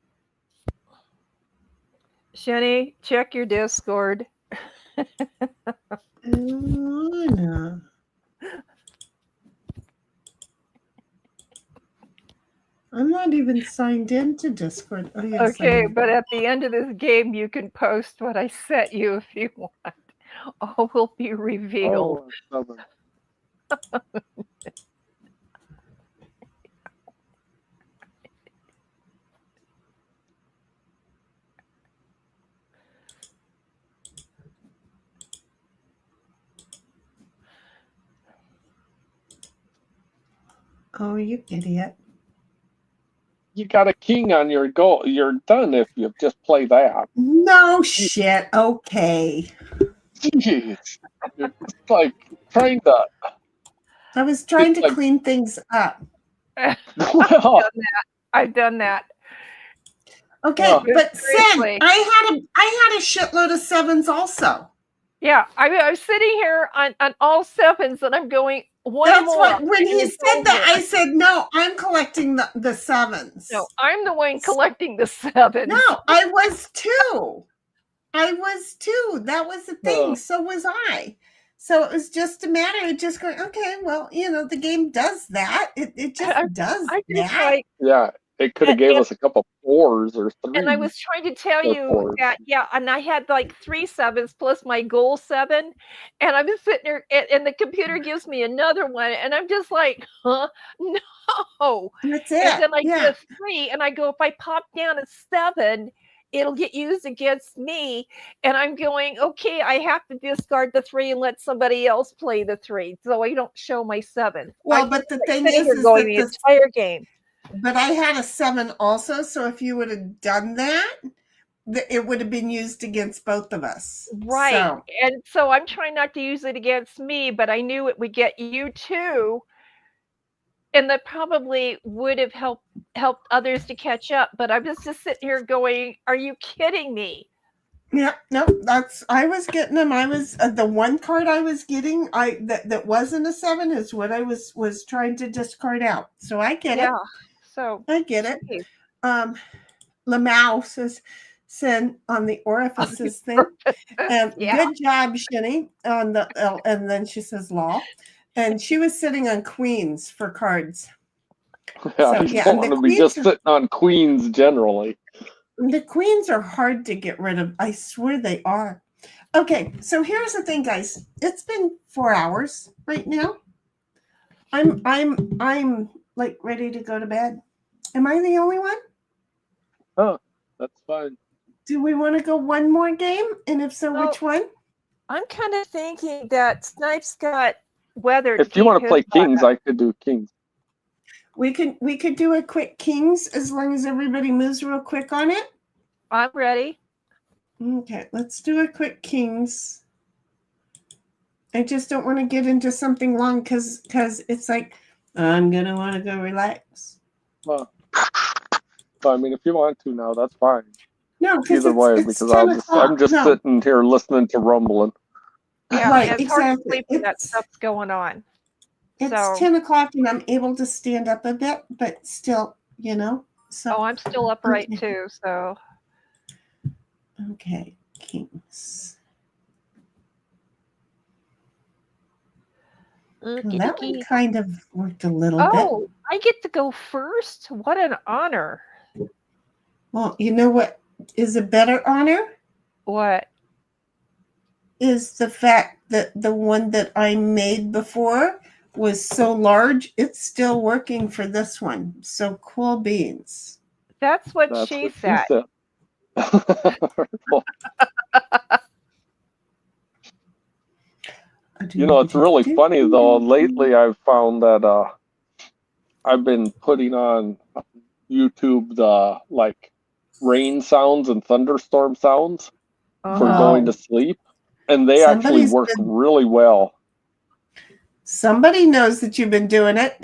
Speaker 2: Shenny, check your Discord.
Speaker 4: No. I'm not even signed into Discord. Oh, yes,
Speaker 2: Okay, but at the end of this game, you can post what I sent you if you want. All will be revealed.
Speaker 3: Oh,
Speaker 4: Oh, you idiot.
Speaker 3: You got a king on your goal. You're done if you just play that.
Speaker 4: No shit. Okay.
Speaker 3: Jeez. You're just like trying to.
Speaker 4: I was trying
Speaker 3: It's
Speaker 4: to
Speaker 3: like,
Speaker 4: clean things up.
Speaker 3: well,
Speaker 2: I've done that.
Speaker 4: Okay,
Speaker 3: Oh.
Speaker 4: but Sin,
Speaker 2: Seriously.
Speaker 4: I had a shitload of sevens also.
Speaker 2: Yeah, I was sitting here on all sevens, and I'm going one
Speaker 4: That's
Speaker 2: more.
Speaker 4: what when he
Speaker 2: it's
Speaker 4: said that,
Speaker 2: over.
Speaker 4: I said, no, I'm collecting the sevens.
Speaker 2: No, I'm the one collecting the sevens.
Speaker 4: No, I was too. That was the thing.
Speaker 3: Oh.
Speaker 4: So was I. So it was just a matter of just going, okay, well, the game does that. It just does
Speaker 2: I just
Speaker 4: that.
Speaker 2: like,
Speaker 3: yeah, it could have gave us a couple fours or three.
Speaker 2: and I was trying to tell
Speaker 3: Or
Speaker 2: you
Speaker 3: fours.
Speaker 2: that, yeah, and I had like 3 sevens plus my goal 7, and I was sitting there, and the computer gives me another one, and I'm just like, huh? No.
Speaker 4: That's
Speaker 2: And
Speaker 4: it.
Speaker 2: then I
Speaker 4: Yeah.
Speaker 2: get a 3, and I go, if I pop down a 7, it'll get used against me. And I'm going, okay, I have to discard the 3 and let somebody else play the 3, so I don't show my 7.
Speaker 4: Well, but the thing
Speaker 2: Sitting here
Speaker 4: is
Speaker 2: going
Speaker 4: that
Speaker 2: the entire game.
Speaker 4: but I had a 7 also, so if you would have done that, it would have been used against both of us.
Speaker 2: Right.
Speaker 4: So,
Speaker 2: And so I'm trying not to use it against me, but I knew it would get you too. And that probably would have helped others to catch up. But I was just sitting here going, are you kidding me?
Speaker 4: yeah, no, I was getting them. I was the one card I was getting. That wasn't a 7 is what I was trying to discard out. So I get it.
Speaker 2: So
Speaker 4: I get it. Lamau said on the orifices thing. Good job, Shinny. On the and then she says law, and she was sitting on queens for cards.
Speaker 3: Yeah, you don't want to be just sitting on queens generally.
Speaker 4: The queens are hard to get rid of. I swear they are. Okay, so here's the thing, guys. It's been 4 hours right now. I'm like ready to go to bed. Am I the only one?
Speaker 3: Oh, that's fine.
Speaker 4: Do we want to go one more game? And if so, which one?
Speaker 2: I'm kind of thinking that Snipe's got weather.
Speaker 3: If you want to play kings, I could do kings.
Speaker 4: We could do a quick kings as long as everybody moves real quick on it.
Speaker 2: I'm ready.
Speaker 4: Okay, let's do a quick kings. I just don't want to get into something long because it's like I'm gonna want to go relax.
Speaker 3: Well, I mean, if you want to now, that's fine.
Speaker 4: No,
Speaker 3: either way, because I'm just sitting here listening to rumbling.
Speaker 2: Yeah,
Speaker 4: right,
Speaker 2: it's hard to sleep when that stuff's going on.
Speaker 4: It's 10 o'clock and I'm able to stand up a bit, but still, So
Speaker 2: I'm still upright too. So
Speaker 4: okay, kings. Well, that one kind of worked a little bit.
Speaker 2: Oh, I get to go first? What an honor.
Speaker 4: Well, you know what is a better honor?
Speaker 2: What?
Speaker 4: Is the fact that the one that I made before was so large, it's still working for this one. So cool beans.
Speaker 2: That's what she said.
Speaker 3: It's really funny though. Lately, I've found that I've been putting on YouTube the rain sounds and thunderstorm sounds for going to sleep, and they actually work really well.
Speaker 4: Somebody knows that you've been doing it.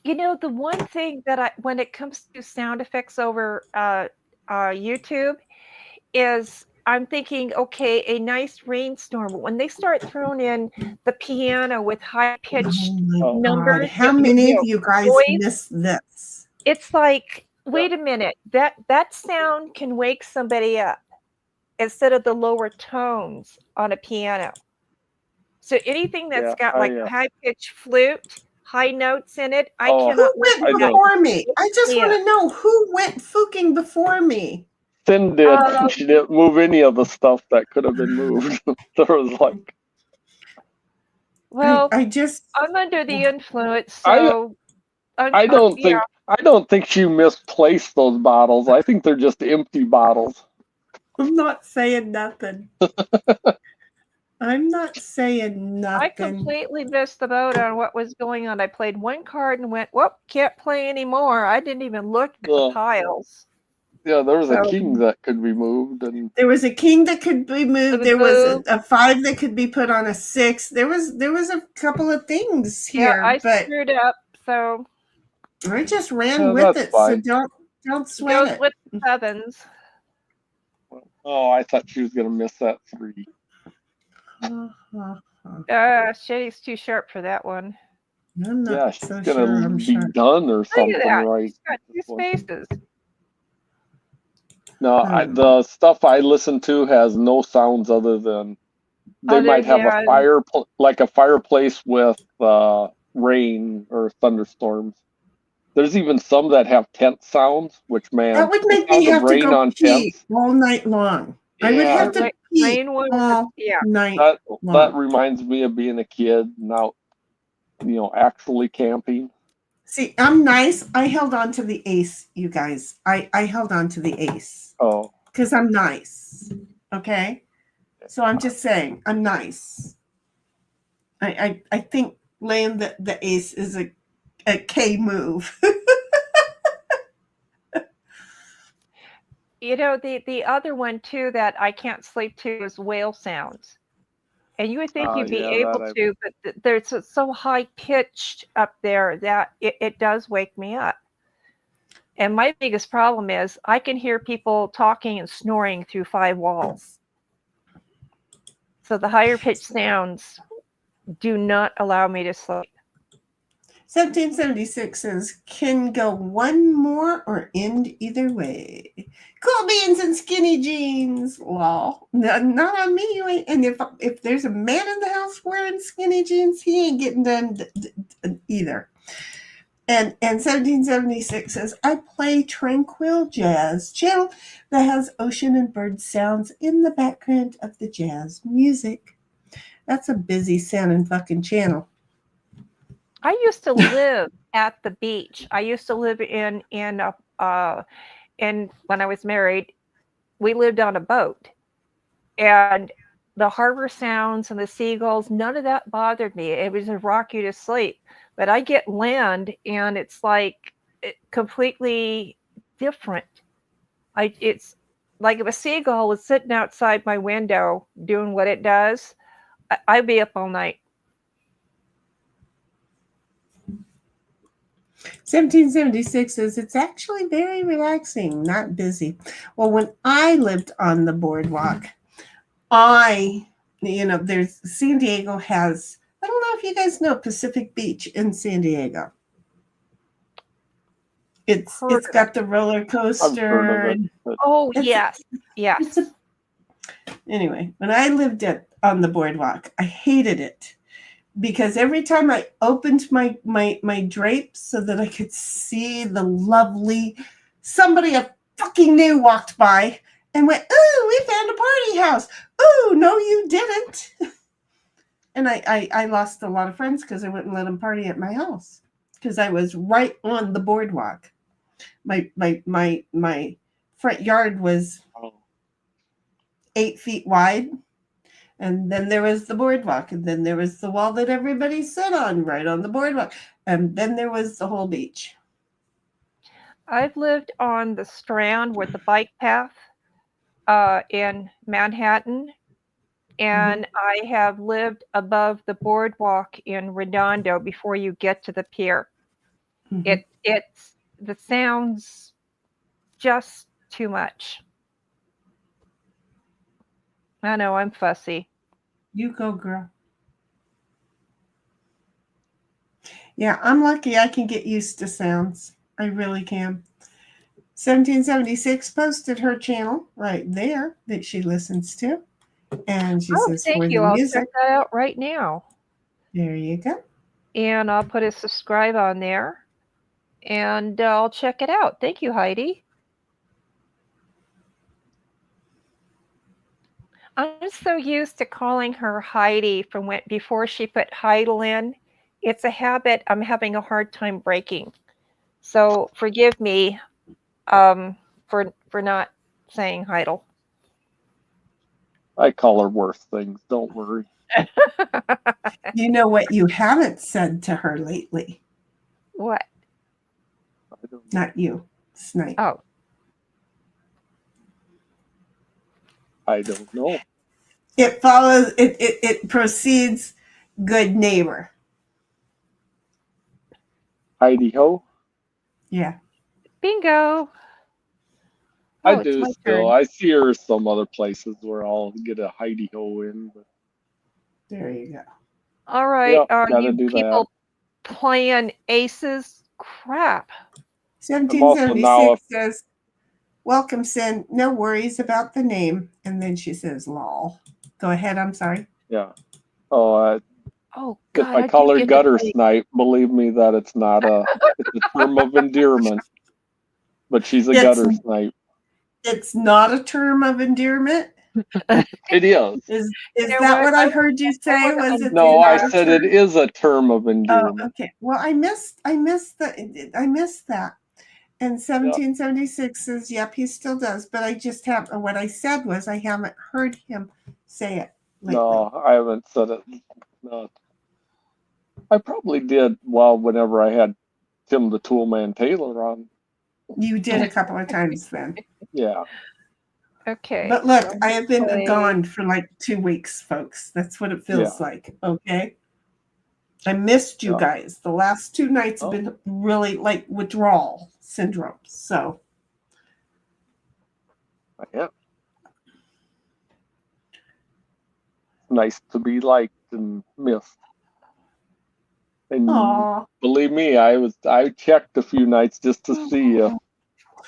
Speaker 2: The one thing that when it comes to sound effects over YouTube is I'm thinking, okay, a nice rainstorm. When they start throwing in the piano with high-pitched numbers.
Speaker 4: God. How many of you guys miss this?
Speaker 2: It's like, wait a minute, that sound can wake somebody up instead of the lower tones on a piano. So anything that's got high-pitched flute, high notes in it, I cannot.
Speaker 4: Who went before me? I just want to know who went fucking before me.
Speaker 3: Sin did. She didn't move any of the stuff that could have been moved. There was
Speaker 2: Well, I'm under the influence, so
Speaker 3: I don't think she misplaced those bottles. I think they're just empty bottles.
Speaker 4: I'm not saying nothing. I'm not saying
Speaker 2: I
Speaker 4: nothing.
Speaker 2: completely missed the boat on what was going on. I played one card and went, whoop, can't play anymore. I didn't even look at the piles.
Speaker 3: Yeah, there was a
Speaker 2: So-
Speaker 3: king that could be moved, and
Speaker 4: There was a king that could be moved. There was a 5 that could be put on a 6. There was a couple of things here,
Speaker 2: I
Speaker 4: but
Speaker 2: screwed up. So
Speaker 4: I just ran
Speaker 3: Yeah,
Speaker 4: with
Speaker 3: that's
Speaker 4: it.
Speaker 3: fine.
Speaker 4: So don't
Speaker 2: it
Speaker 4: sweat
Speaker 2: goes
Speaker 4: it.
Speaker 2: with the sevens.
Speaker 3: oh, I thought she was gonna miss that 3.
Speaker 2: Shady's too sharp for that one.
Speaker 4: I'm not
Speaker 3: Yeah, she's
Speaker 4: so
Speaker 3: gonna
Speaker 4: sure I'm
Speaker 3: be
Speaker 4: sure.
Speaker 3: done or
Speaker 2: Look
Speaker 3: something,
Speaker 2: at that.
Speaker 3: right?
Speaker 2: She's got 2 spaces.
Speaker 3: No, the stuff I listen to has no sounds other than they might have a fire, like a fireplace with rain or thunderstorms. There's even some that have tent sounds, which man,
Speaker 4: That would make
Speaker 3: the
Speaker 4: me
Speaker 3: sound of
Speaker 4: have to
Speaker 3: rain
Speaker 4: go
Speaker 3: on
Speaker 4: pee
Speaker 3: tents.
Speaker 4: all night long. I would
Speaker 3: Yeah,
Speaker 4: have to pee
Speaker 2: Rain one,
Speaker 4: all
Speaker 2: yeah.
Speaker 4: night
Speaker 3: that
Speaker 4: long.
Speaker 3: reminds me of being a kid and out, actually camping.
Speaker 4: See, I'm nice. I held on to the ace, you guys. I held on to the ace.
Speaker 3: Oh,
Speaker 4: because I'm nice. Okay? So I'm just saying, I'm nice. I think laying the ace is a K move.
Speaker 2: The other one too that I can't sleep to is whale sounds. And you would think you'd be able to, but there's so high pitched up there that it does wake me up. And my biggest problem is I can hear people talking and snoring through 5 walls. So the higher pitched sounds do not allow me to sleep.
Speaker 4: 1776 says, can go one more or end either way. Cool beans and skinny jeans. Lol. No, not on me. You ain't. And if there's a man in the house wearing skinny jeans, he ain't getting done either. And 1776 says, I play tranquil jazz channel that has ocean and bird sounds in the background of the jazz music. That's a busy sounding fucking channel.
Speaker 2: I used to live at the beach. I used to live in when I was married, we lived on a boat. And the harbor sounds and the seagulls, none of that bothered me. It was to rock you to sleep. But I get land and it's like completely different. It's like if a seagull was sitting outside my window doing what it does, I'd be up all night.
Speaker 4: 1776 says it's actually very relaxing, not busy. Well, when I lived on the boardwalk, there's San Diego has, I don't know if you guys know Pacific Beach in San Diego. It's got the roller coaster.
Speaker 2: Oh, yes.
Speaker 4: Anyway, when I lived on the boardwalk, I hated it. Because every time I opened my drapes so that I could see the lovely somebody I fucking knew walked by and went, ooh, we found a party house. Ooh, no, you didn't. And I lost a lot of friends because I wouldn't let them party at my house because I was right on the boardwalk. My front yard was 8 feet wide. And then there was the boardwalk. And then there was the wall that everybody sat on right on the boardwalk. And then there was the whole beach.
Speaker 2: I've lived on the Strand with the bike path in Manhattan. And I have lived above the boardwalk in Redondo before you get to the pier. It's the sounds just too much. I know, I'm fussy.
Speaker 4: You go, girl. Yeah, I'm lucky I can get used to sounds. I really can. 1776 posted her channel right there that she listens to. And she says,
Speaker 2: thank you. I'll check that out right now.
Speaker 4: There you go.
Speaker 2: And I'll put a subscribe on there. And I'll check it out. Thank you, Heidi. I'm so used to calling her Heidi from before she put Heidel in. It's a habit I'm having a hard time breaking. So forgive me for not saying Heidel.
Speaker 3: I call her worse things. Don't worry.
Speaker 4: You know what you haven't said to her lately?
Speaker 2: What?
Speaker 3: I don't,
Speaker 4: Not you, Snipe.
Speaker 2: Oh,
Speaker 3: I don't know.
Speaker 4: It follows. It proceeds. Good neighbor.
Speaker 3: Heidi ho.
Speaker 4: Yeah.
Speaker 2: bingo.
Speaker 3: I
Speaker 2: Oh, it's
Speaker 3: do
Speaker 2: my
Speaker 3: still.
Speaker 2: turn.
Speaker 3: I see her some other places where I'll get a Heidi ho in. But
Speaker 4: There you go.
Speaker 2: All right.
Speaker 3: yeah,
Speaker 2: Are
Speaker 3: gotta
Speaker 2: you
Speaker 3: do that.
Speaker 2: people playing aces? Crap.
Speaker 3: I'm also now
Speaker 4: 1776 says, "Welcome, Sin. No worries about the name." And then she says, "Lol." Go ahead. I'm sorry.
Speaker 3: yeah. Oh,
Speaker 2: Oh
Speaker 3: if
Speaker 2: God,
Speaker 3: I
Speaker 2: I
Speaker 3: call
Speaker 2: do
Speaker 3: her
Speaker 2: get to
Speaker 3: gutter
Speaker 2: play.
Speaker 3: snipe, believe me that it's not it's a term of endearment. But she's a
Speaker 4: It's
Speaker 3: gutter snipe.
Speaker 4: it's not a term of endearment.
Speaker 3: It is.
Speaker 4: Is
Speaker 2: You know
Speaker 4: that
Speaker 2: what?
Speaker 4: what I heard you say?
Speaker 2: wanna
Speaker 4: Was it
Speaker 3: No, I
Speaker 4: not a
Speaker 3: said
Speaker 4: term?
Speaker 3: it is a term of
Speaker 4: Oh,
Speaker 3: endearment.
Speaker 4: okay. Well, I missed that. And
Speaker 3: Yeah.
Speaker 4: 1776 says, "Yep, he still does." But I just have what I said was I haven't heard him say it lately.
Speaker 3: No, I haven't said it. No. I probably did whenever I had Tim the Toolman Taylor on.
Speaker 4: You did a couple of times then.
Speaker 3: Yeah.
Speaker 2: Okay.
Speaker 4: But look,
Speaker 2: so
Speaker 4: I have been
Speaker 2: play-
Speaker 4: gone for like 2 weeks, folks. That's what it feels
Speaker 3: Yeah.
Speaker 4: like. Okay. I missed you
Speaker 3: Yeah.
Speaker 4: guys. The last 2 nights have been really like withdrawal syndrome. So
Speaker 3: Yeah. Nice to be liked and missed. And
Speaker 4: aw.
Speaker 3: believe me, I checked a few nights just to see you.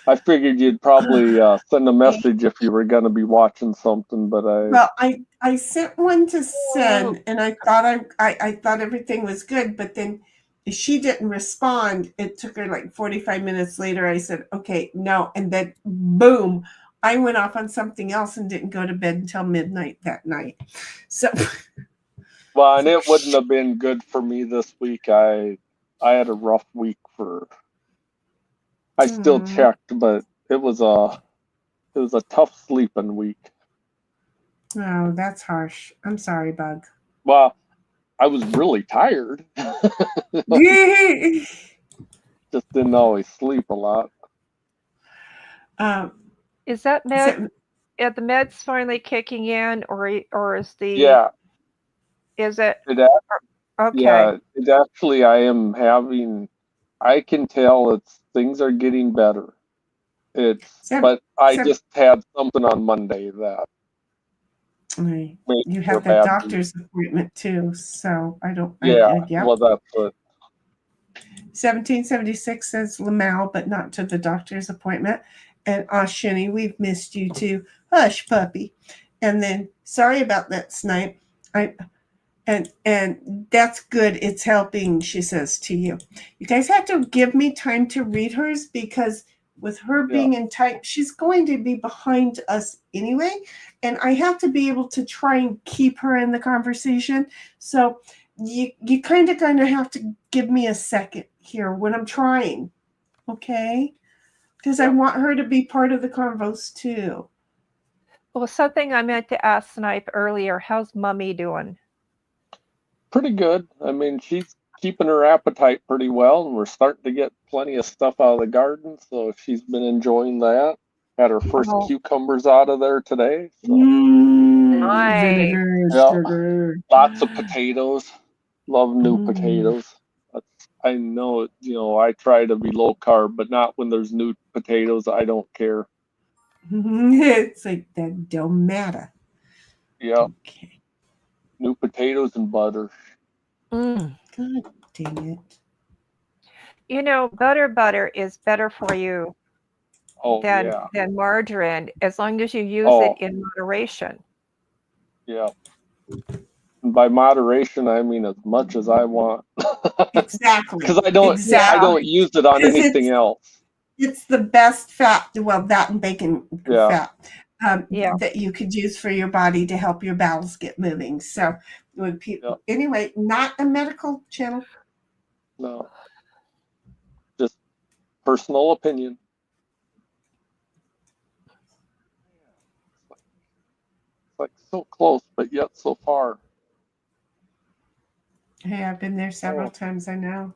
Speaker 3: I figured you'd probably send a message if you were going to be watching something, but
Speaker 4: Well, I sent one to Sin and I thought I thought everything was good, but then she didn't respond. It took her like 45 minutes later. I said, "Okay, no." And then boom, I went off on something else and didn't go to bed until midnight that night. So
Speaker 3: well, and it wouldn't have been good for me this week. I had a rough week I still checked, but it was a tough sleeping week.
Speaker 4: oh, that's harsh. I'm sorry, Bug.
Speaker 3: Well, I was really tired. Just didn't always sleep a lot.
Speaker 2: Is that med?
Speaker 4: So,
Speaker 2: Are the meds finally kicking in, or is the?
Speaker 3: Yeah.
Speaker 2: Is it?
Speaker 3: Okay. Yeah, it actually I am having. I can tell things are getting better. But I just had something on Monday that
Speaker 4: right.
Speaker 3: made
Speaker 4: You
Speaker 3: me
Speaker 4: had
Speaker 3: more
Speaker 4: that
Speaker 3: bad.
Speaker 4: doctor's appointment too, so I don't.
Speaker 3: Yeah,
Speaker 4: Yep.
Speaker 3: well, that's what.
Speaker 4: 1776 says Lamal, but not to the doctor's appointment. And Shinny, we've missed you too. Hush, puppy. And then sorry about that, Snipe. And that's good. It's helping, she says to you. You guys have to give me time to read hers because with her being in type, she's going to be behind us anyway. And I have to be able to try and keep her in the conversation. So you kind of have to give me a second here when I'm trying. Okay? Because I want her to be part of the convos too.
Speaker 2: Well, something I meant to ask Snipe earlier. How's Mummy doing?
Speaker 3: Pretty good. I mean, she's keeping her appetite pretty well, and we're starting to get plenty of stuff out of the garden, so she's been enjoying that. Had her first cucumbers out of there today. So.
Speaker 2: Nice.
Speaker 4: Vinegar, sugar.
Speaker 3: Lots of potatoes. Love new potatoes. I know, I try to be low carb, but not when there's new potatoes. I don't care.
Speaker 4: It's like that don't matter.
Speaker 3: Yeah.
Speaker 4: Okay.
Speaker 3: New potatoes and butter.
Speaker 4: God dang it.
Speaker 2: Butter is better for you than margarine as long as you use it in moderation.
Speaker 3: Yeah. And by moderation, I mean as much as I want.
Speaker 4: Exactly.
Speaker 3: Because I don't use it on anything else.
Speaker 4: It's the best fat. Well, that and bacon fat that you could use for your body to help your bowels get moving. So, when people anyway, not a medical channel.
Speaker 3: No, just personal opinion. It's like so close, but yet so far.
Speaker 4: Hey, I've been there several
Speaker 3: Oh.
Speaker 4: times. I know.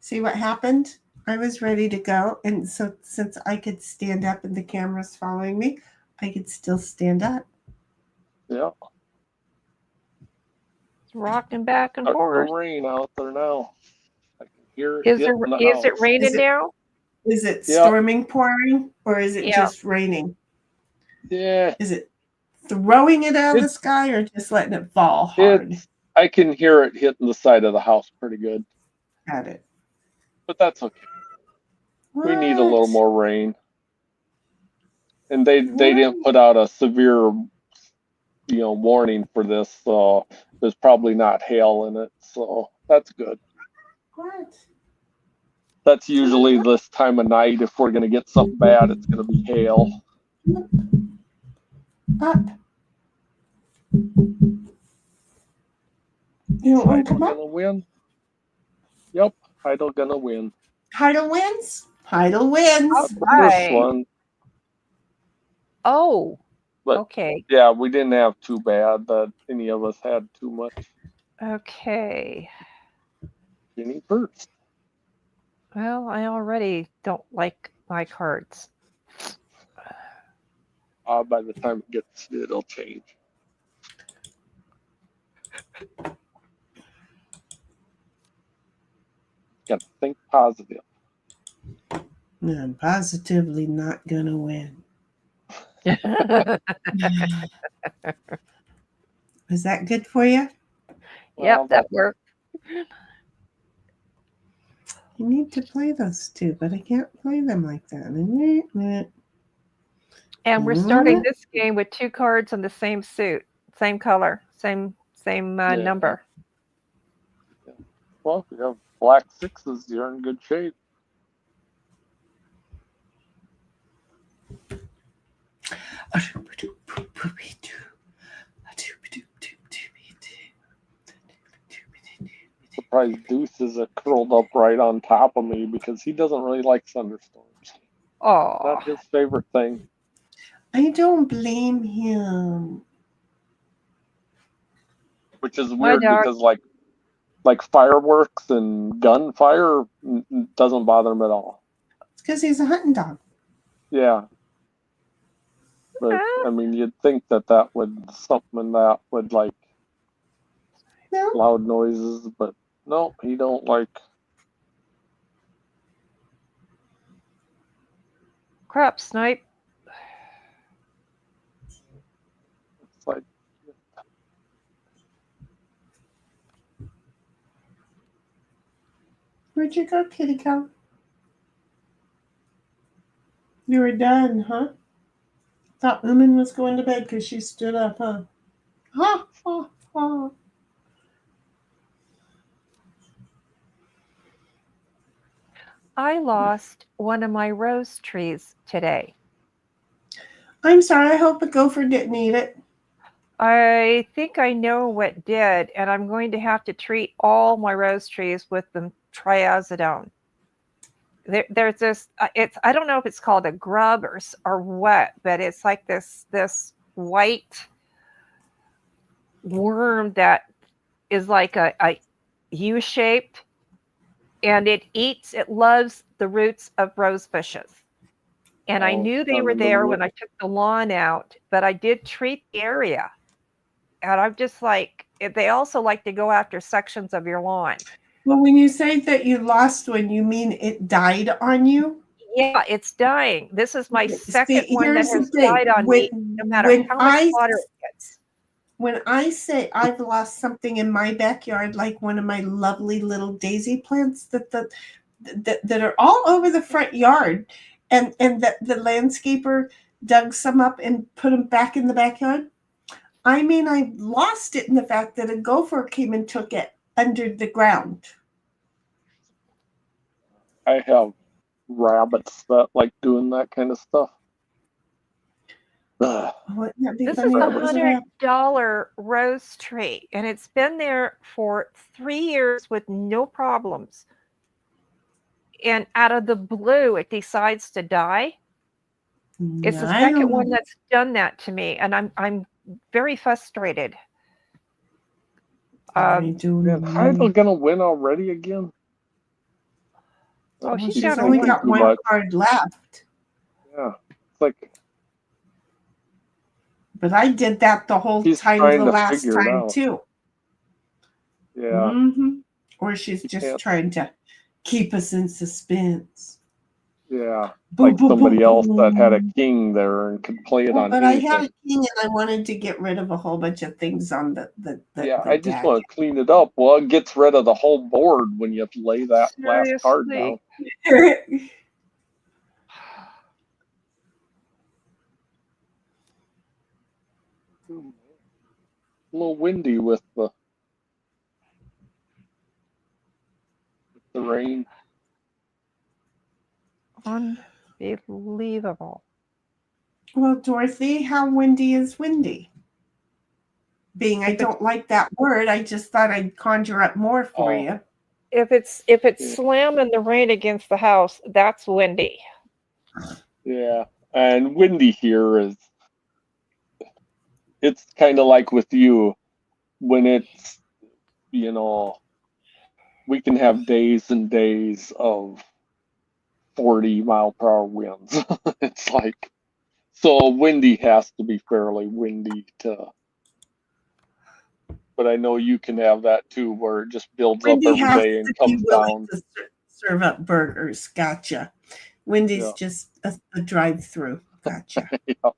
Speaker 4: See what happened? I was ready to go, and so since I could stand up and the camera's following me, I could still stand up.
Speaker 3: Yeah.
Speaker 2: It's rocking back and
Speaker 3: Starting
Speaker 2: forth.
Speaker 3: to rain out there now. I can hear it
Speaker 2: Is
Speaker 3: hitting the
Speaker 2: it
Speaker 3: house.
Speaker 2: raining
Speaker 4: Is it-
Speaker 2: now?
Speaker 4: Is it
Speaker 3: Yeah.
Speaker 4: storming, pouring, or is it
Speaker 2: Yeah.
Speaker 4: just raining?
Speaker 3: Yeah.
Speaker 4: Is it throwing it out of the
Speaker 3: It's-
Speaker 4: sky or just letting it fall hard?
Speaker 3: I can hear it hitting the side of the house pretty good,
Speaker 4: Got it.
Speaker 3: but that's okay. We need a little
Speaker 4: What?
Speaker 3: more rain. And they didn't put out a severe, warning for this, so there's probably not hail in it, so that's good.
Speaker 4: What?
Speaker 3: That's usually this time of night. If we're gonna get something bad, it's gonna be hail.
Speaker 4: Up. You don't want to
Speaker 3: Heidel
Speaker 4: come up?
Speaker 3: gonna win? Yep, Heidel gonna win.
Speaker 4: Heidel wins. Heidel wins.
Speaker 3: Not the
Speaker 2: Right.
Speaker 3: first one,
Speaker 2: Oh,
Speaker 3: but
Speaker 2: okay.
Speaker 3: yeah, we didn't have too bad that any of us had too much.
Speaker 2: Okay.
Speaker 3: Jenny first.
Speaker 2: Well, I already don't like my cards.
Speaker 3: By the time it gets, it'll change. Got to think positive.
Speaker 4: I'm positively not going to win. Is that good for you?
Speaker 2: Yep, that worked.
Speaker 4: You need to play those two, but I can't play them like that.
Speaker 2: And we're starting this game with 2 cards in the same suit, same color, same number.
Speaker 3: Well, if you have black 6s, you're in good shape. Surprised Deuce is curled up right on top of me because he doesn't really like thunderstorms.
Speaker 2: Oh,
Speaker 3: Not his favorite thing.
Speaker 4: I don't blame him.
Speaker 3: Which is weird
Speaker 2: dog.
Speaker 3: because like fireworks and gunfire doesn't bother him at all.
Speaker 4: It's because he's a hunting dog.
Speaker 3: Yeah. But I mean, you'd think that would something that would like
Speaker 4: No,
Speaker 3: loud noises, but no, he don't like.
Speaker 2: crap, snipe.
Speaker 3: It's like
Speaker 4: where'd you go, kitty cow? You were done, huh? Thought Lumen was going to bed because she stood up, huh? Ha, ha, ha.
Speaker 2: I lost one of my rose trees today.
Speaker 4: I'm sorry. I hope a gopher didn't eat it.
Speaker 2: I think I know what did, and I'm going to have to treat all my rose trees with the triazidone. There's this. I don't know if it's called a grub or what, but it's like this white worm that is like a U-shaped, and it loves the roots of rose bushes. And I knew they were there when I took the lawn out, but I did treat the area. And I'm just like, they also like to go after sections of your lawn.
Speaker 4: Well, when you say that you lost one, you mean it died on you?
Speaker 2: Yeah, it's dying. This is my second
Speaker 4: See,
Speaker 2: one that
Speaker 4: here's the
Speaker 2: has
Speaker 4: thing.
Speaker 2: died on me, no matter
Speaker 4: when
Speaker 2: how much water it gets.
Speaker 4: When I say I've lost something in my backyard, like one of my lovely little daisy plants that are all over the front yard, and that the landscaper dug some up and put them back in the backyard, I mean, I lost it in the fact that a gopher came and took it under the ground.
Speaker 3: I have rabbits that like doing that kind of stuff.
Speaker 4: Wouldn't that be
Speaker 2: This
Speaker 4: funny
Speaker 2: is
Speaker 4: if
Speaker 2: a
Speaker 4: it was a rabbit?
Speaker 2: $100 rose tree, and it's been there for 3 years with no problems. And out of the blue, it decides to die. It's the
Speaker 4: I
Speaker 2: second
Speaker 4: don't
Speaker 2: one
Speaker 4: know.
Speaker 2: that's done that to me, and I'm very frustrated.
Speaker 4: I do
Speaker 3: Man,
Speaker 4: know.
Speaker 3: Heidel gonna win already again?
Speaker 2: Oh, she's
Speaker 3: He's
Speaker 2: down
Speaker 4: She's
Speaker 2: to
Speaker 4: only
Speaker 2: one.
Speaker 4: got
Speaker 3: too
Speaker 4: one
Speaker 3: much.
Speaker 4: card left.
Speaker 3: Yeah, it's like
Speaker 4: But I did that the whole
Speaker 3: he's
Speaker 4: time
Speaker 3: trying
Speaker 4: the
Speaker 3: to
Speaker 4: last
Speaker 3: figure it
Speaker 4: time
Speaker 3: out.
Speaker 4: too.
Speaker 3: Yeah,
Speaker 4: Or she's
Speaker 3: He
Speaker 4: just
Speaker 3: can't.
Speaker 4: trying to keep us in suspense.
Speaker 3: yeah.
Speaker 4: Boo,
Speaker 3: Like
Speaker 4: boo,
Speaker 3: somebody
Speaker 4: boo,
Speaker 3: else that had a
Speaker 4: boo.
Speaker 3: king there and could play it
Speaker 4: Well,
Speaker 3: on
Speaker 4: but I had
Speaker 3: anything.
Speaker 4: a king and I wanted to get rid of a whole bunch of things on
Speaker 3: Yeah,
Speaker 4: the
Speaker 3: I just
Speaker 4: deck.
Speaker 3: want to clean it up. Well, it gets rid of the whole board when you lay that last card down.
Speaker 2: Seriously.
Speaker 3: A little windy with the rain.
Speaker 2: Unbelievable.
Speaker 4: Well, Dorothy, how windy is windy? Being I
Speaker 2: If it's
Speaker 4: don't like that word, I just thought I'd conjure up more for
Speaker 3: Oh.
Speaker 4: you.
Speaker 2: if it's
Speaker 3: Yeah.
Speaker 2: slamming the rain against the house, that's windy.
Speaker 3: Yeah, and windy here is, it's kind of like with you when it's, you know, we can have days and days of 40-mile-per-hour winds. It's like, so windy has to be fairly windy to, but I know you can have that too, where it just builds up
Speaker 4: Wendy
Speaker 3: every
Speaker 4: has
Speaker 3: day
Speaker 4: to
Speaker 3: and
Speaker 4: be
Speaker 3: comes
Speaker 4: willing
Speaker 3: down.
Speaker 4: to serve up burgers. Gotcha. Wendy's
Speaker 3: Yeah.
Speaker 4: just a drive-through. Gotcha.
Speaker 3: Yeah.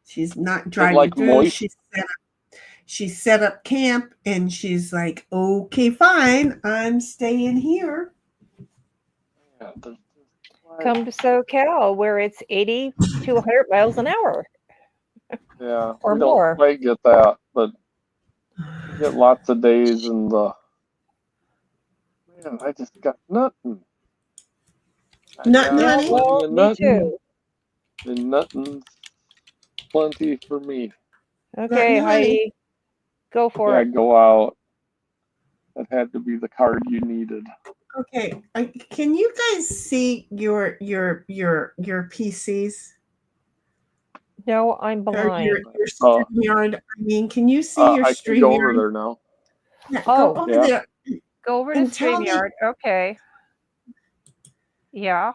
Speaker 4: She's not
Speaker 3: But
Speaker 4: driving
Speaker 3: like
Speaker 4: through.
Speaker 3: moist,
Speaker 4: She set up camp and she's like, okay, fine. I'm staying here.
Speaker 3: yeah,
Speaker 2: Come to SoCal where it's 80 to 100 miles an hour
Speaker 3: yeah,
Speaker 2: or
Speaker 3: we
Speaker 2: more.
Speaker 3: don't quite get that, but we get lots of days in the, man, I just got nothing. I
Speaker 4: Nothing,
Speaker 3: got
Speaker 2: Yeah,
Speaker 4: honey.
Speaker 3: plenty
Speaker 2: well,
Speaker 3: of
Speaker 2: me
Speaker 3: nothing,
Speaker 2: too.
Speaker 3: and nothing's plenty for me.
Speaker 2: Okay,
Speaker 4: Nothing, honey.
Speaker 2: Heidi, go for
Speaker 3: Yeah,
Speaker 2: it.
Speaker 3: go out. That had to be the card you needed.
Speaker 4: Okay. Can you guys see your PCs?
Speaker 2: No, I'm
Speaker 4: Or
Speaker 2: blind.
Speaker 4: your StreamYard? I mean, can you see your
Speaker 3: I can go over
Speaker 4: StreamYard?
Speaker 3: there now.
Speaker 4: Yeah,
Speaker 2: Oh,
Speaker 4: go over
Speaker 3: yeah.
Speaker 4: there.
Speaker 2: Go over to
Speaker 4: And tell me-
Speaker 2: StreamYard. Okay. Yeah.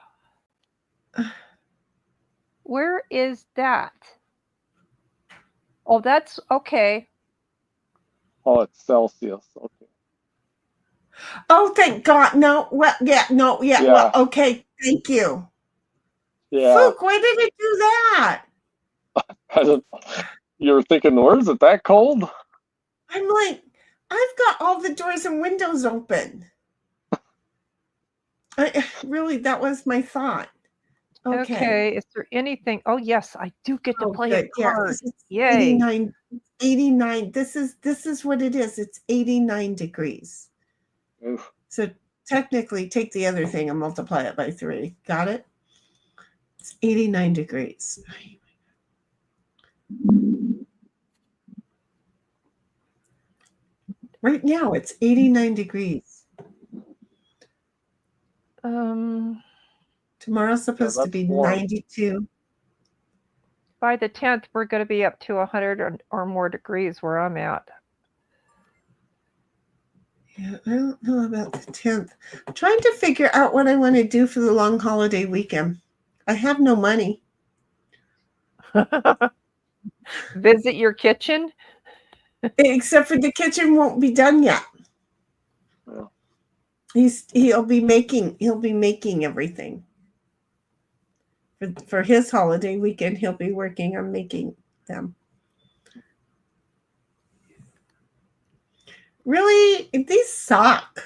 Speaker 2: Where is that? Oh, that's okay.
Speaker 3: Oh, it's Celsius. Okay.
Speaker 4: Oh, thank God. No, well, yeah, no, yeah,
Speaker 3: Yeah.
Speaker 4: well, okay, thank you.
Speaker 3: Yeah.
Speaker 4: Fook, why did it do that?
Speaker 3: You were thinking, where is it that cold?
Speaker 4: I'm like, I've got all the doors and windows open. Really, that was my thought. Okay.
Speaker 2: Is there anything? Oh, yes, I do get to
Speaker 4: Oh,
Speaker 2: play
Speaker 4: good.
Speaker 2: a
Speaker 4: Yeah,
Speaker 2: card.
Speaker 4: this is
Speaker 2: Yay.
Speaker 4: 89. This is what it is. It's 89 degrees.
Speaker 3: Oof.
Speaker 4: So technically, take the other thing and multiply it by 3. Got it? It's 89 degrees. Right now, it's 89 degrees. Tomorrow's supposed to be
Speaker 3: warm.
Speaker 4: 92.
Speaker 2: By the 10th, we're going to be up to 100 or more degrees where I'm at.
Speaker 4: Yeah, I don't know about the 10th. I'm trying to figure out what I want to do for the long holiday weekend. I have no money.
Speaker 2: Visit your kitchen?
Speaker 4: Except for the kitchen won't be done yet.
Speaker 3: Well,
Speaker 4: He'll be making everything. For his holiday weekend, he'll be working on making them. Really? These suck.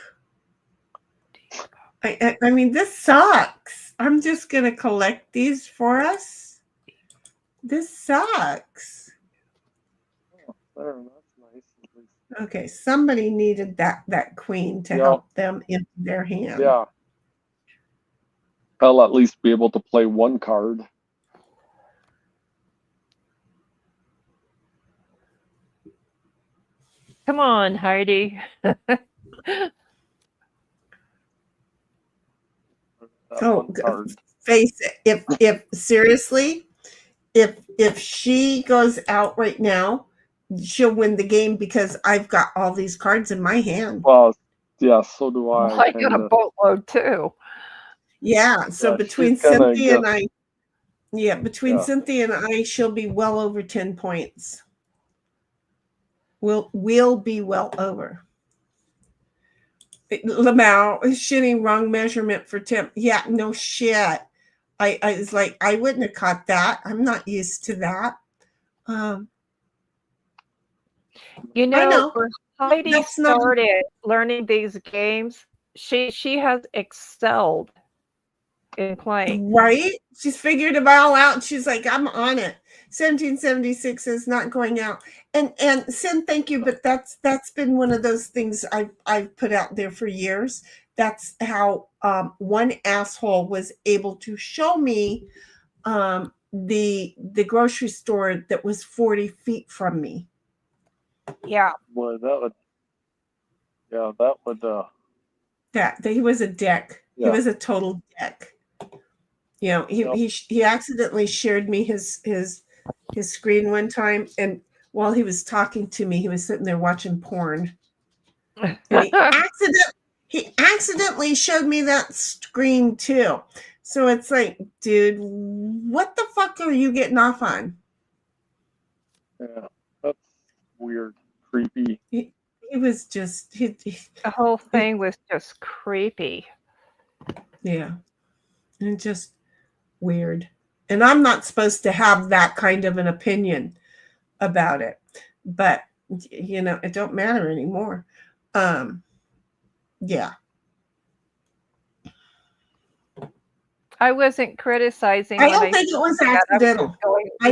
Speaker 4: I mean, this sucks. I'm just going to collect these for us. This sucks.
Speaker 3: there, that's nice. At least.
Speaker 4: Okay, somebody needed that queen to
Speaker 3: Yep.
Speaker 4: help them in their hand.
Speaker 3: Yeah. I'll at least be able to play one card.
Speaker 2: Come on, Heidi.
Speaker 3: one card.
Speaker 4: Face it. If seriously, if she goes out right now, she'll win the game because I've got all these cards in my hand.
Speaker 3: Well, yeah, so do I.
Speaker 2: I got a boatload too.
Speaker 4: Yeah. So
Speaker 3: Yeah,
Speaker 4: between
Speaker 3: she's gonna
Speaker 4: Cynthia and
Speaker 3: get-
Speaker 4: Cynthia and I, she'll be well over 10 points. We'll be well over. Lamau is shitting wrong measurement for Tim. Yeah, no shit. I was like, I wouldn't have caught that. I'm not used to that.
Speaker 2: You know, when Heidi
Speaker 4: That's not-
Speaker 2: started learning these games, she has excelled in playing.
Speaker 4: Right? She's figured it all out. She's like, I'm on it. 1776 is not going out. And Sin, thank you, but that's been one of those things I've put out there for years. That's how one asshole was able to show me the grocery store that was 40 feet from me.
Speaker 2: Yeah.
Speaker 3: Boy, that would.
Speaker 4: That he was a dick.
Speaker 3: Yeah.
Speaker 4: He was a total dick. You know, he accidentally shared me his screen one time, and while he was talking to me, he was sitting there watching porn. And he accidentally showed me that screen too. So it's like, dude, what the fuck are you getting off on?
Speaker 3: Yeah, that's weird, creepy.
Speaker 4: He was just
Speaker 2: The whole thing was just creepy.
Speaker 4: Yeah, and just weird. And I'm not supposed to have that kind of an opinion about it, but you know, it don't matter anymore. Yeah.
Speaker 2: I wasn't criticizing.
Speaker 4: I don't think it was accidental. I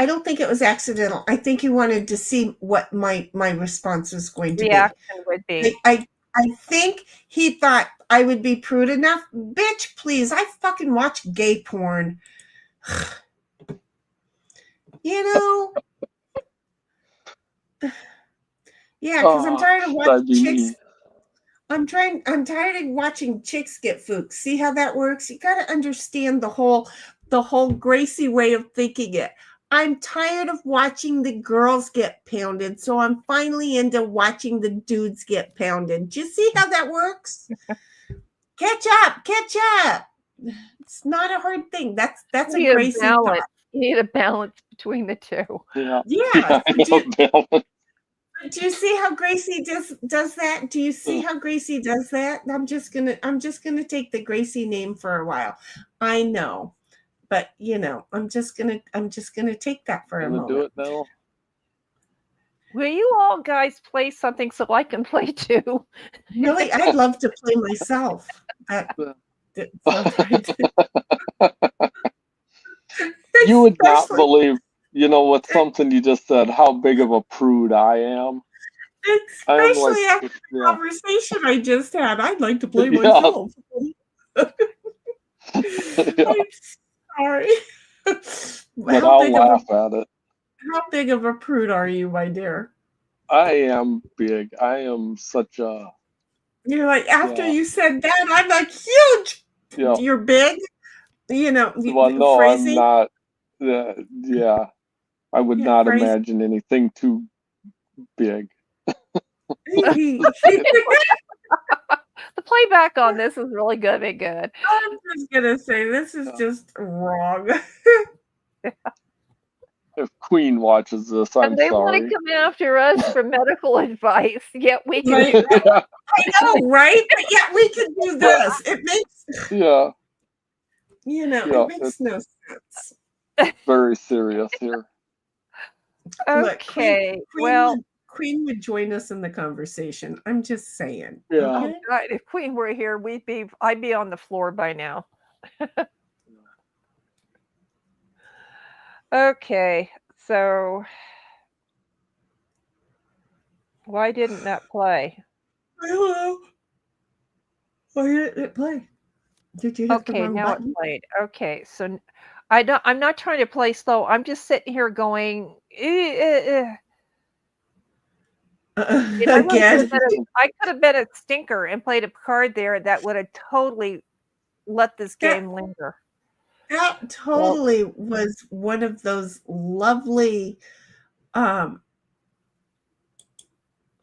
Speaker 4: don't think it was accidental. I think he wanted to see what my response was going to
Speaker 2: reaction would be.
Speaker 4: I think he thought I would be prude enough. Bitch, please. I fucking watch gay porn. You know? Yeah, because I'm tired of watching chicks. I'm tired of watching chicks get fooked. See how that works? You got to understand the whole Gracie way of thinking it. I'm tired of watching the girls get pounded, so I'm finally into watching the dudes get pounded. Do you see how that works? Catch up. It's not a hard thing. That's a Gracie thought.
Speaker 2: You need a balance between the two.
Speaker 4: Yeah. Do you see how Gracie does that? Do you see how Gracie does that? I'm just gonna take the Gracie name for a while. I know, but you know, I'm just gonna take that for a moment.
Speaker 3: Do it now.
Speaker 2: Will you all guys play something so I can play too?
Speaker 4: Really, I'd love to play myself.
Speaker 3: You would not believe. You know, with something you just said, how big of a prude I am.
Speaker 4: Especially after the conversation I just had. I'd like to play myself. I'm sorry.
Speaker 3: But I'll laugh at it.
Speaker 4: How big of a prude are you, my dear?
Speaker 3: I am big. I am such a...
Speaker 4: You're like, after you said that, I'm like, huge.
Speaker 3: Yeah.
Speaker 4: You're big? You know,
Speaker 3: well, no,
Speaker 4: crazy?
Speaker 3: I'm not. Yeah. I would not imagine anything too big.
Speaker 2: The playback on this is really going to be good.
Speaker 4: I'm just going to say, this is just wrong.
Speaker 3: If Queen watches this, I'm
Speaker 2: and they
Speaker 3: sorry.
Speaker 2: want to come after us for medical advice, yet we can.
Speaker 4: Right? I know, right? But yet we can do this. It makes...
Speaker 3: Yeah.
Speaker 4: You know, it makes no sense.
Speaker 3: Very serious here.
Speaker 2: Okay,
Speaker 4: Look, Queen would join us in the conversation. I'm just saying.
Speaker 3: Yeah.
Speaker 2: Oh God, if Queen were here, I'd be on the floor by now. Okay, so why didn't that play?
Speaker 4: Hello. Why didn't it play? Did you hit the wrong
Speaker 2: now
Speaker 4: button?
Speaker 2: it played. Okay, so I'm not trying to play slow. I'm just sitting here going.
Speaker 4: Again,
Speaker 2: I could have been a stinker and played a card there that would have totally let this game linger.
Speaker 4: That totally was one of those lovely. Wait a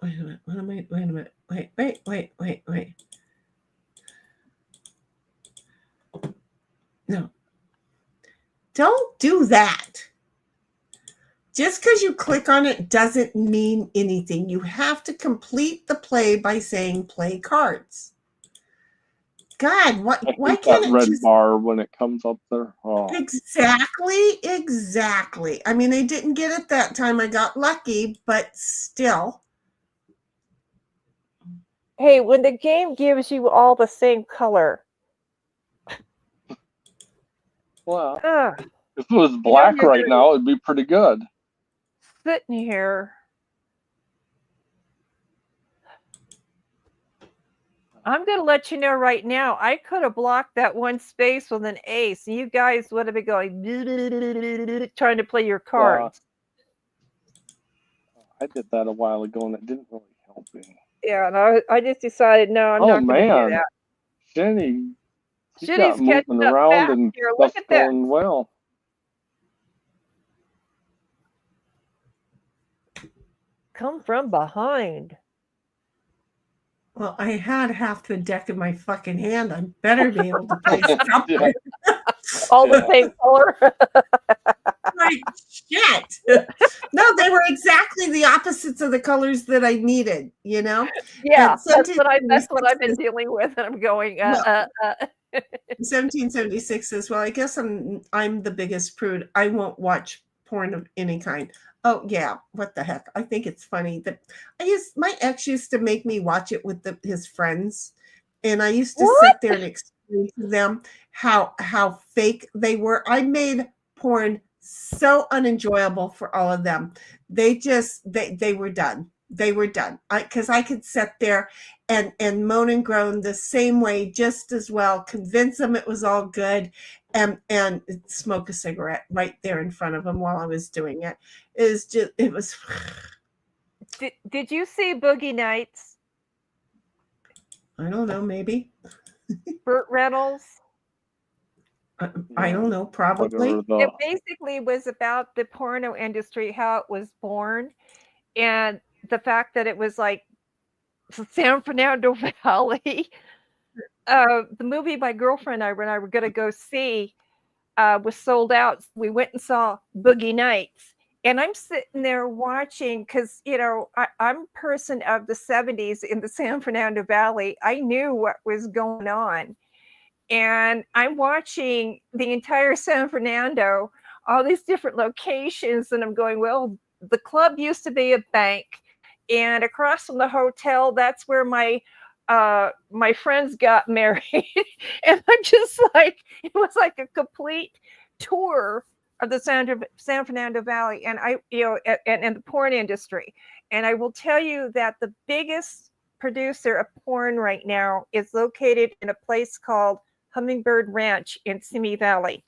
Speaker 4: minute. What am I? Wait a minute. Wait. No. Don't do that. Just because you click on it doesn't mean anything. You have to complete the play by saying play cards. God, why can't
Speaker 3: that
Speaker 4: it
Speaker 3: red
Speaker 4: just
Speaker 3: bar when it comes up there? Oh,
Speaker 4: exactly. I mean, I didn't get it that time. I got lucky, but still.
Speaker 2: Hey, when the game gives you all the same color.
Speaker 3: well,
Speaker 2: Ugh,
Speaker 3: if it was black right now, it'd be pretty good.
Speaker 2: sitting here. I'm going to let you know right now, I could have blocked that one space with an ace. You guys would have been going trying to play your cards.
Speaker 3: I did that a while ago, and it didn't really help me.
Speaker 2: Yeah, and I just decided, no, I'm not going to do that.
Speaker 3: Shinny, he
Speaker 2: Shinny's
Speaker 3: got moving
Speaker 2: catching up
Speaker 3: around
Speaker 2: fast
Speaker 3: and
Speaker 2: here. Look
Speaker 3: stuff's
Speaker 2: at that.
Speaker 3: going well.
Speaker 2: Come from behind.
Speaker 4: Well, I had half the deck in my fucking hand. I better be able to play something.
Speaker 2: All the same color.
Speaker 4: Like shit. No, they were exactly the opposites of the colors that I needed, you know?
Speaker 2: Yeah,
Speaker 4: And
Speaker 2: that's what I've been dealing with, and I'm going.
Speaker 4: 1776 says, well, I guess I'm the biggest prude. I won't watch porn of any kind. Oh yeah, what the heck? I think it's funny that my ex used to make me watch it with his friends, and I used to sit there and explain to them how fake they were. I made porn so unenjoyable for all of them. They were done. They were done. Because I could sit there and moan and groan the same way just as well, convince them it was all good, and smoke a cigarette right there in front of them while I was doing it. It was.
Speaker 2: Did you see Boogie Nights?
Speaker 4: I don't know, maybe.
Speaker 2: Burt Reynolds?
Speaker 4: I don't know, probably.
Speaker 2: It basically was about the porno industry, how it was born, and the fact that it was like San Fernando Valley. The movie my girlfriend and I were going to go see was sold out. We went and saw Boogie Nights. And I'm sitting there watching because, I'm a person of the 70s in the San Fernando Valley. I knew what was going on. And I'm watching the entire San Fernando, all these different locations. And I'm going, well, the club used to be a bank. And across from the hotel, that's where my friends got married. And I'm just like, it was like a complete tour of the San Fernando Valley, and and the porn industry. And I will tell you that the biggest producer of porn right now is located in a place called Hummingbird Ranch in Simi Valley.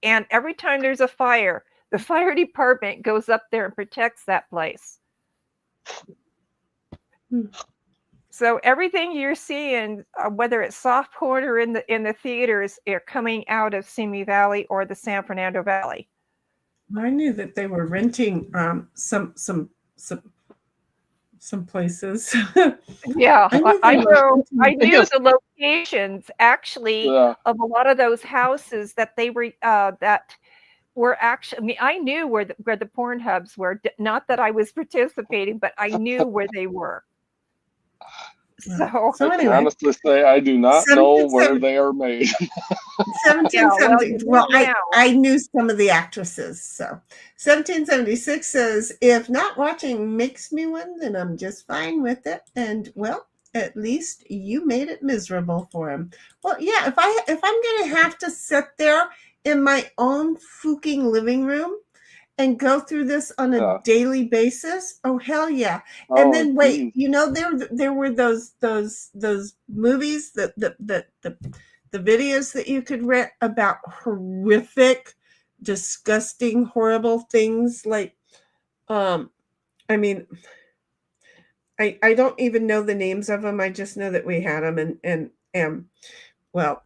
Speaker 2: And every time there's a fire, the fire department goes up there and protects that place. So everything you're seeing, whether it's soft porn or in the theaters, are coming out of Simi Valley or the San Fernando Valley.
Speaker 4: I knew that they were renting some places.
Speaker 2: Yeah, I knew the locations actually of a lot of those houses that they were that were actually. I mean, I knew where the porn hubs were. Not that I was participating, but I knew where they were. So
Speaker 3: I can honestly say I do not know where they are made.
Speaker 4: 1770. Well, I knew some of the actresses. So 1776 says, if not watching makes me one, then I'm just fine with it. And well, at least you made it miserable for him. Well, yeah, if I'm gonna have to sit there in my own fucking living room and go through this on a daily basis, oh hell yeah! And then wait, there were those movies, the videos that you could rent about horrific, disgusting, horrible things. Like, I mean, I don't even know the names of them. I just know that we had them, and well,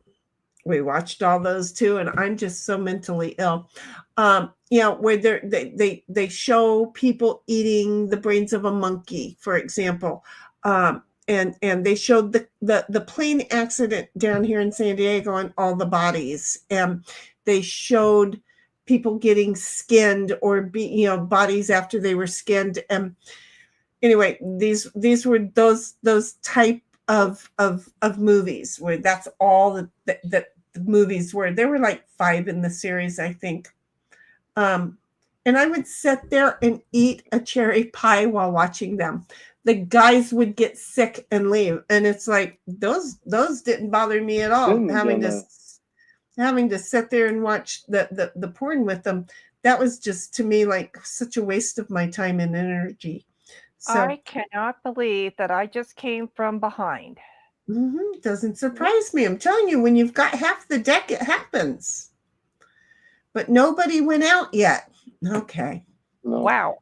Speaker 4: We watched all those too, and I'm just so mentally ill. Where they show people eating the brains of a monkey, for example. And they showed the plane accident down here in San Diego and all the bodies. And they showed people getting skinned or bodies after they were skinned. And anyway, these were those type of movies where that's all the movies were. There were like 5 in the series, I think. And I would sit there and eat a cherry pie while watching them. The guys would get sick and leave, and it's like those didn't bother me at all. Having to sit there and watch the porn with them, that was just to me like such a waste of my time and energy. So
Speaker 2: I cannot believe that I just came from behind.
Speaker 4: doesn't surprise me. I'm telling you, when you've got half the deck, it happens. But nobody went out yet. Okay.
Speaker 3: No.
Speaker 2: Wow.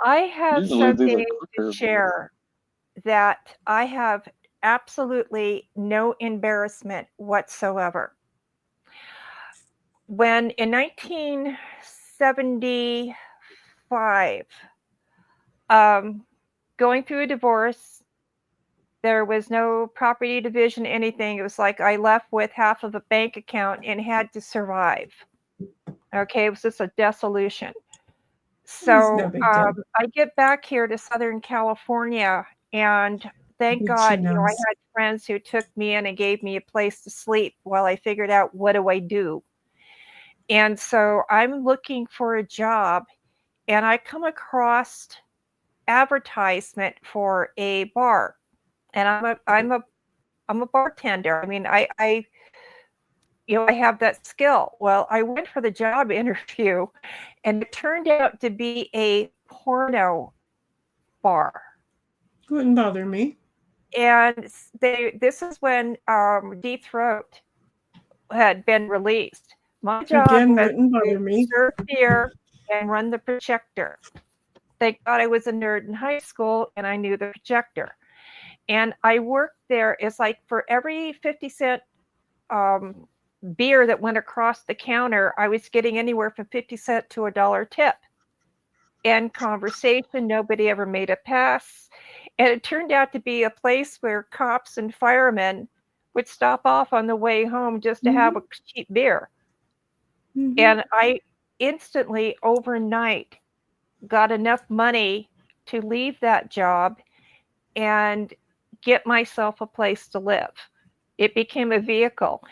Speaker 2: I have
Speaker 3: Usually they
Speaker 2: something
Speaker 3: were
Speaker 2: to
Speaker 3: quicker.
Speaker 2: share that I have absolutely no embarrassment whatsoever. When in 1975, going through a divorce, there was no property division, anything. It was like I left with half of a bank account and had to survive. Okay, it was just a dissolution. So
Speaker 4: no big deal.
Speaker 2: I get back here to Southern California, and thank
Speaker 4: Good
Speaker 2: God,
Speaker 4: she
Speaker 2: I
Speaker 4: knows.
Speaker 2: had friends who took me in and gave me a place to sleep while I figured out what do I do. And so I'm looking for a job, and I come across advertisement for a bar, and I'm a bartender. I mean, I have that skill. Well, I went for the job interview, and it turned out to be a porno bar.
Speaker 4: Wouldn't bother me.
Speaker 2: And this is when Deep Throat had been released. My job
Speaker 4: Again,
Speaker 2: was
Speaker 4: wouldn't bother
Speaker 2: to
Speaker 4: me.
Speaker 2: serve beer and run the projector. Thank God I was a nerd in high school and I knew the projector. And I worked there. It's like for every 50-cent beer that went across the counter, I was getting anywhere from 50 cents to $1 tip. End conversation. Nobody ever made a pass. And it turned out to be a place where cops and firemen would stop off on the way home just to have a cheap beer. And I instantly, overnight, got enough money to leave that job and get myself a place to live. It became a vehicle.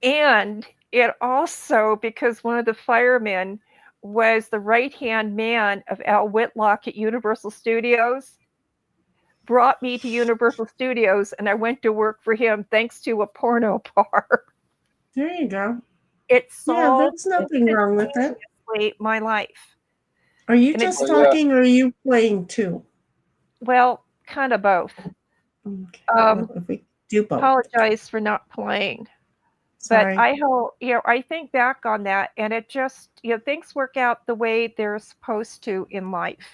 Speaker 2: And it also, because one of the firemen was the right-hand man of Al Whitlock at Universal Studios, brought me to Universal Studios, and I went to work for him thanks to a porno bar.
Speaker 4: There you go.
Speaker 2: It
Speaker 4: Yeah,
Speaker 2: solved
Speaker 4: there's nothing wrong with it.
Speaker 2: my life.
Speaker 4: Are you
Speaker 2: And
Speaker 4: just
Speaker 3: it's-
Speaker 4: talking or are you playing too?
Speaker 2: Well, kind of both.
Speaker 4: Okay. Well, if we do both.
Speaker 2: Apologize for not playing.
Speaker 4: Sorry.
Speaker 2: But I think back on that, and it just, things work out the way they're supposed to in life.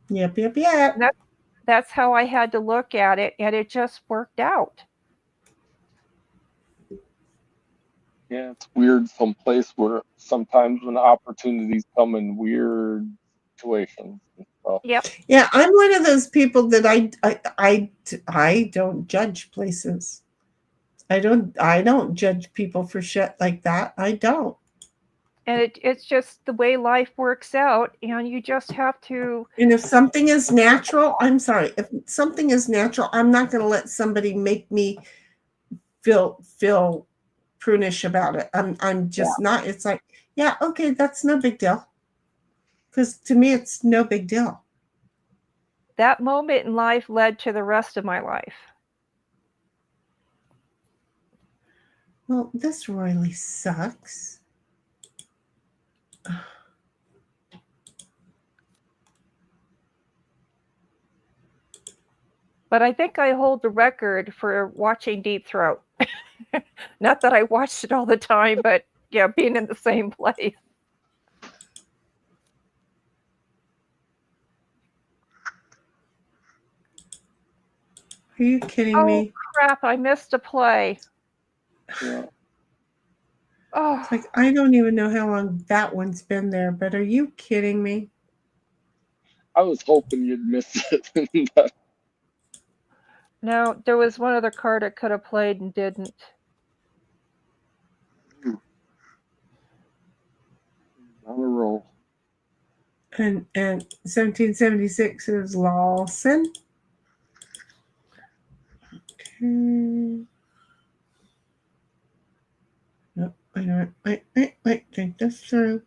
Speaker 4: Yep.
Speaker 2: And that's how I had to look at it, and it just worked out.
Speaker 3: Yeah, it's weird someplace where sometimes when opportunities come in weird situations and stuff.
Speaker 2: Yep.
Speaker 4: Yeah, I'm one of those people that I don't judge places. I don't judge people for shit like that. I don't.
Speaker 2: And it's just the way life works out, and you just have to.
Speaker 4: And if something is natural, I'm sorry. If something is natural, I'm not going to let somebody make me feel prunish about it. I'm just not. It's like, yeah, okay, that's no big deal. Because to me, it's no big deal.
Speaker 2: That moment in life led to the rest of my life.
Speaker 4: Well, this really sucks.
Speaker 2: But I think I hold the record for watching Deep Throat. Not that I watched it all the time, but being in the same place.
Speaker 4: Are you kidding me?
Speaker 2: Crap, I missed a play.
Speaker 3: Yeah.
Speaker 2: Oh,
Speaker 4: It's like, I don't even know how long that one's been there, but are you kidding me?
Speaker 3: I was hoping you'd miss it.
Speaker 2: no, there was one other card I could have played and didn't.
Speaker 3: On a roll.
Speaker 4: And 1776 is Lawson. Okay. Nope, wait. Think this through.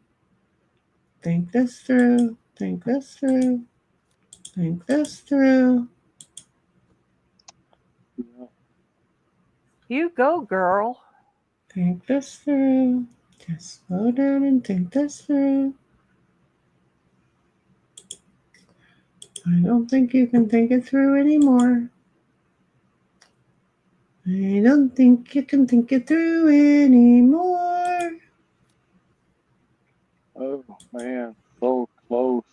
Speaker 4: Think this through. Think this through. Think this through.
Speaker 3: Yeah.
Speaker 2: You go, girl.
Speaker 4: Think this through. Just slow down and think this through. I don't think you can think it through anymore. I don't think you can think it through anymore.
Speaker 3: Oh man, so close.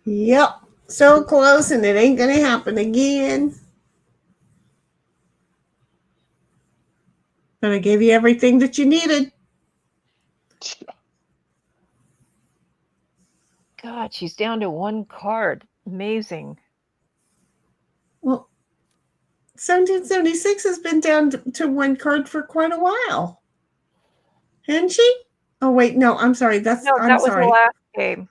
Speaker 4: Yep, so close, and it ain't gonna happen again. But I gave you everything that you needed.
Speaker 2: God, she's down to one card. Amazing.
Speaker 4: Well, 1776 has been down to one card for quite a while. Hasn't she? Oh, wait, no, I'm sorry.
Speaker 2: No, that was the last game.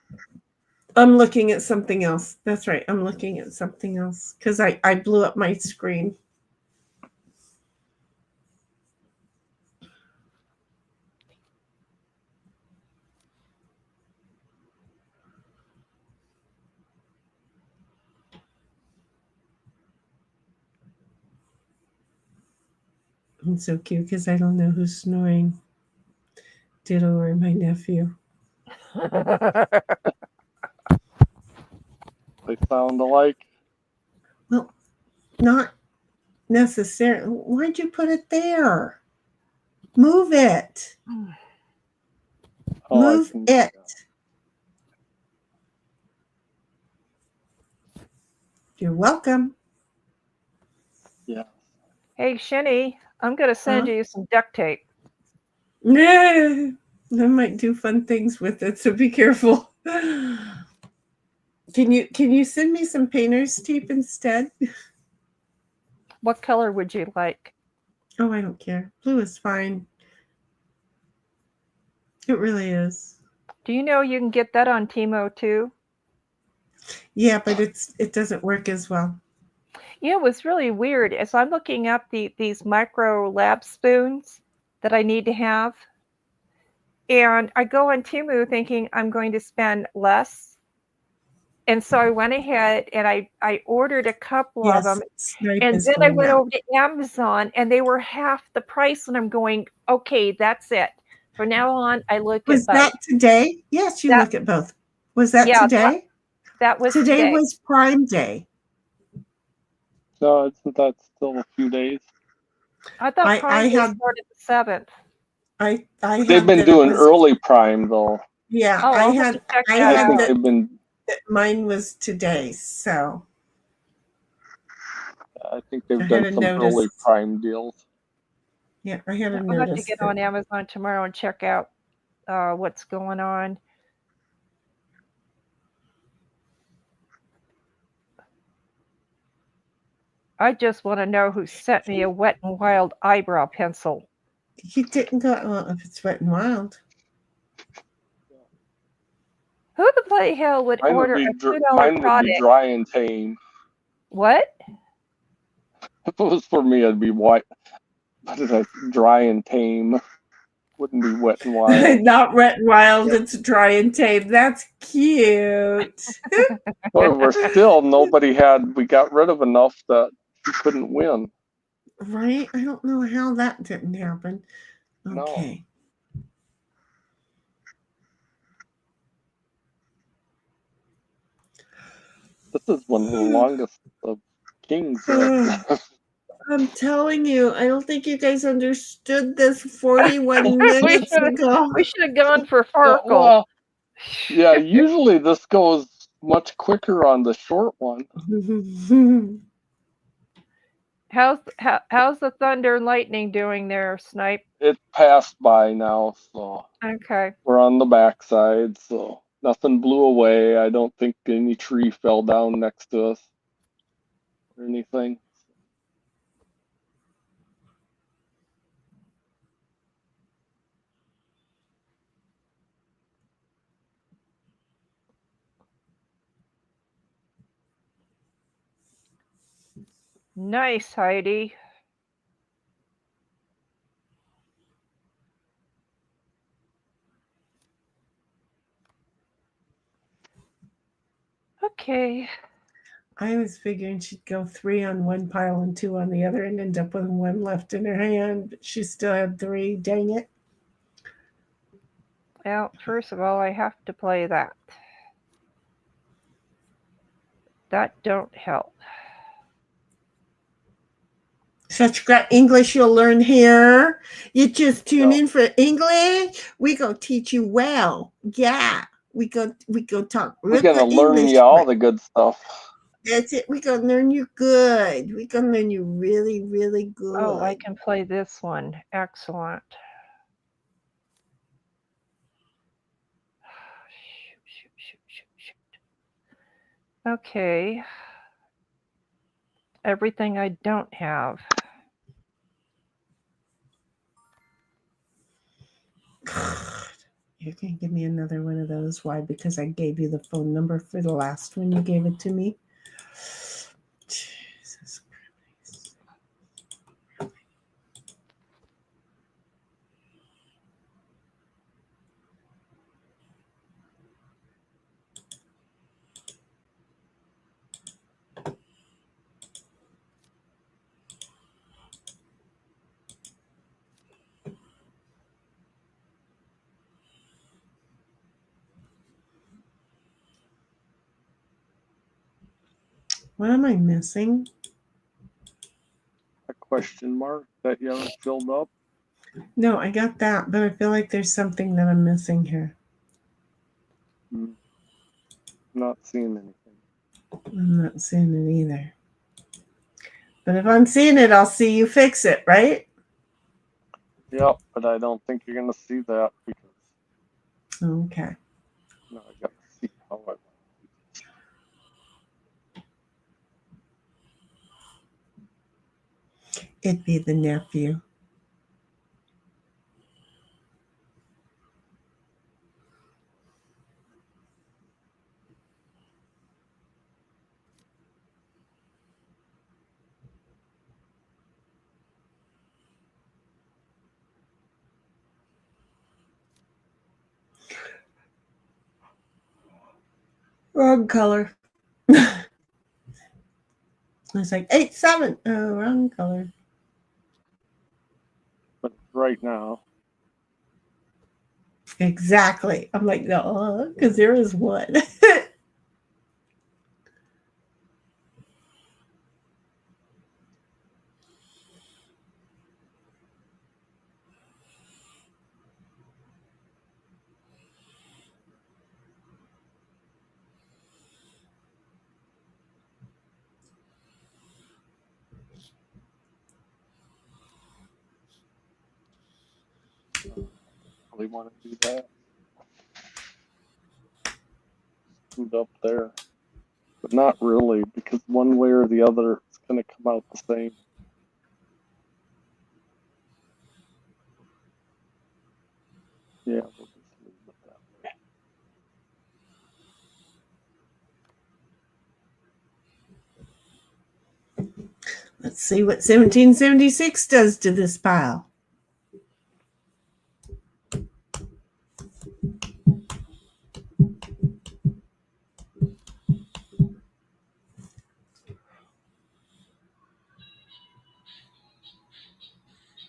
Speaker 4: I'm looking at something else. That's right. I'm looking at something else because I blew up my screen. It's so cute because I don't know who's snoring. Ditto or my nephew.
Speaker 3: They sound alike.
Speaker 4: Well, not necessarily. Why'd you put it there? Move it.
Speaker 3: Oh,
Speaker 4: Move it. You're welcome.
Speaker 3: Yeah.
Speaker 2: Hey, Shinny, I'm going to send you some duct tape.
Speaker 4: Yeah, I might do fun things with it, so be careful. Can you send me some painter's tape instead?
Speaker 2: What color would you like?
Speaker 4: Oh, I don't care. Blue is fine. It really is.
Speaker 2: Do you know you can get that on Timo too?
Speaker 4: Yeah, but it doesn't work as well.
Speaker 2: Yeah, it was really weird. As I'm looking up these micro lab spoons that I need to have, and I go on Temu thinking I'm going to spend less. And so I went ahead and I ordered a couple of them. And then I went over to Amazon and they were half the price. And I'm going, okay, that's it. From now on, I look at both.
Speaker 4: Was that today? Yes, you look at both. Was that today?
Speaker 2: That was
Speaker 4: today. Today was Prime Day.
Speaker 3: No, that's still a few days.
Speaker 2: I thought Prime Day started the 7th.
Speaker 3: They've been doing early Prime though.
Speaker 4: Yeah,
Speaker 2: oh,
Speaker 4: I had
Speaker 3: they've been.
Speaker 4: Mine was today, so
Speaker 3: I think they've done some early Prime deals.
Speaker 4: Yeah, I had a notice.
Speaker 2: I'll have to get on Amazon tomorrow and check out what's going on. I just want to know who sent me a Wet n Wild eyebrow pencil.
Speaker 4: You didn't go, well, if it's Wet n Wild.
Speaker 2: Who the bloody hell would order a $2
Speaker 3: mine
Speaker 2: product?
Speaker 3: Would be Dry and Tame.
Speaker 2: What?
Speaker 3: If it was for me, it'd be white. Dry and Tame. Wouldn't be Wet n Wild.
Speaker 4: Not Wet n Wild, it's Dry and Tame. That's cute.
Speaker 3: But we're still, we got rid of enough that you couldn't win.
Speaker 4: Right? I don't know how that didn't happen. Okay.
Speaker 3: No. This is one of the longest of Kings.
Speaker 4: I'm telling you, I don't think you guys understood this 41 minutes ago.
Speaker 2: We should have gone for Farkle.
Speaker 3: Well, yeah, usually this goes much quicker on the short one.
Speaker 2: how's the thunder and lightning doing there, Snipe?
Speaker 3: It passed by now, so
Speaker 2: Okay.
Speaker 3: we're on the backside, so nothing blew away. I don't think any tree fell down next to us or anything.
Speaker 2: Nice, Heidi. Okay.
Speaker 4: I was figuring she'd go 3 on one pile and 2 on the other and end up with 1 left in her hand. But she still had 3. Dang it.
Speaker 2: Well, first of all, I have to play that. That don't help.
Speaker 4: Such great English you'll learn here. You just tune
Speaker 3: Yeah.
Speaker 4: in for English. We go teach you well. Yeah. We go talk
Speaker 3: We're
Speaker 4: real
Speaker 3: gonna
Speaker 4: good
Speaker 3: learn
Speaker 4: English.
Speaker 3: you all the good stuff.
Speaker 4: That's it. We gonna learn you good. We gonna learn you really, really good.
Speaker 2: Oh, I can play this one. Excellent. Shoot. Okay. Everything I don't have.
Speaker 4: You're gonna give me another one of those. Why? Because I gave you the phone number for the last one you gave it to me. Jesus Christ. What am I missing?
Speaker 3: A question mark that you haven't filled up.
Speaker 4: No, I got that, but I feel like there's something that I'm missing here.
Speaker 3: Not seeing anything.
Speaker 4: I'm not seeing it either. But if I'm seeing it, I'll see you fix it, right?
Speaker 3: Yep, but I don't think you're gonna see that because
Speaker 4: Okay.
Speaker 3: now I gotta see how I.
Speaker 4: It'd be the nephew. Wrong color. It's like 8-7. Oh, wrong color.
Speaker 3: But right now,
Speaker 4: Exactly. I'm like, no, because there is one.
Speaker 3: really want to do that. Scoot up there, but not really because one way or the other, it's gonna come out the same. Yeah, we'll just leave it that way.
Speaker 4: Let's see what 1776 does to this pile.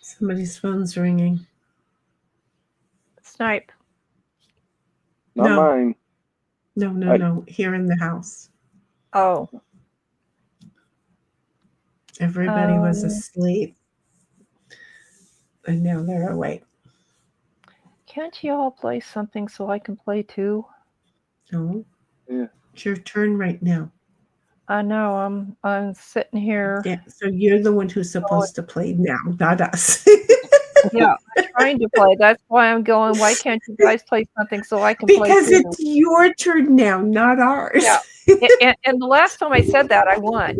Speaker 4: Somebody's phone's ringing.
Speaker 2: Snipe.
Speaker 3: Not
Speaker 4: No.
Speaker 3: mine.
Speaker 4: No. Here in the house.
Speaker 2: Oh.
Speaker 4: Everybody was asleep. And now they're awake.
Speaker 2: Can't you all play something so I can play too?
Speaker 4: No.
Speaker 3: Yeah.
Speaker 4: It's your turn right now.
Speaker 2: I know. I'm sitting here.
Speaker 4: Yeah, so you're the one who's supposed to play now, not us.
Speaker 2: Yeah, I'm trying to play. That's why I'm going. Why can't you guys play something so I can play
Speaker 4: Because
Speaker 2: too?
Speaker 4: it's your turn now, not ours.
Speaker 2: Yeah. And the last time I said that, I won.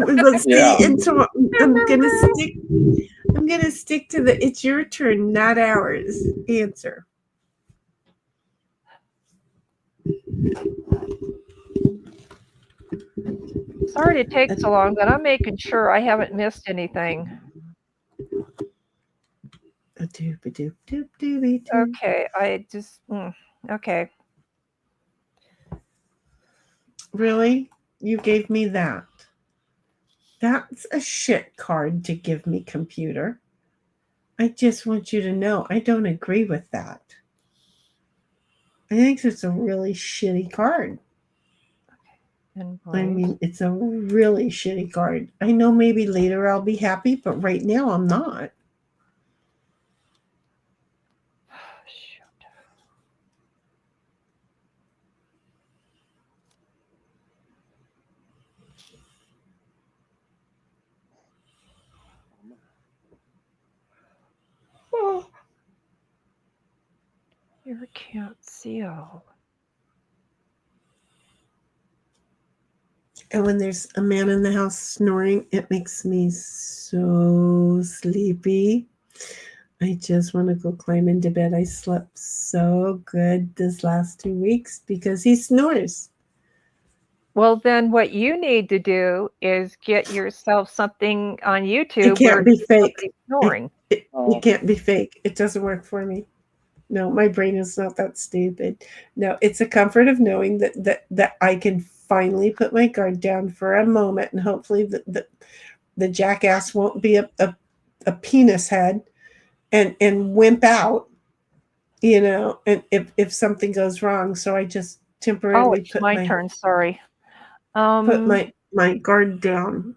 Speaker 4: Let's see,
Speaker 3: Yeah.
Speaker 4: and so I'm gonna stick to the it's your turn, not ours answer.
Speaker 2: Sorry to take so long, but I'm making sure I haven't missed anything. Okay, I just okay.
Speaker 4: Really? You gave me that? That's a shit card to give me, computer. I just want you to know I don't agree with that. I think it's a really shitty card. I mean, it's a really shitty card. I know maybe later I'll be happy, but right now I'm not.
Speaker 2: Oh. You can't see all.
Speaker 4: And when there's a man in the house snoring, it makes me so sleepy. I just want to go climb into bed. I slept so good this last 2 weeks because he snores.
Speaker 2: Well, then what you need to do is get yourself something on YouTube.
Speaker 4: It can't be fake.
Speaker 2: Snoring.
Speaker 4: It can't be fake. It doesn't work for me. No, my brain is not that stupid. No, it's a comfort of knowing that I can finally put my guard down for a moment, and hopefully the jackass won't be a penis head and wimp out, you know, and if something goes wrong. So I just temporarily
Speaker 2: it's my turn. Sorry.
Speaker 4: Put my guard down.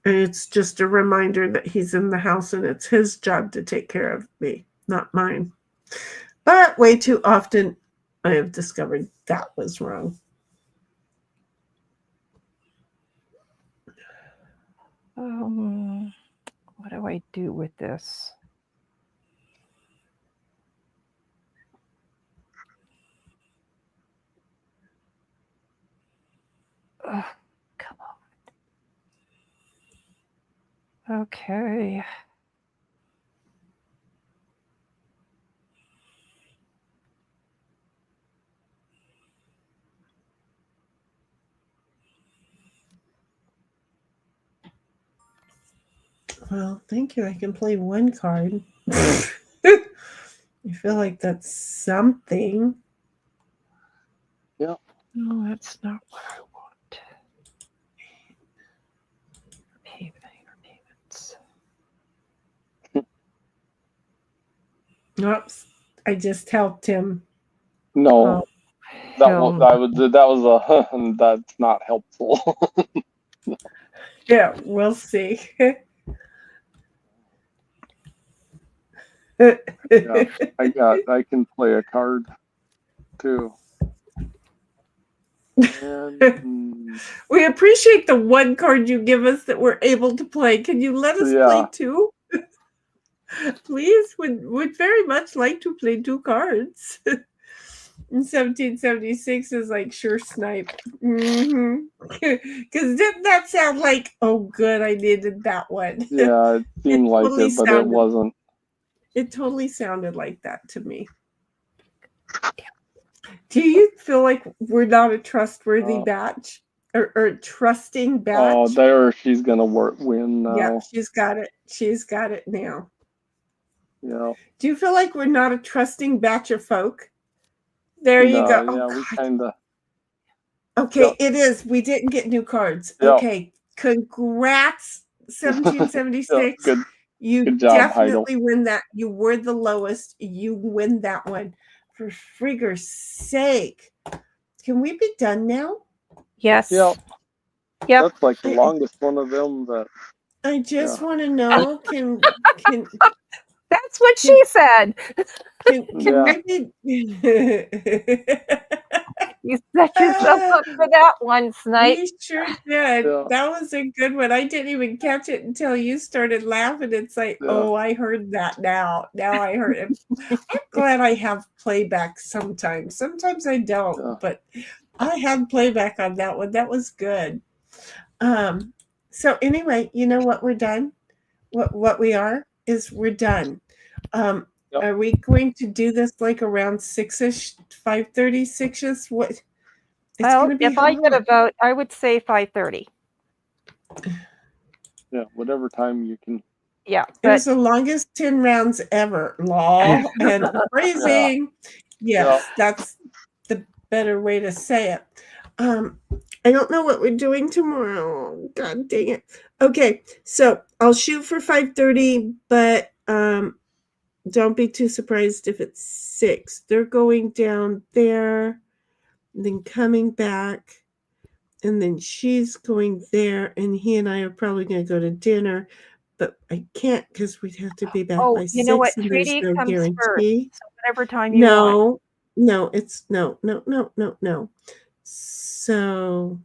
Speaker 4: And it's just a reminder that he's in the house and it's his job to take care of me, not mine. But way too often I have discovered that was wrong.
Speaker 2: What do I do with this? Come on. Okay.
Speaker 4: Well, thank you. I can play one card. I feel like that's something.
Speaker 3: Yeah.
Speaker 2: No, that's not what I want. Payments.
Speaker 4: Oops. I just helped him.
Speaker 3: No. That was that's not helpful.
Speaker 4: Yeah, we'll see.
Speaker 3: Yeah, I can play a card too. And,
Speaker 4: we appreciate the one card you give us that we're able to play. Can you let us play two? Please, would very much like to play two cards. In 1776 is like sure snipe. Because didn't that sound like, oh good, I needed that one?
Speaker 3: Yeah, it seemed like
Speaker 4: totally
Speaker 3: it, but it wasn't.
Speaker 4: It totally sounded like that to me. Do you feel like we're not a trustworthy batch? Or trusting batch?
Speaker 3: Oh, there she's gonna win now.
Speaker 4: Yeah, she's got it. She's got it now.
Speaker 3: Yeah.
Speaker 4: Do you feel like we're not a trusting batch of folk? There you go.
Speaker 3: Yeah, we kind of.
Speaker 4: Okay, it is. We didn't get new cards.
Speaker 3: Yep.
Speaker 4: Okay, congrats, 1776.
Speaker 3: Good.
Speaker 4: You
Speaker 3: Good job,
Speaker 4: definitely win that. You were the lowest. You win that one. For frigger's sake. Can we be done now?
Speaker 2: Yes.
Speaker 3: Yep.
Speaker 2: Yep.
Speaker 3: That's like the longest one of them that.
Speaker 4: I just want to know, can
Speaker 2: That's what she said.
Speaker 4: Can we be
Speaker 2: You set yourself up for that one, Snipe.
Speaker 4: We sure did.
Speaker 3: Yeah.
Speaker 4: That was a good one. I didn't even catch it until you started laughing. It's like,
Speaker 3: Yeah.
Speaker 4: oh, I heard that now. Now I heard it. I'm glad I have playback sometimes. Sometimes I don't,
Speaker 3: Yeah.
Speaker 4: but I had playback on that one. That was good. So anyway, you know what, we're done. What we are is we're done.
Speaker 3: Yep.
Speaker 4: Are we going to do this like around 6ish, 5:30, 6ish? What? It's
Speaker 2: Well,
Speaker 4: gonna be
Speaker 2: if I get a
Speaker 4: hard.
Speaker 2: vote, I would say 5:30.
Speaker 3: Yeah, whatever time you can.
Speaker 2: Yeah,
Speaker 4: It
Speaker 2: but
Speaker 4: was the longest 10 rounds ever. Law and phrasing. Yes, that's the better way to say it. I don't know what we're doing tomorrow. God dang it. Okay, so I'll shoot for 5:30, but don't be too surprised if it's 6. They're going down there, and then coming back, and then she's going there, and he and I are probably going to go to dinner, but I can't because we'd have to be back
Speaker 2: oh,
Speaker 4: by
Speaker 2: you know what?
Speaker 4: 6, and there's
Speaker 2: Treaty
Speaker 4: no
Speaker 2: comes first.
Speaker 4: guarantee.
Speaker 2: So whatever time you want.
Speaker 4: No, it's no. So,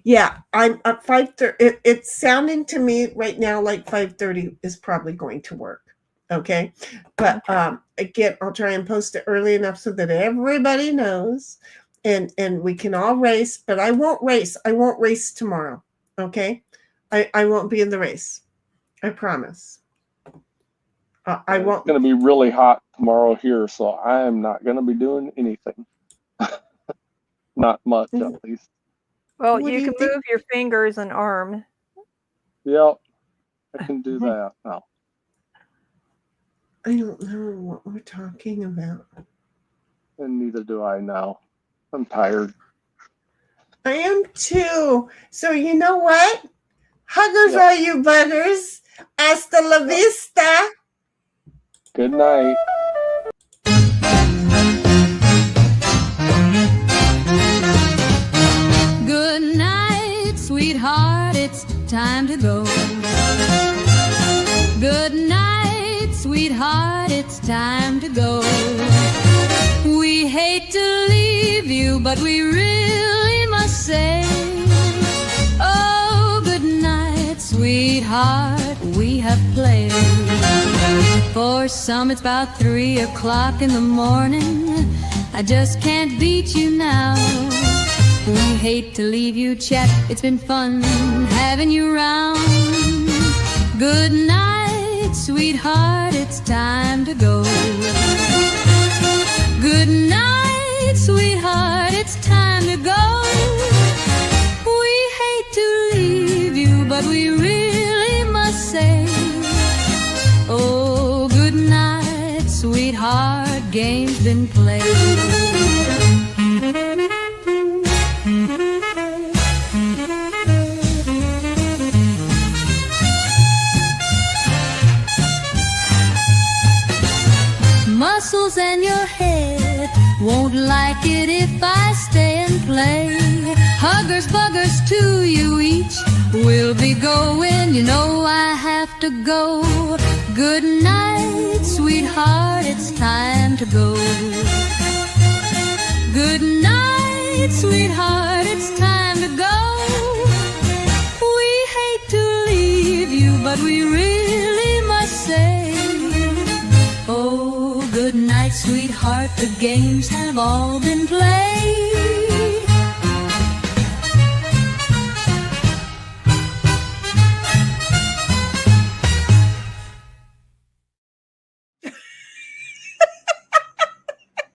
Speaker 4: yeah, I'm at 5:30. It's sounding to me right now like 5:30 is probably going to work. Okay, but again, I'll try and post it early enough so that everybody knows, and we can all race. But I won't race. I won't race tomorrow. Okay, I won't be in the race. I promise. I won't.
Speaker 3: It's going to be really hot tomorrow here, so I am not going to be doing anything. Not much, at least.
Speaker 2: Well,
Speaker 4: What do
Speaker 2: you
Speaker 4: you
Speaker 2: can
Speaker 4: think?
Speaker 2: move your fingers and arm.
Speaker 3: Yep, I can do that now.
Speaker 4: I don't know what we're talking about.
Speaker 3: And neither do I now. I'm tired.
Speaker 4: I am too. So you know what? Huggers
Speaker 3: Yep.
Speaker 4: all you buggers. Hasta la vista.
Speaker 3: Good night.
Speaker 1: Good night, sweetheart, it's time to go. Good night, sweetheart, it's time to go. We hate to leave you, but we really must say, oh, good night, sweetheart, we have played. For some it's about 3 o'clock in the morning. I just can't beat you now. We hate to leave you, Chet. It's been fun having you round. Good night, sweetheart, it's time to go. Good night, sweetheart, it's time to go. We hate to leave you, but we really must say, oh, good night, sweetheart, game's been played. Muscles and your head won't like it if I stay and play. Huggers, buggers to you each. We'll be going, you know I have to go. Good night, sweetheart, it's time to go. Good night, sweetheart, it's time to go. We hate to leave you, but we really must say, oh, good night, sweetheart, the games have all been played.